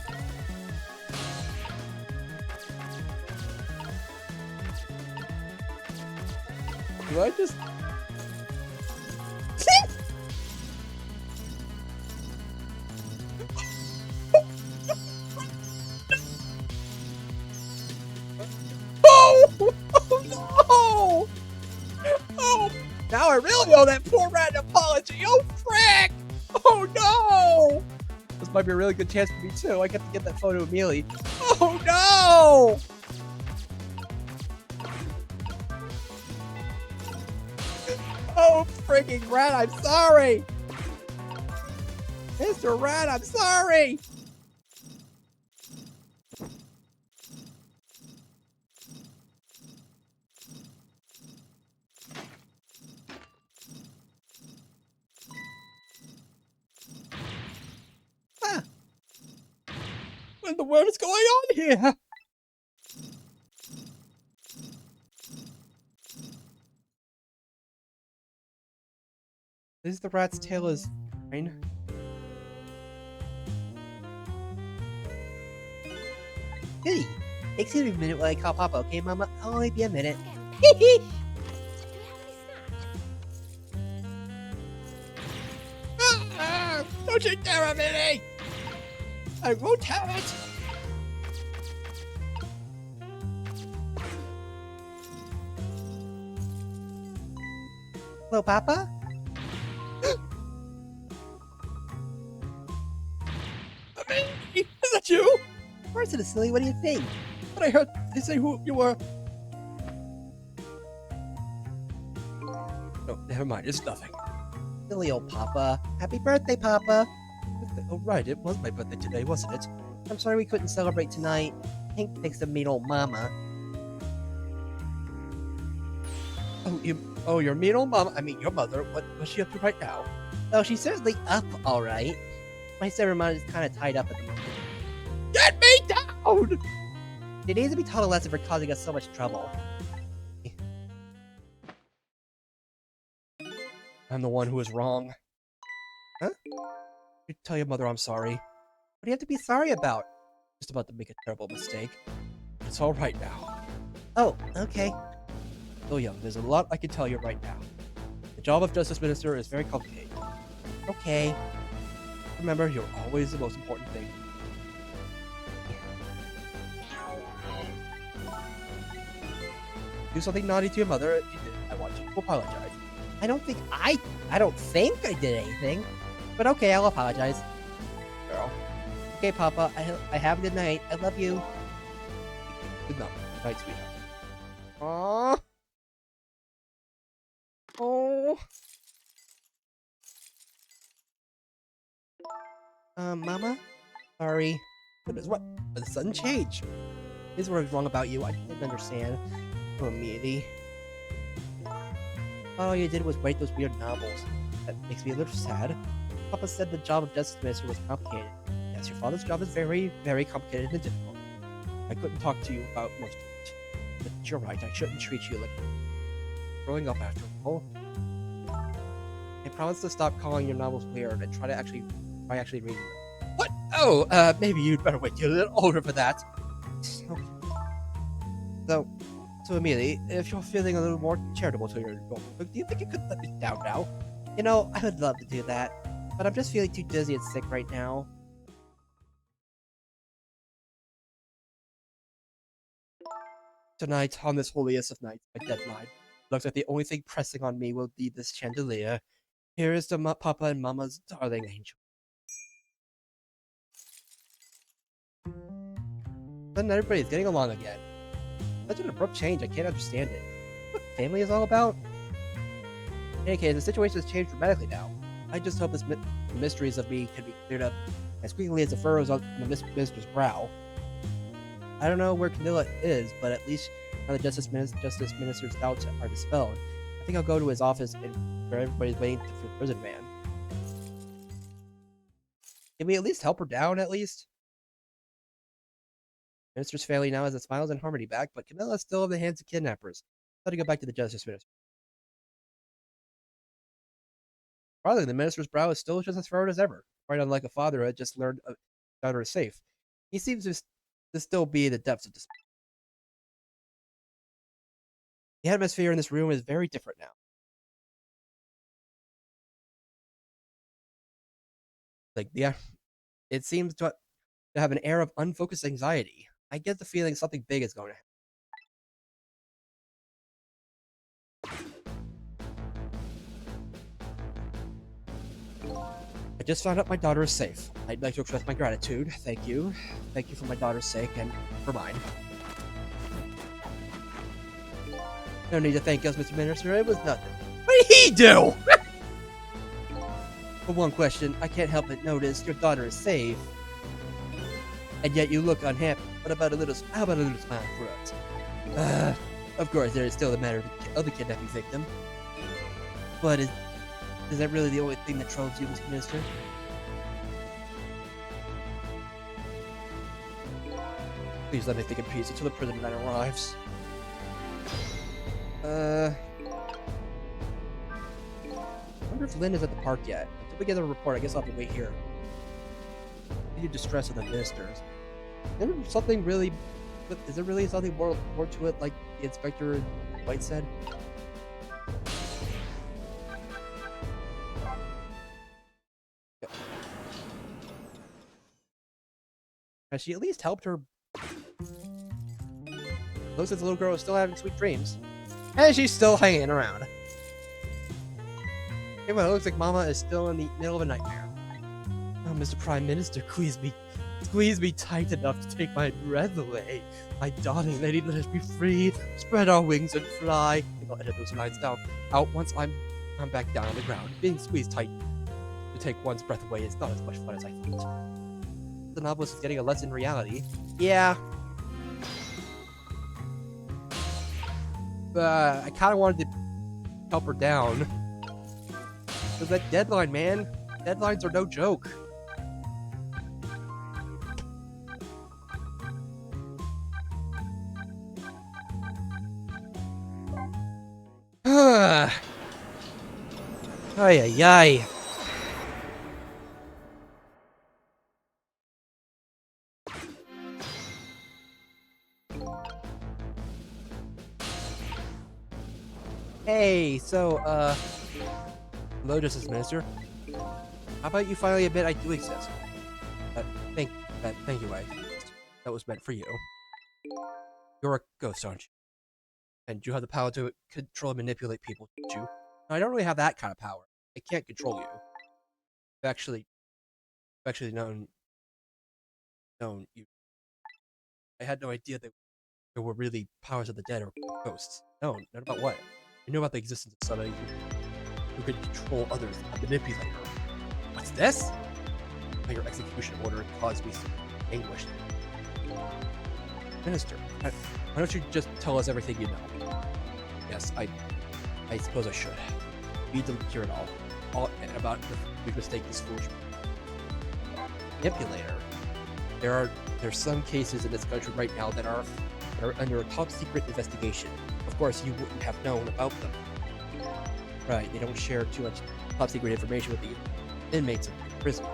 Do I just... Oh, no! Oh, now I really owe that poor rat an apology. Oh, frick! Oh, no! This might be a really good chance for me, too. I have to get that photo immediately. Oh, no! Oh, freaking rat, I'm sorry! Mr. Rat, I'm sorry! What in the world is going on here? This is the rat's tail is fine. Goody. Excuse me a minute while I call Papa, okay, Mama? I'll only be a minute. Don't you dare a minute! I won't have it! Hello, Papa? Is that you? Of course it is, silly. What do you think? But I heard they say who you were. No, never mind. It's nothing. Silly old Papa. Happy birthday, Papa. Oh, right. It was my birthday today, wasn't it? I'm sorry we couldn't celebrate tonight. Hank thinks of mean old Mama. Oh, your mean old mom. I mean, your mother. What's she up to right now? Oh, she's certainly up, all right. My ceremony is kind of tied up at the moment. Get me down! She needs to be taught a lesson for causing us so much trouble. I'm the one who was wrong. Huh? You tell your mother I'm sorry. What do you have to be sorry about? Just about to make a terrible mistake. It's all right now. Oh, okay. So young, there's a lot I can tell you right now. The job of Justice Minister is very complicated. Okay. Remember, you're always the most important thing. Do something naughty to your mother. If you did, I want you to apologize. I don't think I did anything. But okay, I'll apologize. Girl. Okay, Papa. I have a good night. I love you. Good night, sweetheart. Aww. Oh. Mama? Sorry. Goodness, what? A sudden change. Here's what was wrong about you. I didn't understand. Oh, Meaty. All you did was write those weird novels. That makes me a little sad. Papa said the job of Justice Minister was complicated. Yes, your father's job is very, very complicated and difficult. I couldn't talk to you about most of it. But you're right, I shouldn't treat you like growing up after all. I promise to stop calling your novels weird and try actually reading them. What? Oh, maybe you'd better wait till you're a little older for that. Okay. So Amelie, if you're feeling a little more charitable to your daughter, do you think you could let me down now? You know, I would love to do that, but I'm just feeling too dizzy and sick right now. Tonight, on this holiest of nights, my deadline, looks like the only thing pressing on me will be this chandelier. Here is to Papa and Mama's darling angel. Then everybody's getting along again. Such an abrupt change, I can't understand it. What family is all about? In any case, the situation has changed dramatically now. I just hope the mysteries of me can be cleared up as quickly as the furrows on the minister's brow. I don't know where Camilla is, but at least now the Justice Minister's doubts are dispelled. I think I'll go to his office where everybody's waiting for the prison van. Can we at least help her down, at least? Minister's family now has the smiles and harmony back, but Camilla is still in the hands of kidnappers. Let her go back to the Justice Minister. Probably the Minister's brow is still just as furrowed as ever, quite unlike a father who had just learned a daughter is safe. He seems to still be in the depths of despair. The atmosphere in this room is very different now. It seems to have an air of unfocused anxiety. I get the feeling something big is going to happen. I just found out my daughter is safe. I'd like to express my gratitude. Thank you. Thank you for my daughter's sake and for mine. No need to thank us, Mr. Minister. It was nothing. What did he do? For one question, I can't help but notice your daughter is safe. And yet you look unhappy. How about a little smile for us? Of course, there is still the matter of the kidnapping victim. But is that really the only thing that troubles you, Mr. Minister? Please let me think in peace until the prison man arrives. I wonder if Lynn is at the park yet. Until we get a report, I guess I'll have to wait here. Continued distress of the ministers. Is there something really... Is there really something more to it, like the Inspector White said? Has she at least helped her? Looks like the little girl is still having sweet dreams. And she's still hanging around. Okay, well, it looks like Mama is still in the middle of a nightmare. Oh, Mr. Prime Minister, squeeze me tight enough to take my breath away. My darling lady, let us be free. Spread our wings and fly. I think I'll edit those lines down. Out once I'm back down on the ground. Being squeezed tight to take one's breath away is not as much fun as I thought. The novelist is getting a lesson in reality. Yeah. I kind of wanted to help her down. Cause that deadline, man. Deadlines are no joke. Ay, ay, ay. Hey, so, hello, Justice Minister. How about you finally admit I do exist? Thank you, that was meant for you. You're a ghost, aren't you? And you have the power to control and manipulate people, don't you? I don't really have that kind of power. I can't control you. I've actually known you. I had no idea that there were really powers of the dead or ghosts. No, not about what. I knew about the existence of somebody who could control others and manipulate her. What's this? Your execution order caused me some anguish. Minister, why don't you just tell us everything you know? Yes, I suppose I should. We need to hear it all about the big mistake this foolish manipulator. There's some cases in this country right now that are under a top secret investigation. Of course, you wouldn't have known about them. Right, they don't share too much top secret information with the inmates of the prison.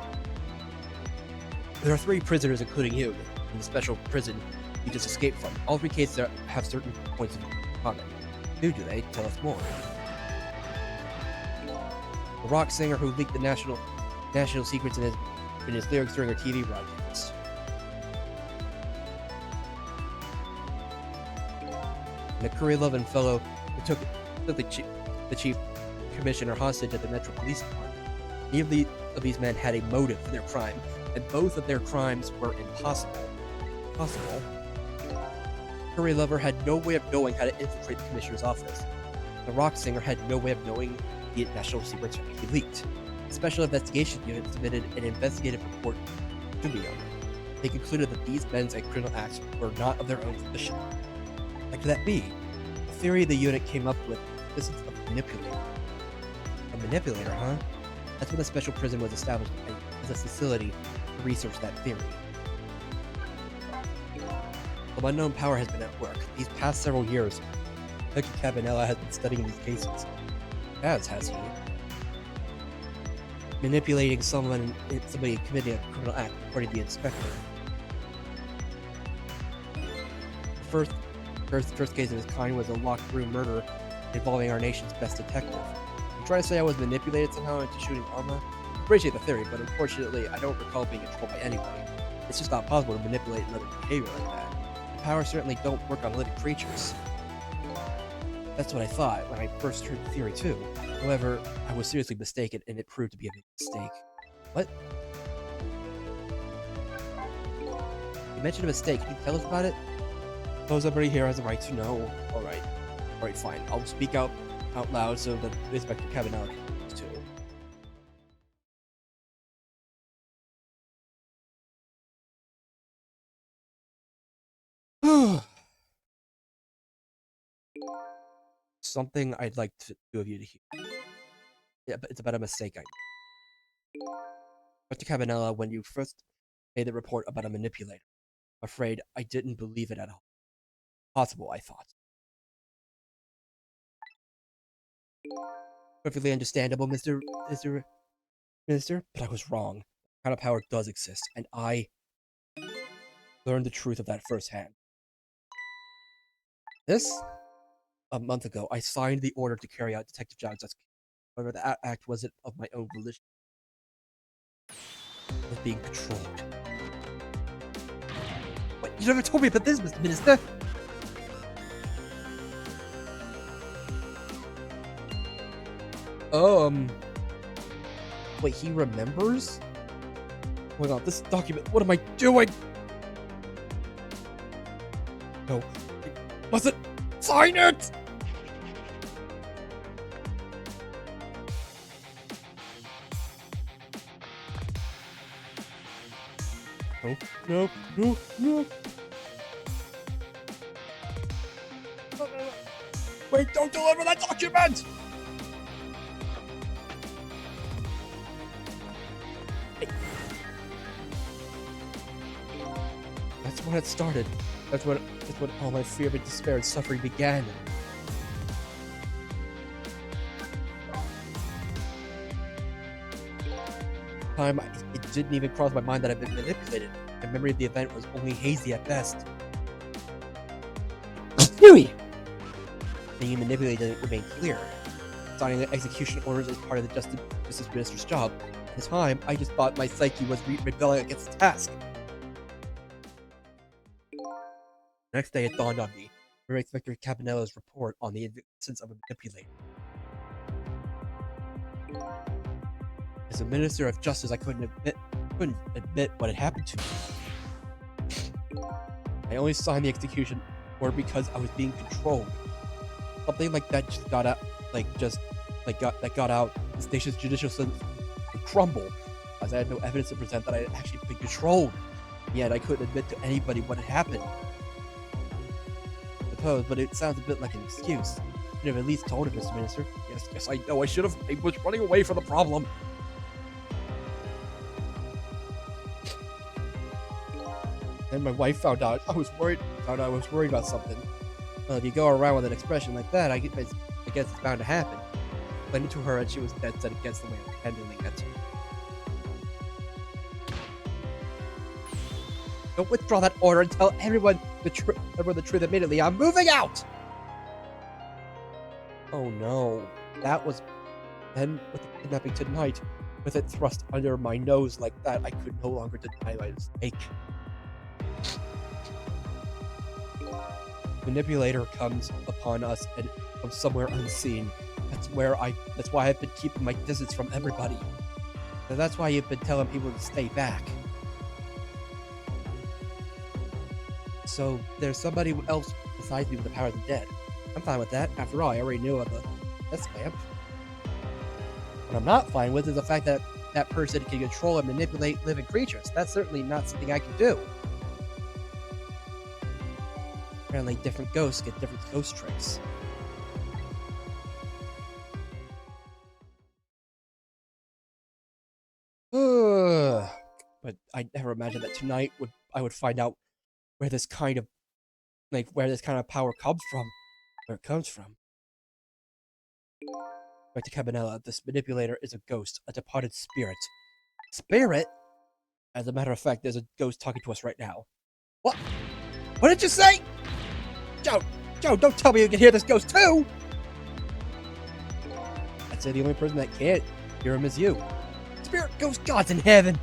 There are 3 prisoners, including you, in the special prison you just escaped from. All 3 cases have certain points in common. Who do they? Tell us more. The rock singer who leaked the national secrets in his lyrics during her TV broadcast. And the career-loving fellow who took the chief commissioner hostage at the Metro Police Department. Neither of these men had a motive for their crime, and both of their crimes were impossible. Curry Lover had no way of knowing how to infiltrate the commissioner's office. The rock singer had no way of knowing the national secrets he leaked. The Special Investigation Unit submitted an investigative report to Studio. They concluded that these men's criminal acts were not of their own volition. How could that be? The theory the unit came up with was of a manipulator. A manipulator, huh? That's when the special prison was established as a facility to research that theory. The unknown power has been at work. These past several years, Dr. Cabanella has been studying these cases. As has he. Manipulating somebody committing a criminal act, according to the inspector. The first case of its kind was a locked room murder involving our nation's best detective. I'm trying to say I was manipulated somehow into shooting Alma. I appreciate the theory, but unfortunately, I don't recall being controlled by anybody. It's just not possible to manipulate another behavior like that. The powers certainly don't work on living creatures. That's what I thought when I first heard the theory too. However, I was seriously mistaken and it proved to be a big mistake. What? You mentioned a mistake. Can you tell us about it? Suppose everybody here has a right to know. Alright, fine. I'll speak out loud so that Inspector Cabanella can too. Something I'd like the two of you to hear. Yeah, but it's about a mistake I made. Dr. Cabanella, when you first made the report about a manipulator, I'm afraid I didn't believe it at all. Possible, I thought. Perfectly understandable, Mr. Minister, but I was wrong. That kind of power does exist, and I learned the truth of that firsthand. A month ago, I signed the order to carry out Detective John's execution. However, that act wasn't of my own volition. I was being controlled. Wait, you never told me about this, Mr. Minister! Wait, he remembers? Oh my god, this document, what am I doing? No, I mustn't sign it! No. Wait, don't deliver that document! when it started. That's when all my fear and despair and suffering began. It didn't even cross my mind that I'd been manipulated. My memory of the event was only hazy at best. Being manipulated didn't remain clear. Signing the execution orders as part of the Justice Minister's job. At the time, I just thought my psyche was rebelling against the task. The next day, it dawned on me. Inspector Cabanella's report on the existence of a manipulator. As a Minister of Justice, I couldn't admit what had happened to me. I only signed the execution order because I was being controlled. Something like that just got out, got out. The nation's judicial system would crumble, as I had no evidence to present that I had actually been controlled. Yet I couldn't admit to anybody what had happened. I suppose, but it sounds a bit like an excuse. You should have at least told it, Mr. Minister. Yes, I know. I should have. I was running away from the problem. Then my wife found out. I was worried about something. Well, if you go around with an expression like that, I guess it's bound to happen. I explained it to her, and she was dead set against the way of handling it. Don't withdraw that order and tell everyone the truth immediately. I'm moving out! Oh no. That was... Then, with the kidnapping tonight, with it thrust under my nose like that, I could no longer deny my mistake. Manipulator comes upon us and from somewhere unseen. That's why I've been keeping my distance from everybody. And that's why you've been telling people to stay back. So there's somebody else besides me with the power of the dead. I'm fine with that. After all, I already knew of the death lamp. What I'm not fine with is the fact that that person can control and manipulate living creatures. That's certainly not something I can do. Apparently, different ghosts get different ghost tricks. But I never imagined that tonight I would find out where this kind of power comes from. Where it comes from. Back to Cabanella, this manipulator is a ghost, a departed spirit. Spirit? As a matter of fact, there's a ghost talking to us right now. What? What did you say? Joe, don't tell me you can hear this ghost too! I'd say the only person that can't hear him is you. Spirit ghost gods in heaven!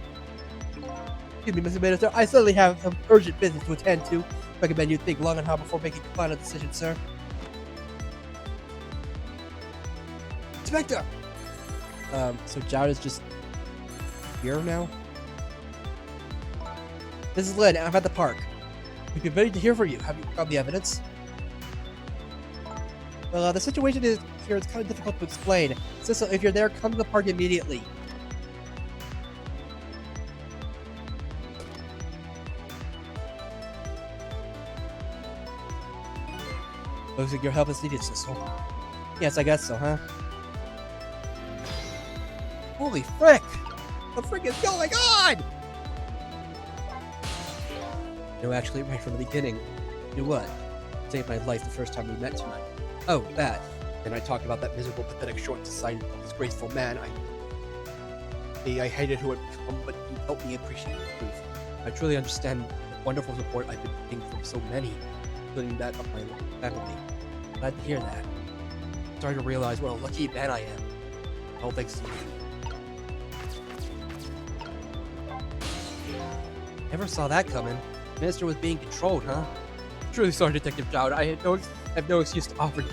Excuse me, Mr. Minister, I certainly have some urgent business to attend to. Recommend you think long and hard before making your final decision, sir. Inspector! So Jowd is just here now? This is Lynn, I'm at the park. We'd be ready to hear from you. Have you found the evidence? Well, the situation is here. It's kind of difficult to explain. Cecil, if you're there, come to the park immediately. Looks like your help is needed, Cecil. Yes, I guess so, huh? Holy frick! What the frick is going on? No, actually, right from the beginning. You know what? Saved my life the first time we met tonight. Oh, that. And I talked about that miserable, pathetic, short-sighted, disgraceful man. I hated who had become, but you helped me appreciate the truth. I truly understand the wonderful support I've been getting from so many, including that of my family. Glad to hear that. I'm starting to realize what a lucky man I am. All thanks to you. Never saw that coming. The minister was being controlled, huh? Truly sorry, Detective Jowd. I have no excuse to offer.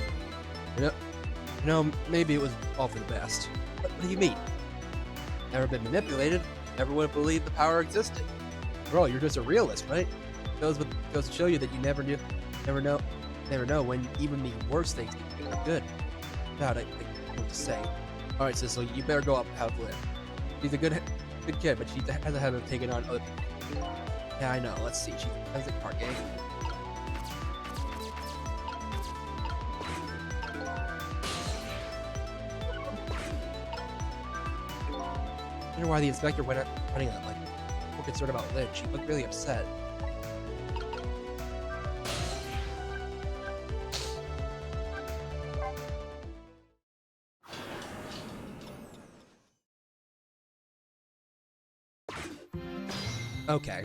You know, maybe it was all for the best. What do you mean? Never been manipulated. Never would have believed the power existed. Bro, you're just a realist, right? Goes to show you that you never know when even the worst things are good. Jowd, I don't know what to say. All right, Cecil, you better go up and help Lynn. She's a good kid, but she has a habit of taking on other people. Yeah, I know. Let's see. She has a park, eh? I wonder why the inspector went up running that, more concerned about Lynn. She looked really upset. Okay.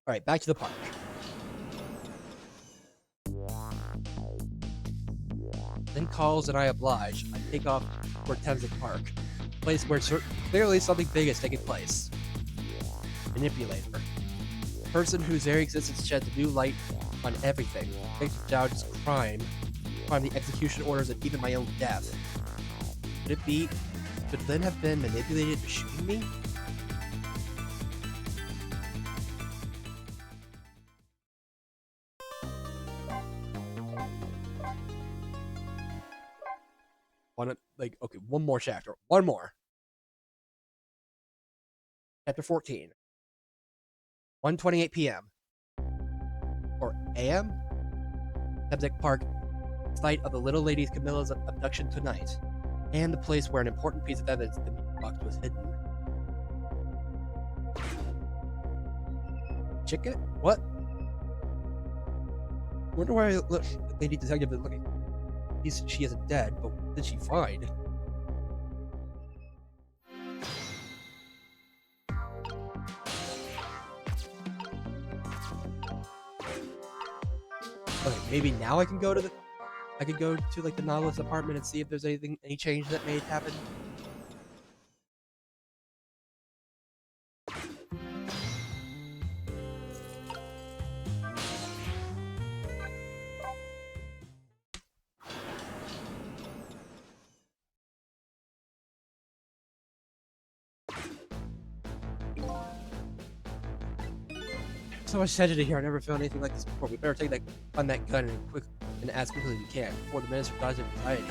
Alright, back to the park. Then calls and I oblige. I take off for Thameslink Park, a place where clearly something big is taking place. Manipulator. Person whose very existence sheds a new light on everything. Thanks to Zhao's crime, the execution orders, and even my own death. Could Lin have been manipulated to shoot me? Okay, one more chapter. One more. Chapter 14. 1:28 p.m. Or a.m.? Thameslink Park, site of the little lady Camilla's abduction tonight, and the place where an important piece of evidence in the meat box was hidden. Chicken? What? Wonder why the lady detective is looking. She isn't dead, but what did she find? Okay, maybe now I can go to like the Nautilus apartment and see if there's any change that may happen. So much tragedy here. I never felt anything like this before. We better find that gun and as quickly as we can before the minister dies of anxiety.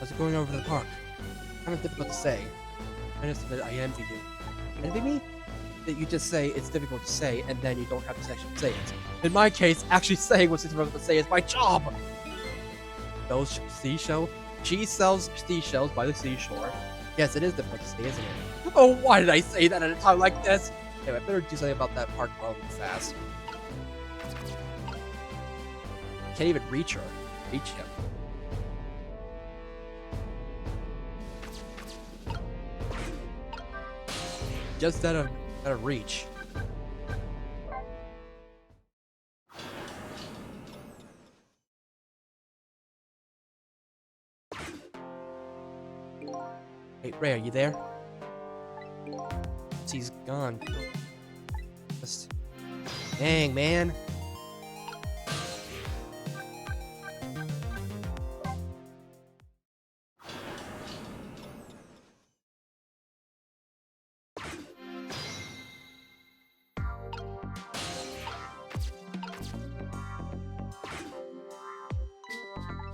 How's it going over the park? Kind of difficult to say. I just admit I envy you. Envy me? That you just say it's difficult to say, and then you don't have to actually say it. In my case, actually saying what's difficult to say is my job. Those seashells. She sells seashells by the seashore. Yes, it is difficult to say, isn't it? Oh, why did I say that at a time like this? Okay, I better do something about that park relatively fast. Can't even reach her. Reach him. Just out of reach. Hey, Ray, are you there? He's gone. Just... Dang, man.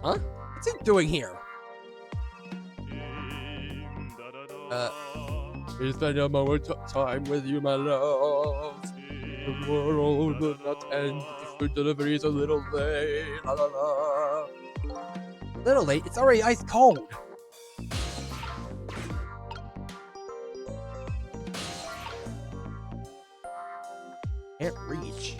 Huh? What's he doing here? We spend a moment of time with you, my love. The world will not end. The food delivery is a little late. La la la. Little late? It's already ice cold. Can't reach.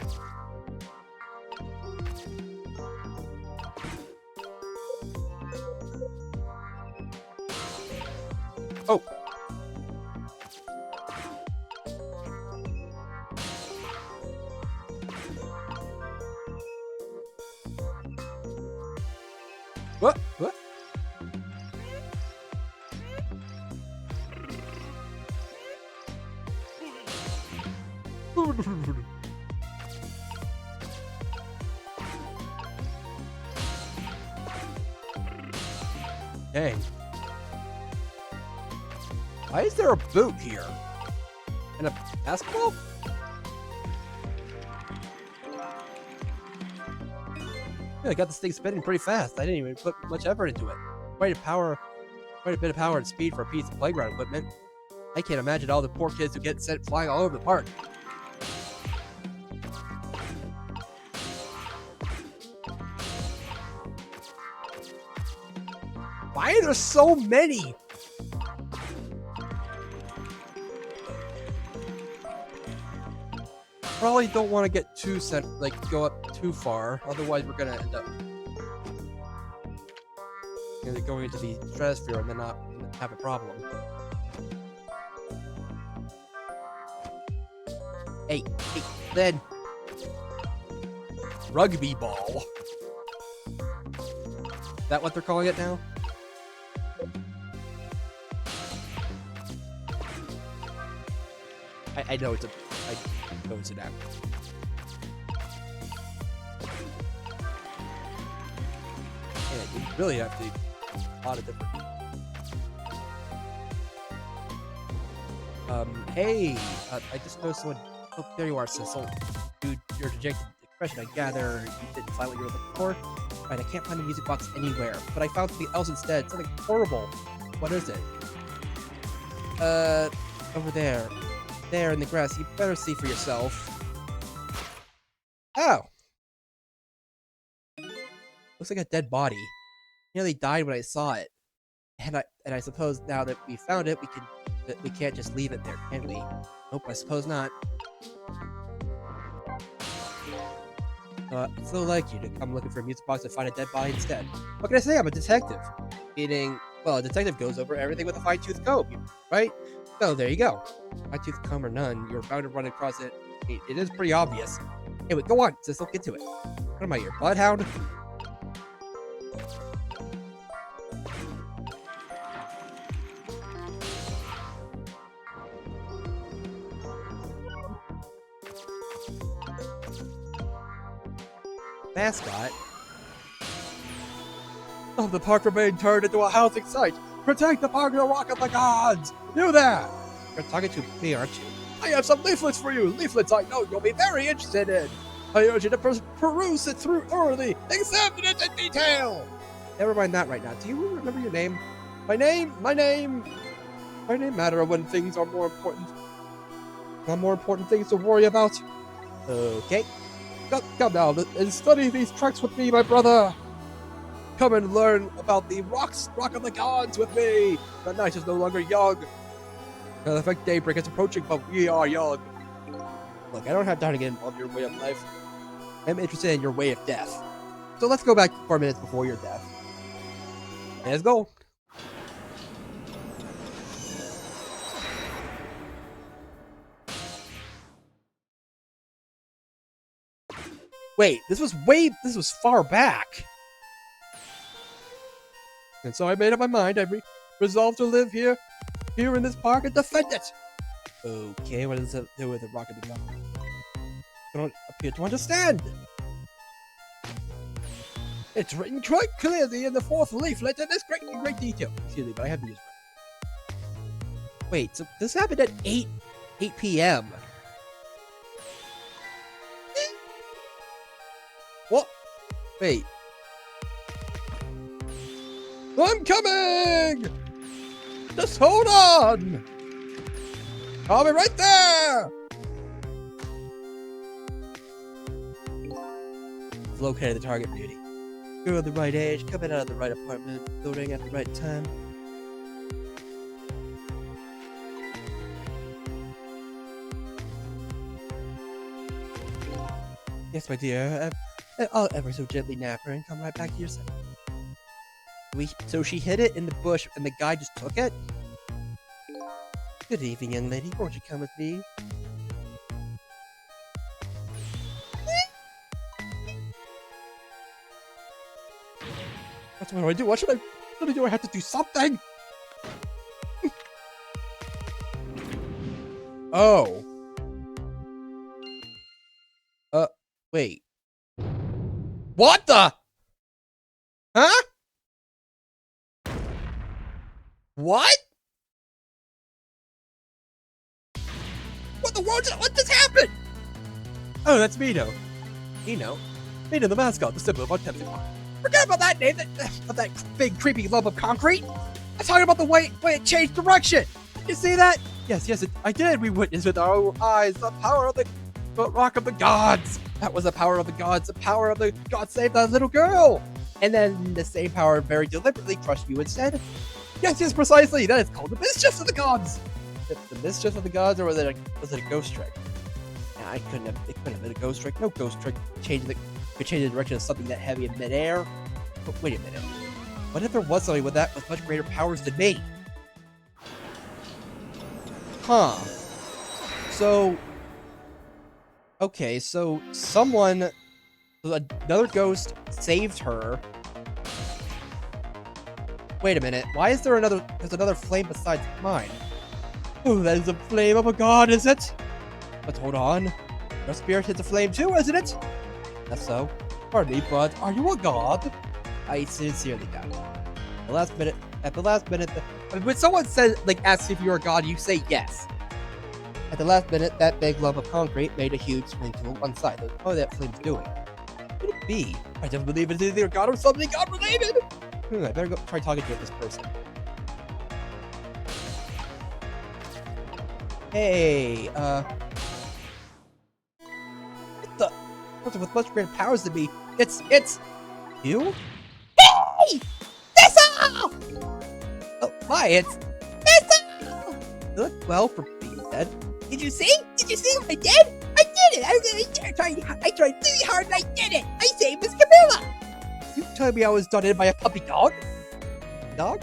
Oh. What? What? Dang. Why is there a boot here? And a basketball? Yeah, I got this thing spinning pretty fast. I didn't even put much effort into it. Quite a bit of power and speed for a piece of playground equipment. I can't imagine all the poor kids who get sent flying all over the park. Why are there so many? Probably don't want to get go up too far, otherwise we're gonna end up They're going into the stratosphere and then not have a problem. Hey, Lynn. Rugby ball. Is that what they're calling it now? I know it's a... I know it's an app. And you really have to... A lot of different... Hey! I just noticed someone... Oh, there you are, Cecil. Dude, your dejected expression, I gather you didn't find what you were looking for? Right, I can't find the music box anywhere, but I found something else instead. Something horrible. What is it? Over there. There in the grass. You better see for yourself. Oh! Looks like a dead body. Nearly died when I saw it. And I suppose now that we found it, we can't just leave it there, can we? Nope, I suppose not. It's so like you to come looking for a music box and find a dead body instead. What can I say? I'm a detective. Meaning, well, a detective goes over everything with a fine-tooth comb, right? So there you go. Fine-tooth comb or none, you're bound to run across it. It is pretty obvious. Anyway, go on, Cecil, get to it. What am I, your bloodhound? Mascot? Oh, the park remained turned into a housing site. Protect the park, the Rock of the Gods! You there! You're talking to me, aren't you? I have some leaflets for you. Leaflets I know you'll be very interested in. I urge you to peruse it through thoroughly. Examine it in detail. Never mind that right now. Do you remember your name? My name matter when things are more important. Not more important things to worry about. Okay. Come now and study these tracks with me, my brother. Come and learn about the Rock of the Gods with me. The night is no longer young. The effect daybreak is approaching, but we are young. Look, I don't have time to get involved in your way of life. I'm interested in your way of death. So let's go back 4 minutes before your death. Let's go. Wait, this was far back. And so I made up my mind. I resolved to live here in this park and defend it. Okay, what does it do with the Rock of the Gods? I don't appear to understand. It's written quite clearly in the 4th leaflet in this great detail. Excuse me, but I have to use it. Wait, so this happened at 8 p.m. What? Wait. I'm coming! Just hold on! I'll be right there! I've located the target, beauty. You're of the right age, coming out of the right apartment, building at the right time. Yes, my dear. I'll ever so gently nap her and come right back to your side. So she hid it in the bush and the guy just took it? Good evening, young lady. Won't you come with me? What do I do? What should I do? I have to do something! Oh. Wait. What the? Huh? What? What the world? What just happened? Oh, that's Mino. Mino? Mino the mascot, the symbol of our Tempting Park. Forget about that name, that big creepy lump of concrete. I'm talking about the way it changed direction. You see that? Yes, I did. We witnessed with our own eyes the power of the Rock of the Gods. That was the power of the gods. The power of the gods saved that little girl. And then the same power very deliberately crushed you instead. Yes, precisely. That is called the mischief of the gods. The mischief of the gods, or was it a ghost trick? Nah, it couldn't have been a ghost trick. No ghost trick could change the direction of something that heavy in midair. But wait a minute. What if there was somebody with much greater powers than me? Huh. So... Okay, so another ghost saved her. Wait a minute, why is there's another flame besides mine? Oh, that is a flame of a god, is it? But hold on, your spirit is a flame too, isn't it? That's so. Pardon me, but are you a god? I sincerely doubt it. At the last minute, when someone says, asks if you're a god, you say yes. At the last minute, that big lump of concrete made a huge swing to one side. What that flame's doing? What could it be? I don't believe it's either god or something god-related! I better go try talking to this person. Hey, what the? Person with much greater powers than me. It's you? Hey! Thistle! Oh, hi, it's Thistle! You look well for being dead. Did you see? Did you see what I did? I did it! I tried really hard and I did it! I saved Miss Camilla! You told me I was done in by a puppy dog? Dog?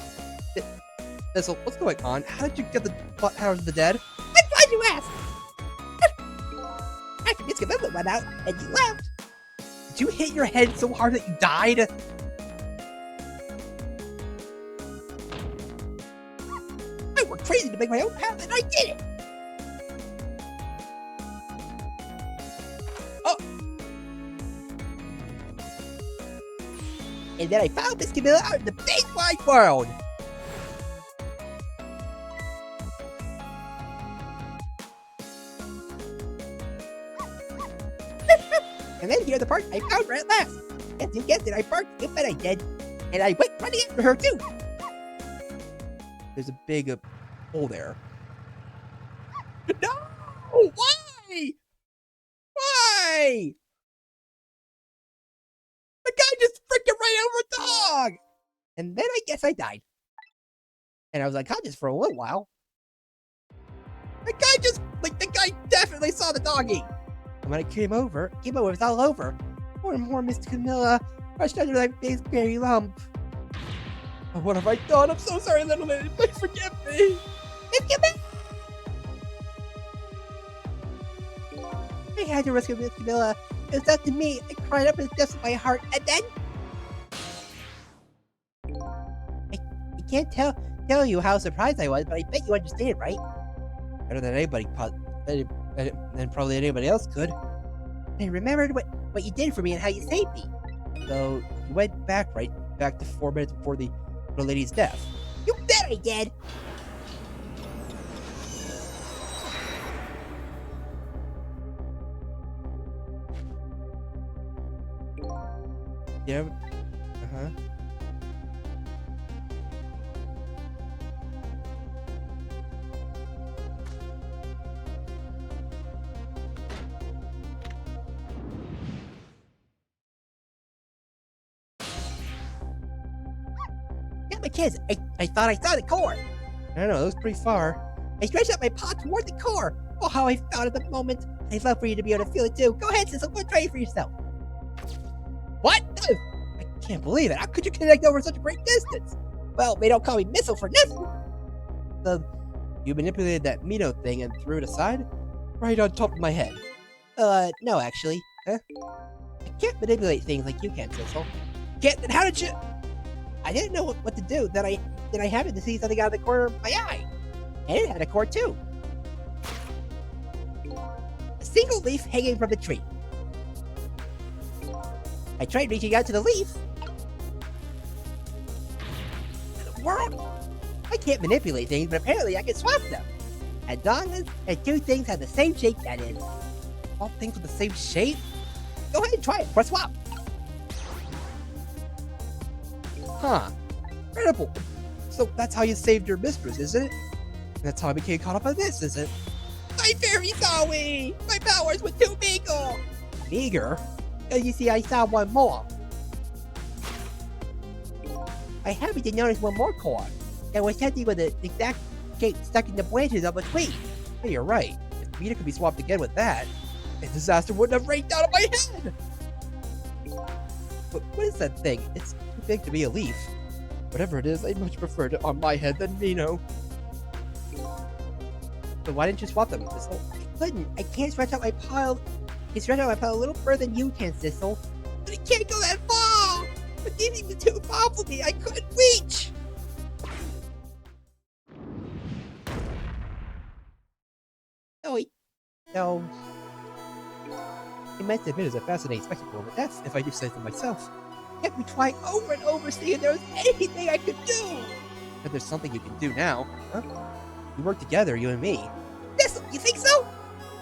Thistle, what's going on? How did you get the powers of the dead? I'm glad you asked! After Miss Camilla went out and you left, did you hit your head so hard that you died? I worked crazy to make my own path and I did it! And then I found Miss Camilla out in the big wide world! And then here's the part I found her at last! And you guessed it, I barked, you bet I did! And I went running after her too! There's a big hole there. No! Why? Why? The guy just freaking ran over a dog! And then I guess I died. And I was unconscious for a little while. The guy definitely saw the doggy! And when I came over, it was all over. More and more Miss Camilla rushed under that big scary lump. Oh, what have I done? I'm so sorry, little lady. Please forgive me. Miss Camilla! I had to rescue Miss Camilla. It was up to me. I cried up in the depths of my heart, and then I can't tell you how surprised I was, but I bet you understand, right? Better than anybody, than probably anybody else could. I remembered what you did for me and how you saved me. So you went back to 4 minutes before the lady's death. You bet I did. Yeah. Uh-huh. Yeah, my kids, I thought I saw the core. I don't know, it was pretty far. I stretched out my paw toward the core. Oh, how I felt at the moment. I'd love for you to be able to feel it too. Go ahead, Sissel, go try it for yourself. What? I can't believe it. How could you connect over such a great distance? Well, they don't call me Missile for nothing. You manipulated that Mino thing and threw it aside? Right on top of my head. No, actually. Huh? I can't manipulate things like you can, Sissel. Can't? Then how did you? I didn't know what to do. Then I happened to see something out of the corner of my eye. And it had a core too. A single leaf hanging from the tree. I tried reaching out to the leaf. The world? I can't manipulate things, but apparently I can swap them. As long as two things have the same shape, that is. All things with the same shape? Go ahead and try it for a swap. Huh. Incredible. So that's how you saved your mistress, isn't it? And that's how I became caught up on this, is it? I'm very sorry! My powers were too meager! Meager? You see, I saw one more. I happened to notice one more core. It was something with the exact shape stuck in the branches of a tree. Hey, you're right. If Mita could be swapped again with that, a disaster wouldn't have rained down on my head! But what is that thing? It's too big to be a leaf. Whatever it is, I much prefer it on my head than Mino. So why didn't you swap them, Sissel? I couldn't. I can't stretch out my pile. I can stretch out my pile a little further than you can, Sissel. But it can't go that far! But these even too far for me. I couldn't reach! No. I must admit it's a fascinating spectacle, but that's if I do say so myself. I kept me trying over and over, seeing if there was anything I could do! But there's something you can do now, huh? We work together, you and me. Sissel, you think so?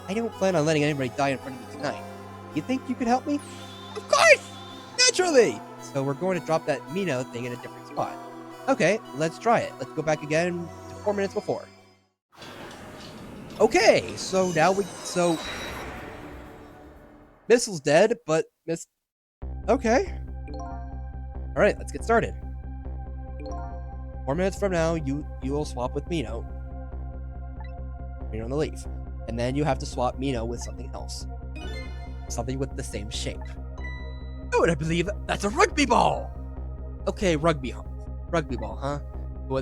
I don't plan on letting anybody die in front of me tonight. You think you could help me? Of course! Naturally! So we're going to drop that Mino thing in a different spot. Okay, let's try it. Let's go back again to 4 minutes before. Okay, so now Missile's dead, but Okay. Alright, let's get started. 4 minutes from now, you will swap with Mino. Mino on the leaf. And then you have to swap Mino with something else. Something with the same shape. Oh, and I believe that's a rugby ball! Okay, rugby ball, huh? But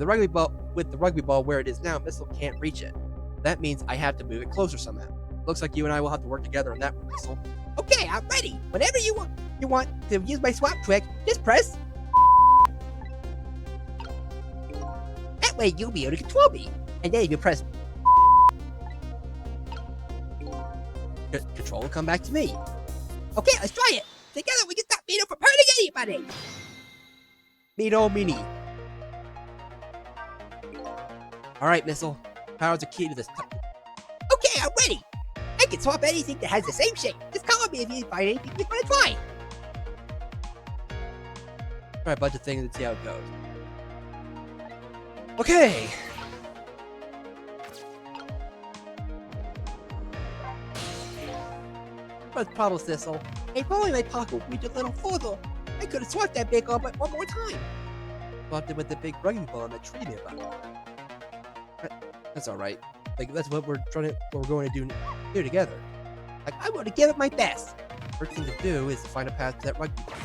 with the rugby ball where it is now, Missile can't reach it. That means I have to move it closer somehow. Looks like you and I will have to work together on that one, Missile. Okay, I'm ready. Whenever you want to use my swap trick, just press. That way you'll be able to control me. And then if you press, Control will come back to me. okay, let's try it. Together we can stop Mino from hurting anybody. Mino Mini. Alright, Missile. Power's a key to this. Okay, I'm ready. I can swap anything that has the same shape. Just call me if you find anything you want to try. Try a bunch of things and see how it goes. Okay. What's the problem, Sissel? If only my pocket reached a little further. I could have swapped that big ball but one more time. Swapped it with the big rugby ball on the tree nearby. That's alright. Like, that's what we're going to do together. Like, I want to give it my best. First thing to do is to find a path to that rugby ball.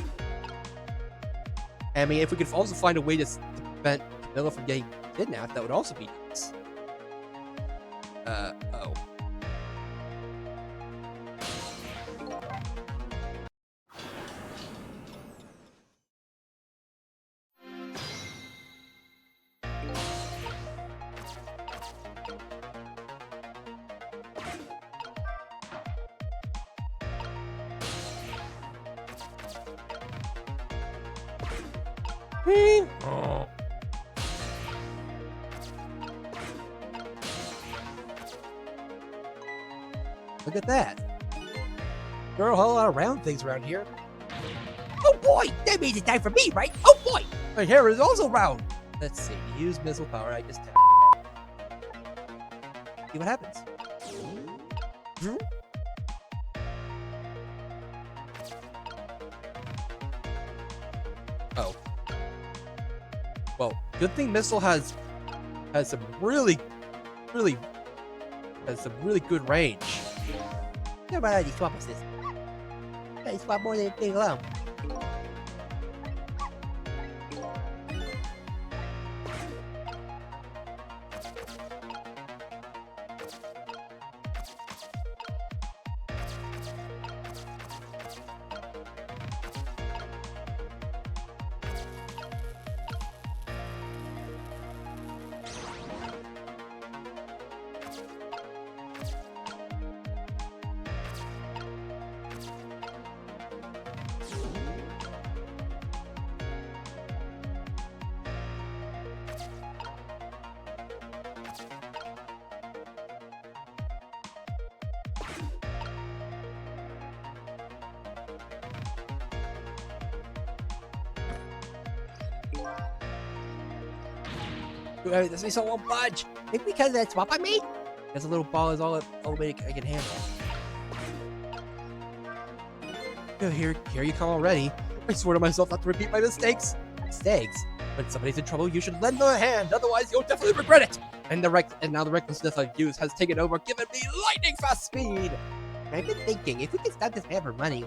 I mean, if we could also find a way to prevent Camilla from getting kidnapped, that would also be nice. Oh. Oh. Look at that. There are a whole lot of round things around here. Oh boy, that means it's time for me, right? Oh boy. My hair is also round. Let's see. Use missile power. I just tap. See what happens. Drew? Oh. Well, good thing Missile has some really good range. How about I swap with this? I swap more than anything alone. This missile won't budge. Think because of that swap I made? This little ball is all the way I can handle. Oh, here you come already. I swear to myself not to repeat my mistakes. Mistakes? When somebody's in trouble, you should lend them a hand. Otherwise, you'll definitely regret it. And now the recklessness I've used has taken over, giving me lightning fast speed. I've been thinking, if we could stop this man from running,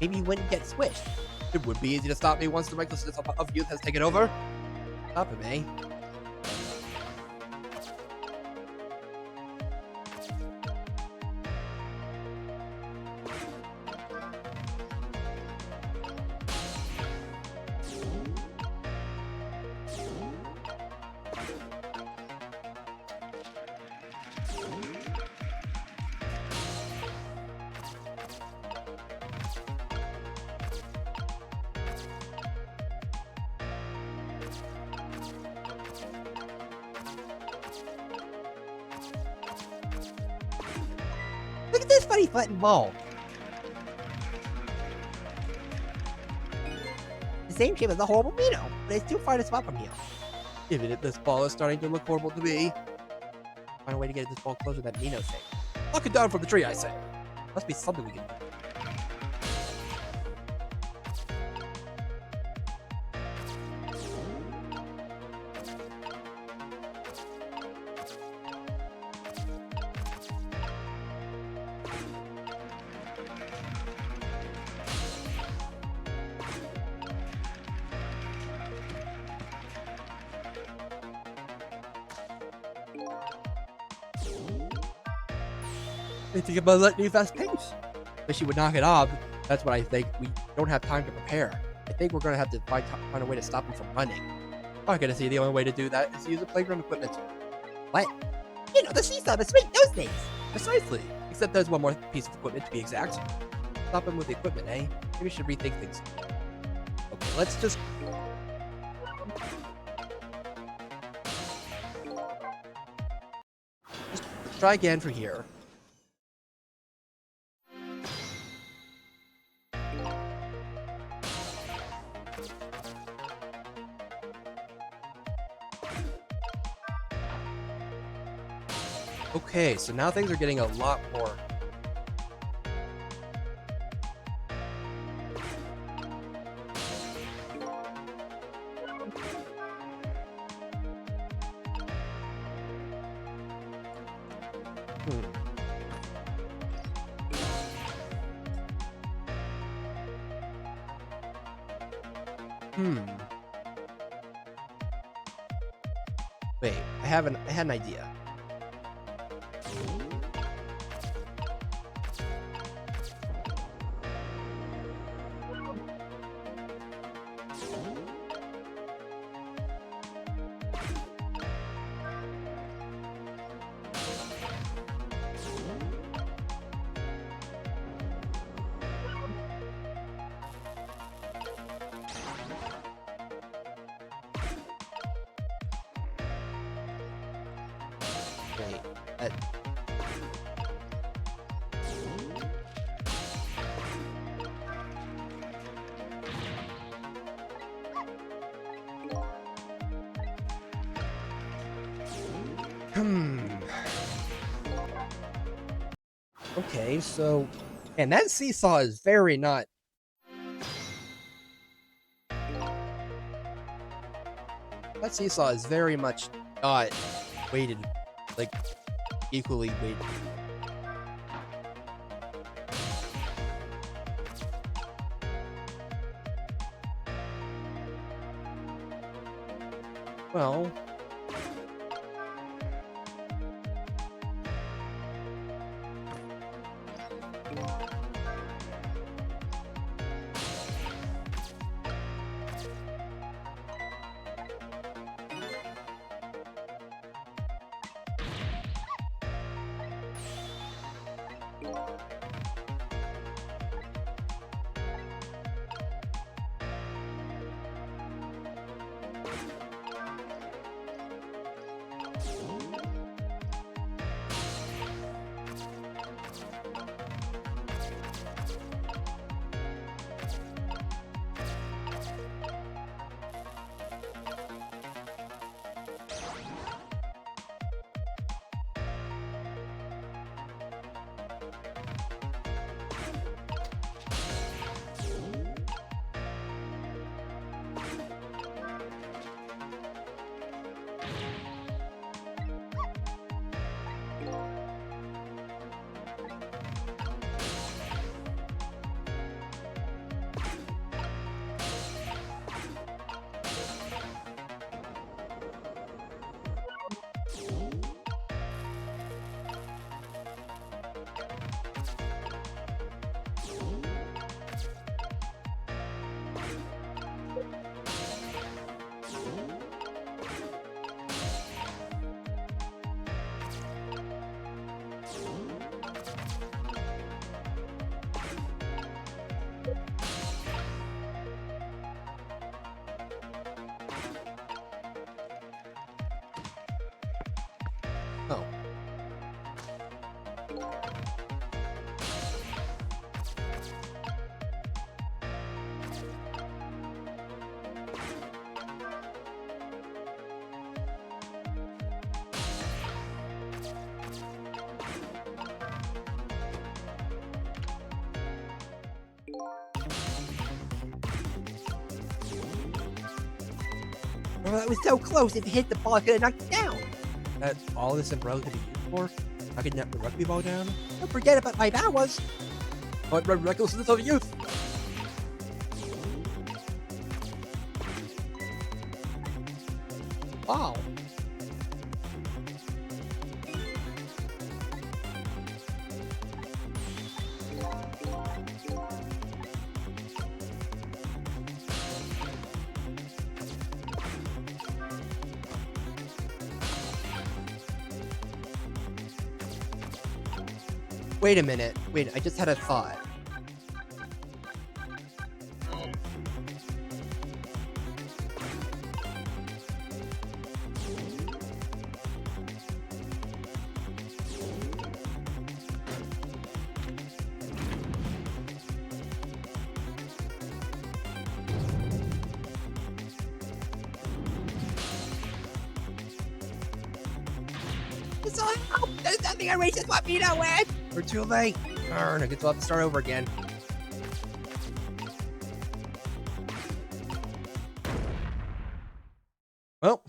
maybe he wouldn't get squished. It would be easy to stop me once the recklessness of youth has taken over. Stop him, eh? Look at this funny flattened ball. The same shape as the horrible Mino, but it's too far to spot from here. Even if this ball is starting to look horrible to me. Find a way to get this ball closer to that Mino thing. Knock it down from the tree, I say. Must be something we can do. They think about lightning fast pace. Wish she would knock it off. That's what I think. We don't have time to prepare. I think we're gonna have to find a way to stop him from running. I'm gonna see the only way to do that is to use the playground equipment. What? You know, the seesaw, the swing, those things. Precisely. Except there's one more piece of equipment to be exact. Stop him with the equipment, eh? Maybe we should rethink things. Okay, let's just... try again for here. Okay, so now things are getting a lot more. Wait, I had an idea. Wait, Okay, so... And that seesaw is very not... That seesaw is very much not weighted, like, equally weighted. Well... Oh, that was so close. If it hit the ball, I could have knocked it down. That's all this umbrella could be used for? I could knock the rugby ball down? Don't forget about my powers. Oh, recklessness of youth! Wow. Wait a minute. Wait, I just had a thought. So help! There's nothing I just want me to win! We're too late. Darn, I guess we'll have to start over again. Well.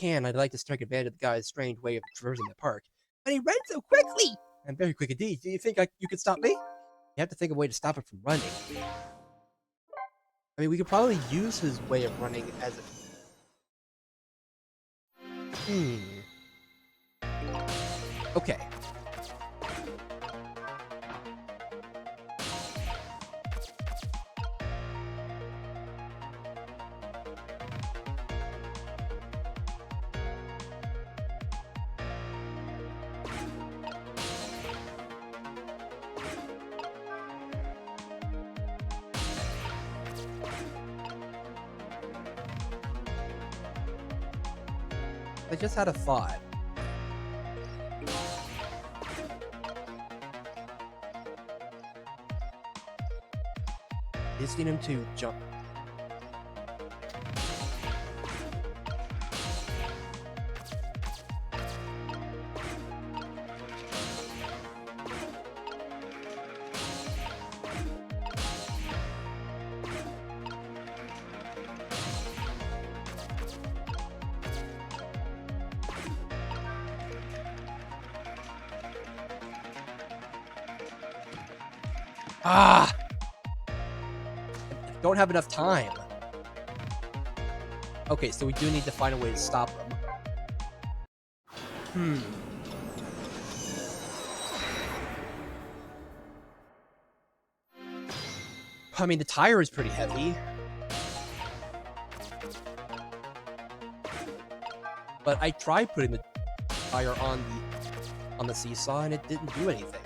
I'd like to strike advantage of the guy's strange way of traversing the park. But he ran so quickly! I'm very quick indeed. Do you think you could stop me? You have to think of a way to stop him from running. I mean, we could probably use his way of running as a... Okay. I just had a thought. Just need him to jump. Ah! I don't have enough time. Okay, so we do need to find a way to stop them. I mean, the tire is pretty heavy. But I tried putting the tire on the seesaw and it didn't do anything.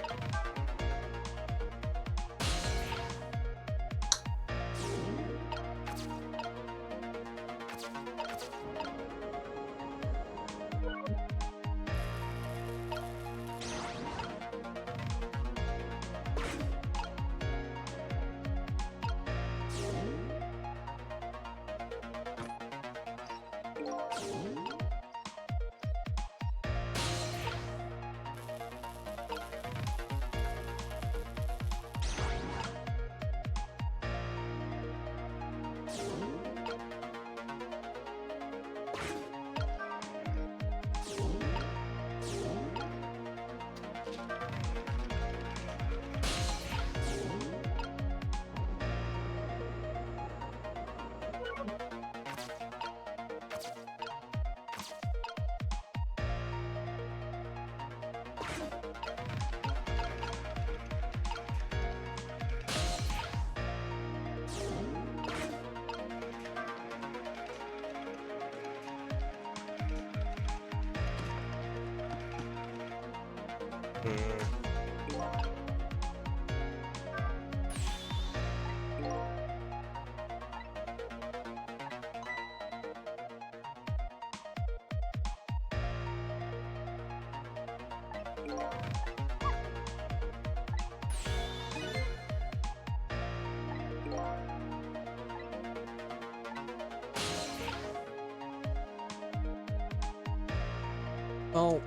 Well,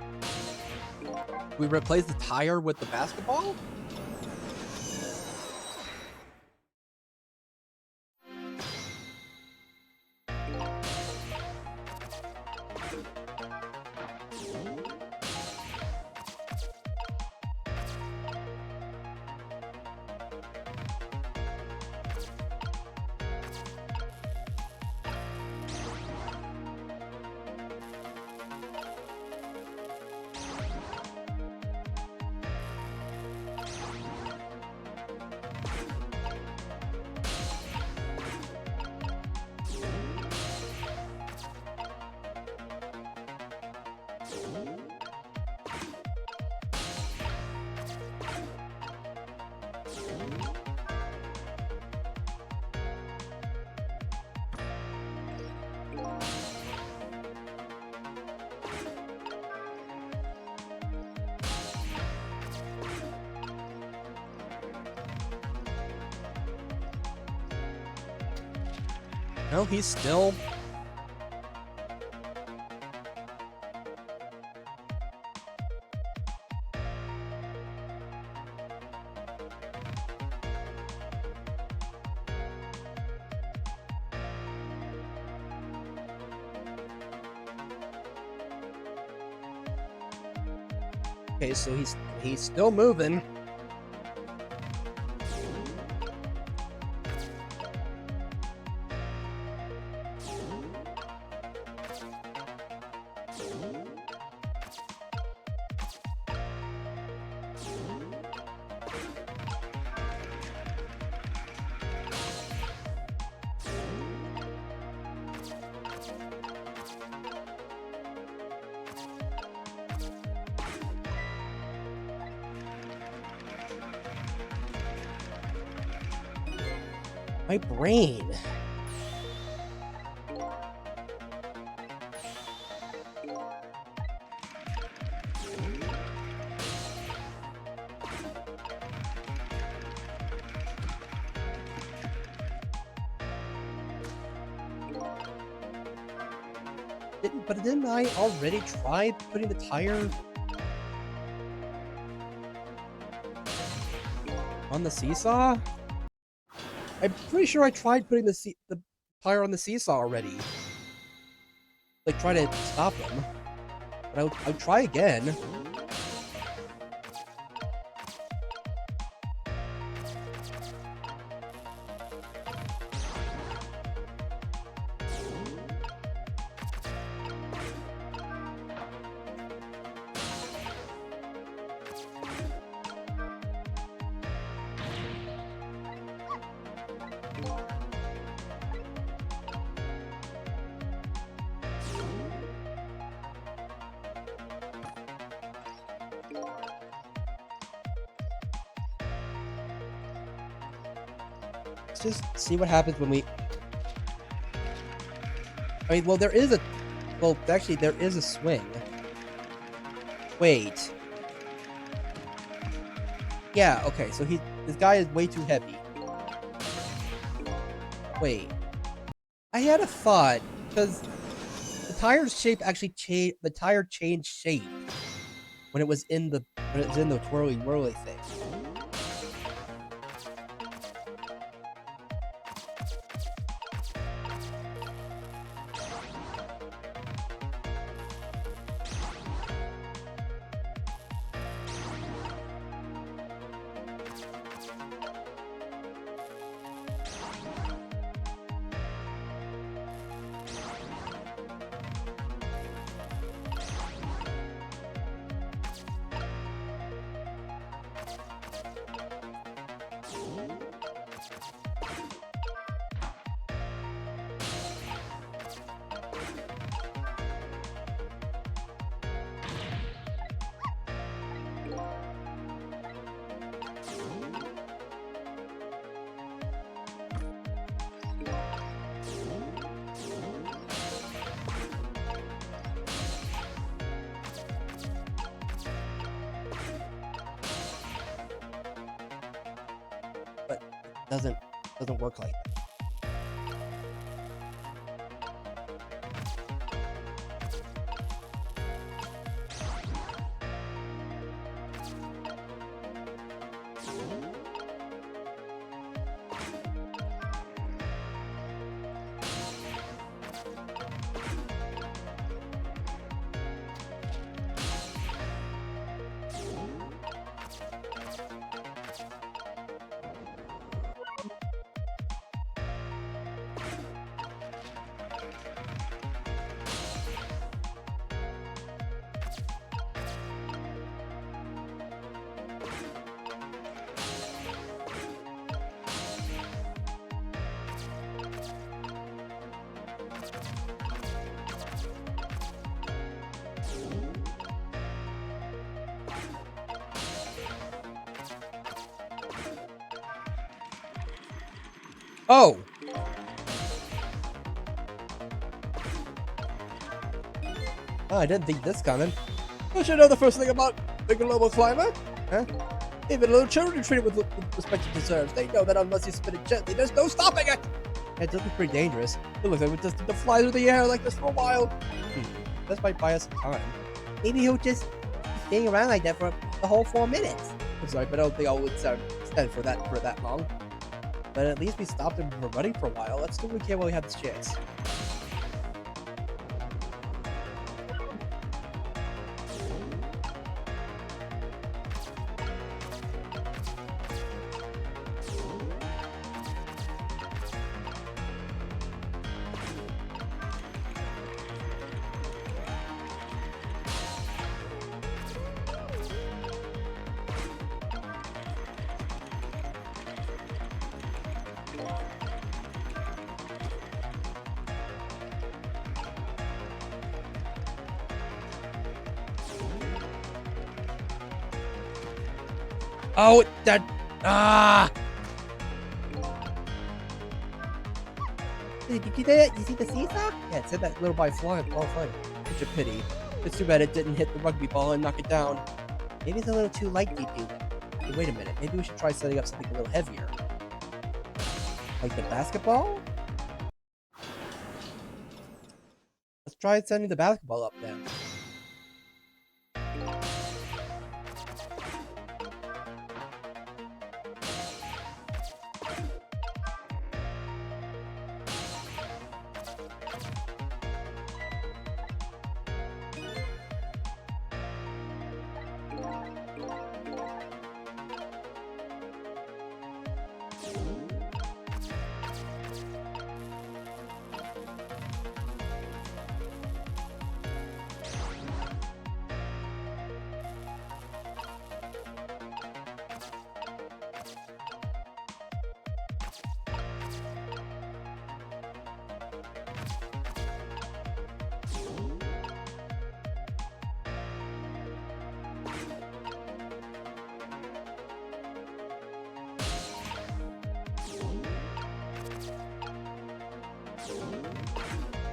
we replace the tire with the basketball? No, he's still... Okay, so he's still moving. My brain. Didn't I already try putting the tire on the seesaw? I'm pretty sure I tried putting the tire on the seesaw already. Like, try to stop him. But I'll try again. Let's just see what happens when we... I mean, well, there is a... Well, actually, there is a swing. Wait. Yeah, okay, so this guy is way too heavy. Wait. I had a thought, because the tire's shape actually changed... The tire changed shape when it was in the twirly-whirly thing. Doesn't work like that. Oh! Oh, I didn't think this coming. Don't you know the first thing about the global climate? Huh? Even little children are treated with respect to deserves. They know that unless you spin it gently, there's no stopping it! It does look pretty dangerous. It looks like we just need to fly through the air like this for a while. This might buy us some time. Maybe he'll just be staying around like that for the whole 4 minutes. I'm sorry, but I don't think I would stand for that long. But at least we stopped him from running for a while. Let's do what we can while we have this chance. Oh, that... Ah! Did you see that? You see the seesaw? Yeah, it said that little by flying. Such a pity. It's too bad it didn't hit the rugby ball and knock it down. Maybe it's a little too light, DP. Hey, wait a minute. Maybe we should try setting up something a little heavier. Like the basketball? Let's try sending the basketball up then.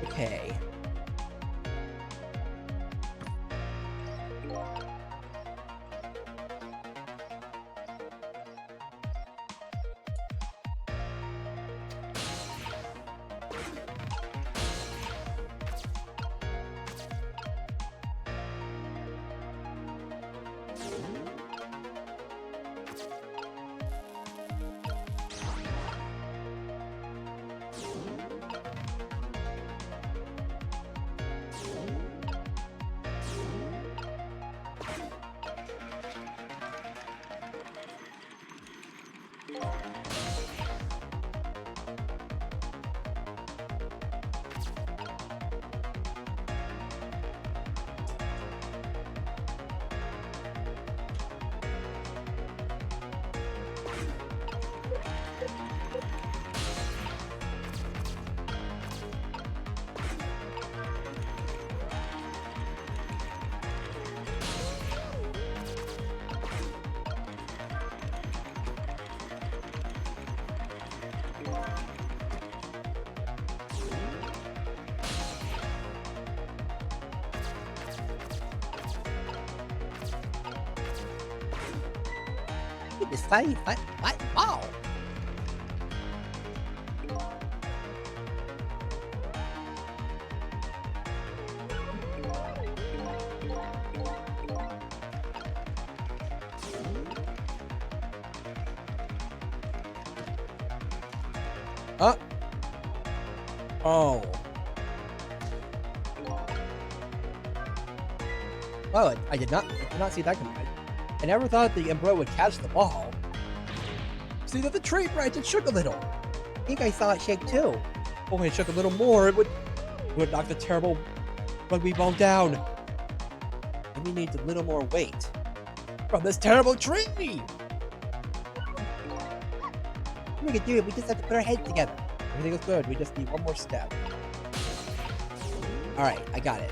Okay. This tiny flat ball. Oh. Well, I did not see that coming. I never thought the Emperor would catch the ball. See that the tree branch, it shook a little. I think I saw it shake too. Oh, when it shook a little more, it would knock the terrible rugby ball down. And we need a little more weight from this terrible tree. We can do it. We just have to put our heads together. Everything is good. We just need one more step. All right, I got it.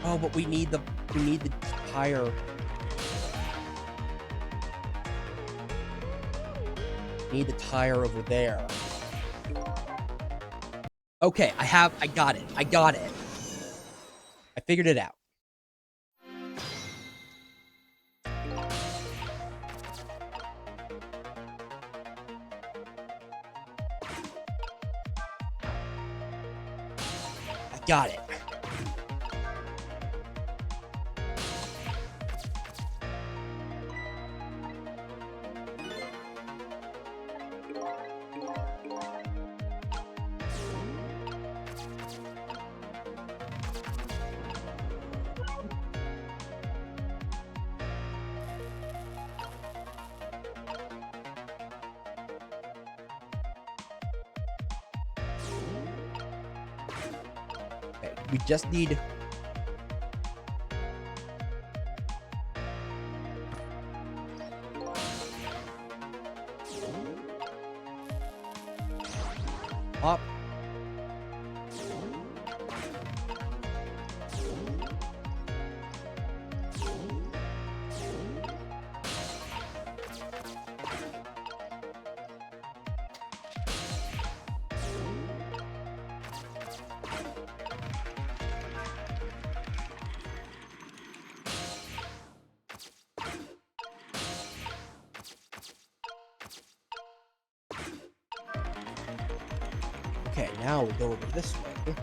Oh, but we need the tire. Need the tire over there. Okay, I got it. I figured it out. I got it. Okay, we just need... Up. Okay, now we go over this way.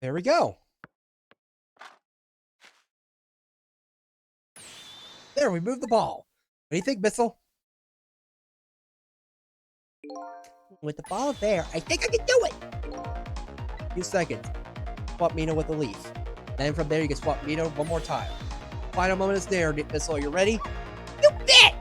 There we go. There, we moved the ball. What do you think, Missile? With the ball there, I think I can do it. Few seconds. Swap Mino with the leaf. Then from there, you can swap Mino one more time. Final moment is there, Missile. You ready? You bet.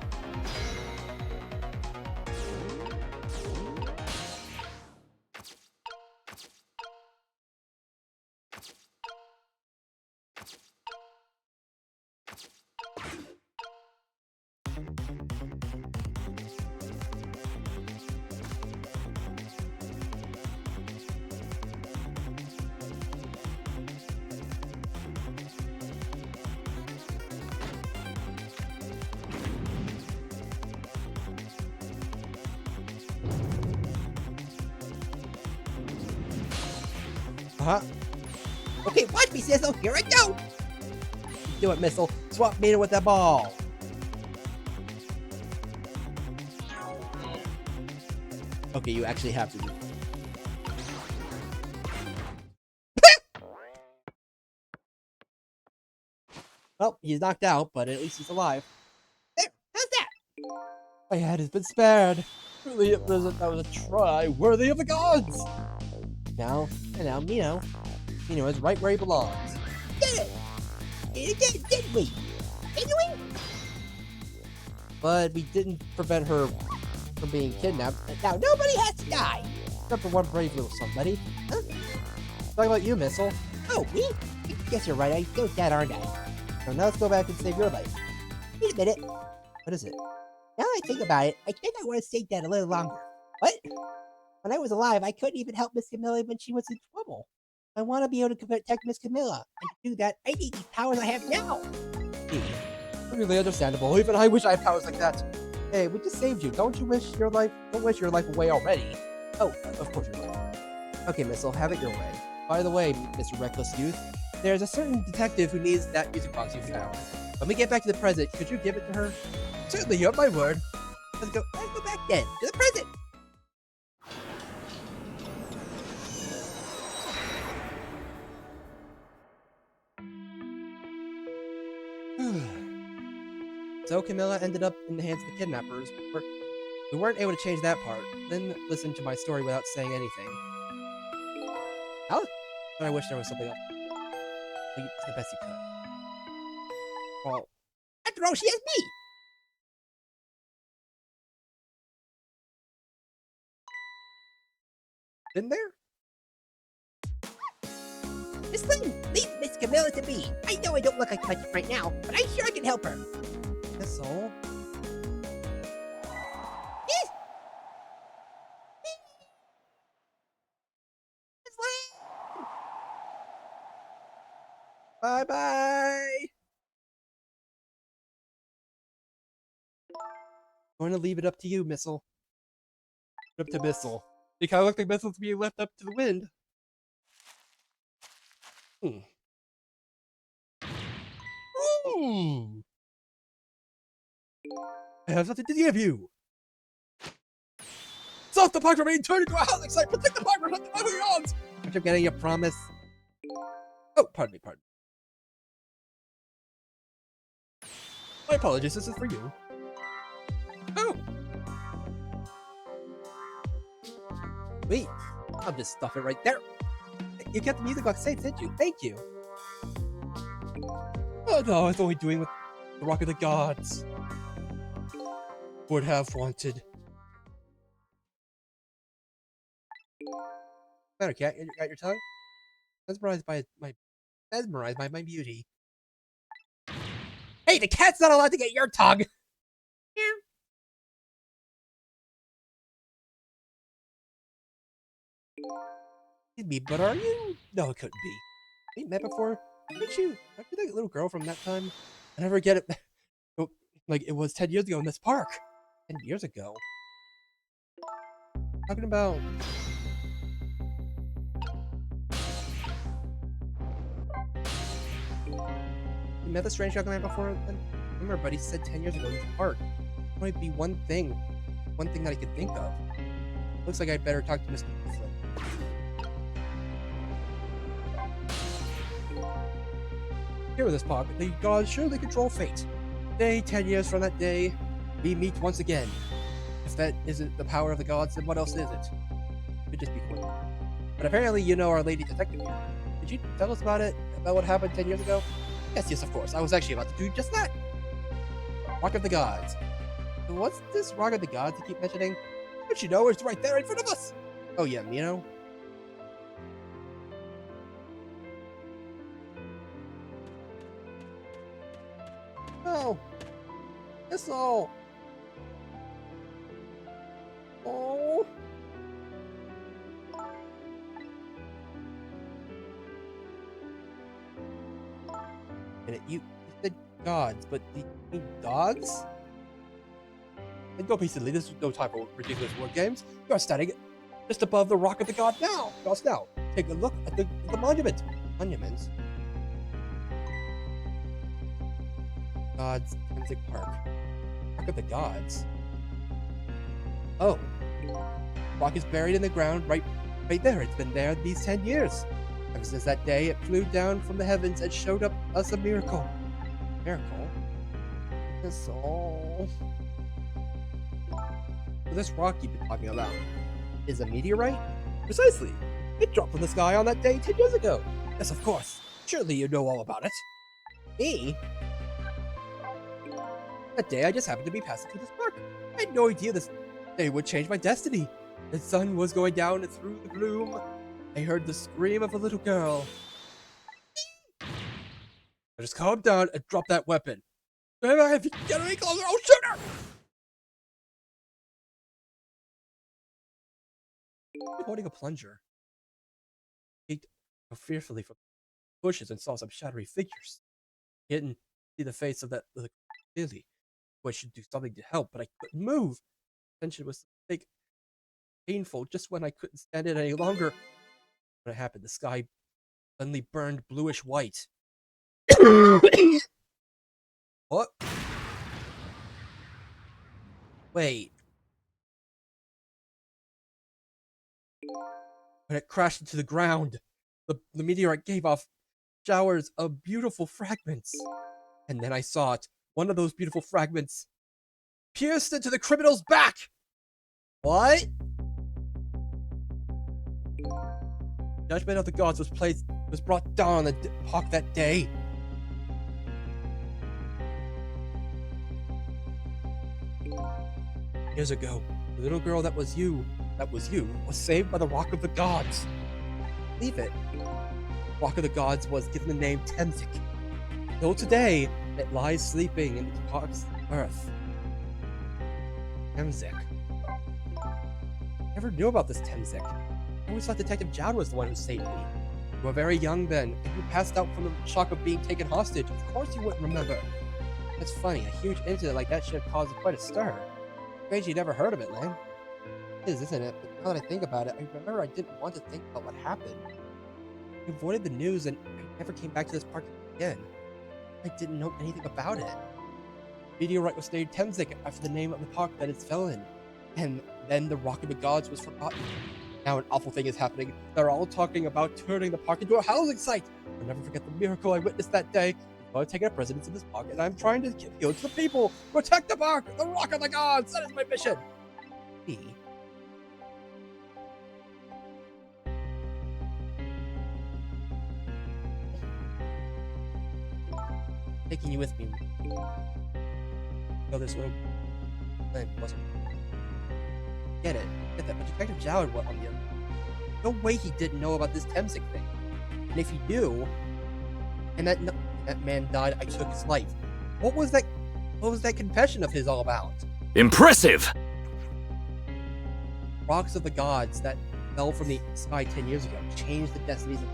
Uh-huh. Okay, watch me, Sizzle. Here I go. Do it, Missile. Swap Mino with that ball. Okay, you actually have to. Well, he's knocked out, but at least he's alive. There. How's that? My head has been spared. Truly, that was a try worthy of the gods. Now, Mino is right where he belongs. Did it. Did we? Didn't we? But we didn't prevent her from being kidnapped. Now nobody has to die. Except for one brave little somebody. Huh? Talking about you, Missile. Oh, me? Guess you're right. I'm still dead, aren't I? So now let's go back and save your life. Wait a minute. What is it? Now I think about it, I think I want to stay dead a little longer. What? When I was alive, I couldn't even help Miss Camilla when she was in trouble. I want to be able to protect Miss Camilla. And to do that, I need these powers I have now. Really understandable. Even I wish I had powers like that. Hey, we just saved you. Don't wish your life away already. Oh, of course you're right. Okay, Missile, have it your way. By the way, Mr. Reckless Youth, there's a certain detective who needs that music box you found. When we get back to the present, could you give it to her? Certainly, you have my word. Let's go back then, to the present. So Camilla ended up in the hands of the kidnappers. We weren't able to change that part. Then listen to my story without saying anything. How? But I wish there was something else. You did the best you could. Well, After all, she has me. been there? Miss Lynn, leave Miss Camilla to me. I know I don't look like much right now, but I'm sure I can help her. That's all. Yes. Miss Lynn. Bye bye. Going to leave it up to you, Missile. Up to Missile. They kind of look like missiles being left up to the wind. Ooh. I have something to give you. Stop the park from being turned into a housing site. Protect the park from the moving arms. After getting a promise. Oh, pardon me. My apologies. This is for you. Oh. Wait. I'll just stuff it right there. You kept the music box safe, didn't you? Thank you. Oh no, I was only doing with the Rock of the Gods would have wanted. Matter, cat? You got your tongue? Mesmerized by my beauty. Hey, the cat's not allowed to get your tongue. Excuse me, but are you? No, it couldn't be. We met before. Didn't you? Aren't you that little girl from that time? I never get it. Oh, like it was 10 years ago in this park. 10 years ago. Talking about. You met the strange young man before? Then? Remember, buddy said 10 years ago in this park. It might be one thing that I could think of. Looks like I'd better talk to Mr. Flynn. Here with this park, the gods surely control fate. Today, 10 years from that day, we meet once again. If that isn't the power of the gods, then what else is it? Could just be cool. But apparently you know our lady detective here. Did you tell us about it? About what happened 10 years ago? Yes, of course. I was actually about to do just that. Rock of the Gods. What's this Rock of the Gods you keep mentioning? Don't you know it's right there in front of us? Oh yeah, Mino. Oh. It's all. Oh. And you said gods, but do you mean dogs? And go peacefully, this is no time for ridiculous word games. You are standing just above the Rock of the God now. Gods now. Take a look at the monument. Monuments? Gods, Tenzing Park. Rock of the Gods. Oh. Rock is buried in the ground right there. It's been there these 10 years. Ever since that day, it flew down from the heavens and showed up us a miracle. Miracle? That's all. So this rock you've been talking about is a meteorite? Precisely. It dropped from the sky on that day 10 years ago. Yes, of course. Surely you know all about it. Me? That day I just happened to be passing through this park. I had no idea this day would change my destiny. The sun was going down and through the gloom, I heard the scream of a little girl. I just calm down and drop that weapon. If you get any closer, I'll shoot her! I'm holding a plunger. I peeked fearfully from the bushes and saw some shadowy figures. I didn't see the face of that little clearly. I should do something to help, but I couldn't move. Tension was big, painful, just when I couldn't stand it any longer. When it happened, the sky suddenly burned bluish white. What? Wait. When it crashed into the ground, the meteorite gave off showers of beautiful fragments. And then I saw it, one of those beautiful fragments pierced into the criminal's back. What? Judgment of the gods was brought down on the park that day. Years ago, the little girl that was you, was saved by the Rock of the Gods. Believe it. Rock of the Gods was given the name Temzik. Till today, it lies sleeping in the park's earth. Temzik. Never knew about this Temzik. I always thought Detective Jowd was the one who saved me. You were very young then, and you passed out from the shock of being taken hostage. Of course you wouldn't remember. That's funny, a huge incident like that should have caused quite a stir. Strange you never heard of it, Lan. It is, isn't it? But now that I think about it, I remember I didn't want to think about what happened. I avoided the news and I never came back to this park again. I didn't know anything about it. Meteorite was named Temzik after the name of the park that it fell in. And then the Rock of the Gods was forgotten. Now an awful thing is happening. They're all talking about turning the park into a housing site. I'll never forget the miracle I witnessed that day. I've taken up residence in this park, and I'm trying to appeal to the people. Protect the park, the Rock of the Gods. That is my mission. Me. Taking you with me. Go this way. Get it. Get that. But Detective Jowd was on the other. No way he didn't know about this Temzik thing. And if he knew, and that man died, I took his life. What was that confession of his all about? Impressive! Rocks of the gods that fell from the sky 10 years ago changed the destinies of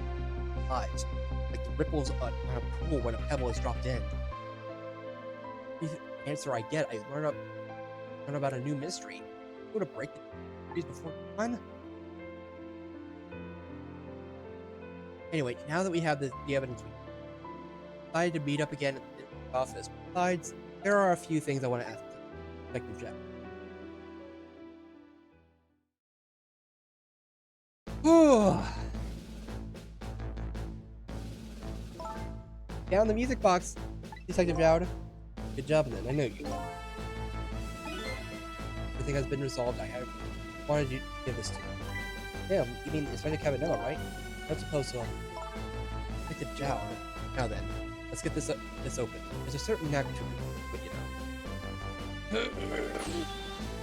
lives, like the ripples on a pool when a pebble is dropped in. Every answer I get, I learn about a new mystery. Go to break the mysteries before dawn. Anyway, now that we have the evidence, we decided to meet up again at the office. Besides, there are a few things I want to ask Detective Jeff. Down the music box, Detective Jowd. Good job, then. I know you. Everything has been resolved. I wanted you to give this to me. Yeah, you mean Inspector Cabanela, right? I suppose so. Detective Jowd. Now then, let's get this open. There's a certain knack to it, but you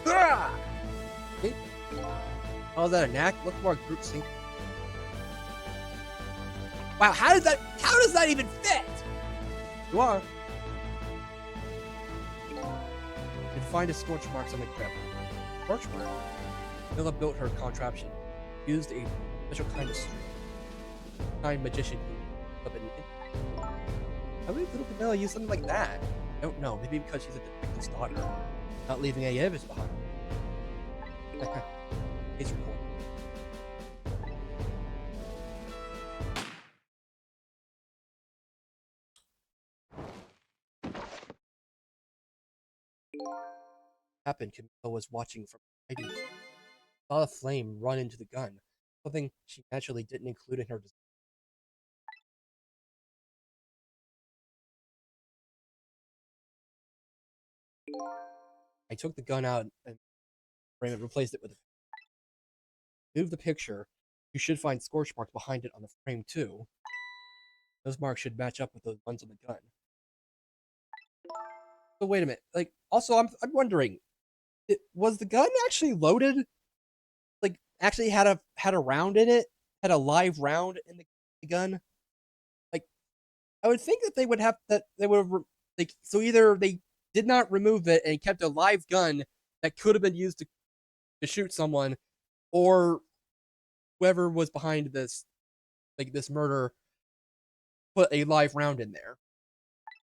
know. See? Oh, is that a knack? Look more group sync. Wow, how does that even fit? You are. You can find a scorch marks on the grip. Scorch mark? Camilla built her contraption. Used a special kind magician. How would little Camilla use something like that? I don't know. Maybe because she's a detective's daughter. Not leaving any evidence behind. Case report. Happened. Camilla was watching from hiding. Saw the flame run into the gun. Something she naturally didn't include in her design. I took the gun out and replaced it with a. Move the picture. You should find scorch marks behind it on the frame too. Those marks should match up with those ones on the gun. So wait a minute. Like, also, I'm wondering, was the gun actually loaded? Like, actually had a round in it? Had a live round in the gun? Like, I would think that they would have that they would like so either they did not remove it and kept a live gun that could have been used to shoot someone, or whoever was behind this, like this murder, put a live round in there.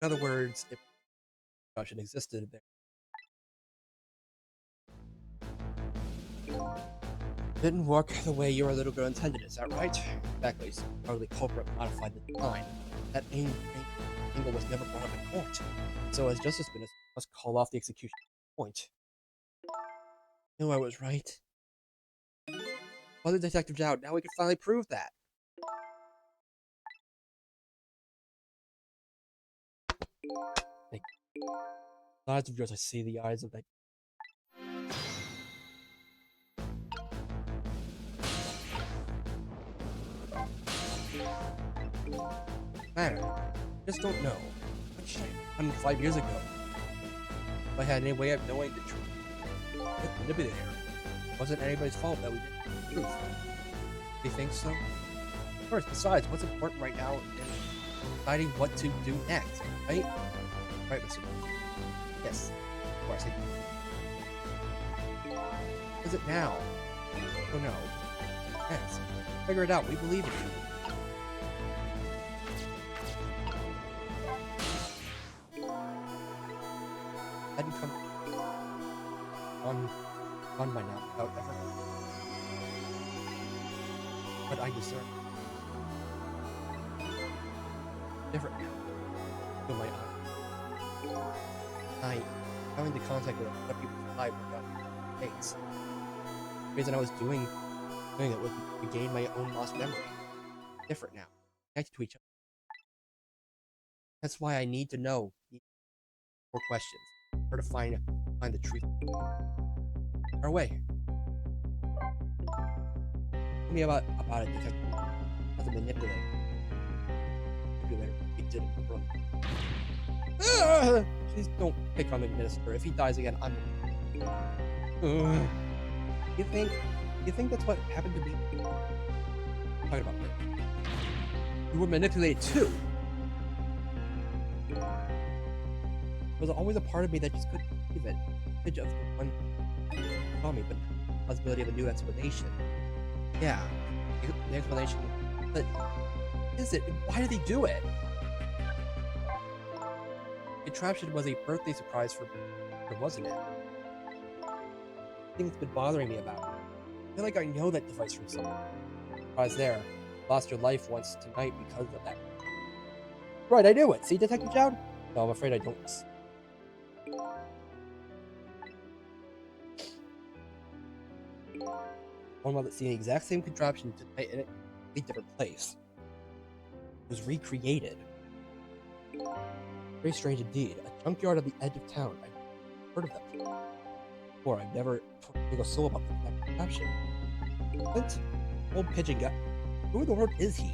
In other words, if caution existed there. Didn't work the way your little girl intended, is that right? Exactly, so probably culprit modified the design. That angle was never brought up in court. So as Justice Minister must call off the execution point. Knew I was right. Well, Detective Jowd, now we can finally prove that. The eyes of yours, I see the eyes of that. Man, just don't know. What should I have done 5 years ago? If I had any way of knowing the truth, it would be there. It wasn't anybody's fault that we didn't know the truth. Do you think so? Of course, besides, what's important right now is deciding what to do next, right? Right, Mr. Yes, of course I do. What is it now? Oh no. Next. Figure it out, we believe in you. Hadn't come on by now without ever what I deserve. Different now. Feel my eyes. Having the contact with other people's lives without face. The reason I was doing it was to regain my own lost memory. Different now. Connected to each other. That's why I need to know more questions. Or to find the truth. Our way. Tell me about it, detective. As a manipulator. We did it wrong. Please don't pick on the minister. If he dies again, I'm. You think that's what happened to me? I'm talking about me. You were manipulated too. There was always a part of me that just couldn't believe it. Image of the one who saw me, but the possibility of a new explanation. Yeah, the explanation. But what is it? Why did he do it? The contraption was a birthday surprise for me, or wasn't it? The thing that's been bothering me about it. I feel like I know that device from somewhere. Surprise there. Lost your life once tonight because of that. Right, I knew it. See, Detective Jowd? No, I'm afraid I don't. One while seeing the exact same contraption tonight in a completely different place. It was recreated. Very strange indeed. A junkyard at the edge of town. I've heard of that before. I've never told a soul about that contraption. What? Old pigeon guy. Who in the world is he?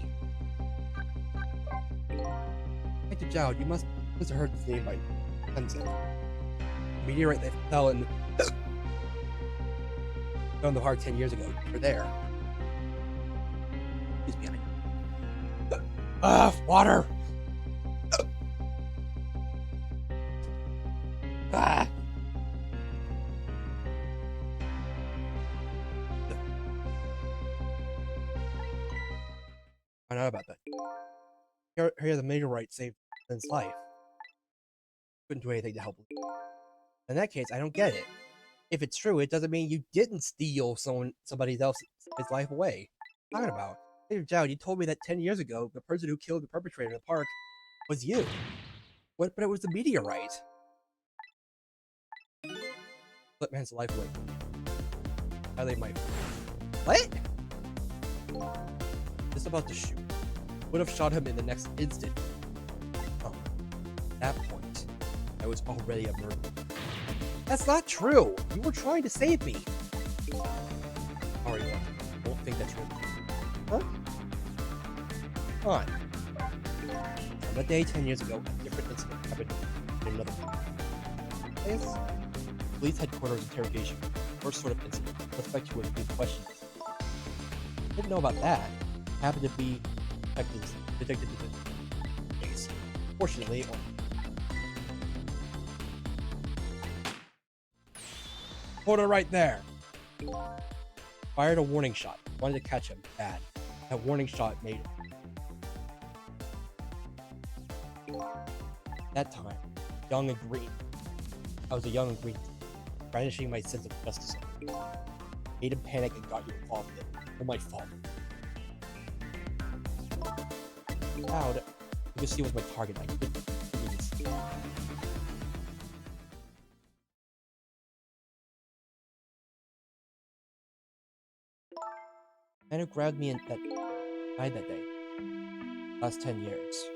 Detective Jowd, you must have heard his name by Tenzin. The meteorite that fell in the heart 10 years ago. You were there. Excuse me. Water! Ah! Find out about that. Here the meteorite saved his life. Couldn't do anything to help him. In that case, I don't get it. If it's true, it doesn't mean you didn't steal somebody else's life away. What are you talking about? Hey, Jowd, you told me that 10 years ago, the person who killed the perpetrator in the park was you. What? But it was the meteorite. Let man's life away. I laid my. What? Just about to shoot. Would have shot him in the next instant. Oh, at that point, I was already a murderer. That's not true! You were trying to save me! Sorry, I don't think that's true. Huh? Come on. On that day 10 years ago, a different incident happened in another place. Police headquarters interrogation. First sort of incident. Suspect who was being questioned. Didn't know about that. Happened to be detected in the case. Fortunately, hold it right there. Fired a warning shot. Wanted to catch him. Bad. That warning shot made that time, young and green. I was a young and green, brandishing my sense of justice. Made him panic and got you involved in it. All my fault. Loud. You can see was my target. I couldn't see. Man who grabbed me and that died that day. Last 10 years.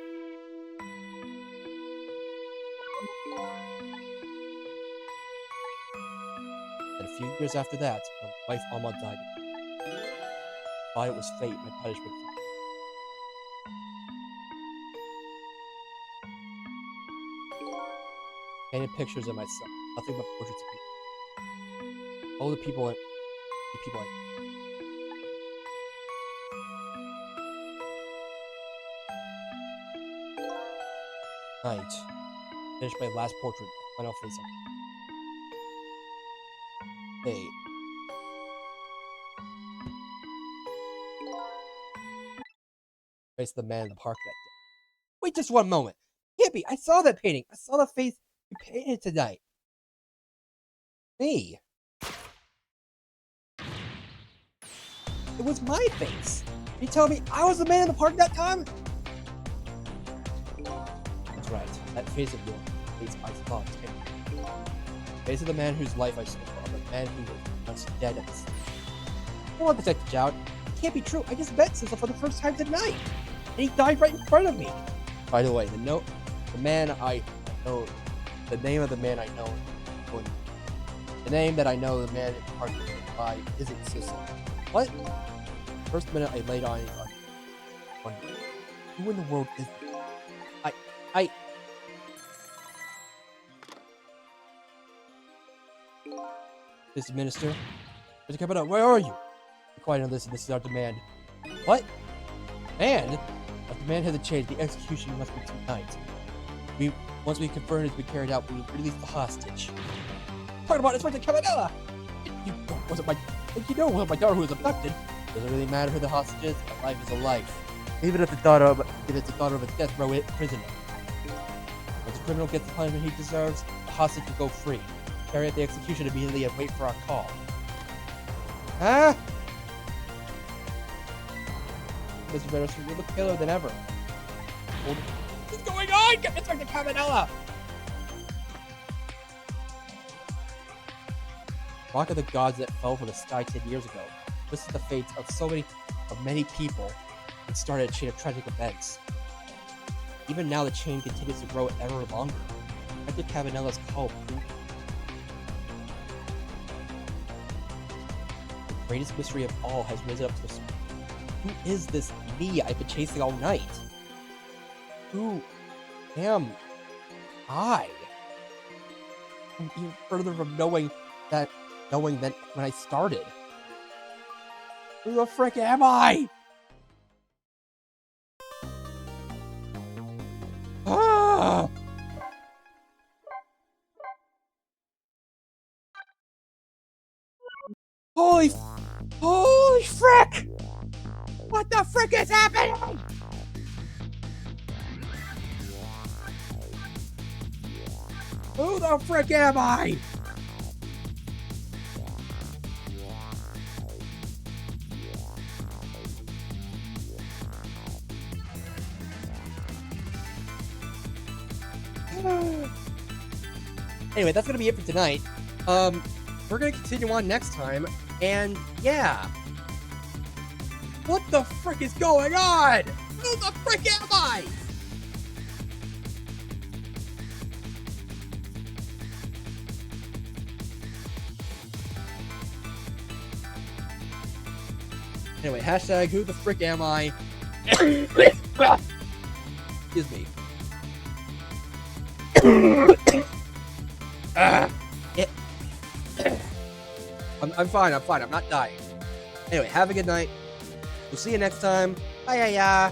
And a few years after that, when my wife Alma died, I thought it was fate, my punishment. Painted pictures of myself, nothing but portraits of people. All the people I night. Finished my last portrait, final face up. Hey. Face of the man in the park that day. Wait just one moment. Hippie, I saw that painting. I saw the face you painted tonight. Me. It was my face. You tell me I was the man in the park that time? That's right. That face of yours, face I saw too. Face of the man whose life I stole, of the man who was once dead at the stake. Come on, Detective Jout. It can't be true. I just met Cecil for the first time tonight. And he died right in front of me. By the way, the name of the man I know, the name that I know the man in the park by isn't Cecil. What? First minute I laid on wondering, who in the world is this? Mr. Minister? Mr. Capito, where are you? Be quiet and listen, this is our demand. What? Demand? Our demand hasn't changed. The execution must be tonight. Once we confirm it has been carried out, we will release the hostage. Talking about Inspector Cabanela! You wasn't my daughter who was abducted. Doesn't really matter who the hostage is. A life is a life. Even if it's the daughter of a death row prisoner. Once a criminal gets the punishment he deserves, the hostage will go free. Carry out the execution immediately and wait for our call. Huh? Mr. Minister, you look paler than ever. What's going on? Get Inspector Cabanela! Rock of the gods that fell from the sky 10 years ago. This is the fate of many people and started a chain of tragic events. Even now the chain continues to grow ever longer. Inspector Cabanela's call proved the greatest mystery of all has risen up to the surface. Who is this me I've been chasing all night? Who am I? I'm even further from knowing than when I started. Who the frick am I? Ah! Holy frick! What the frick is happening? Who the frick am I? Anyway, that's gonna be it for tonight. We're gonna continue on next time, and yeah. What the frick is going on? Who the frick am I? Anyway, hashtag who the frick am I? Excuse me. I'm fine, I'm not dying. Anyway, have a good night. We'll see you next time. Bye,